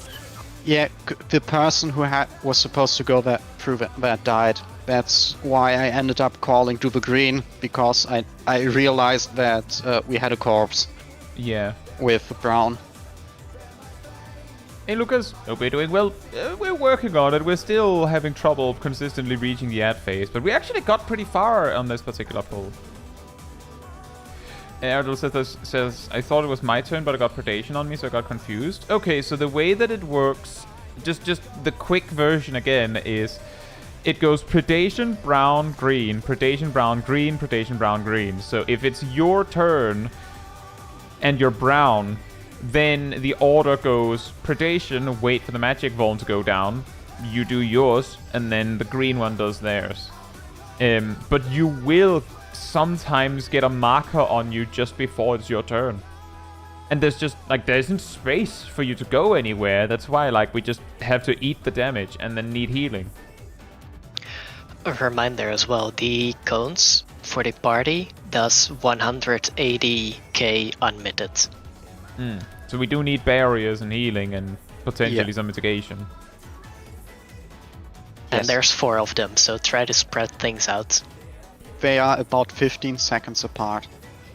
Speaker 3: Yeah, the person who was supposed to go through that died. That's why I ended up calling to the green, because I realized that we had a corpse
Speaker 1: Yeah.
Speaker 3: with the brown.
Speaker 1: Hey Lucas, hope you're doing well. We're working on it. We're still having trouble consistently reaching the ad phase, but we actually got pretty far on this particular pull. Erdal says, I thought it was my turn, but I got predation on me, so I got confused. Okay, so the way that it works, just the quick version again, is it goes predation, brown, green, predation, brown, green, predation, brown, green. So if it's your turn and you're brown, then the order goes predation, wait for the magic vuln to go down, you do yours, and then the green one does theirs. But you will sometimes get a marker on you just before it's your turn. And there's just, like, there isn't space for you to go anywhere. That's why, like, we just have to eat the damage and then need healing.
Speaker 2: A reminder as well, the cones for the party does 180k unmitted.
Speaker 1: So we do need barriers and healing and potentially
Speaker 3: Yeah.
Speaker 1: some mitigation.
Speaker 2: And
Speaker 3: Yes.
Speaker 2: there's 4 of them, so try to spread things out.
Speaker 3: They are about 15 seconds apart.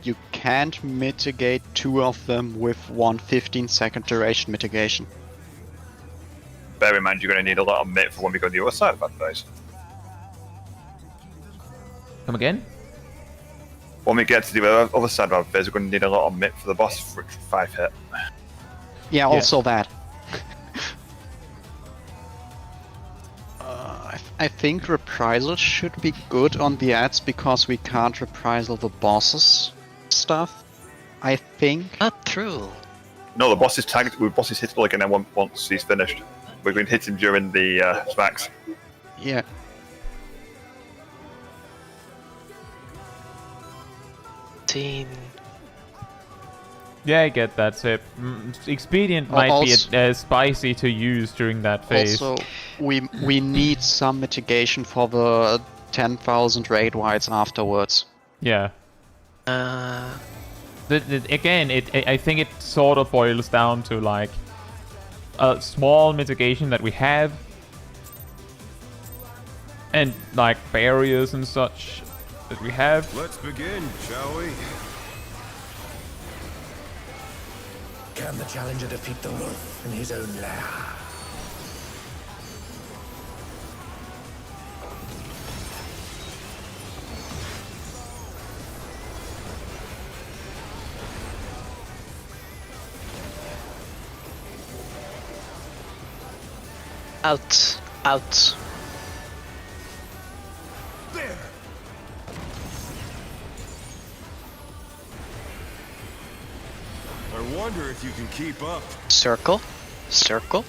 Speaker 3: You can't mitigate 2 of them with one 15-second duration mitigation.
Speaker 5: Bear in mind, you're going to need a lot of mitt for when we go to the other side of that phase.
Speaker 1: Come again?
Speaker 5: When we get to the other side of our phase, we're going to need a lot of mitt for the boss for 5 hit.
Speaker 3: Yeah, also that. I think reprisal should be good on the ads because we can't reprisal the bosses stuff. I think.
Speaker 2: Not true.
Speaker 5: No, the boss is tagged. The boss is hittable again once he's finished. We're going to hit him during the smacks.
Speaker 3: Yeah.
Speaker 1: Yeah, I get that. So expedient might be
Speaker 3: Also-
Speaker 1: spicy to use during that phase.
Speaker 3: Also, we need some mitigation for the 10,000 raid wides afterwards.
Speaker 1: Yeah.
Speaker 2: Uh,
Speaker 1: Again, I think it sort of boils down to like a small mitigation that we have, and like barriers and such that we have.
Speaker 8: Let's begin, shall we?
Speaker 4: Can the challenger defeat the wolf in his own lair?
Speaker 2: Out. Out.
Speaker 8: There! I wonder if you can keep up.
Speaker 2: Circle. Circle.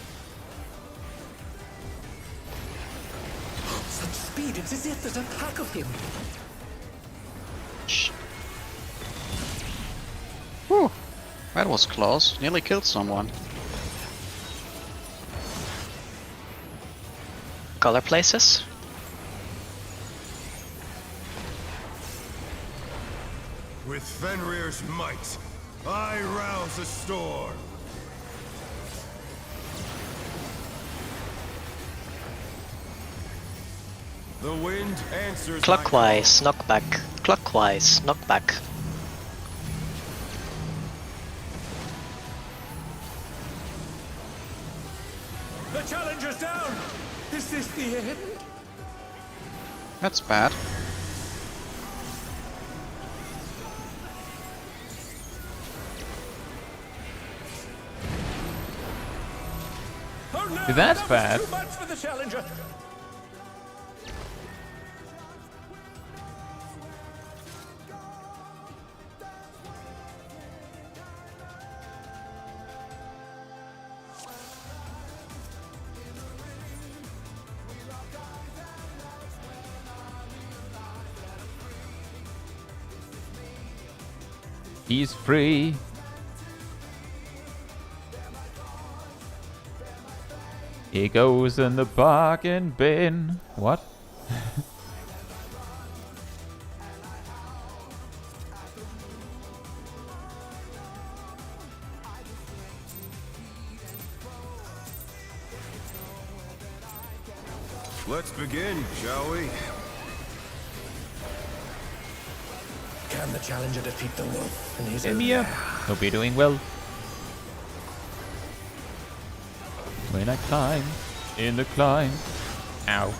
Speaker 4: Such speed, it's as if there's a pack of him.
Speaker 3: Whew. That was close. Nearly killed someone.
Speaker 2: Color places.
Speaker 8: With Fenrir's might, I rouse a storm. The wind answers my
Speaker 2: Clockwise, knockback. Clockwise, knockback.
Speaker 4: The challenger's down! Is this the end?
Speaker 3: That's bad.
Speaker 4: Oh no!
Speaker 1: That's
Speaker 4: that
Speaker 1: bad.
Speaker 4: was too much for the challenger!
Speaker 1: He's free. He goes in the bargain bin. What?
Speaker 8: Let's begin, shall we?
Speaker 4: Can the challenger defeat the wolf in his
Speaker 1: Hit
Speaker 4: own
Speaker 1: me up.
Speaker 4: lair?
Speaker 1: Hope you're doing well. When I climb in the climb. Ow.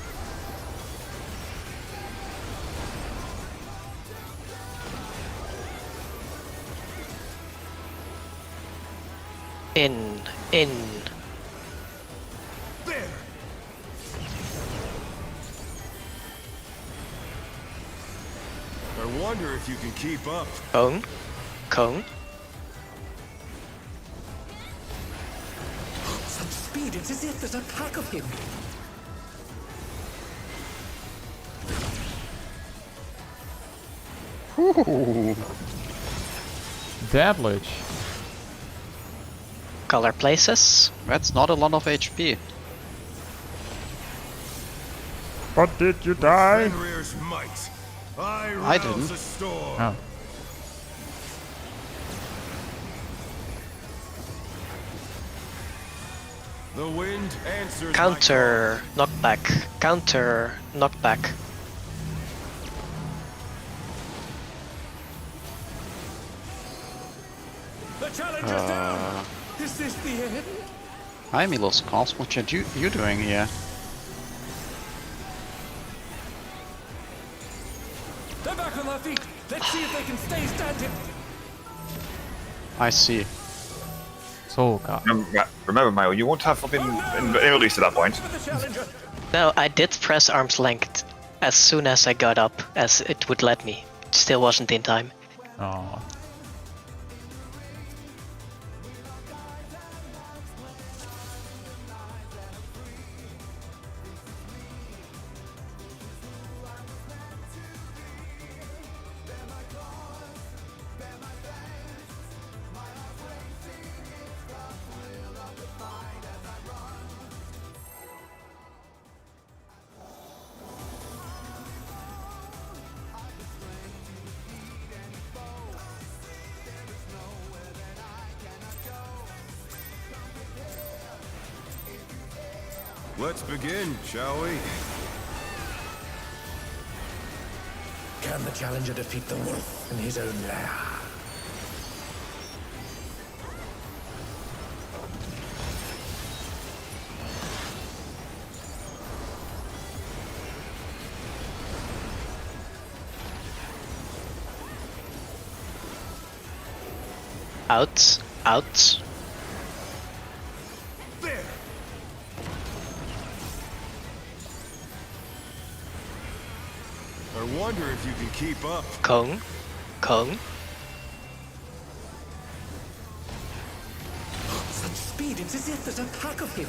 Speaker 2: In.
Speaker 8: There! I wonder if you can keep up.
Speaker 2: Cone. Cone.
Speaker 4: Such speed, it's as if there's a pack of him.
Speaker 3: Ooh.
Speaker 1: Devilish.
Speaker 2: Color places.
Speaker 3: That's not a lot of HP.
Speaker 1: But did you die?
Speaker 8: Fenrir's might, I
Speaker 3: I
Speaker 8: rouse
Speaker 3: didn't.
Speaker 8: a storm.
Speaker 1: Oh.
Speaker 8: The wind answers
Speaker 2: Counter. Knockback. Counter. Knockback.
Speaker 4: The challenger's down! Is this the end?
Speaker 3: Hi Milos Kos, what you doing here?
Speaker 4: They're back on their feet! Let's see if they can stay standing!
Speaker 3: I see.
Speaker 1: Solka.
Speaker 5: Remember, Mayo, you won't have been released at that point.
Speaker 4: For the challenger!
Speaker 2: No, I did press arm's length as soon as I got up, as it would let me. Still wasn't in time.
Speaker 1: Oh.
Speaker 8: Let's begin, shall we?
Speaker 4: Can the challenger defeat the wolf in his own lair?
Speaker 2: Out.
Speaker 8: There! wonder if you can keep up.
Speaker 2: Kong. Kong.
Speaker 4: Such speed, it's as if there's a pack of him.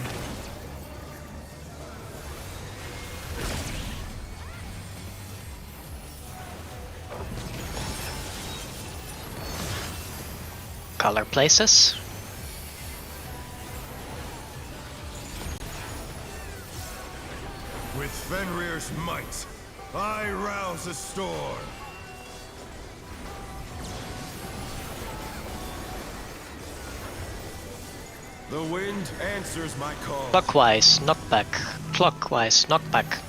Speaker 2: Color places.
Speaker 8: With Fenrir's might, I rouse a storm. The wind answers my call.
Speaker 2: Clockwise, knockback. Clockwise, knockback.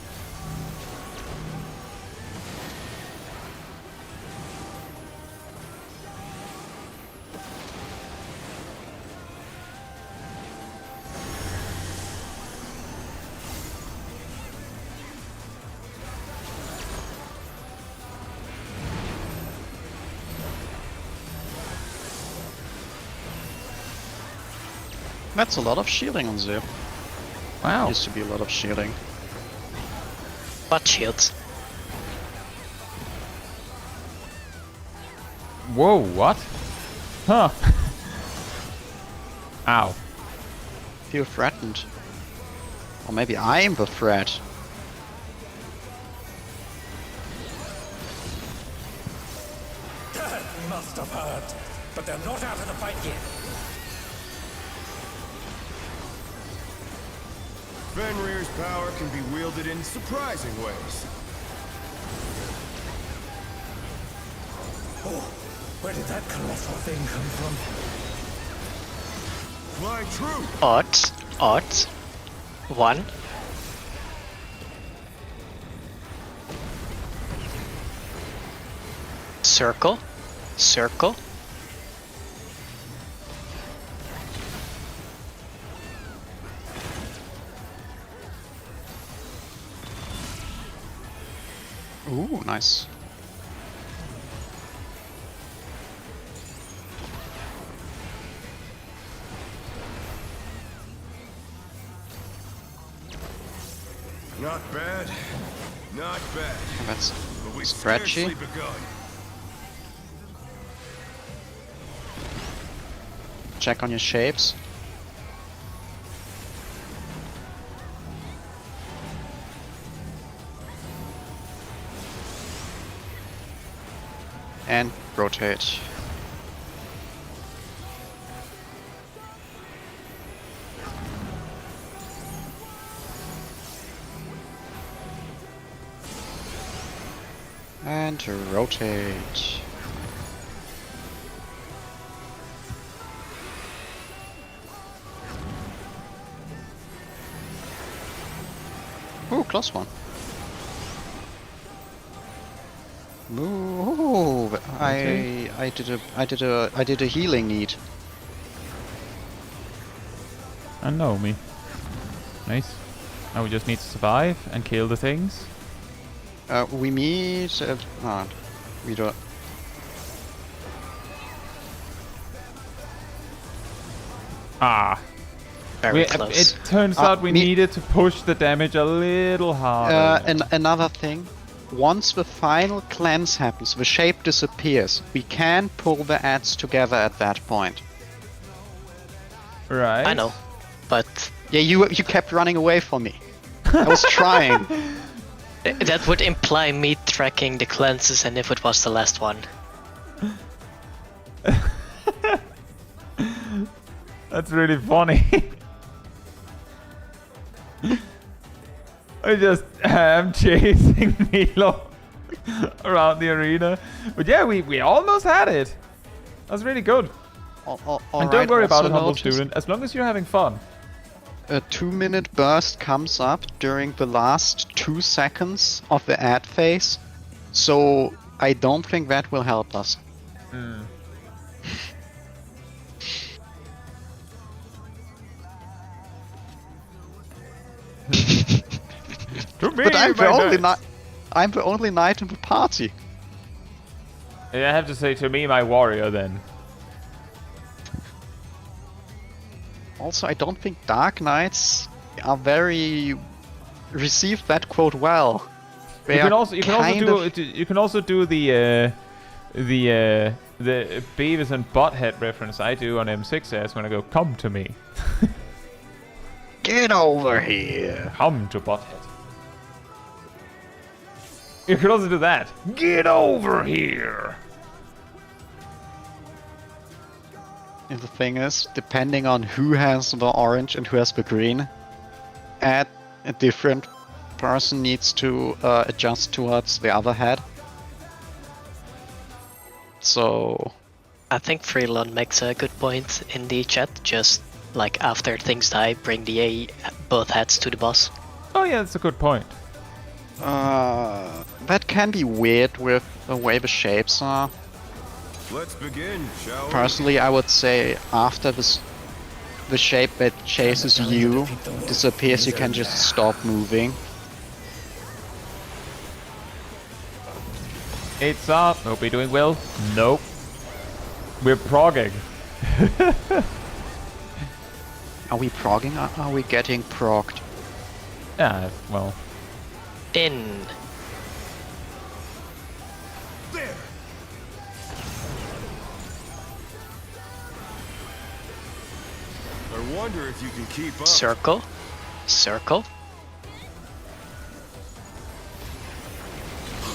Speaker 3: That's a lot of shielding on Zip.
Speaker 1: Wow.
Speaker 3: Used to be a lot of shielding.
Speaker 2: Butt shields.
Speaker 1: Whoa, what? Huh. Ow.
Speaker 3: Feel threatened. Or maybe I'm the threat.
Speaker 4: That must have hurt. But they're not out of the fight yet.
Speaker 8: Fenrir's power can be wielded in surprising ways.
Speaker 4: Oh, where did that colossal thing come from?
Speaker 8: Fly true!
Speaker 2: Odds. Odds. 1. Circle. Circle.
Speaker 3: Ooh, nice.
Speaker 8: Not bad. Not bad.
Speaker 3: That's
Speaker 8: But we
Speaker 3: stretchy.
Speaker 8: scarcely begun.
Speaker 3: Check on your shapes. And rotate. And rotate. Ooh, close one. Ooh, I did a healing need.
Speaker 1: I know me. Nice. Now we just need to survive and kill the things.
Speaker 3: We meet. We don't.
Speaker 1: Ah.
Speaker 2: Very close.
Speaker 1: It turns out we
Speaker 3: me-
Speaker 1: needed to push the damage a little harder.
Speaker 3: And another thing. Once the final cleanse happens, the shape disappears. We can pull the ads together at that point.
Speaker 1: Right.
Speaker 2: I know. But
Speaker 3: Yeah, you kept running away from me. I was trying.
Speaker 2: that would imply me tracking the cleanses and if it was the last one.
Speaker 1: That's really funny. I just am chasing Milo around the arena. But yeah, we almost had it. That's really good. And don't worry about it, humble student, as long as you're having fun.
Speaker 3: A 2-minute burst comes up during the last 2 seconds of the ad phase, so I don't think that will help us.
Speaker 1: To me,
Speaker 3: But I'm the
Speaker 1: my
Speaker 3: only
Speaker 1: knight.
Speaker 3: I'm the only knight in the party.
Speaker 1: Yeah, I have to say, to me, my warrior then.
Speaker 3: Also, I don't think Dark Knights are very receive that quote well. They
Speaker 1: You can
Speaker 3: are
Speaker 1: also you can also do the Beavis and Butthead reference I do on M6S when I go, come to me.
Speaker 3: Get over here.
Speaker 1: Come to Butthead. You can also do that. Get over here.
Speaker 3: And the thing is, depending on who has the orange and who has the green, a different person needs to adjust towards the other head. So
Speaker 2: I think Freelon makes a good point in the chat. Just like after things die, bring the both heads to the boss.
Speaker 1: Oh yeah, that's a good point.
Speaker 3: that can be weird with the way the shapes are.
Speaker 8: Let's begin, shall we?
Speaker 3: Personally, I would say after the shape that chases you disappears, you can just stop moving.
Speaker 1: It's up. Hope we're doing well. Nope. We're progging.
Speaker 3: Are we progging? Are we getting progged?
Speaker 1: Yeah, well.
Speaker 2: In.
Speaker 8: There! I wonder if you can keep up.
Speaker 2: Circle. Circle.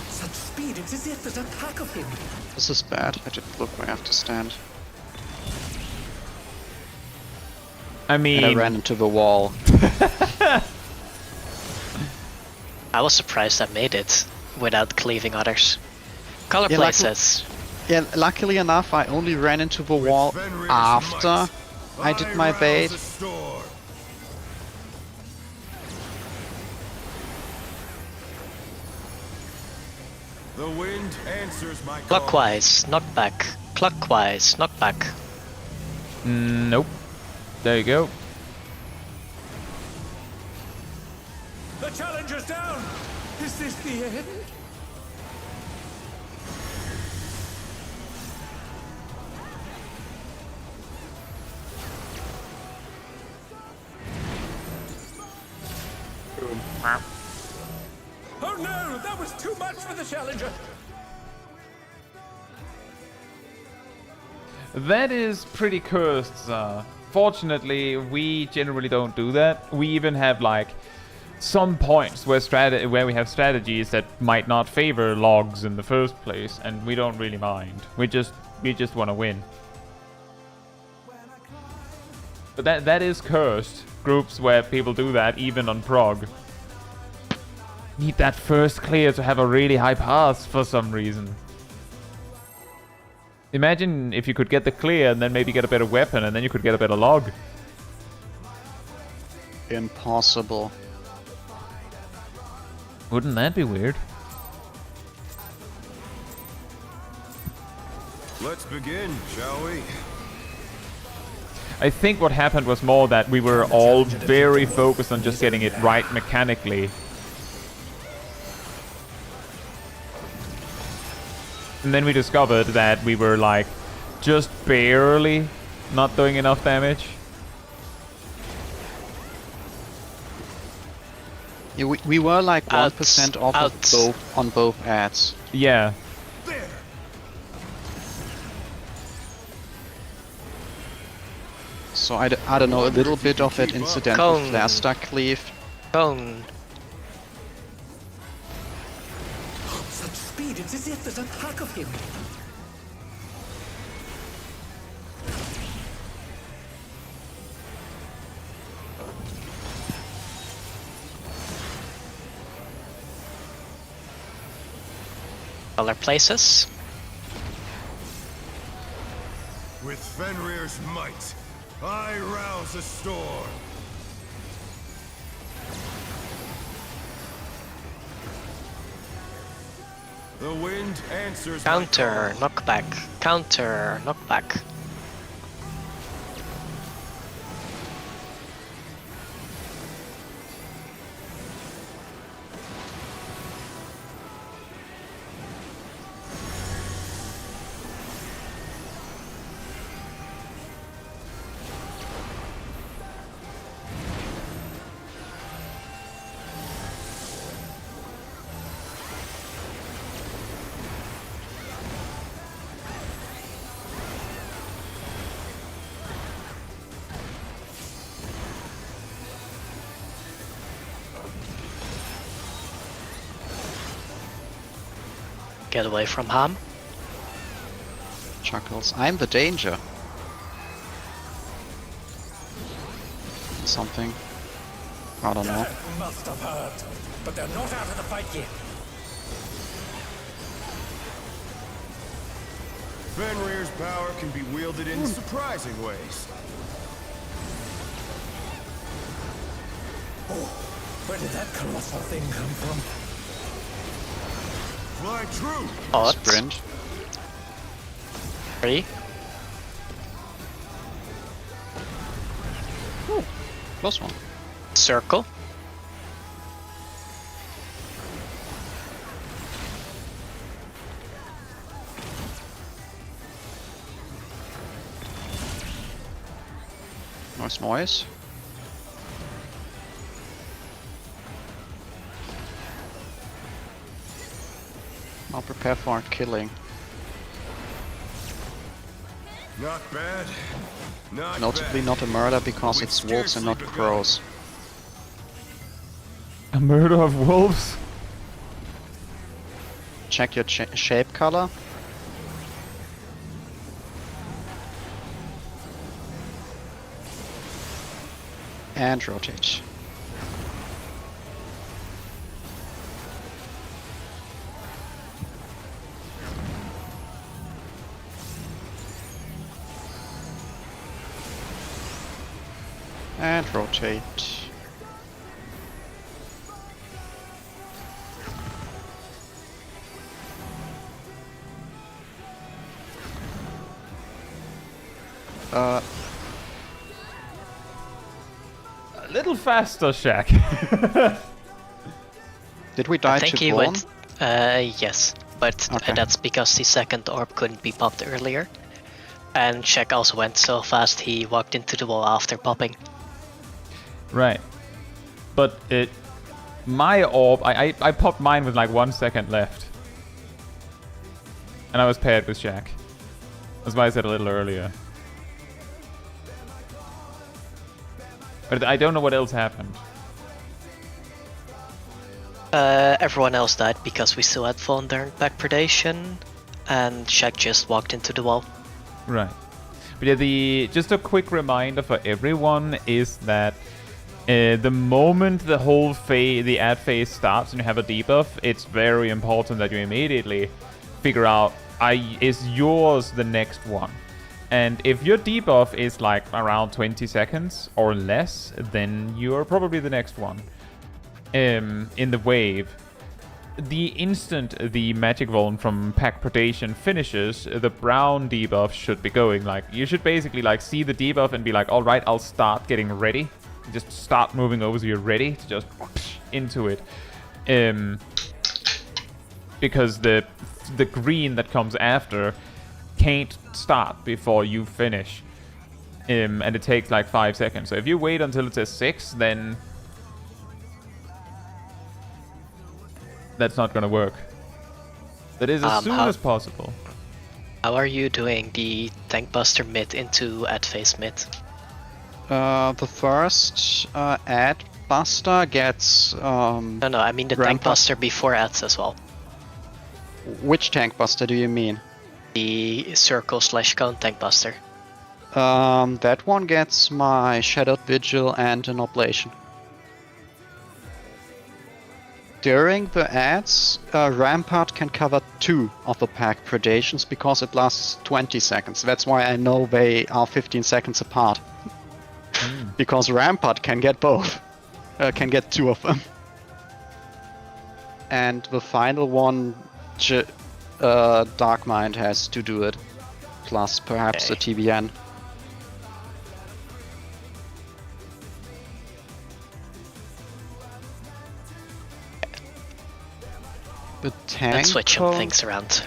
Speaker 4: Such speed, it's as if there's a pack of him.
Speaker 3: This is bad. I didn't look where I have to stand.
Speaker 1: I mean,
Speaker 3: And I ran into the wall.
Speaker 2: I was surprised I made it without cleaving others. Color
Speaker 3: Yeah,
Speaker 2: places.
Speaker 3: Yeah, luckily enough, I only ran into the wall
Speaker 8: Fenrir's
Speaker 3: after
Speaker 8: might,
Speaker 3: I did my
Speaker 8: rouse
Speaker 3: bait.
Speaker 8: the storm. The wind answers my call.
Speaker 2: Clockwise, not back. Clockwise, not back.
Speaker 1: nope. There you go.
Speaker 4: The challenger's down! Is this the end? Oh no! That was too much for the challenger!
Speaker 1: That is pretty cursed, fortunately, we generally don't do that. We even have like some points where we have strategies that might not favor logs in the first place, and we don't really mind. We just want to win. But that is cursed. Groups where people do that, even on Prog. Need that first clear to have a really high pass for some reason. Imagine if you could get the clear and then maybe get a better weapon and then you could get a better log.
Speaker 3: Impossible.
Speaker 1: Wouldn't that be weird?
Speaker 8: Let's begin, shall we?
Speaker 1: I think what happened was more that we were all very focused on just getting it right mechanically. And then we discovered that we were like just barely not doing enough damage.
Speaker 3: Yeah, we were like 1%
Speaker 2: Outs.
Speaker 3: off
Speaker 2: Outs.
Speaker 3: of both on both ads.
Speaker 1: Yeah.
Speaker 8: There!
Speaker 3: So I don't know, a little bit of that incident
Speaker 2: Cone.
Speaker 3: with flare stack cleave.
Speaker 2: Cone.
Speaker 4: Such speed, it's as if there's a pack of him.
Speaker 2: Color places.
Speaker 8: With Fenrir's might, I rouse the storm. The wind answers my
Speaker 2: Counter,
Speaker 8: call.
Speaker 2: knockback. Counter, knockback. Get away from Ham.
Speaker 3: Chuckles. I'm the danger. Something. I don't know.
Speaker 4: That must have hurt. But they're not out of the fight yet.
Speaker 8: Fenrir's power can be wielded in surprising ways.
Speaker 4: Oh, where did that colossal thing come from?
Speaker 8: Fly true!
Speaker 2: Odd.
Speaker 3: Sprint.
Speaker 2: 3.
Speaker 3: Close one.
Speaker 2: Circle.
Speaker 3: Noise. I'll prepare for killing.
Speaker 8: Not bad. Not
Speaker 3: Notably
Speaker 8: bad.
Speaker 3: not a murder because
Speaker 8: We've
Speaker 3: it's wolves and not
Speaker 8: scarcely begun.
Speaker 3: crows.
Speaker 1: A murder of wolves?
Speaker 3: Check your shape color. And rotate. And rotate.
Speaker 1: A little faster, Shaq.
Speaker 3: Did we die
Speaker 2: I think
Speaker 3: to
Speaker 2: he
Speaker 3: Dawn?
Speaker 2: went. Yes, but
Speaker 3: Okay.
Speaker 2: that's because the second orb couldn't be popped earlier. And Shaq also went so fast he walked into the wall after popping.
Speaker 1: Right. But my orb, I popped mine with like 1 second left. And I was paired with Shaq. That's why I said a little earlier. But I don't know what else happened.
Speaker 2: Everyone else died because we still had phone during back predation, and Shaq just walked into the wall.
Speaker 1: Right. But yeah, just a quick reminder for everyone is that the moment the whole the ad phase starts and you have a debuff, it's very important that you immediately figure out, is yours the next one? And if your debuff is like around 20 seconds or less, then you're probably the next one. In the wave, the instant the magic volume from pack predation finishes, the brown debuff should be going. Like, you should basically like see the debuff and be like, all right, I'll start getting ready. Just start moving over so you're ready to just into it. Because the green that comes after can't start before you finish. And it takes like 5 seconds. So if you wait until it says 6, then that's not gonna work. That is as soon as possible.
Speaker 2: How are you doing the tank buster mid into ad phase mid?
Speaker 3: The first ad buster gets
Speaker 2: No, I mean the tank
Speaker 3: Rampart.
Speaker 2: buster before ads as well.
Speaker 3: Which tank buster do you mean?
Speaker 2: The circle/cone tank buster.
Speaker 3: That one gets my Shadowed Vigil and an Oblation. During the ads, Rampart can cover 2 of the pack predations because it lasts 20 seconds. That's why I know they are 15 seconds apart. Because Rampart can get both. Can get 2 of them. And the final one, Dark Mind has to do it. Plus perhaps the TBN. The tank
Speaker 2: And switch some
Speaker 3: cone-
Speaker 2: things around.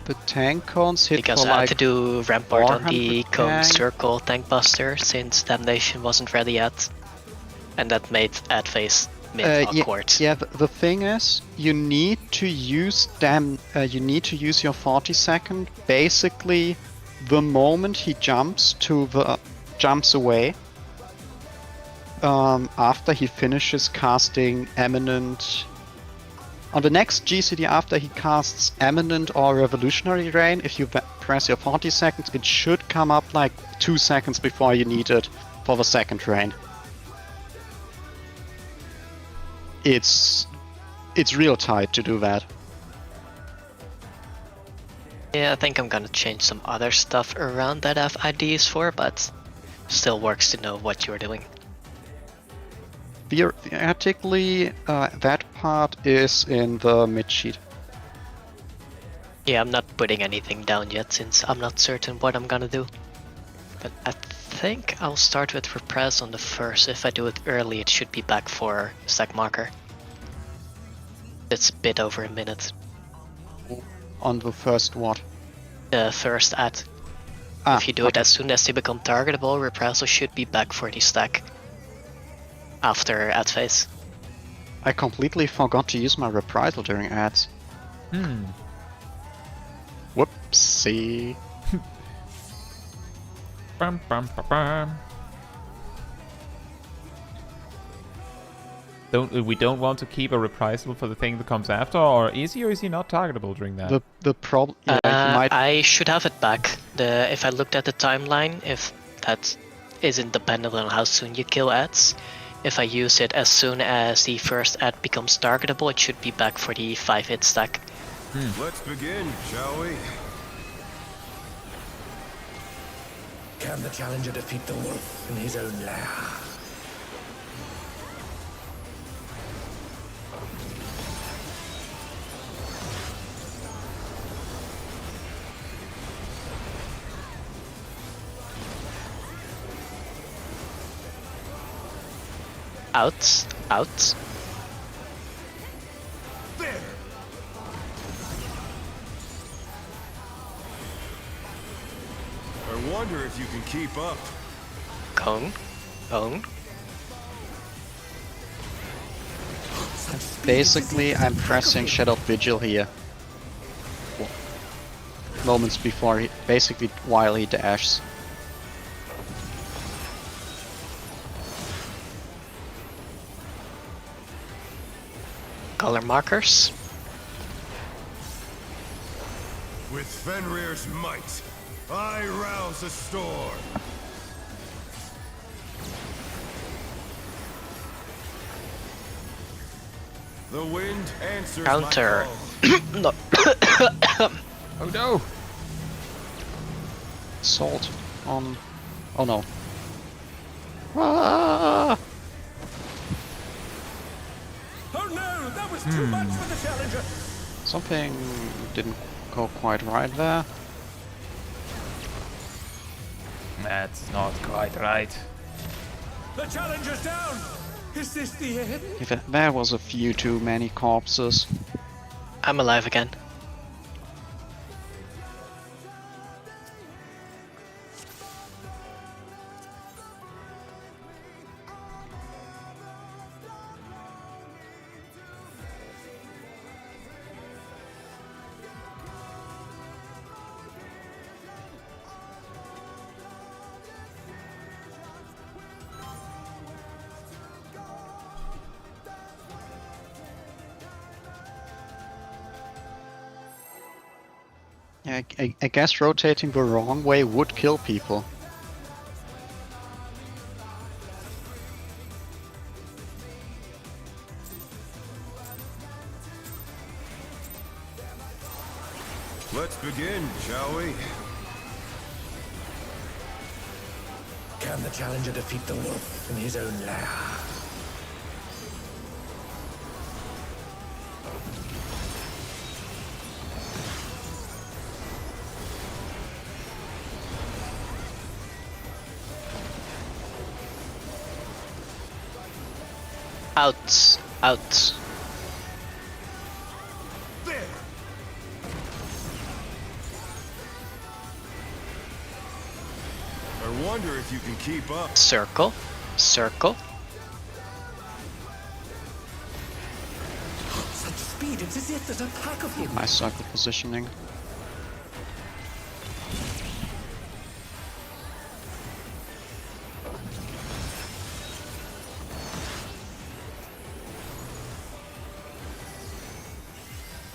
Speaker 3: The tank cones hit
Speaker 2: Because
Speaker 3: for
Speaker 2: I had
Speaker 3: like
Speaker 2: to do Rampart on the
Speaker 3: 400
Speaker 2: cone
Speaker 3: tank.
Speaker 2: circle tank buster since Damnation wasn't ready yet. And that made ad phase mid awkward.
Speaker 3: Yeah, the thing is, you need to use your 40 second basically the moment he jumps away. After he finishes casting Eminent On the next GCD after he casts Eminent or Revolutionary Rain, if you press your 40 seconds, it should come up like 2 seconds before you need it for the second rain. It's real tight to do that.
Speaker 2: Yeah, I think I'm gonna change some other stuff around that FID is for, but still works to know what you're doing.
Speaker 3: Theoretically, that part is in the mid sheet.
Speaker 2: Yeah, I'm not putting anything down yet since I'm not certain what I'm gonna do. But I think I'll start with Repress on the first. If I do it early, it should be back for stack marker. It's a bit over a minute.
Speaker 3: On the first what?
Speaker 2: The first ad. If you do it as soon as they become targetable, Repressal should be back for the stack. After ad phase.
Speaker 3: I completely forgot to use my reprisal during ads. Whoopsie.
Speaker 1: Bum, bum, bum, bum. We don't want to keep a reprisal for the thing that comes after, or is he not targetable during that?
Speaker 3: The problem. Yeah, might...
Speaker 2: I should have it back. If I looked at the timeline, if that isn't dependent on how soon you kill ads, if I use it as soon as the first ad becomes targetable, it should be back for the 5-hit stack.
Speaker 8: Let's begin, shall we?
Speaker 4: Can the challenger defeat the wolf in his own lair?
Speaker 2: Out, out.
Speaker 8: There! I wonder if you can keep up.
Speaker 2: Cone, cone.
Speaker 3: Basically, I'm pressing Shadowed Vigil here. Moments before, basically while he dashes.
Speaker 2: Color markers.
Speaker 8: With Fenrir's might, I rouse a storm. The wind answers
Speaker 2: Counter.
Speaker 8: my call.
Speaker 2: No.
Speaker 1: Oh no!
Speaker 3: Salt on. Oh no. Ah!
Speaker 4: Oh no, that was too much for the challenger.
Speaker 3: Something didn't go quite right there.
Speaker 1: That's not quite right.
Speaker 4: The challenger's down. Is this the end?
Speaker 3: There was a few too many corpses.
Speaker 2: I'm alive again.
Speaker 3: Yeah, I guess rotating the wrong way would kill people.
Speaker 8: Let's begin, shall we?
Speaker 4: Can the challenger defeat the wolf in his own lair?
Speaker 2: Out, out.
Speaker 8: There! I wonder if you can keep up.
Speaker 2: Circle, circle.
Speaker 4: Such speed, it's as if there's a pack of them.
Speaker 3: Nice circle positioning.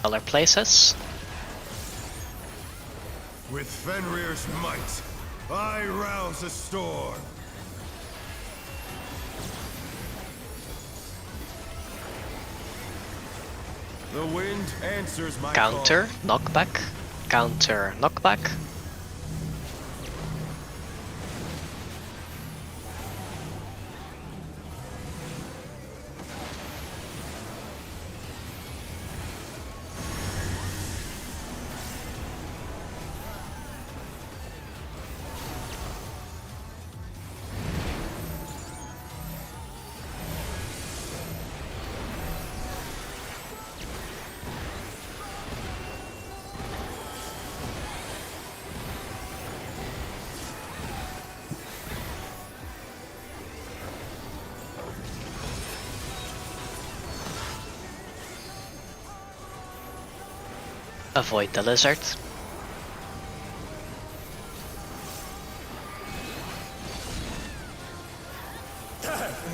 Speaker 2: Other places.
Speaker 8: With Fenrir's might, I rouse a storm. The wind answers my
Speaker 2: Counter,
Speaker 8: call.
Speaker 2: knockback. Counter, knockback. Avoid the lizard.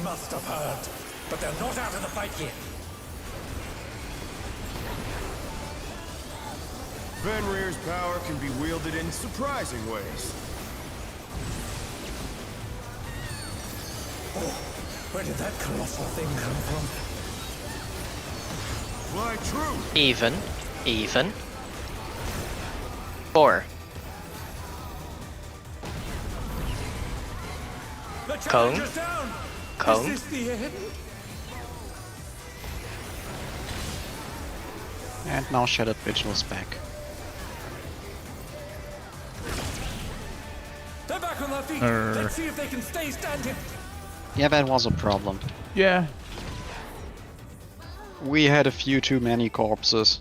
Speaker 4: Must have heard. But they're not out of the fight yet.
Speaker 8: Fenrir's power can be wielded in surprising ways.
Speaker 4: Oh, where did that colossal thing come from?
Speaker 8: Fly true!
Speaker 2: Even. Even. 4.
Speaker 4: The
Speaker 2: Cone.
Speaker 4: challenger's down!
Speaker 2: Cone.
Speaker 4: Is this the end?
Speaker 3: And now Shattered Vigil's back.
Speaker 4: They're back on their feet. Let's see if they can stay standing.
Speaker 3: Yeah, that was a problem.
Speaker 1: Yeah.
Speaker 3: We had a few too many corpses.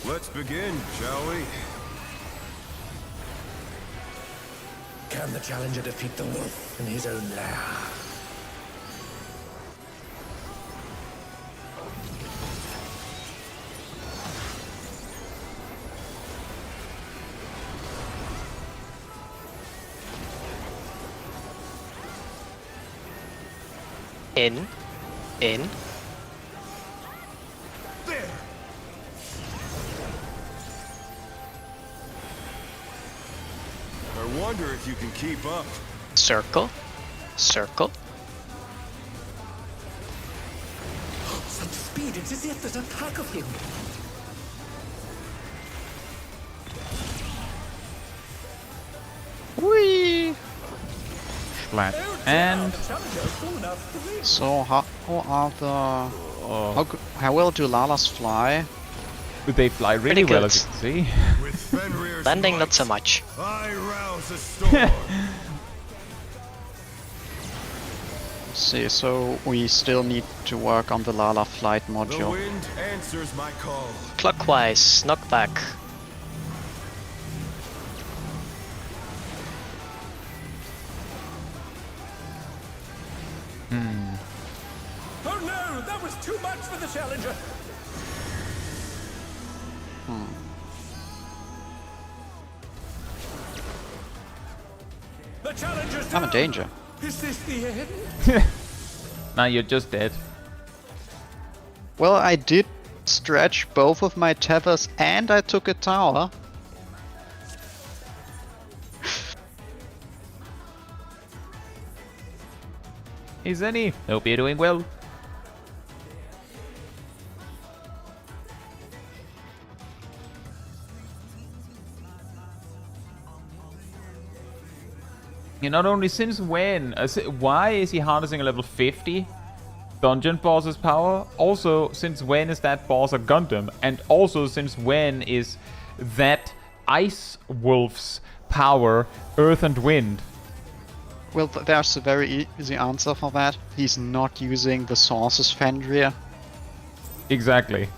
Speaker 8: Let's begin, shall we?
Speaker 4: Can the challenger defeat the wolf in his own lair?
Speaker 2: In. In.
Speaker 8: There! I wonder if you can keep up.
Speaker 2: Circle. Circle.
Speaker 4: Such speed, it's as if there's a pack of him.
Speaker 3: Whee!
Speaker 1: Flat. And
Speaker 4: The challenger's full enough to reach.
Speaker 3: So how are the... How well do Lalas fly?
Speaker 1: they fly really
Speaker 2: Pretty
Speaker 1: well,
Speaker 2: good.
Speaker 1: as you can see.
Speaker 8: With Fenrir's
Speaker 2: Landing
Speaker 8: might,
Speaker 2: not so much.
Speaker 8: I rouse a storm.
Speaker 3: See, so we still need to work on the Lala flight
Speaker 8: The
Speaker 3: module.
Speaker 8: wind answers my call.
Speaker 2: Clockwise, knockback.
Speaker 4: Oh no, that was too much for the challenger. The challenger's down.
Speaker 3: I'm in danger.
Speaker 4: Is this the end?
Speaker 1: Now you're just dead.
Speaker 3: Well, I did stretch both of my tethers and I took a tower.
Speaker 1: Hey Zenny, hope you're doing well. Yeah, not only since when? Why is he harnessing a level 50? dungeon boss's power? Also, since when is that boss a Gundam? And also, since when is that Ice Wolf's power Earth and Wind?
Speaker 3: Well, there's a very easy answer for that. He's not using the source's Fenrir.
Speaker 1: Exactly.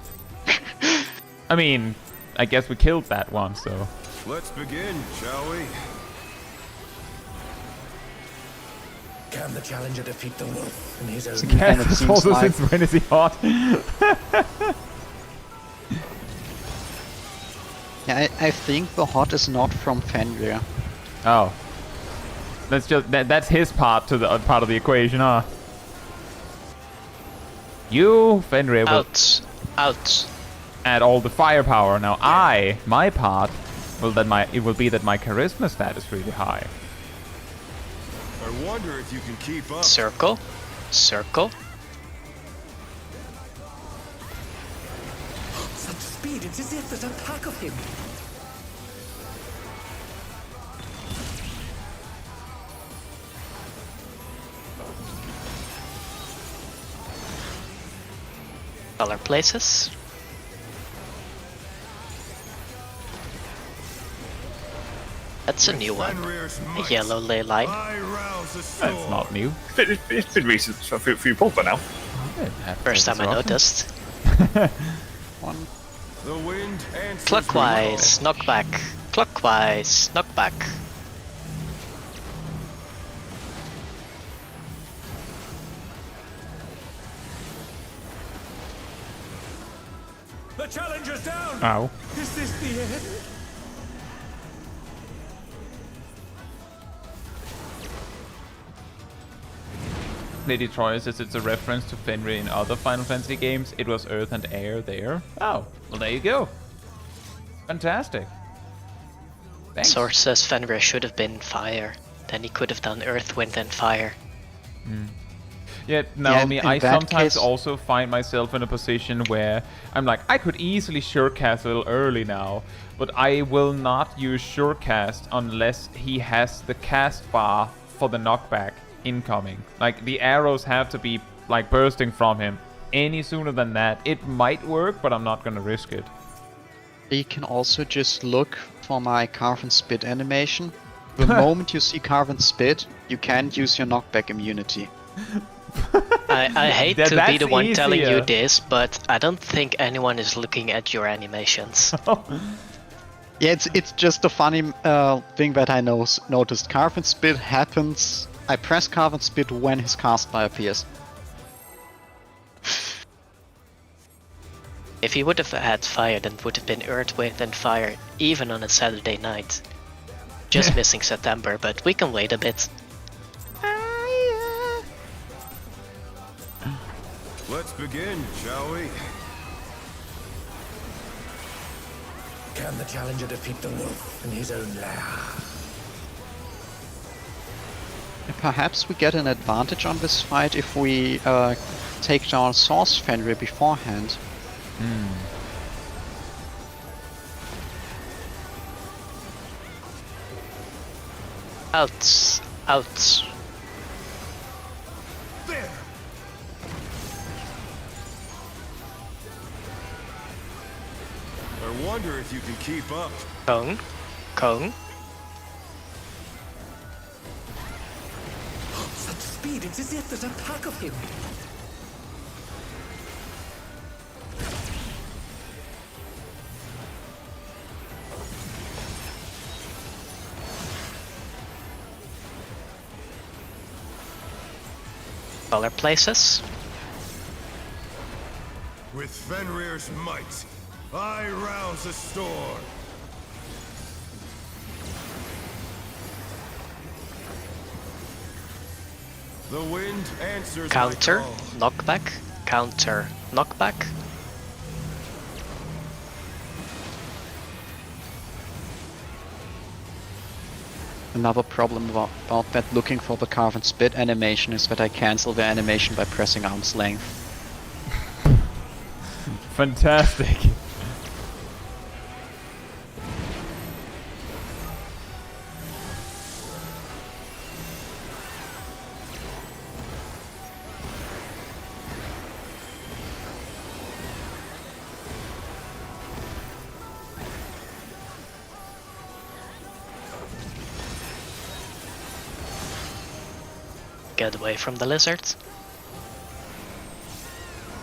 Speaker 1: I mean, I guess we killed that one, so...
Speaker 8: Let's begin, shall we?
Speaker 4: Can the challenger defeat the wolf in his own
Speaker 3: And it
Speaker 1: Yes,
Speaker 3: seems
Speaker 1: also
Speaker 3: like-
Speaker 1: since when is he hot?
Speaker 3: Yeah, I think the hot is not from Fenrir.
Speaker 1: Oh. That's just that's his part to the part of the equation, huh? You, Fenrir, will
Speaker 2: Out.
Speaker 1: add all the firepower. Now my part will be that my charisma stat is really high.
Speaker 8: I wonder if you can keep up.
Speaker 2: Circle. Circle.
Speaker 4: such speed. It's as if there's a pack of him.
Speaker 2: Color places. That's a new one.
Speaker 8: Fenrir's
Speaker 2: A
Speaker 8: might,
Speaker 2: yellow ley line.
Speaker 8: I rouse the storm.
Speaker 1: That's not new.
Speaker 5: It's been recent for a few pulls by now.
Speaker 1: It happens
Speaker 2: First time I
Speaker 1: often.
Speaker 2: noticed.
Speaker 3: One.
Speaker 8: The wind answers
Speaker 2: Clockwise, knockback. Clockwise, knockback.
Speaker 4: The challenger's down.
Speaker 1: Ow.
Speaker 4: Is this the end?
Speaker 1: Lady Troy says it's a reference to Fenrir in other Final Fantasy games. It was Earth and Air there. Oh, well there you go. Fantastic. Thanks.
Speaker 2: Source says Fenrir should have been fire. Then he could have done earth, wind, and fire.
Speaker 1: Yeah, Naomi,
Speaker 3: in
Speaker 1: I
Speaker 3: that
Speaker 1: sometimes
Speaker 3: case-
Speaker 1: also find myself in a position where I'm like, I could easily surecast a little early now, but I will not use surecast unless he has the cast bar for the knockback incoming. Like, the arrows have to be, like, bursting from him. Any sooner than that, it might work, but I'm not gonna risk it.
Speaker 3: You can also just look for my carve and spit animation. The moment you see carve and spit, you can't use your knockback immunity.
Speaker 2: I hate
Speaker 1: Yeah,
Speaker 2: to be the
Speaker 1: that's
Speaker 2: one telling you
Speaker 1: easier.
Speaker 2: this, but I don't think anyone is looking at your animations.
Speaker 3: Yeah, it's just a funny thing that I noticed. Carve and spit happens. I press carve and spit when his cast bar appears.
Speaker 2: If he would have had fire, then it would have been earth, wind, and fire, even on a Saturday night. Just missing September, but we can wait a bit.
Speaker 8: Let's begin, shall we?
Speaker 4: Can the challenger defeat the wolf in his own lair?
Speaker 3: Perhaps we get an advantage on this fight if we take down Source Fenrir beforehand.
Speaker 2: Out. Out.
Speaker 8: There! I wonder if you can keep up.
Speaker 2: Cone. Cone.
Speaker 4: Such speed. It's as if there's a pack of him.
Speaker 2: Color places.
Speaker 8: With Fenrir's might, I rouse the storm. The wind answers
Speaker 2: Counter.
Speaker 8: my call.
Speaker 2: Knockback. Counter. Knockback.
Speaker 3: Another problem about that looking for the carve and spit animation is that I cancel the animation by pressing arm's length.
Speaker 1: Fantastic.
Speaker 2: get away from the lizards.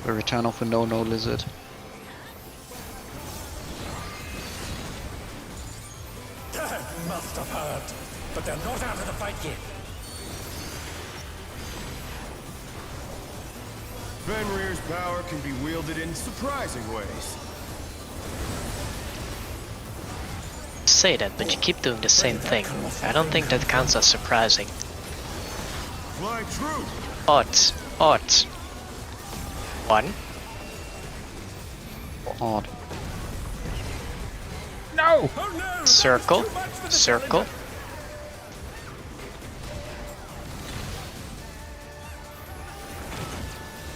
Speaker 3: The return of a no-no lizard.
Speaker 4: That must have hurt. But they're not out of the fight yet.
Speaker 8: Fenrir's power can be wielded in surprising ways.
Speaker 2: Say that, but you keep doing the same thing. I don't think that counts as surprising.
Speaker 8: Fly true!
Speaker 2: Odds. Odds. 1.
Speaker 3: Odd.
Speaker 1: No!
Speaker 4: Oh no! that's
Speaker 2: Circle.
Speaker 4: too much for the
Speaker 2: Circle.
Speaker 4: challenger.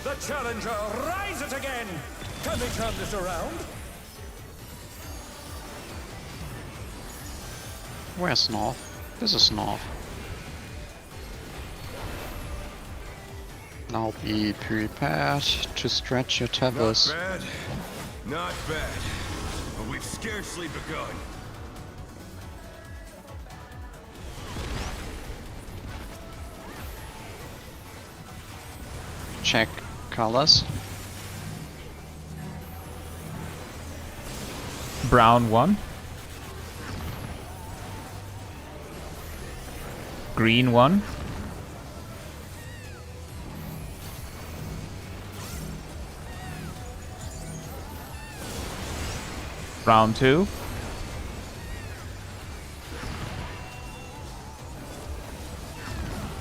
Speaker 4: The challenger rises again! Can they turn this around?
Speaker 3: Where's North? This is North. Now be prepared to stretch your
Speaker 8: Not
Speaker 3: tethers.
Speaker 8: bad. Not bad. But we've scarcely begun.
Speaker 3: Check colors.
Speaker 1: Brown 1. Green 1. Brown 2.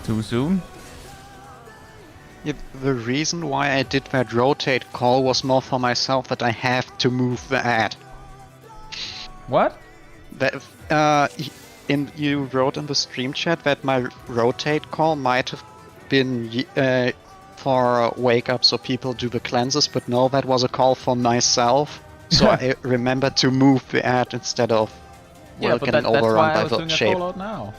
Speaker 1: Too soon.
Speaker 3: Yeah, the reason why I did that rotate call was more for myself that I have to move the ad.
Speaker 1: What?
Speaker 3: That you wrote in the stream chat that my rotate call might have been for wake up so people do the cleanses, but no, that was a call for myself. So I remembered to move the ad instead of getting
Speaker 1: that's
Speaker 3: overrun
Speaker 1: why I
Speaker 3: by
Speaker 1: was
Speaker 3: the
Speaker 1: doing a
Speaker 3: shape.
Speaker 1: call out now.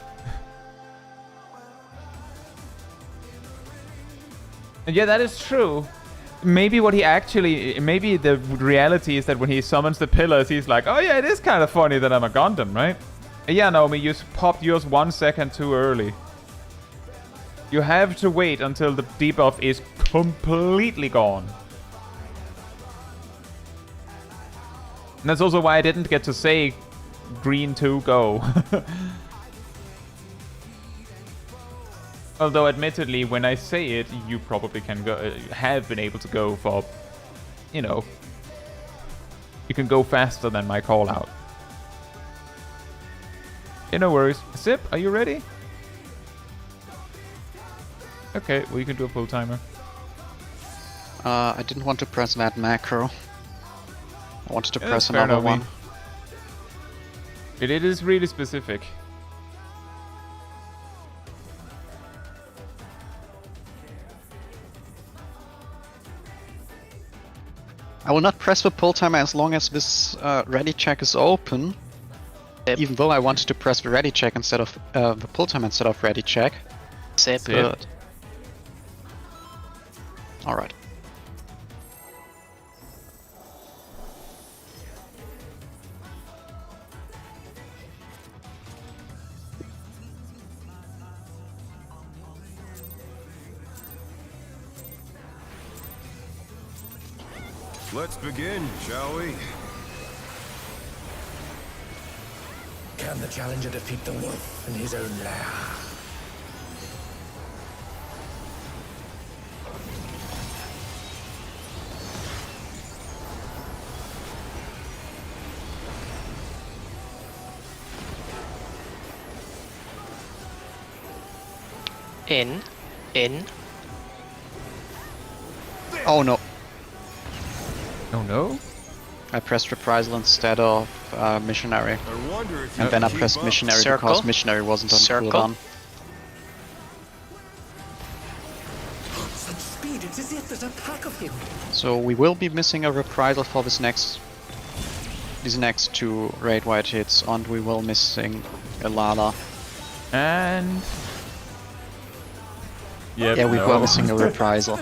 Speaker 1: And yeah, that is true. Maybe maybe the reality is that when he summons the pillars, he's like, oh yeah, it is kind of funny that I'm a Gundam, right? Yeah, Naomi, you popped yours 1 second too early. You have to wait until the debuff is completely gone. And that's also why I didn't get to say green 2 go. Although admittedly, when I say it, you probably can go, have been able to go for, you know, you can go faster than my call out. Yeah, no worries. Sip, are you ready? Okay, well you can do a full timer.
Speaker 3: I didn't want to press that macro. I wanted to
Speaker 1: Yeah,
Speaker 3: press
Speaker 1: that's fair,
Speaker 3: another
Speaker 1: Naomi.
Speaker 3: one.
Speaker 1: It is really specific.
Speaker 3: I will not press the pull timer as long as this ready check is open.
Speaker 2: Yep.
Speaker 3: Even though I wanted to press the ready check instead of the pull timer instead of ready check.
Speaker 2: Zip.
Speaker 1: Zip.
Speaker 3: Good. Alright.
Speaker 8: Let's begin, shall we?
Speaker 4: Can the challenger defeat the wolf in his own lair?
Speaker 2: In.
Speaker 3: Oh no.
Speaker 1: Oh no?
Speaker 3: I pressed reprisal instead of missionary.
Speaker 8: I wonder if you
Speaker 3: And then I
Speaker 8: keep
Speaker 3: pressed
Speaker 8: up.
Speaker 3: missionary
Speaker 2: Circle.
Speaker 3: because missionary wasn't on
Speaker 2: Circle.
Speaker 3: cooldown.
Speaker 4: Such speed, it's as if there's a pack of him.
Speaker 3: So we will be missing a reprisal for these next 2 raid wide hits, and we will missing a Lala.
Speaker 1: And... Yep,
Speaker 3: Yeah, we
Speaker 1: no.
Speaker 3: were missing a reprisal.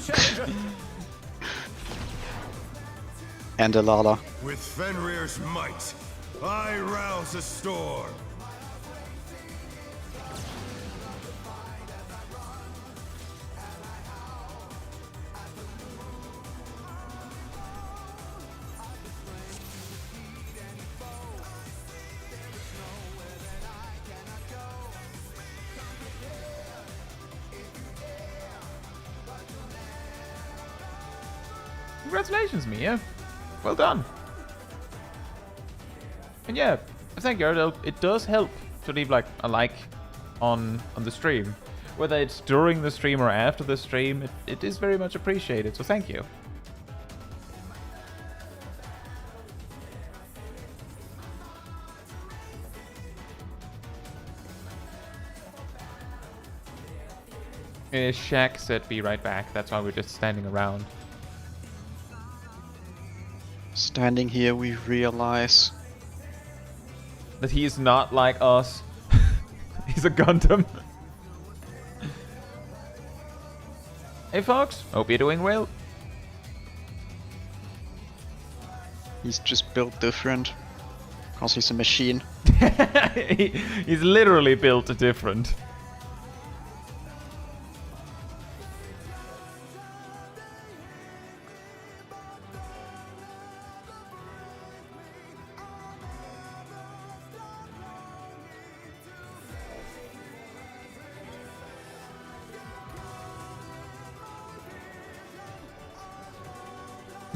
Speaker 3: And a Lala.
Speaker 8: With Fenrir's might, I rouse a storm.
Speaker 1: Congratulations, Mia. Well done. And yeah, thank you. It does help to leave like a like on the stream. Whether it's during the stream or after the stream, it is very much appreciated, so thank you. Shaq said be right back, that's why we're just standing around.
Speaker 3: Standing here, we realize
Speaker 1: That he is not like us. He's a Gundam. Hey Fox, hope you're doing well.
Speaker 3: he's just built different. Because he's a machine.
Speaker 1: He's literally built different.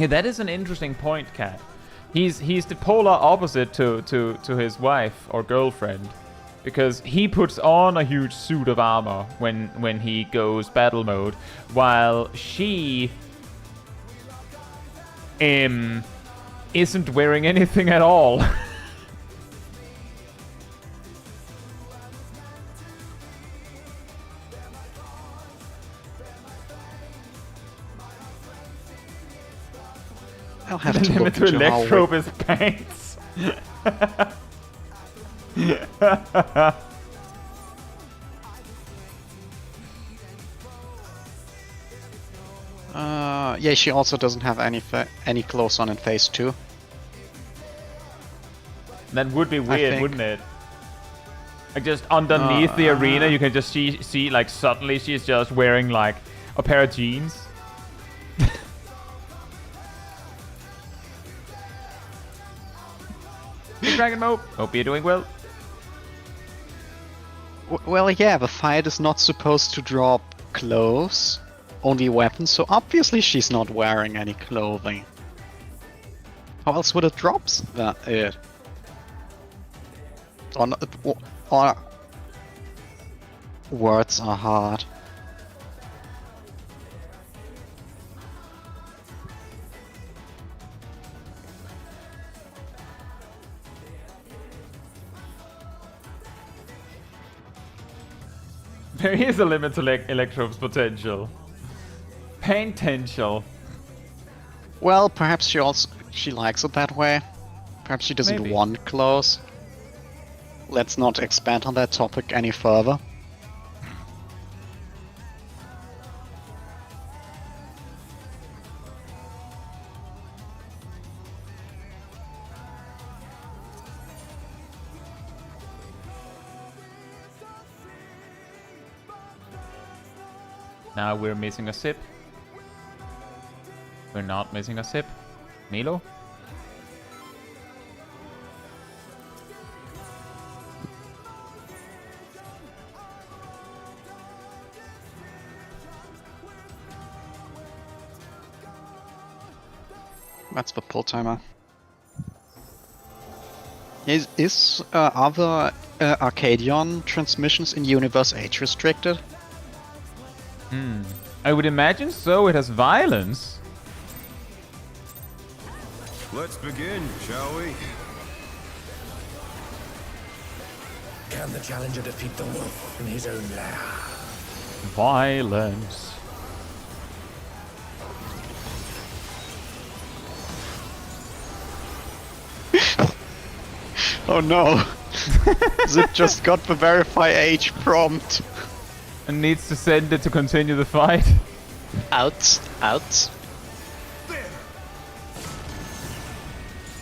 Speaker 1: Yeah, that is an interesting point, Kat. He's the polar opposite to his wife or girlfriend, because he puts on a huge suit of armor when he goes battle mode, while she isn't wearing anything at all.
Speaker 3: I'll have to
Speaker 1: Limit
Speaker 3: look
Speaker 1: to
Speaker 3: into how
Speaker 1: electrobe is pants.
Speaker 3: yeah, she also doesn't have any clothes on in phase 2.
Speaker 1: That would be weird,
Speaker 3: think.
Speaker 1: wouldn't it? Like just underneath the arena, you can just see like suddenly she's just wearing like a pair of jeans. Hey Dragon Mo, hope you're doing well.
Speaker 3: Well, yeah, the fight is not supposed to drop clothes, only weapons, so obviously she's not wearing any clothing. How else would it drop it? Or words are hard.
Speaker 1: There is a limit to Electrobe's potential. Potential.
Speaker 3: Well, perhaps she likes it that way. Perhaps she doesn't
Speaker 1: Maybe.
Speaker 3: want clothes. Let's not expand on that topic any further.
Speaker 1: Now we're missing a sip. We're not missing a sip. Milo?
Speaker 3: That's the pull timer. Is other Arcadion transmissions in Universe age restricted?
Speaker 1: I would imagine so. It has violence.
Speaker 8: Let's begin, shall we?
Speaker 4: Can the challenger defeat the wolf in his own lair?
Speaker 1: Violence.
Speaker 3: Oh no! Zip just got the verify age prompt.
Speaker 1: And needs to send it to continue the fight.
Speaker 2: Out.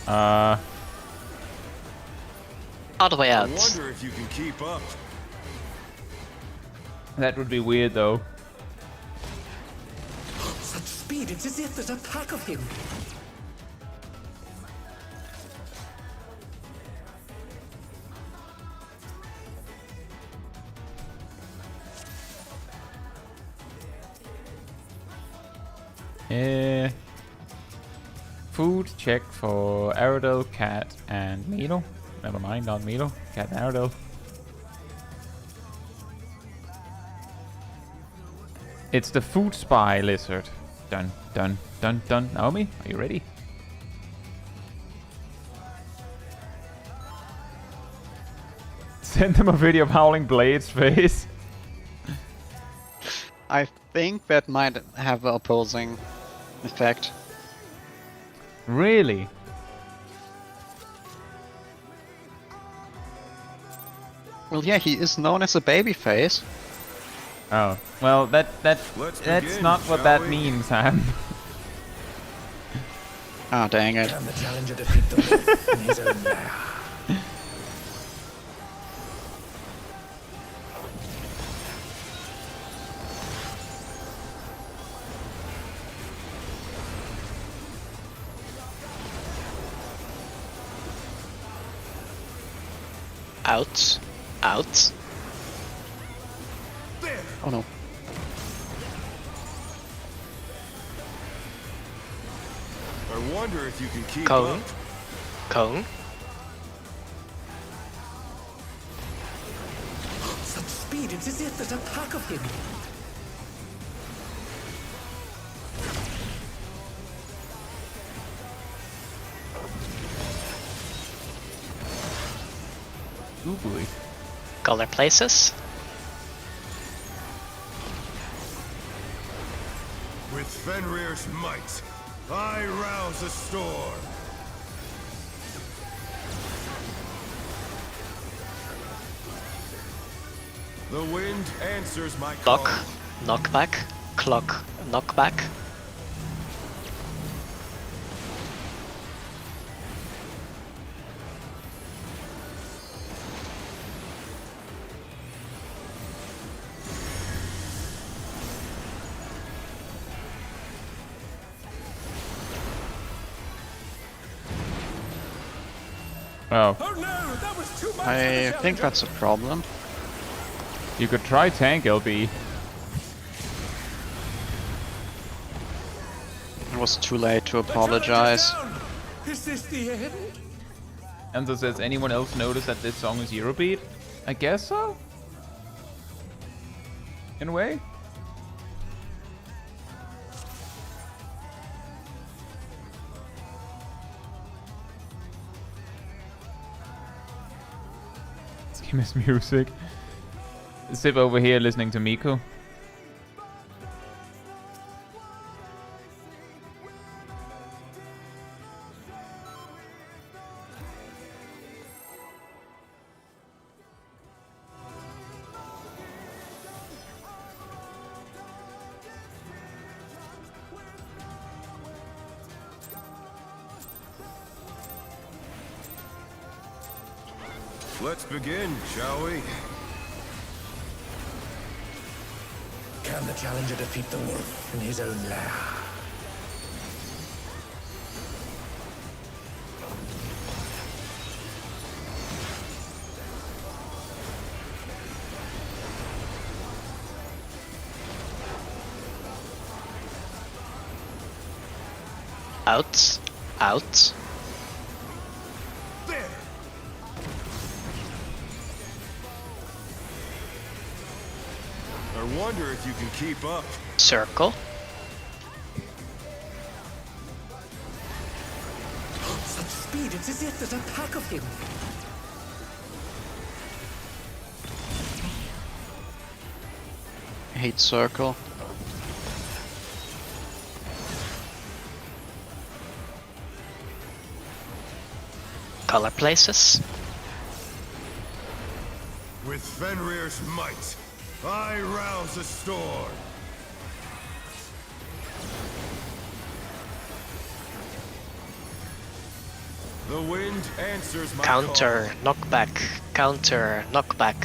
Speaker 1: Uh,
Speaker 2: All the way
Speaker 8: I
Speaker 2: out.
Speaker 8: wonder if you can keep up.
Speaker 1: that would be weird though.
Speaker 4: Such speed, it's as if there's a pack of him.
Speaker 1: food, check for Aerodel, Cat, and Milo. Never mind, not Milo. Cat and Aerodel. It's the food spy lizard. Dun, dun, dun, dun. Naomi, are you ready? Send them a video of Howling Blade's face.
Speaker 3: I think that might have an opposing effect.
Speaker 1: Really?
Speaker 3: Well, yeah, he is known as a babyface.
Speaker 1: Oh, well, that's
Speaker 8: begin,
Speaker 1: not what
Speaker 8: shall
Speaker 1: that
Speaker 8: we?
Speaker 1: means, Sam.
Speaker 3: Ah, dang it.
Speaker 4: Can the challenger defeat the wolf in his own lair?
Speaker 2: Out. Out.
Speaker 3: Oh no.
Speaker 8: I wonder if you can keep
Speaker 2: Cone.
Speaker 8: up.
Speaker 2: Cone.
Speaker 4: Such speed, it's as if there's a pack of him.
Speaker 1: Oogly.
Speaker 2: Color places.
Speaker 8: With Fenrir's might, I rouse a storm. The wind answers my
Speaker 2: Clock.
Speaker 8: call.
Speaker 2: Knockback. Clock. Knockback.
Speaker 1: Oh,
Speaker 4: Oh no, that was too much. for
Speaker 3: I
Speaker 4: the
Speaker 3: think
Speaker 4: challenger.
Speaker 3: that's a problem.
Speaker 1: you could try tank LB.
Speaker 3: It was too late to
Speaker 4: The challenger's
Speaker 3: apologize.
Speaker 4: down. Is this the end?
Speaker 1: Enzo says, anyone else notice that this song is Eurobeat? I guess so? In a way? This game is music. Sip over here listening to Miku.
Speaker 8: Let's begin, shall we?
Speaker 4: Can the challenger defeat the wolf in his own lair?
Speaker 2: Out. Out.
Speaker 8: There! I wonder if you can keep up.
Speaker 2: Circle.
Speaker 4: Such speed, it's as if there's a pack of him.
Speaker 3: I hate circle.
Speaker 2: Color places.
Speaker 8: With Fenrir's might, I rouse a storm. The wind answers my
Speaker 2: Counter.
Speaker 8: call.
Speaker 2: Knockback. Counter. Knockback.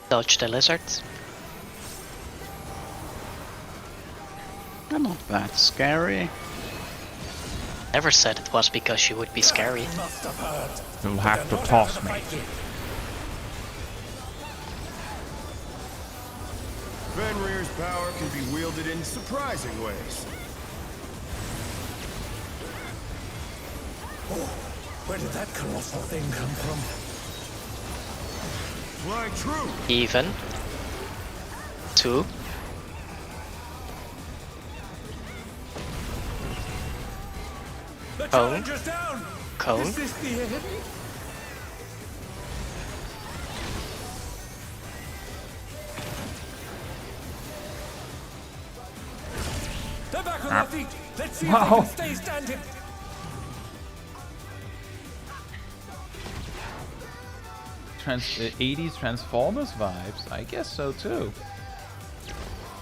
Speaker 2: Dodge the lizards.
Speaker 3: They're not that scary.
Speaker 2: Never said it was because she would be scary.
Speaker 4: Must have heard.
Speaker 1: You'll have to toss me.
Speaker 8: Fenrir's power can be wielded in surprising ways.
Speaker 4: Oh, where did that colossal thing come from?
Speaker 8: Fly true!
Speaker 2: Even. 2.
Speaker 4: The
Speaker 2: Cone.
Speaker 4: challenger's down!
Speaker 2: Cone.
Speaker 4: Is this the end? They're back on their feet. Let's see if they
Speaker 1: Wow.
Speaker 4: can stay standing.
Speaker 1: Trans 80s Transformers vibes? I guess so too.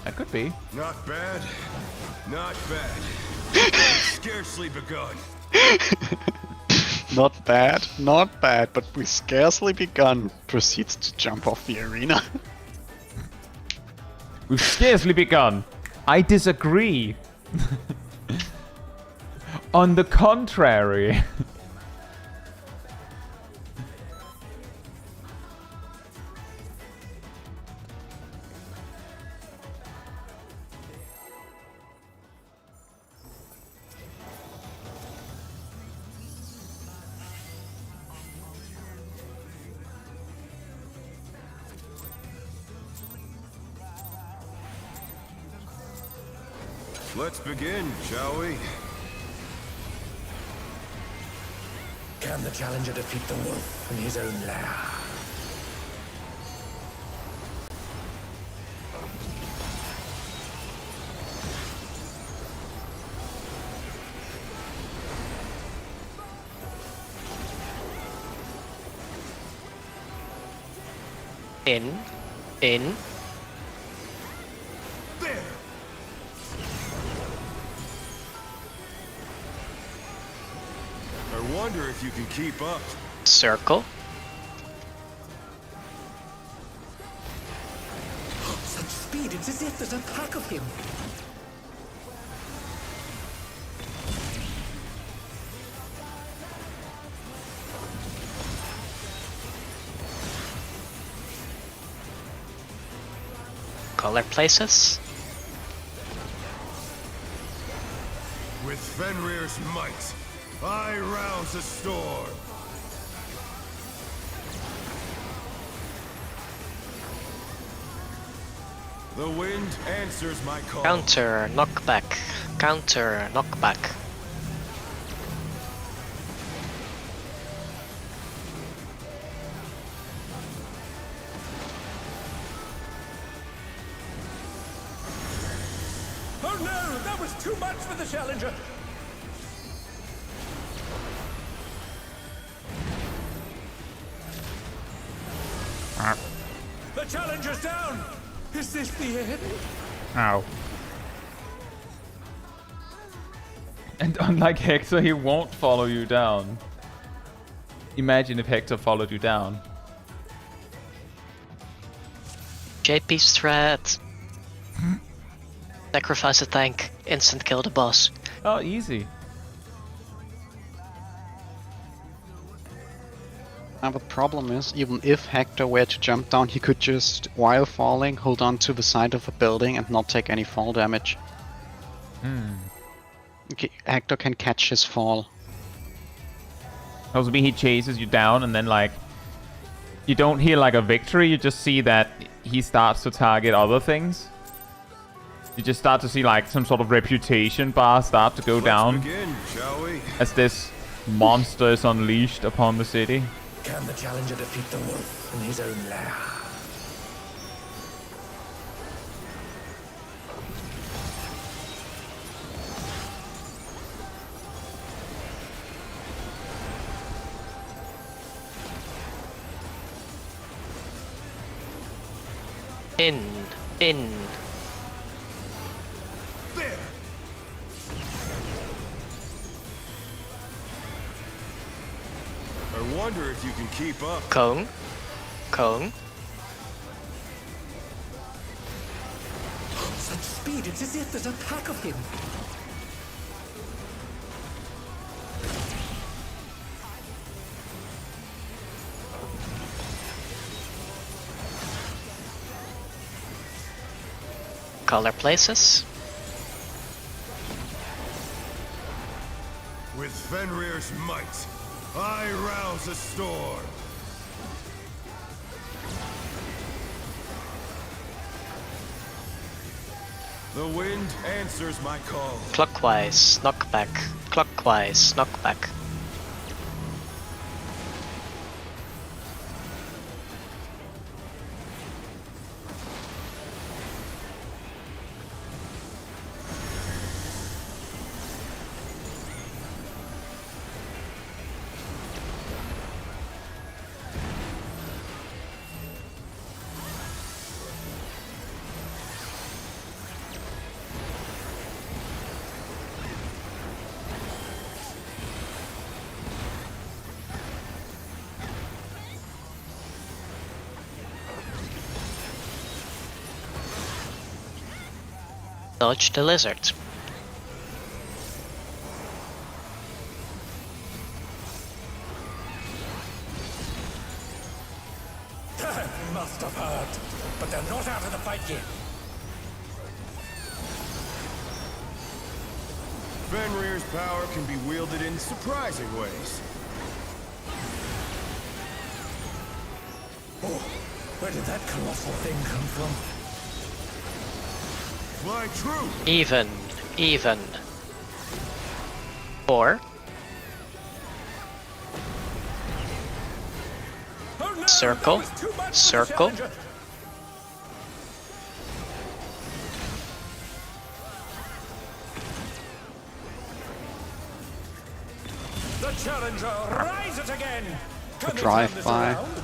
Speaker 1: That could be.
Speaker 8: Not bad. Not bad. Scarcely begun.
Speaker 3: Not bad, but we scarcely begun. Proceeds to jump off the arena.
Speaker 1: We've scarcely begun. I disagree. On the contrary.
Speaker 8: Let's begin, shall we?
Speaker 4: Can the challenger defeat the wolf in his own lair?
Speaker 2: In.
Speaker 8: There! I wonder if you can keep up.
Speaker 2: Circle.
Speaker 4: Such speed, it's as if there's a pack of him.
Speaker 2: Color places.
Speaker 8: With Fenrir's might, I rouse a storm. The wind answers my call.
Speaker 2: Counter, knockback. Counter, knockback.
Speaker 4: Oh no, that was too much for the challenger. The challenger's down. Is this the end?
Speaker 1: Ow. And unlike Hector, he won't follow you down. Imagine if Hector followed you down.
Speaker 2: JP's threat. Sacrifice a tank. Instant kill the boss.
Speaker 1: Oh, easy.
Speaker 3: Now the problem is, even if Hector were to jump down, he could just, while falling, hold on to the side of a building and not take any fall damage. Okay, Hector can catch his fall.
Speaker 1: Also, he chases you down, and then like you don't hear like a victory. You just see that he starts to target other things. You just start to see like some sort of reputation bar start to go down
Speaker 8: Begin, shall we?
Speaker 1: as this monster is unleashed upon the city.
Speaker 4: Can the challenger defeat the wolf in his own lair?
Speaker 2: In.
Speaker 8: There! I wonder if you can keep up.
Speaker 2: Cone.
Speaker 4: speed, it's as if there's a pack of him.
Speaker 2: Color places.
Speaker 8: With Fenrir's might, I rouse a storm. The wind answers my call.
Speaker 2: Clockwise, knockback. Clockwise, knockback. Dodge the lizard.
Speaker 4: Must have heard, but they're not out of the fight yet.
Speaker 8: Fenrir's power can be wielded in surprising ways.
Speaker 4: Oh, where did that colossal thing come from?
Speaker 8: Fly true!
Speaker 2: Even. 4.
Speaker 4: Oh no,
Speaker 2: Circle.
Speaker 4: that was too much for the
Speaker 2: Circle.
Speaker 4: challenger. The challenger rises again. Can they turn this
Speaker 3: drive-by.
Speaker 4: around?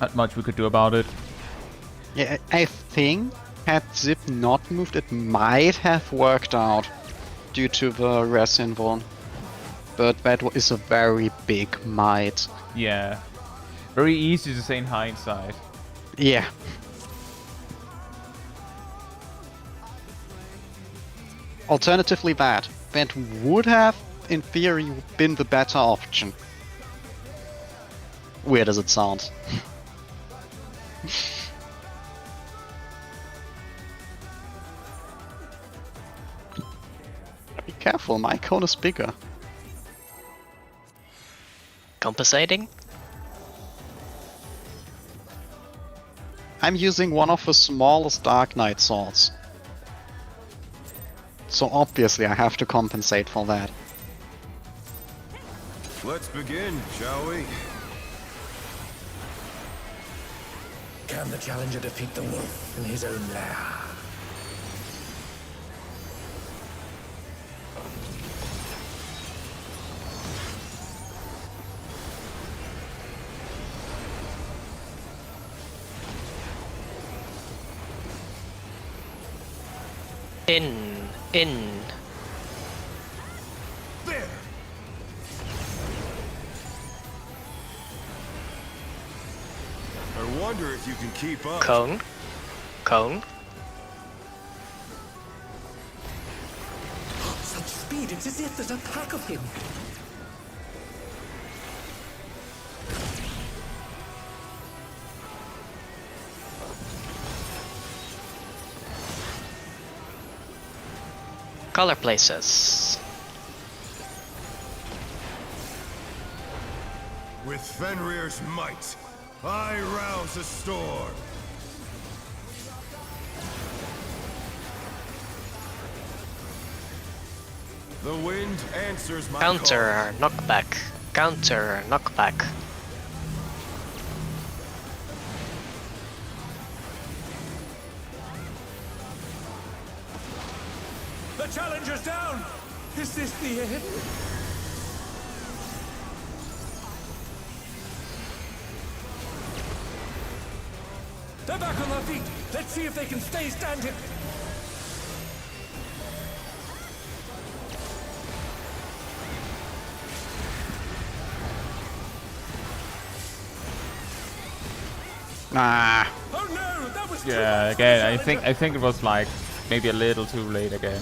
Speaker 1: Not much we could do about it.
Speaker 3: Yeah, I think had Zip not moved, it might have worked out due to the res invuln. But that is a very big might.
Speaker 1: Yeah. Very easy to say in hindsight.
Speaker 3: Yeah. Alternatively, that would have, in theory, been the better option. Weird as it sounds. Be careful, my cone is bigger.
Speaker 2: Compensating.
Speaker 3: I'm using one of the smallest Dark Knight swords. So obviously I have to compensate for that.
Speaker 8: Let's begin, shall we?
Speaker 4: Can the challenger defeat the wolf in his own lair?
Speaker 2: In.
Speaker 8: There! I wonder if you can keep up.
Speaker 2: Cone.
Speaker 4: Such speed, it's as if there's a pack of him.
Speaker 2: Color places.
Speaker 8: With Fenrir's might, I rouse a storm. The wind answers my
Speaker 2: Counter knockback. Counter knockback.
Speaker 4: The challenger's down! Is this the end? They're back on their feet! Let's see if they can stay standing!
Speaker 3: Ah,
Speaker 4: Oh no! That was
Speaker 1: Yeah, again, I think it was like maybe a little too late again.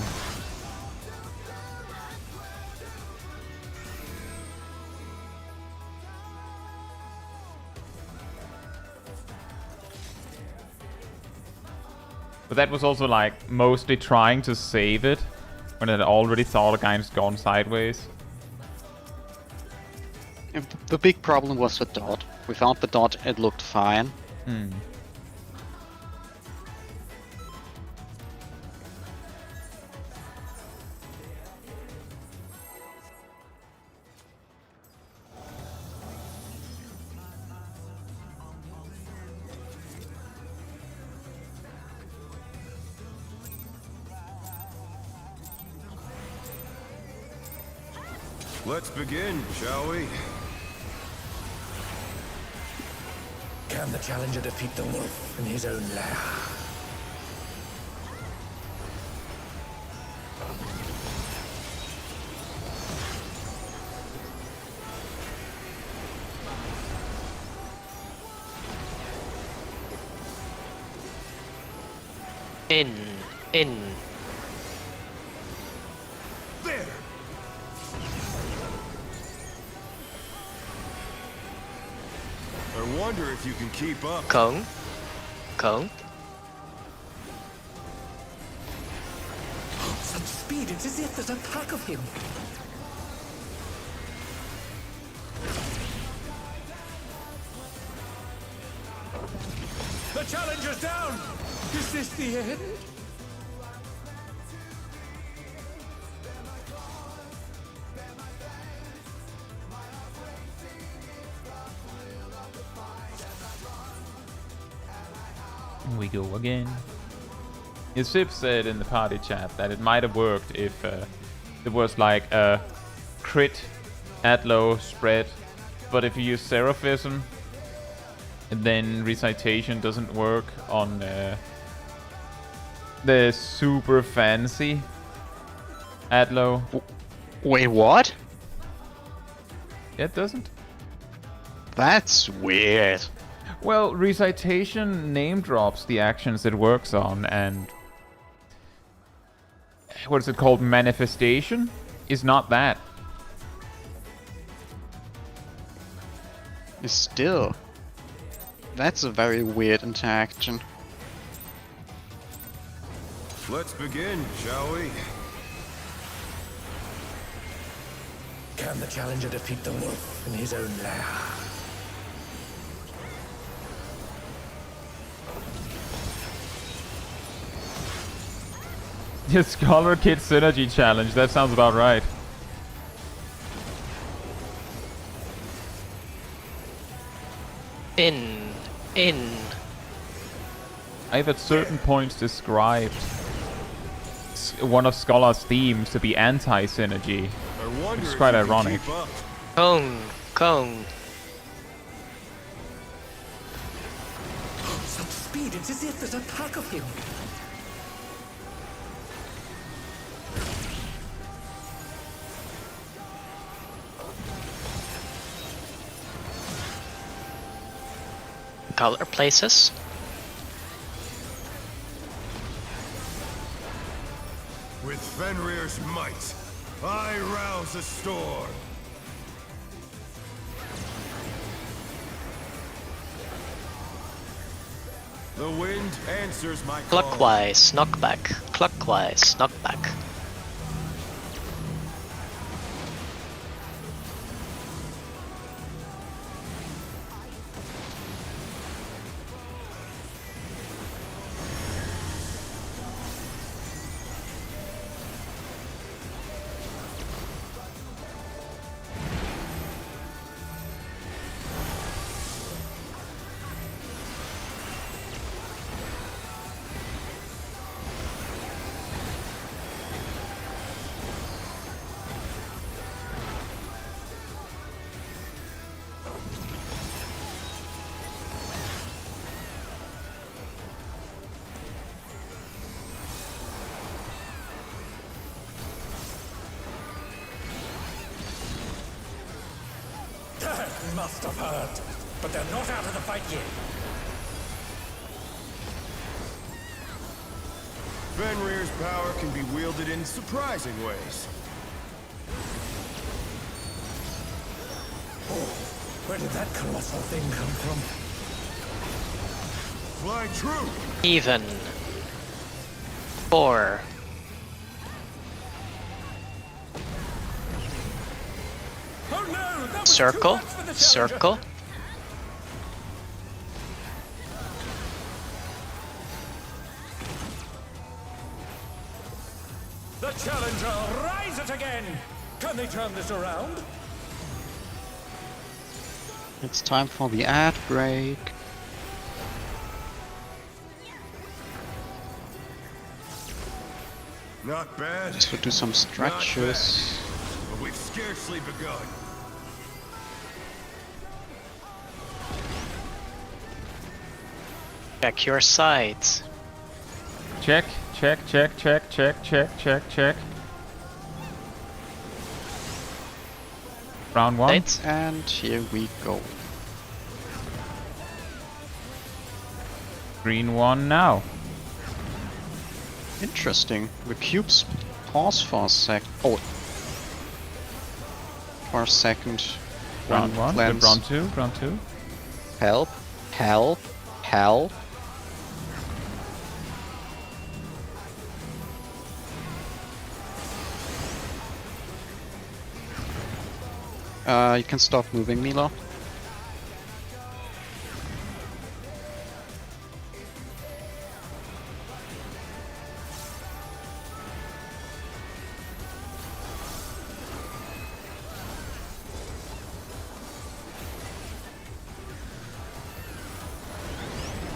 Speaker 1: But that was also like mostly trying to save it when it already thought the guy's gone sideways.
Speaker 3: The big problem was the dot. Without the dot, it looked fine.
Speaker 8: Let's begin, shall we?
Speaker 4: Can the challenger defeat the wolf in his own lair?
Speaker 2: In.
Speaker 8: There! I wonder if you can keep up.
Speaker 2: Kong.
Speaker 4: Such speed, it's as if there's a pack of him. The challenger's down! Is this the end?
Speaker 1: We go again. Sip said in the party chat that it might have worked if there was like a crit at low spread, but if you use Seraphism, then Recitation doesn't work on the super fancy at low.
Speaker 3: Wait, what?
Speaker 1: It doesn't.
Speaker 3: That's weird.
Speaker 1: Well, Recitation name drops the actions it works on, and what is it called? Manifestation is not that.
Speaker 3: Still, that's a very weird interaction.
Speaker 8: Let's begin, shall we?
Speaker 4: Can the challenger defeat the wolf in his own lair?
Speaker 1: The Scholar Kid Synergy Challenge, that sounds about right.
Speaker 2: In.
Speaker 1: I've at certain points described one of Scholar's themes to be anti-synergy.
Speaker 8: I wonder
Speaker 1: It's
Speaker 8: if
Speaker 1: quite
Speaker 8: you can
Speaker 1: ironic.
Speaker 8: keep up.
Speaker 2: Kong.
Speaker 4: Such speed, it's as if there's a pack of him.
Speaker 2: Color places.
Speaker 8: With Fenrir's might, I rouse a storm. The wind answers my call.
Speaker 2: Clockwise, knockback. Clockwise, knockback.
Speaker 4: Must have hurt, but they're not out of the fight yet.
Speaker 8: Fenrir's power can be wielded in surprising ways.
Speaker 4: Oh, where did that colossal thing come from?
Speaker 8: Fly true!
Speaker 2: Even. 4.
Speaker 4: Oh no! That was
Speaker 2: Circle.
Speaker 4: too much for the challenger.
Speaker 2: Circle.
Speaker 4: The challenger rise it again! Can they turn this around?
Speaker 3: It's time for the ad break.
Speaker 8: Not bad.
Speaker 3: So do some stretches.
Speaker 8: But we've scarcely begun.
Speaker 2: Check your sides.
Speaker 1: Check, check, check, check, check, check, check, check. Round 1.
Speaker 2: Right?
Speaker 3: And here we go.
Speaker 1: Green 1 now.
Speaker 3: Interesting. The cubes pause for a sec. Oh. For a second.
Speaker 1: Round 1.
Speaker 3: Cleanse.
Speaker 1: Round 2. Round 2.
Speaker 3: Help. Help. Help. You can stop moving, Milo.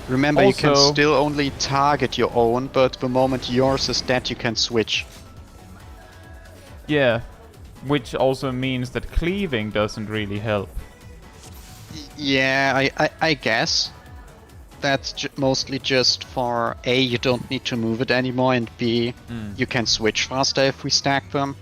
Speaker 3: Remember, you can
Speaker 1: Also-
Speaker 3: still only target your own, but the moment yours is dead, you can switch.
Speaker 1: Yeah. Which also means that cleaving doesn't really help.
Speaker 3: Yeah, I guess. That's mostly just for A, you don't need to move it anymore, and B, you can switch faster if we stack them.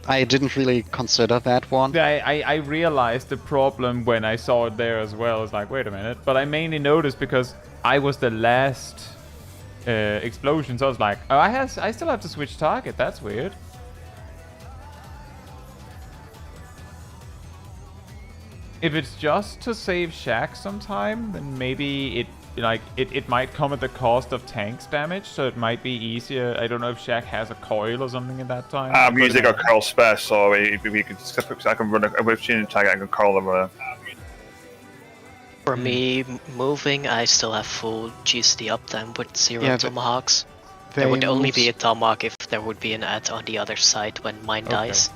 Speaker 3: I didn't really consider that one.
Speaker 1: I realized the problem when I saw it there as well. It's like, wait a minute. But I mainly noticed because I was the last explosion, so I was like, oh, I still have to switch target. That's weird. If it's just to save Shack sometime, then maybe it might come at the cost of tanks damage, so it might be easier. I don't know if Shack has a coil or something at that time.
Speaker 5: I'm
Speaker 1: But
Speaker 5: using a curl spare, so we can I can run a whip chain tag. I can curl them.
Speaker 2: For me, moving, I still have full GSD uptime with 0
Speaker 3: Yeah,
Speaker 2: tomahawks.
Speaker 3: They
Speaker 2: There would only
Speaker 3: moves-
Speaker 2: be a tomahawk if there would be an ad on the other side when mine dies.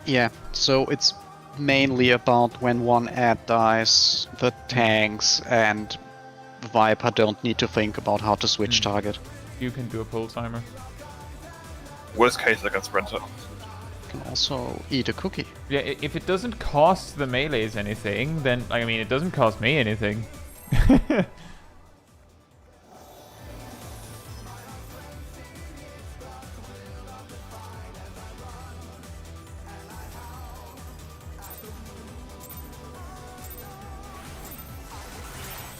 Speaker 3: Yeah, so it's mainly about when one ad dies, the tanks and Viper don't need to think about how to switch target.
Speaker 1: you can do a pull timer.
Speaker 5: Worst case, I can sprint it.
Speaker 3: You can also eat a cookie.
Speaker 1: Yeah, if it doesn't cost the melees anything, then I mean it doesn't cost me anything.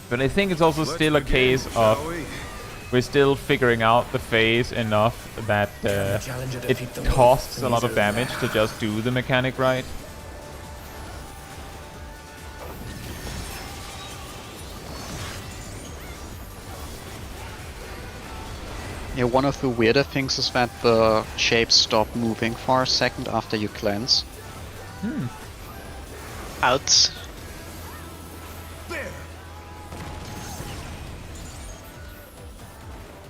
Speaker 1: But I think it's also
Speaker 8: Let's
Speaker 1: still a
Speaker 8: begin,
Speaker 1: case
Speaker 8: shall
Speaker 1: of
Speaker 8: we?
Speaker 1: we're still figuring out the phase enough that
Speaker 4: Challenger
Speaker 1: it
Speaker 4: defeat the
Speaker 1: costs a
Speaker 4: wolf,
Speaker 1: lot of
Speaker 4: and he's
Speaker 1: damage to
Speaker 4: alive.
Speaker 1: just do the mechanic right.
Speaker 3: Yeah, one of the weirder things is that the shapes stop moving for a second after you cleanse.
Speaker 2: Out.
Speaker 8: There!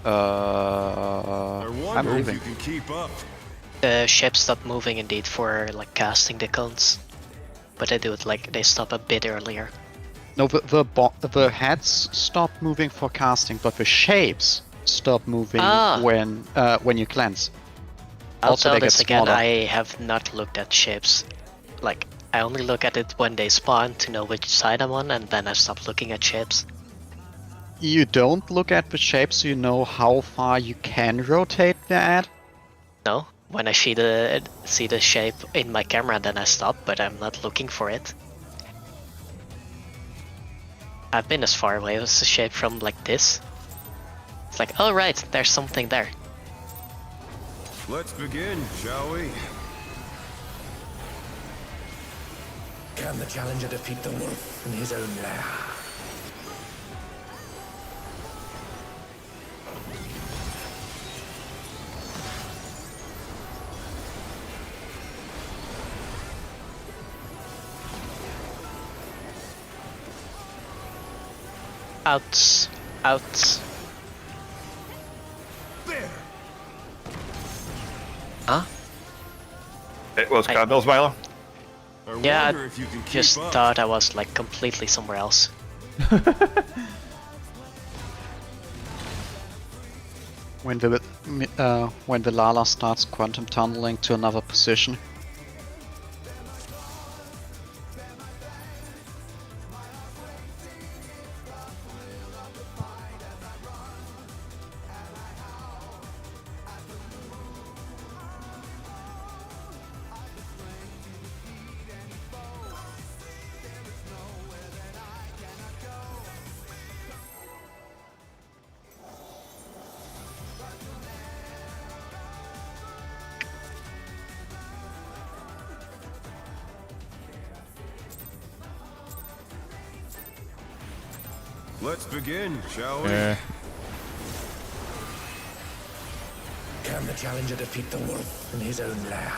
Speaker 8: I
Speaker 3: I'm
Speaker 8: wonder if
Speaker 3: moving.
Speaker 8: you can keep up.
Speaker 2: The ships stop moving indeed for like casting the cones. But they do it like they stop a bit earlier.
Speaker 3: No, the heads stop moving for casting, but the shapes stop moving when you cleanse.
Speaker 2: I'll
Speaker 3: Also,
Speaker 2: tell
Speaker 3: they get
Speaker 2: this again,
Speaker 3: smaller.
Speaker 2: I have not looked at ships. Like, I only look at it when they spawn to know which side I'm on, and then I stop looking at ships.
Speaker 3: You don't look at the shape so you know how far you can rotate the ad?
Speaker 2: No? When I see the shape in my camera, then I stop, but I'm not looking for it. I've been as far away as the shape from like this. It's like, oh right, there's something there.
Speaker 8: Let's begin, shall we?
Speaker 4: Can the challenger defeat the wolf in his own lair?
Speaker 2: Outs. Outs.
Speaker 8: There!
Speaker 2: Huh?
Speaker 5: It was Cardinals, Milo.
Speaker 8: I
Speaker 2: Yeah,
Speaker 8: wonder
Speaker 2: I
Speaker 8: if you can keep
Speaker 2: just
Speaker 8: up.
Speaker 2: thought I was like completely somewhere else.
Speaker 3: When the Lala starts quantum tunneling to another position.
Speaker 8: Let's begin, shall we?
Speaker 1: Yeah.
Speaker 4: Can the challenger defeat the wolf in his own lair?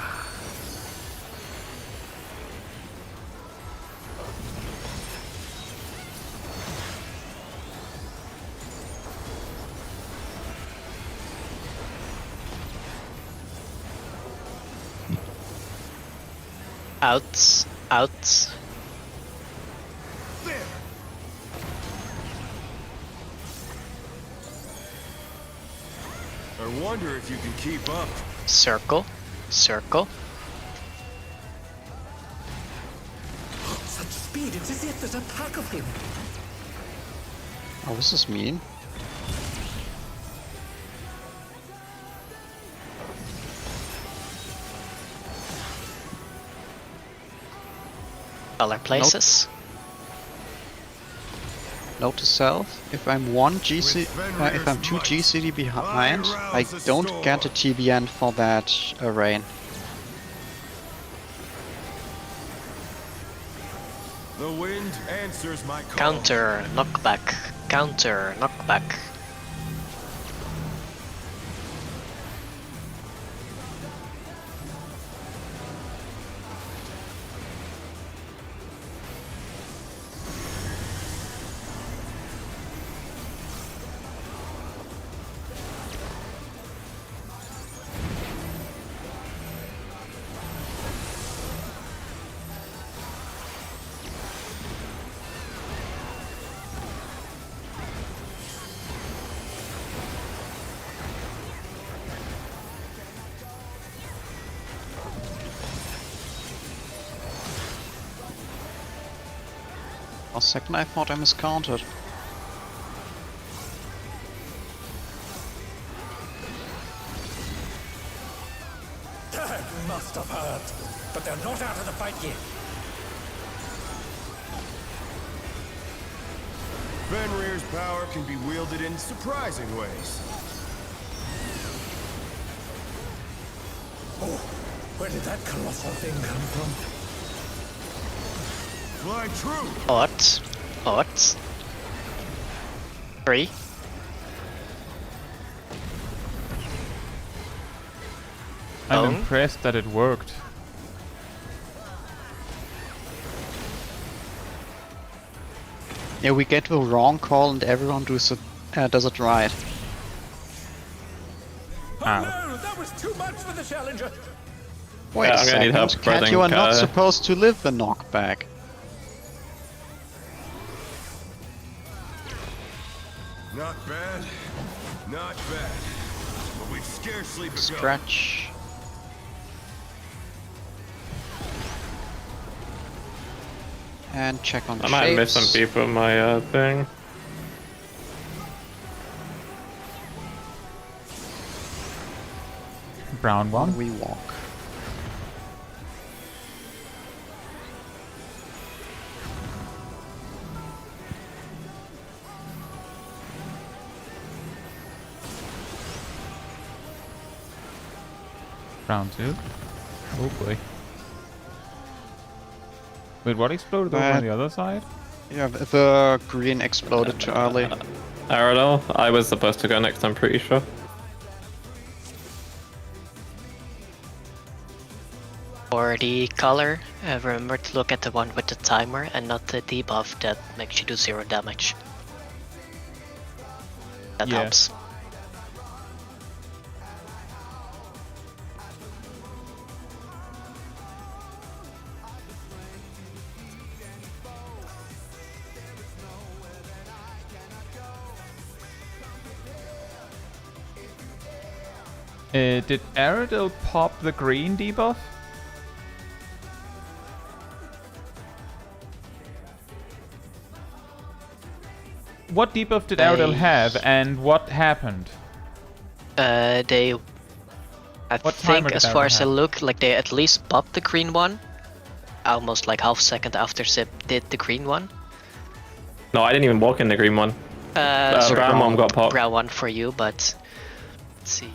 Speaker 2: Outs. Outs.
Speaker 8: There! I wonder if you can keep up.
Speaker 2: Circle. Circle.
Speaker 4: Such speed, it's as if there's a pack of him.
Speaker 3: Oh, this is mean.
Speaker 2: Other places.
Speaker 3: Note to self: if I'm if I'm 2 GCD behind, I don't get a TBN for that rain.
Speaker 8: The wind answers my call.
Speaker 2: Counter. Knockback. Counter. Knockback.
Speaker 3: For a second I thought I miscounted.
Speaker 4: That must have hurt. But they're not out of the fight yet.
Speaker 8: Fenrir's power can be wielded in surprising ways.
Speaker 4: Oh, where did that colossal thing come from?
Speaker 8: Fly true!
Speaker 2: Odds. Odds. 3.
Speaker 1: I'm
Speaker 2: Oh.
Speaker 1: impressed that it worked.
Speaker 3: Yeah, we get the wrong call and everyone does it right.
Speaker 4: Oh
Speaker 1: Ow.
Speaker 4: no, that was too much for the challenger.
Speaker 3: Wait
Speaker 7: Yeah,
Speaker 3: a
Speaker 7: I'm gonna need
Speaker 3: second,
Speaker 7: help
Speaker 3: Cat, you
Speaker 7: spreading,
Speaker 3: are not
Speaker 7: uh,
Speaker 3: supposed to live the knockback.
Speaker 8: Not bad. Not bad. But we've scarcely begun.
Speaker 3: Scratch. And check on the
Speaker 7: I might miss some
Speaker 3: shapes.
Speaker 7: people in my thing.
Speaker 1: Brown one.
Speaker 3: We walk.
Speaker 1: Round 2. Oh boy. Wait, what exploded over on the other side?
Speaker 3: Yeah, the green exploded too early.
Speaker 7: Aerodel, I was supposed to go next, I'm pretty sure.
Speaker 2: For the color, remember to look at the one with the timer and not the debuff that makes you do 0 damage. That
Speaker 1: Yeah.
Speaker 2: helps.
Speaker 1: Did Aerodel pop the green debuff? What debuff did Aerodel have, and what happened?
Speaker 2: I
Speaker 1: What timer
Speaker 2: think
Speaker 1: did
Speaker 2: as
Speaker 1: Aerodel
Speaker 2: far as I
Speaker 1: have?
Speaker 2: look, like they at least popped the green one. Almost like half second after Zip did the green one.
Speaker 7: No, I didn't even walk in the green one.
Speaker 2: So
Speaker 7: brown one got popped.
Speaker 2: brown one for you, but let's see.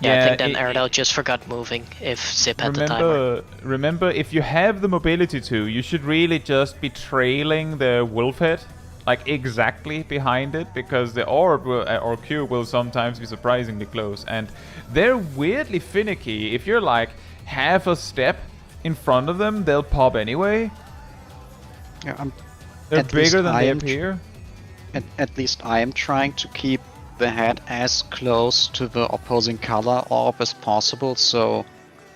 Speaker 2: Yeah,
Speaker 1: Yeah,
Speaker 2: I think then
Speaker 1: it-
Speaker 2: Aerodel just forgot moving if Zip had the timer.
Speaker 1: Remember, if you have the mobility to, you should really just be trailing the wolf head, like exactly behind it, because the orb will, or Q will sometimes be surprisingly close, and they're weirdly finicky. If you're like half a step in front of them, they'll pop anyway.
Speaker 3: Yeah,
Speaker 1: They're
Speaker 3: At least
Speaker 1: bigger than
Speaker 3: I
Speaker 1: they
Speaker 3: am
Speaker 1: appear.
Speaker 3: at least I am trying to keep the head as close to the opposing color orb as possible, so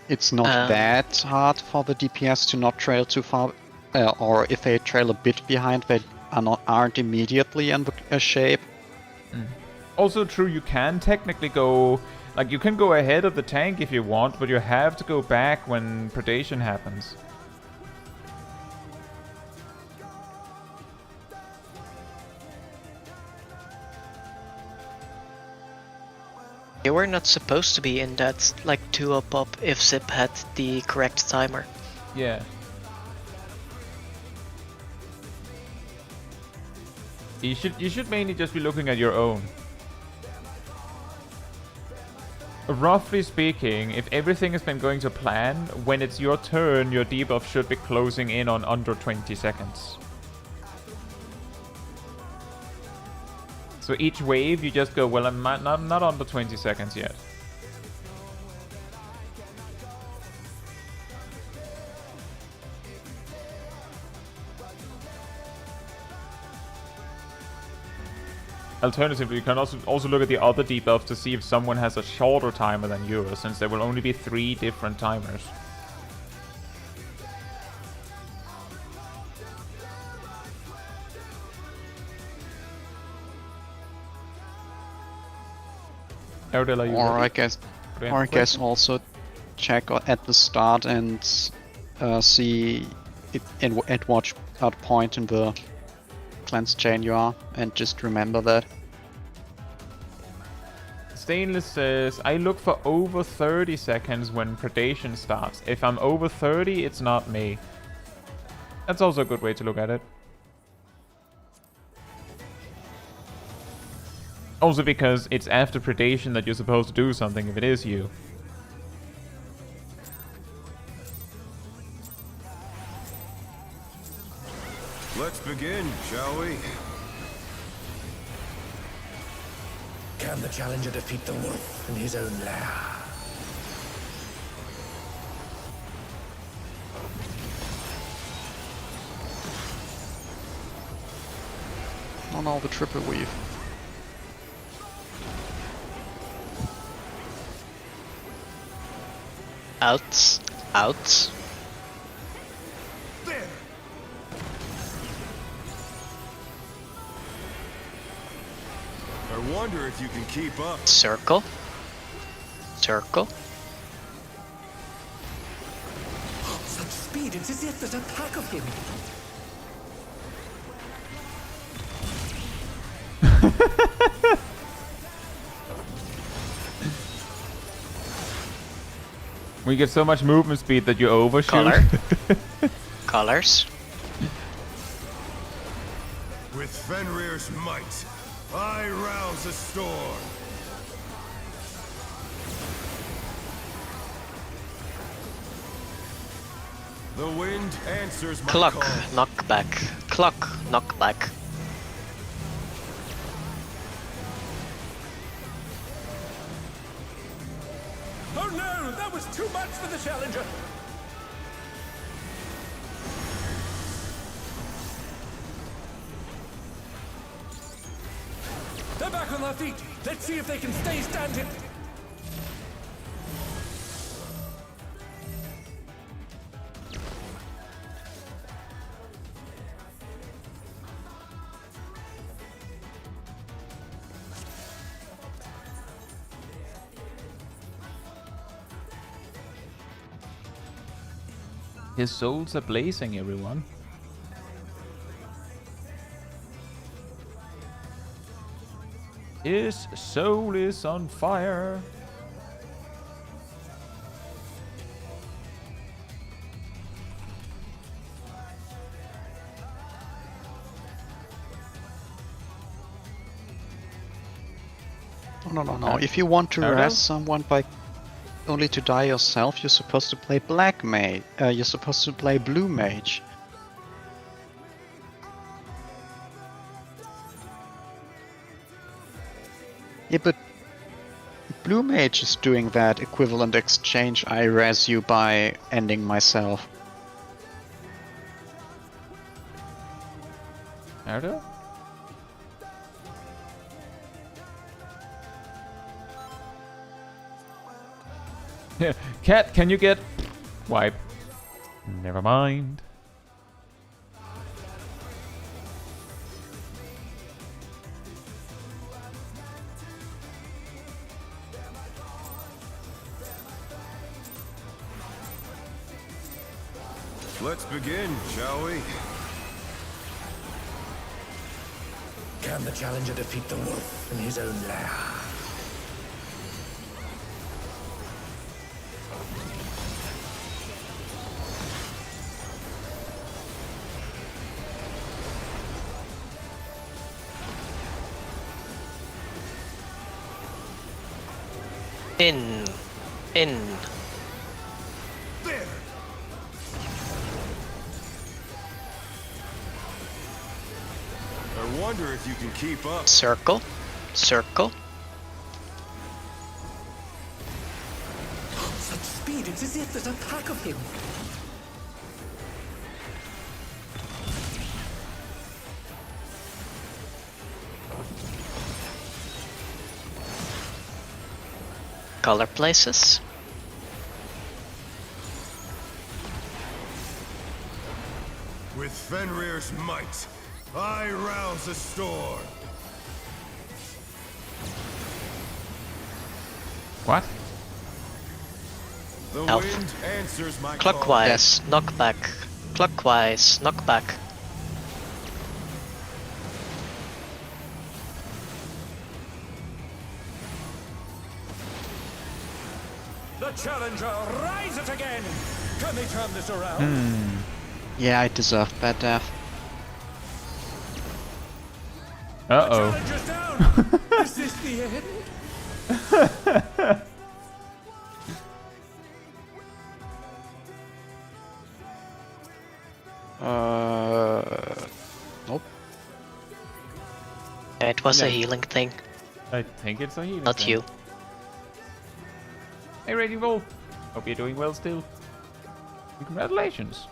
Speaker 3: it's not that hard for the DPS to not trail too far, or if they trail a bit behind, they aren't immediately in the shape.
Speaker 1: Also true, you can technically go, like you can go ahead of the tank if you want, but you have to go back when predation happens.
Speaker 2: They were not supposed to be in that like 2-up pop if Zip had the correct timer.
Speaker 1: Yeah. You should mainly just be looking at your own. Roughly speaking, if everything has been going to plan, when it's your turn, your debuff should be closing in on under 20 seconds. So each wave, you just go, well, I'm not under 20 seconds yet. Alternatively, you can also look at the other debuffs to see if someone has a shorter timer than yours, since there will only be 3 different timers. Aerodel, are you
Speaker 3: Or
Speaker 1: ready?
Speaker 3: I guess,
Speaker 1: Do you have
Speaker 3: or
Speaker 1: a
Speaker 3: I guess
Speaker 1: question?
Speaker 3: also check at the start and see at what point in the cleanse chain you are, and just remember that.
Speaker 1: Stainless says, I look for over 30 seconds when predation starts. If I'm over 30, it's not me. That's also a good way to look at it. Also because it's after predation that you're supposed to do something if it is you.
Speaker 8: Let's begin, shall we?
Speaker 4: Can the challenger defeat the wolf in his own lair?
Speaker 3: Oh no, the triple weave.
Speaker 2: Outs. Outs.
Speaker 8: There! I wonder if you can keep up.
Speaker 2: Circle. Circle.
Speaker 4: Such speed, it's as if there's a pack of him.
Speaker 1: We get so much movement speed that you overshoot.
Speaker 2: Color. Colors.
Speaker 8: With Fenrir's might, I rouse a storm. The wind answers my
Speaker 2: Clock,
Speaker 8: call.
Speaker 2: knockback. Clock, knockback.
Speaker 4: Oh no, that was too much for the challenger. They're back on their feet. Let's see if they can stay standing.
Speaker 1: His souls are blazing, everyone. His soul is on fire.
Speaker 3: No. If you want to
Speaker 1: Naruto?
Speaker 3: res someone by only to die yourself, you're supposed to play black mage. You're supposed to play blue mage. Yeah, but blue mage is doing that equivalent exchange. I res you by ending myself.
Speaker 1: Naruto? Cat, can you get wipe? Never mind.
Speaker 8: Let's begin, shall we?
Speaker 4: Can the challenger defeat the wolf in his own lair?
Speaker 2: In.
Speaker 8: There! I wonder if you can keep up.
Speaker 2: Circle. Circle.
Speaker 4: Such speed, it's as if there's a pack of him.
Speaker 2: Color places.
Speaker 8: With Fenrir's might, I rouse the storm.
Speaker 1: What?
Speaker 8: The
Speaker 2: Elf.
Speaker 8: wind answers my
Speaker 2: Clockwise, knockback. Clockwise, knockback.
Speaker 4: The challenger rises again. Can they turn this around?
Speaker 3: Yeah, I deserve bad death.
Speaker 1: Uh-oh.
Speaker 4: Challenger's down. Is this the end?
Speaker 3: Nope.
Speaker 2: It was a
Speaker 1: Yeah.
Speaker 2: healing thing,
Speaker 1: I think it's a healing
Speaker 2: not
Speaker 1: thing.
Speaker 2: you.
Speaker 1: Hey, Raging Wolf. Hope you're doing well still. And congratulations.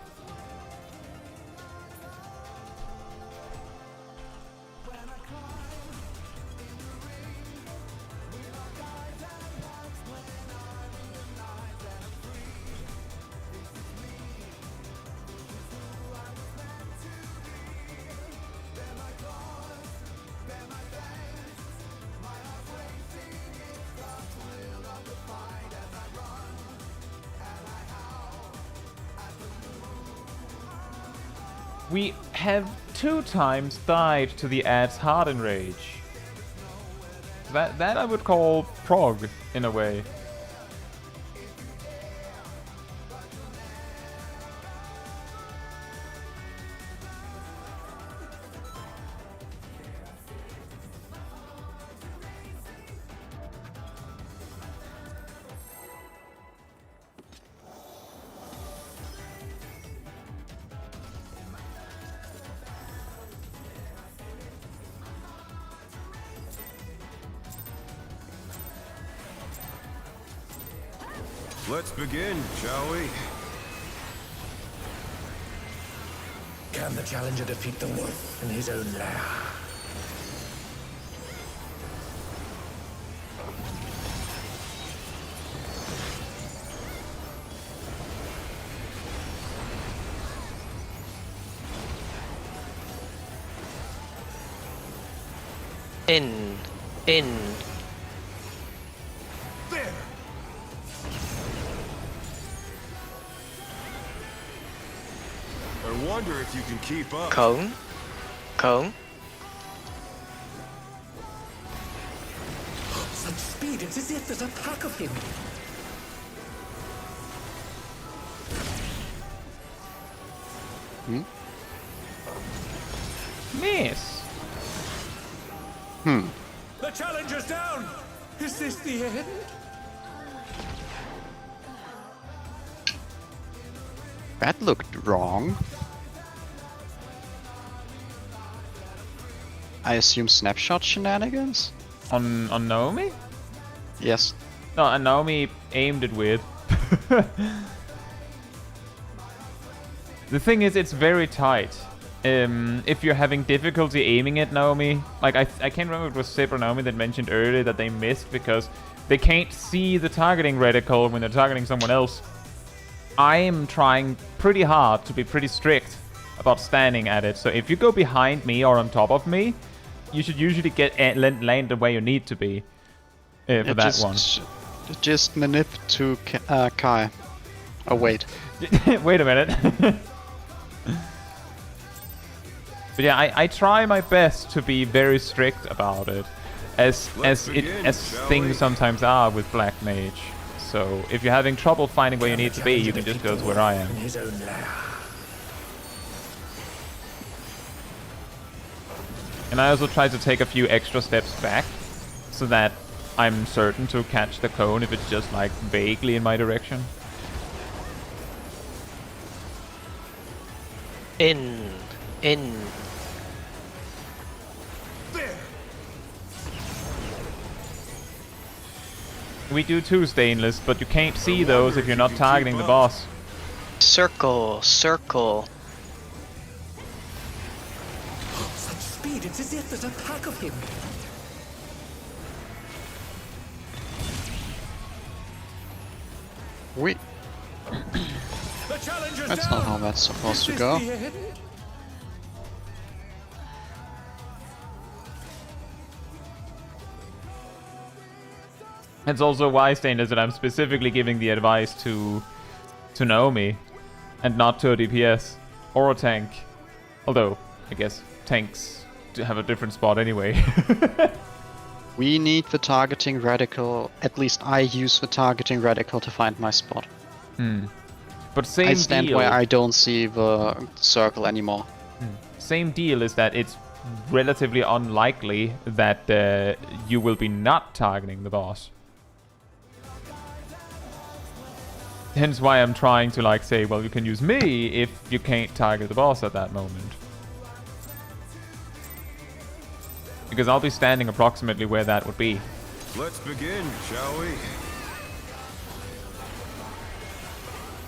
Speaker 1: We have 2 times died to the ad's Harden Rage. That I would call Prog, in a way.
Speaker 8: Let's begin, shall we?
Speaker 4: Can the challenger defeat the wolf in his own lair?
Speaker 2: In.
Speaker 8: There! I wonder if you can keep up.
Speaker 2: Cone.
Speaker 4: Such speed, it's as if there's a pack of him.
Speaker 1: Miss.
Speaker 4: The challenger's down! Is this the end?
Speaker 3: That looked wrong. I assume snapshot shenanigans?
Speaker 1: On Naomi?
Speaker 3: Yes.
Speaker 1: No, and Naomi aimed it weird. The thing is, it's very tight. If you're having difficulty aiming at Naomi, like I can't remember if it was Sip or Naomi that mentioned earlier that they missed because they can't see the targeting reticle when they're targeting someone else. I am trying pretty hard to be pretty strict about standing at it. So if you go behind me or on top of me, you should usually get land the way you need to be for that one.
Speaker 3: Just manip to Kai. Oh wait.
Speaker 1: Wait a minute. But yeah, I try my best to be very strict about it, as things sometimes are with Black Mage. So if you're having trouble finding where you need to be, you can just go to where I am.
Speaker 4: In his own lair.
Speaker 1: And I also try to take a few extra steps back, so that I'm certain to catch the cone if it's just like vaguely in my direction.
Speaker 2: In.
Speaker 8: There!
Speaker 1: We do too, Stainless, but you can't see those if you're not targeting the boss.
Speaker 2: Circle.
Speaker 4: Such speed, it's as if there's a pack of him.
Speaker 3: Wait.
Speaker 4: The challenger's
Speaker 3: That's
Speaker 4: down!
Speaker 3: not how that's supposed to
Speaker 4: Is
Speaker 3: go.
Speaker 4: this the end?
Speaker 1: It's also why, Stainless, that I'm specifically giving the advice to Naomi, and not to a DPS or a tank. Although, I guess tanks have a different spot anyway.
Speaker 3: We need the targeting reticle. At least I use the targeting reticle to find my spot.
Speaker 1: But same
Speaker 3: I stand
Speaker 1: deal.
Speaker 3: where I don't see the circle anymore.
Speaker 1: Same deal is that it's relatively unlikely that you will be not targeting the boss. Hence why I'm trying to like say, well, you can use me if you can't target the boss at that moment. Because I'll be standing approximately where that would be.
Speaker 8: Let's begin, shall we?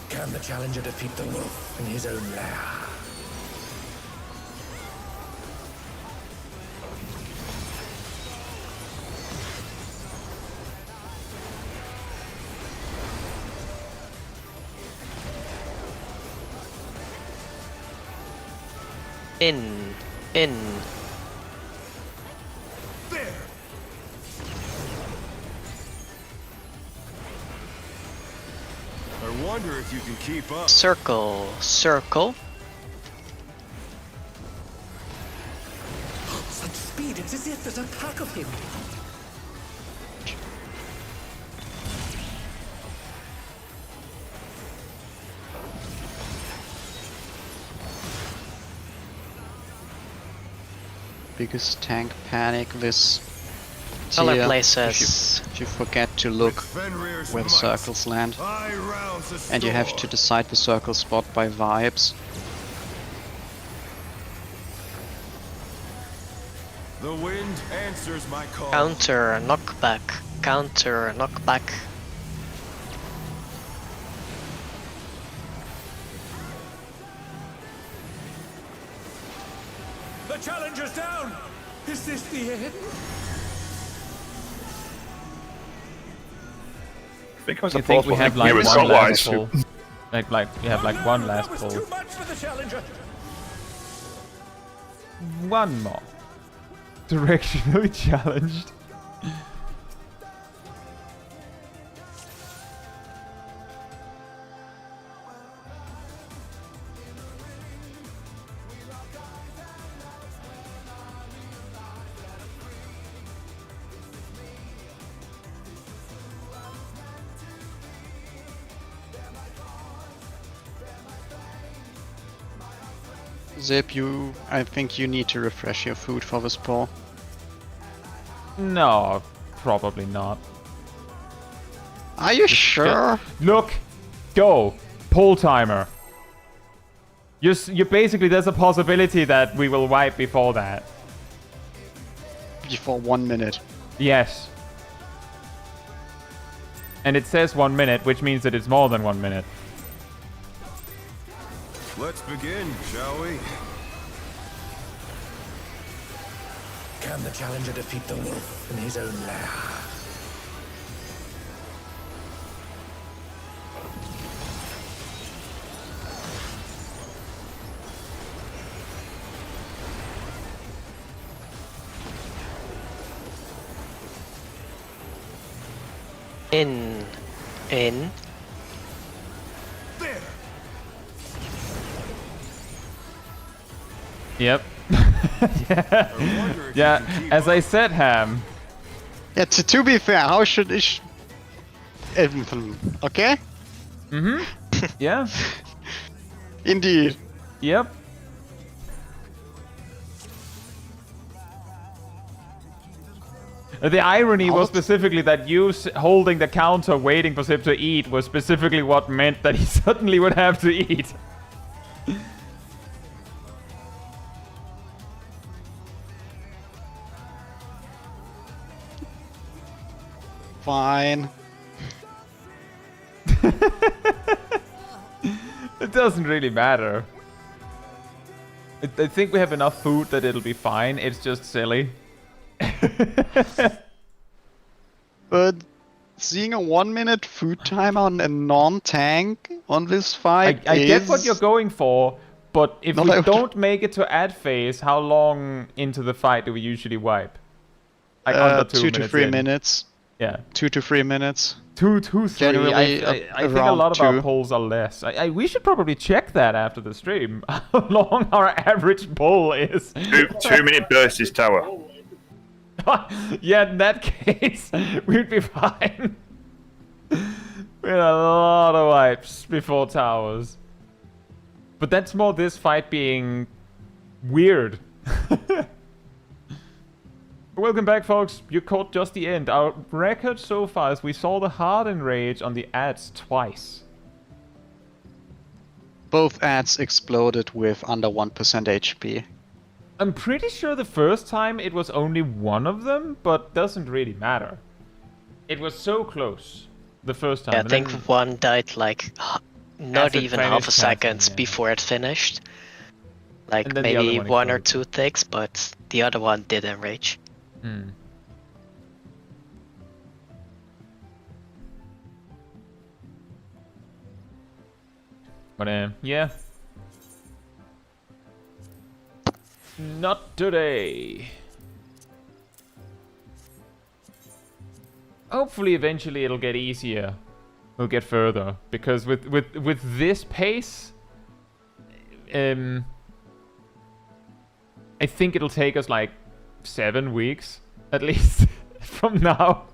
Speaker 4: Can the challenger defeat the wolf in his own lair?
Speaker 2: In.
Speaker 8: There! I wonder if you can keep up.
Speaker 2: Circle.
Speaker 4: Such speed, it's as if there's a pack of him.
Speaker 3: Biggest tank panic this
Speaker 2: Other
Speaker 3: tier.
Speaker 2: places.
Speaker 3: If you forget to look
Speaker 8: Fenrir's
Speaker 3: where the
Speaker 8: might,
Speaker 3: circles land.
Speaker 8: I rouse the
Speaker 3: And you have
Speaker 8: storm.
Speaker 3: to decide the circle spot by vibes.
Speaker 8: The wind answers my call.
Speaker 2: Counter knockback.
Speaker 4: The challenger's down! Is this the end?
Speaker 5: I think I was
Speaker 1: I
Speaker 5: a
Speaker 1: think
Speaker 5: fourth
Speaker 1: we
Speaker 5: one.
Speaker 1: have
Speaker 5: It
Speaker 1: like
Speaker 5: was
Speaker 1: one last
Speaker 5: Salt
Speaker 1: pull. Like we have like one last
Speaker 4: That
Speaker 1: pull.
Speaker 4: was too much for the challenger.
Speaker 1: One more. Directionally challenged.
Speaker 3: Zip, I think you need to refresh your food for this pull.
Speaker 1: No, probably not.
Speaker 3: Are you sure?
Speaker 1: Look, go, pull timer. You basically there's a possibility that we will wipe before that.
Speaker 3: Before 1 minute.
Speaker 1: Yes. And it says 1 minute, which means that it's more than 1 minute.
Speaker 8: Let's begin, shall we?
Speaker 4: Can the challenger defeat the wolf in his own lair?
Speaker 2: In.
Speaker 8: There!
Speaker 1: Yep.
Speaker 8: I wonder if you
Speaker 1: Yeah,
Speaker 8: can keep
Speaker 1: as I
Speaker 8: up.
Speaker 1: said, Ham.
Speaker 3: Yeah, to be fair, how should ich... Okay?
Speaker 1: Yeah.
Speaker 3: Indeed.
Speaker 1: Yep. The irony was specifically that you holding the counter waiting for Zip to eat was specifically what meant that he suddenly would have to eat.
Speaker 3: Fine.
Speaker 1: It doesn't really matter. I think we have enough food that it'll be fine. It's just silly.
Speaker 3: But seeing a 1 minute food time on a non-tank on this fight
Speaker 1: I get what
Speaker 3: is-
Speaker 1: you're going for, but if
Speaker 3: Not
Speaker 1: we
Speaker 3: like-
Speaker 1: don't make it to ad phase, how long into the fight do we usually wipe? Like under 2
Speaker 3: 2
Speaker 1: minutes
Speaker 3: to 3
Speaker 1: in.
Speaker 3: minutes.
Speaker 1: Yeah.
Speaker 3: 2 to 3 minutes.
Speaker 1: 2, 3.
Speaker 3: Generally,
Speaker 1: I think a
Speaker 3: around
Speaker 1: lot of our
Speaker 3: 2.
Speaker 1: pulls are less. We should probably check that after the stream. How long our average pull is.
Speaker 5: 2 minute burst is tower.
Speaker 1: Yeah, in that case, we'd be fine. We had a lot of wipes before towers. But that's more this fight being weird. Welcome back, folks. You caught just the end. Our record so far is we saw the Harden Rage on the ads twice.
Speaker 3: Both ads exploded with under 1% HP.
Speaker 1: I'm pretty sure the first time it was only one of them, but doesn't really matter. It was so close the first time.
Speaker 2: Yeah, I
Speaker 1: and
Speaker 2: think
Speaker 1: then-
Speaker 2: one died like not
Speaker 1: As it
Speaker 2: even half
Speaker 1: finished,
Speaker 2: a second
Speaker 1: yeah.
Speaker 2: before it finished. Like
Speaker 1: And then the
Speaker 2: maybe
Speaker 1: other one
Speaker 2: one or
Speaker 1: exploded.
Speaker 2: 2 ticks, but the other one did enrage.
Speaker 1: Hmm. But yeah. Not today. Hopefully eventually it'll get easier. We'll get further. Because with this pace, I think it'll take us like 7 weeks at least from now.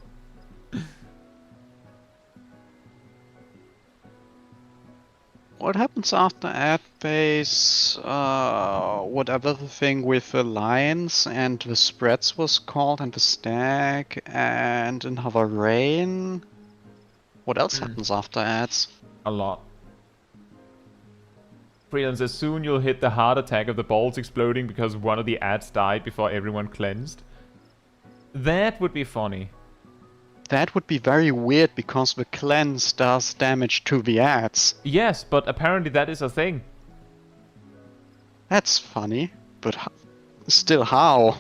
Speaker 3: What happens after ad phase? Whatever the thing with the lines and the spreads was called, and the stack, and another rain. What else happens after ads?
Speaker 1: A lot. Freelance, as soon you'll hit the heart attack of the balls exploding because one of the ads died before everyone cleansed. That would be funny.
Speaker 3: That would be very weird because the cleanse does damage to the ads.
Speaker 1: Yes, but apparently that is a thing.
Speaker 3: That's funny, but Still, how?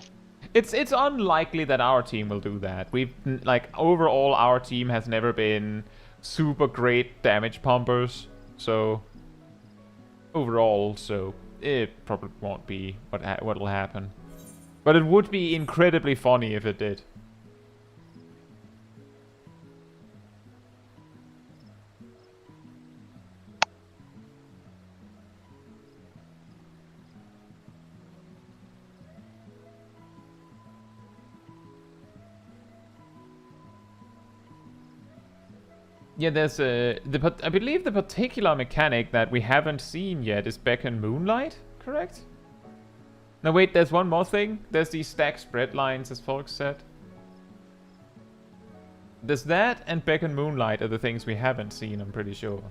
Speaker 1: It's unlikely that our team will do that. We've like overall our team has never been super great damage pumpers, so overall, so it probably won't be what'll happen. But it would be incredibly funny if it did. Yeah, there's I believe the particular mechanic that we haven't seen yet is Beacon Moonlight, correct? No, wait, there's one more thing. There's these stack spread lines, as folks said. There's that and Beacon Moonlight are the things we haven't seen, I'm pretty sure.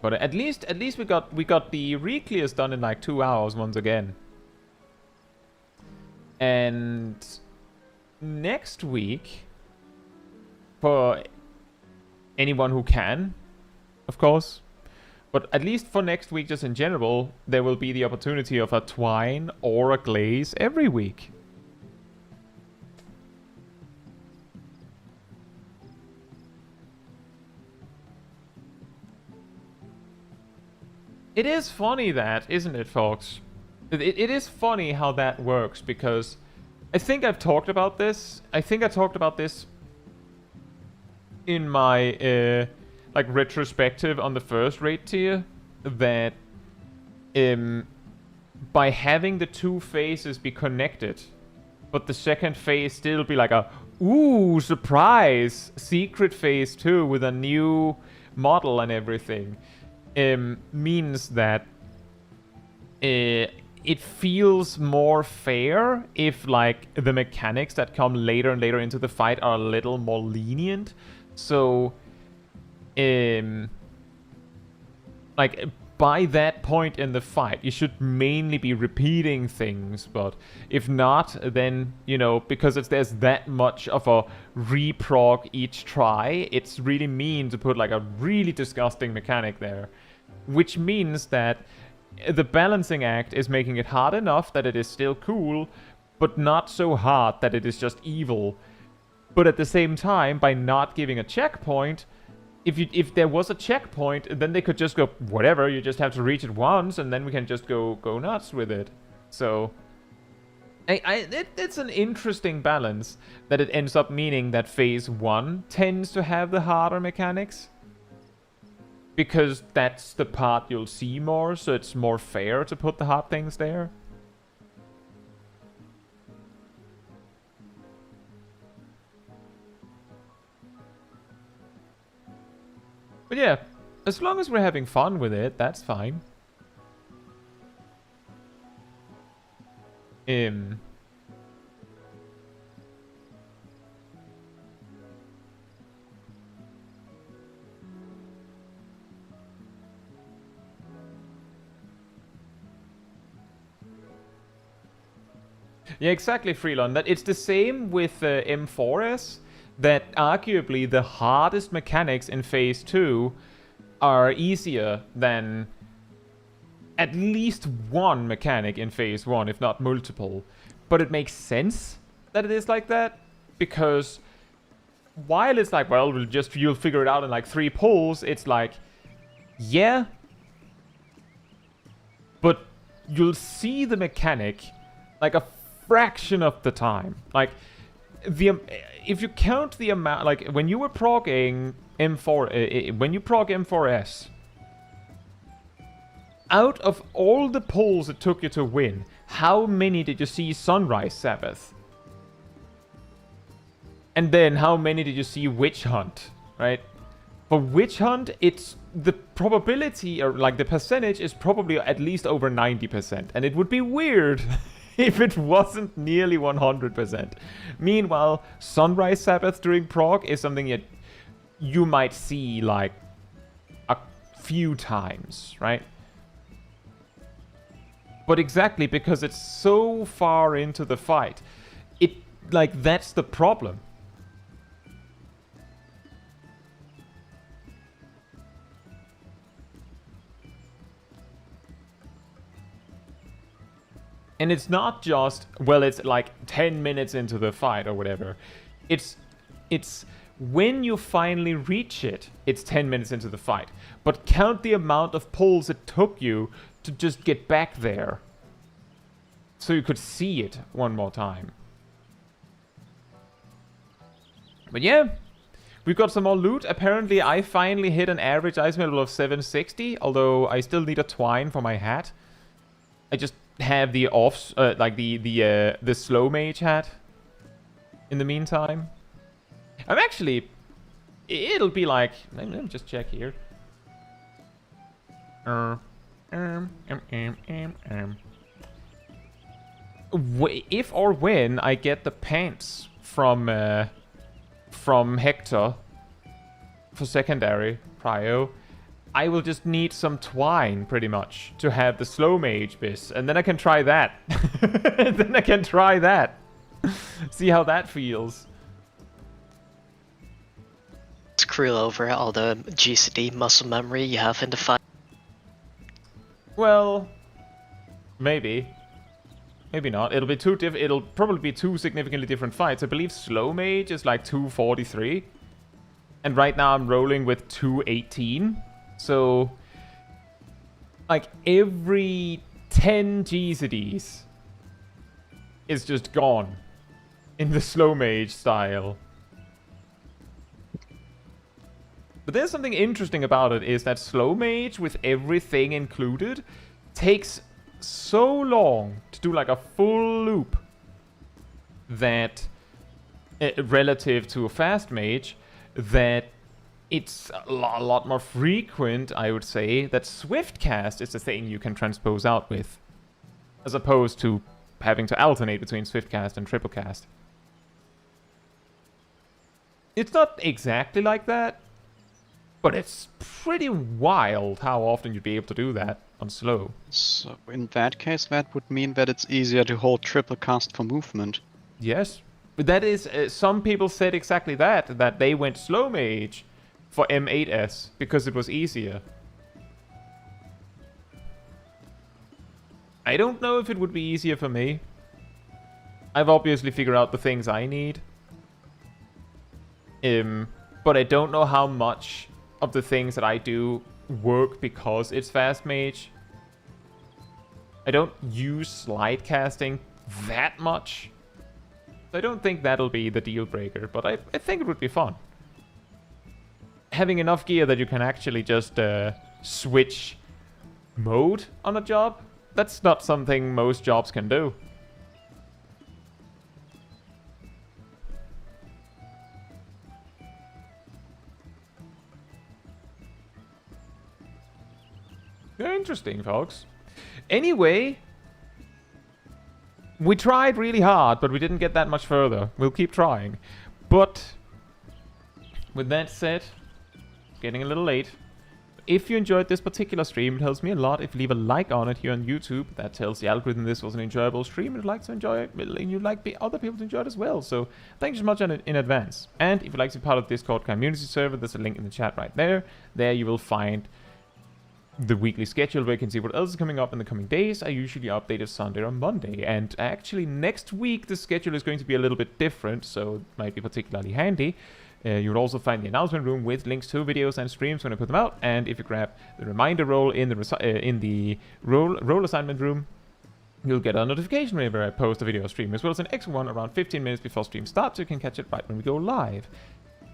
Speaker 1: But at least we got the re-clears done in like 2 hours once again. And next week, for anyone who can, of course, but at least for next week, just in general, there will be the opportunity of a twine or a glaze every week. It is funny that, isn't it, folks? It is funny how that works, because I think I've talked about this. I think I talked about this in my like retrospective on the first raid tier, that by having the 2 phases be connected, but the second phase still be like a ooh surprise secret phase 2 with a new model and everything. Means that it feels more fair if like the mechanics that come later and later into the fight are a little more lenient. So like by that point in the fight you should mainly be repeating things, but if not, then you know, because there's that much of a reprog each try, it's really mean to put like a really disgusting mechanic there. Which means that the balancing act is making it hard enough that it is still cool, but not so hard that it is just evil. But at the same time, by not giving a checkpoint, if there was a checkpoint, then they could just go, whatever, you just have to reach it once, and then we can just go nuts with it. So it's an interesting balance that it ends up meaning that phase 1 tends to have the harder mechanics, because that's the part you'll see more, so it's more fair to put the hard things there. But yeah, as long as we're having fun with it, that's fine. Yeah, exactly, Freelon. That it's the same with M4S, that arguably the hardest mechanics in Phase 2 are easier than at least one mechanic in Phase 1, if not multiple. But it makes sense that it is like that, because while it's like, well, you'll figure it out in like 3 pulls, it's like, yeah, but you'll see the mechanic like a fraction of the time. Like, if you count the amount, like when you were progging M4, when you prog M4S, out of all the pulls it took you to win, how many did you see Sunrise Sabbath? And then how many did you see Witch Hunt, right? For Witch Hunt, it's the probability, or like the percentage, is probably at least over 90%. And it would be weird if it wasn't nearly 100%. Meanwhile, Sunrise Sabbath during Prog is something you might see like a few times, right? But exactly because it's so far into the fight, that's the problem. And it's not just, well, it's like 10 minutes into the fight or whatever. It's when you finally reach it, it's 10 minutes into the fight. But count the amount of pulls it took you to just get back there. So you could see it one more time. But yeah, we've got some more loot. Apparently, I finally hit an average ice level of 760, although I still need a twine for my hat. I just have the the slow mage hat in the meantime. I'm actually, it'll be like, let me just check here. If or when I get the pants from Hector for secondary prio, I will just need some twine, pretty much, to have the slow mage bis, and then I can try that. And then I can try that. See how that feels.
Speaker 2: Screw over all the GCD muscle memory you have in the fight.
Speaker 1: Well, maybe. Maybe not. It'll be too it'll probably be two significantly different fights. I believe slow mage is like 243. And right now I'm rolling with 218. So, like, every 10 GCDs is just gone in the slow mage style. But there's something interesting about it, is that slow mage, with everything included, takes so long to do like a full loop that, relative to a fast mage, that it's a lot more frequent, I would say, that swift cast is the thing you can transpose out with, as opposed to having to alternate between swift cast and triple cast. It's not exactly like that, but it's pretty wild how often you'd be able to do that on slow.
Speaker 3: So in that case, that would mean that it's easier to hold triple cast for movement.
Speaker 1: Yes. But that is, some people said exactly that they went slow mage for M8S because it was easier. I don't know if it would be easier for me. I've obviously figured out the things I need. But I don't know how much of the things that I do work because it's fast mage. I don't use slide casting that much. I don't think that'll be the deal breaker, but I think it would be fun. Having enough gear that you can actually just switch mode on a job, that's not something most jobs can do. Interesting, folks. Anyway, we tried really hard, but we didn't get that much further. We'll keep trying. But with that said, it's getting a little late. If you enjoyed this particular stream, it helps me a lot if you leave a like on it here on YouTube. That tells the algorithm this was an enjoyable stream and you'd like to enjoy it, and you'd like other people to enjoy it as well. So thank you so much in advance. And if you'd like to be part of the Discord community server, there's a link in the chat right there. There you will find the weekly schedule where you can see what else is coming up in the coming days. I usually update it Sunday or Monday, and actually next week the schedule is going to be a little bit different, so it might be particularly handy. You'll also find the announcement room with links to videos and streams when I put them out, and if you grab the reminder roll in the role assignment room, you'll get a notification whenever I post a video or stream, as well as an extra one around 15 minutes before stream starts, so you can catch it right when we go live.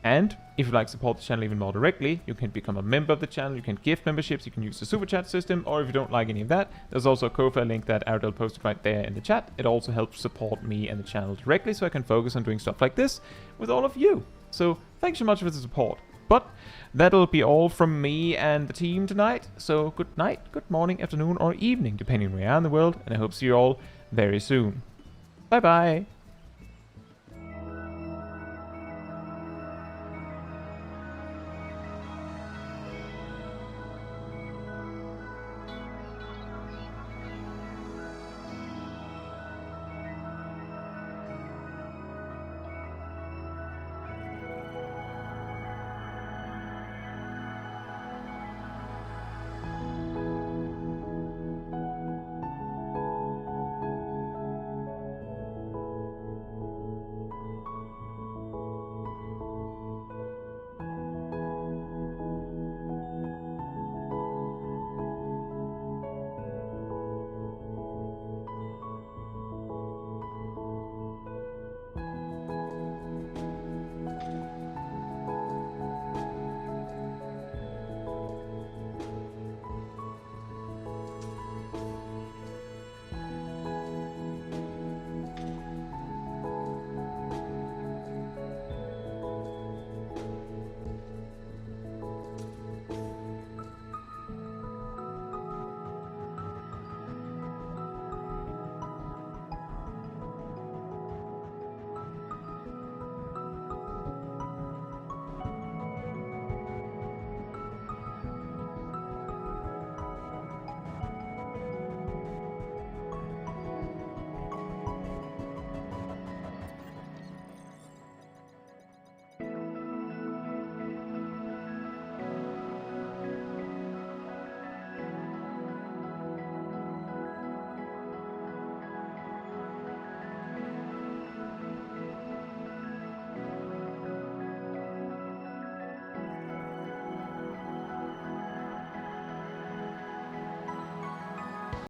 Speaker 1: And if you'd like to support the channel even more directly, you can become a member of the channel, you can gift memberships, you can use the super chat system, or if you don't like any of that, there's also a Ko-fi link that Ardell posted right there in the chat. It also helps support me and the channel directly, so I can focus on doing stuff like this with all of you. So thanks so much for the support. But that'll be all from me and the team tonight. So good night, good morning, afternoon, or evening, depending on where you are in the world, and I hope to see you all very soon. Bye bye!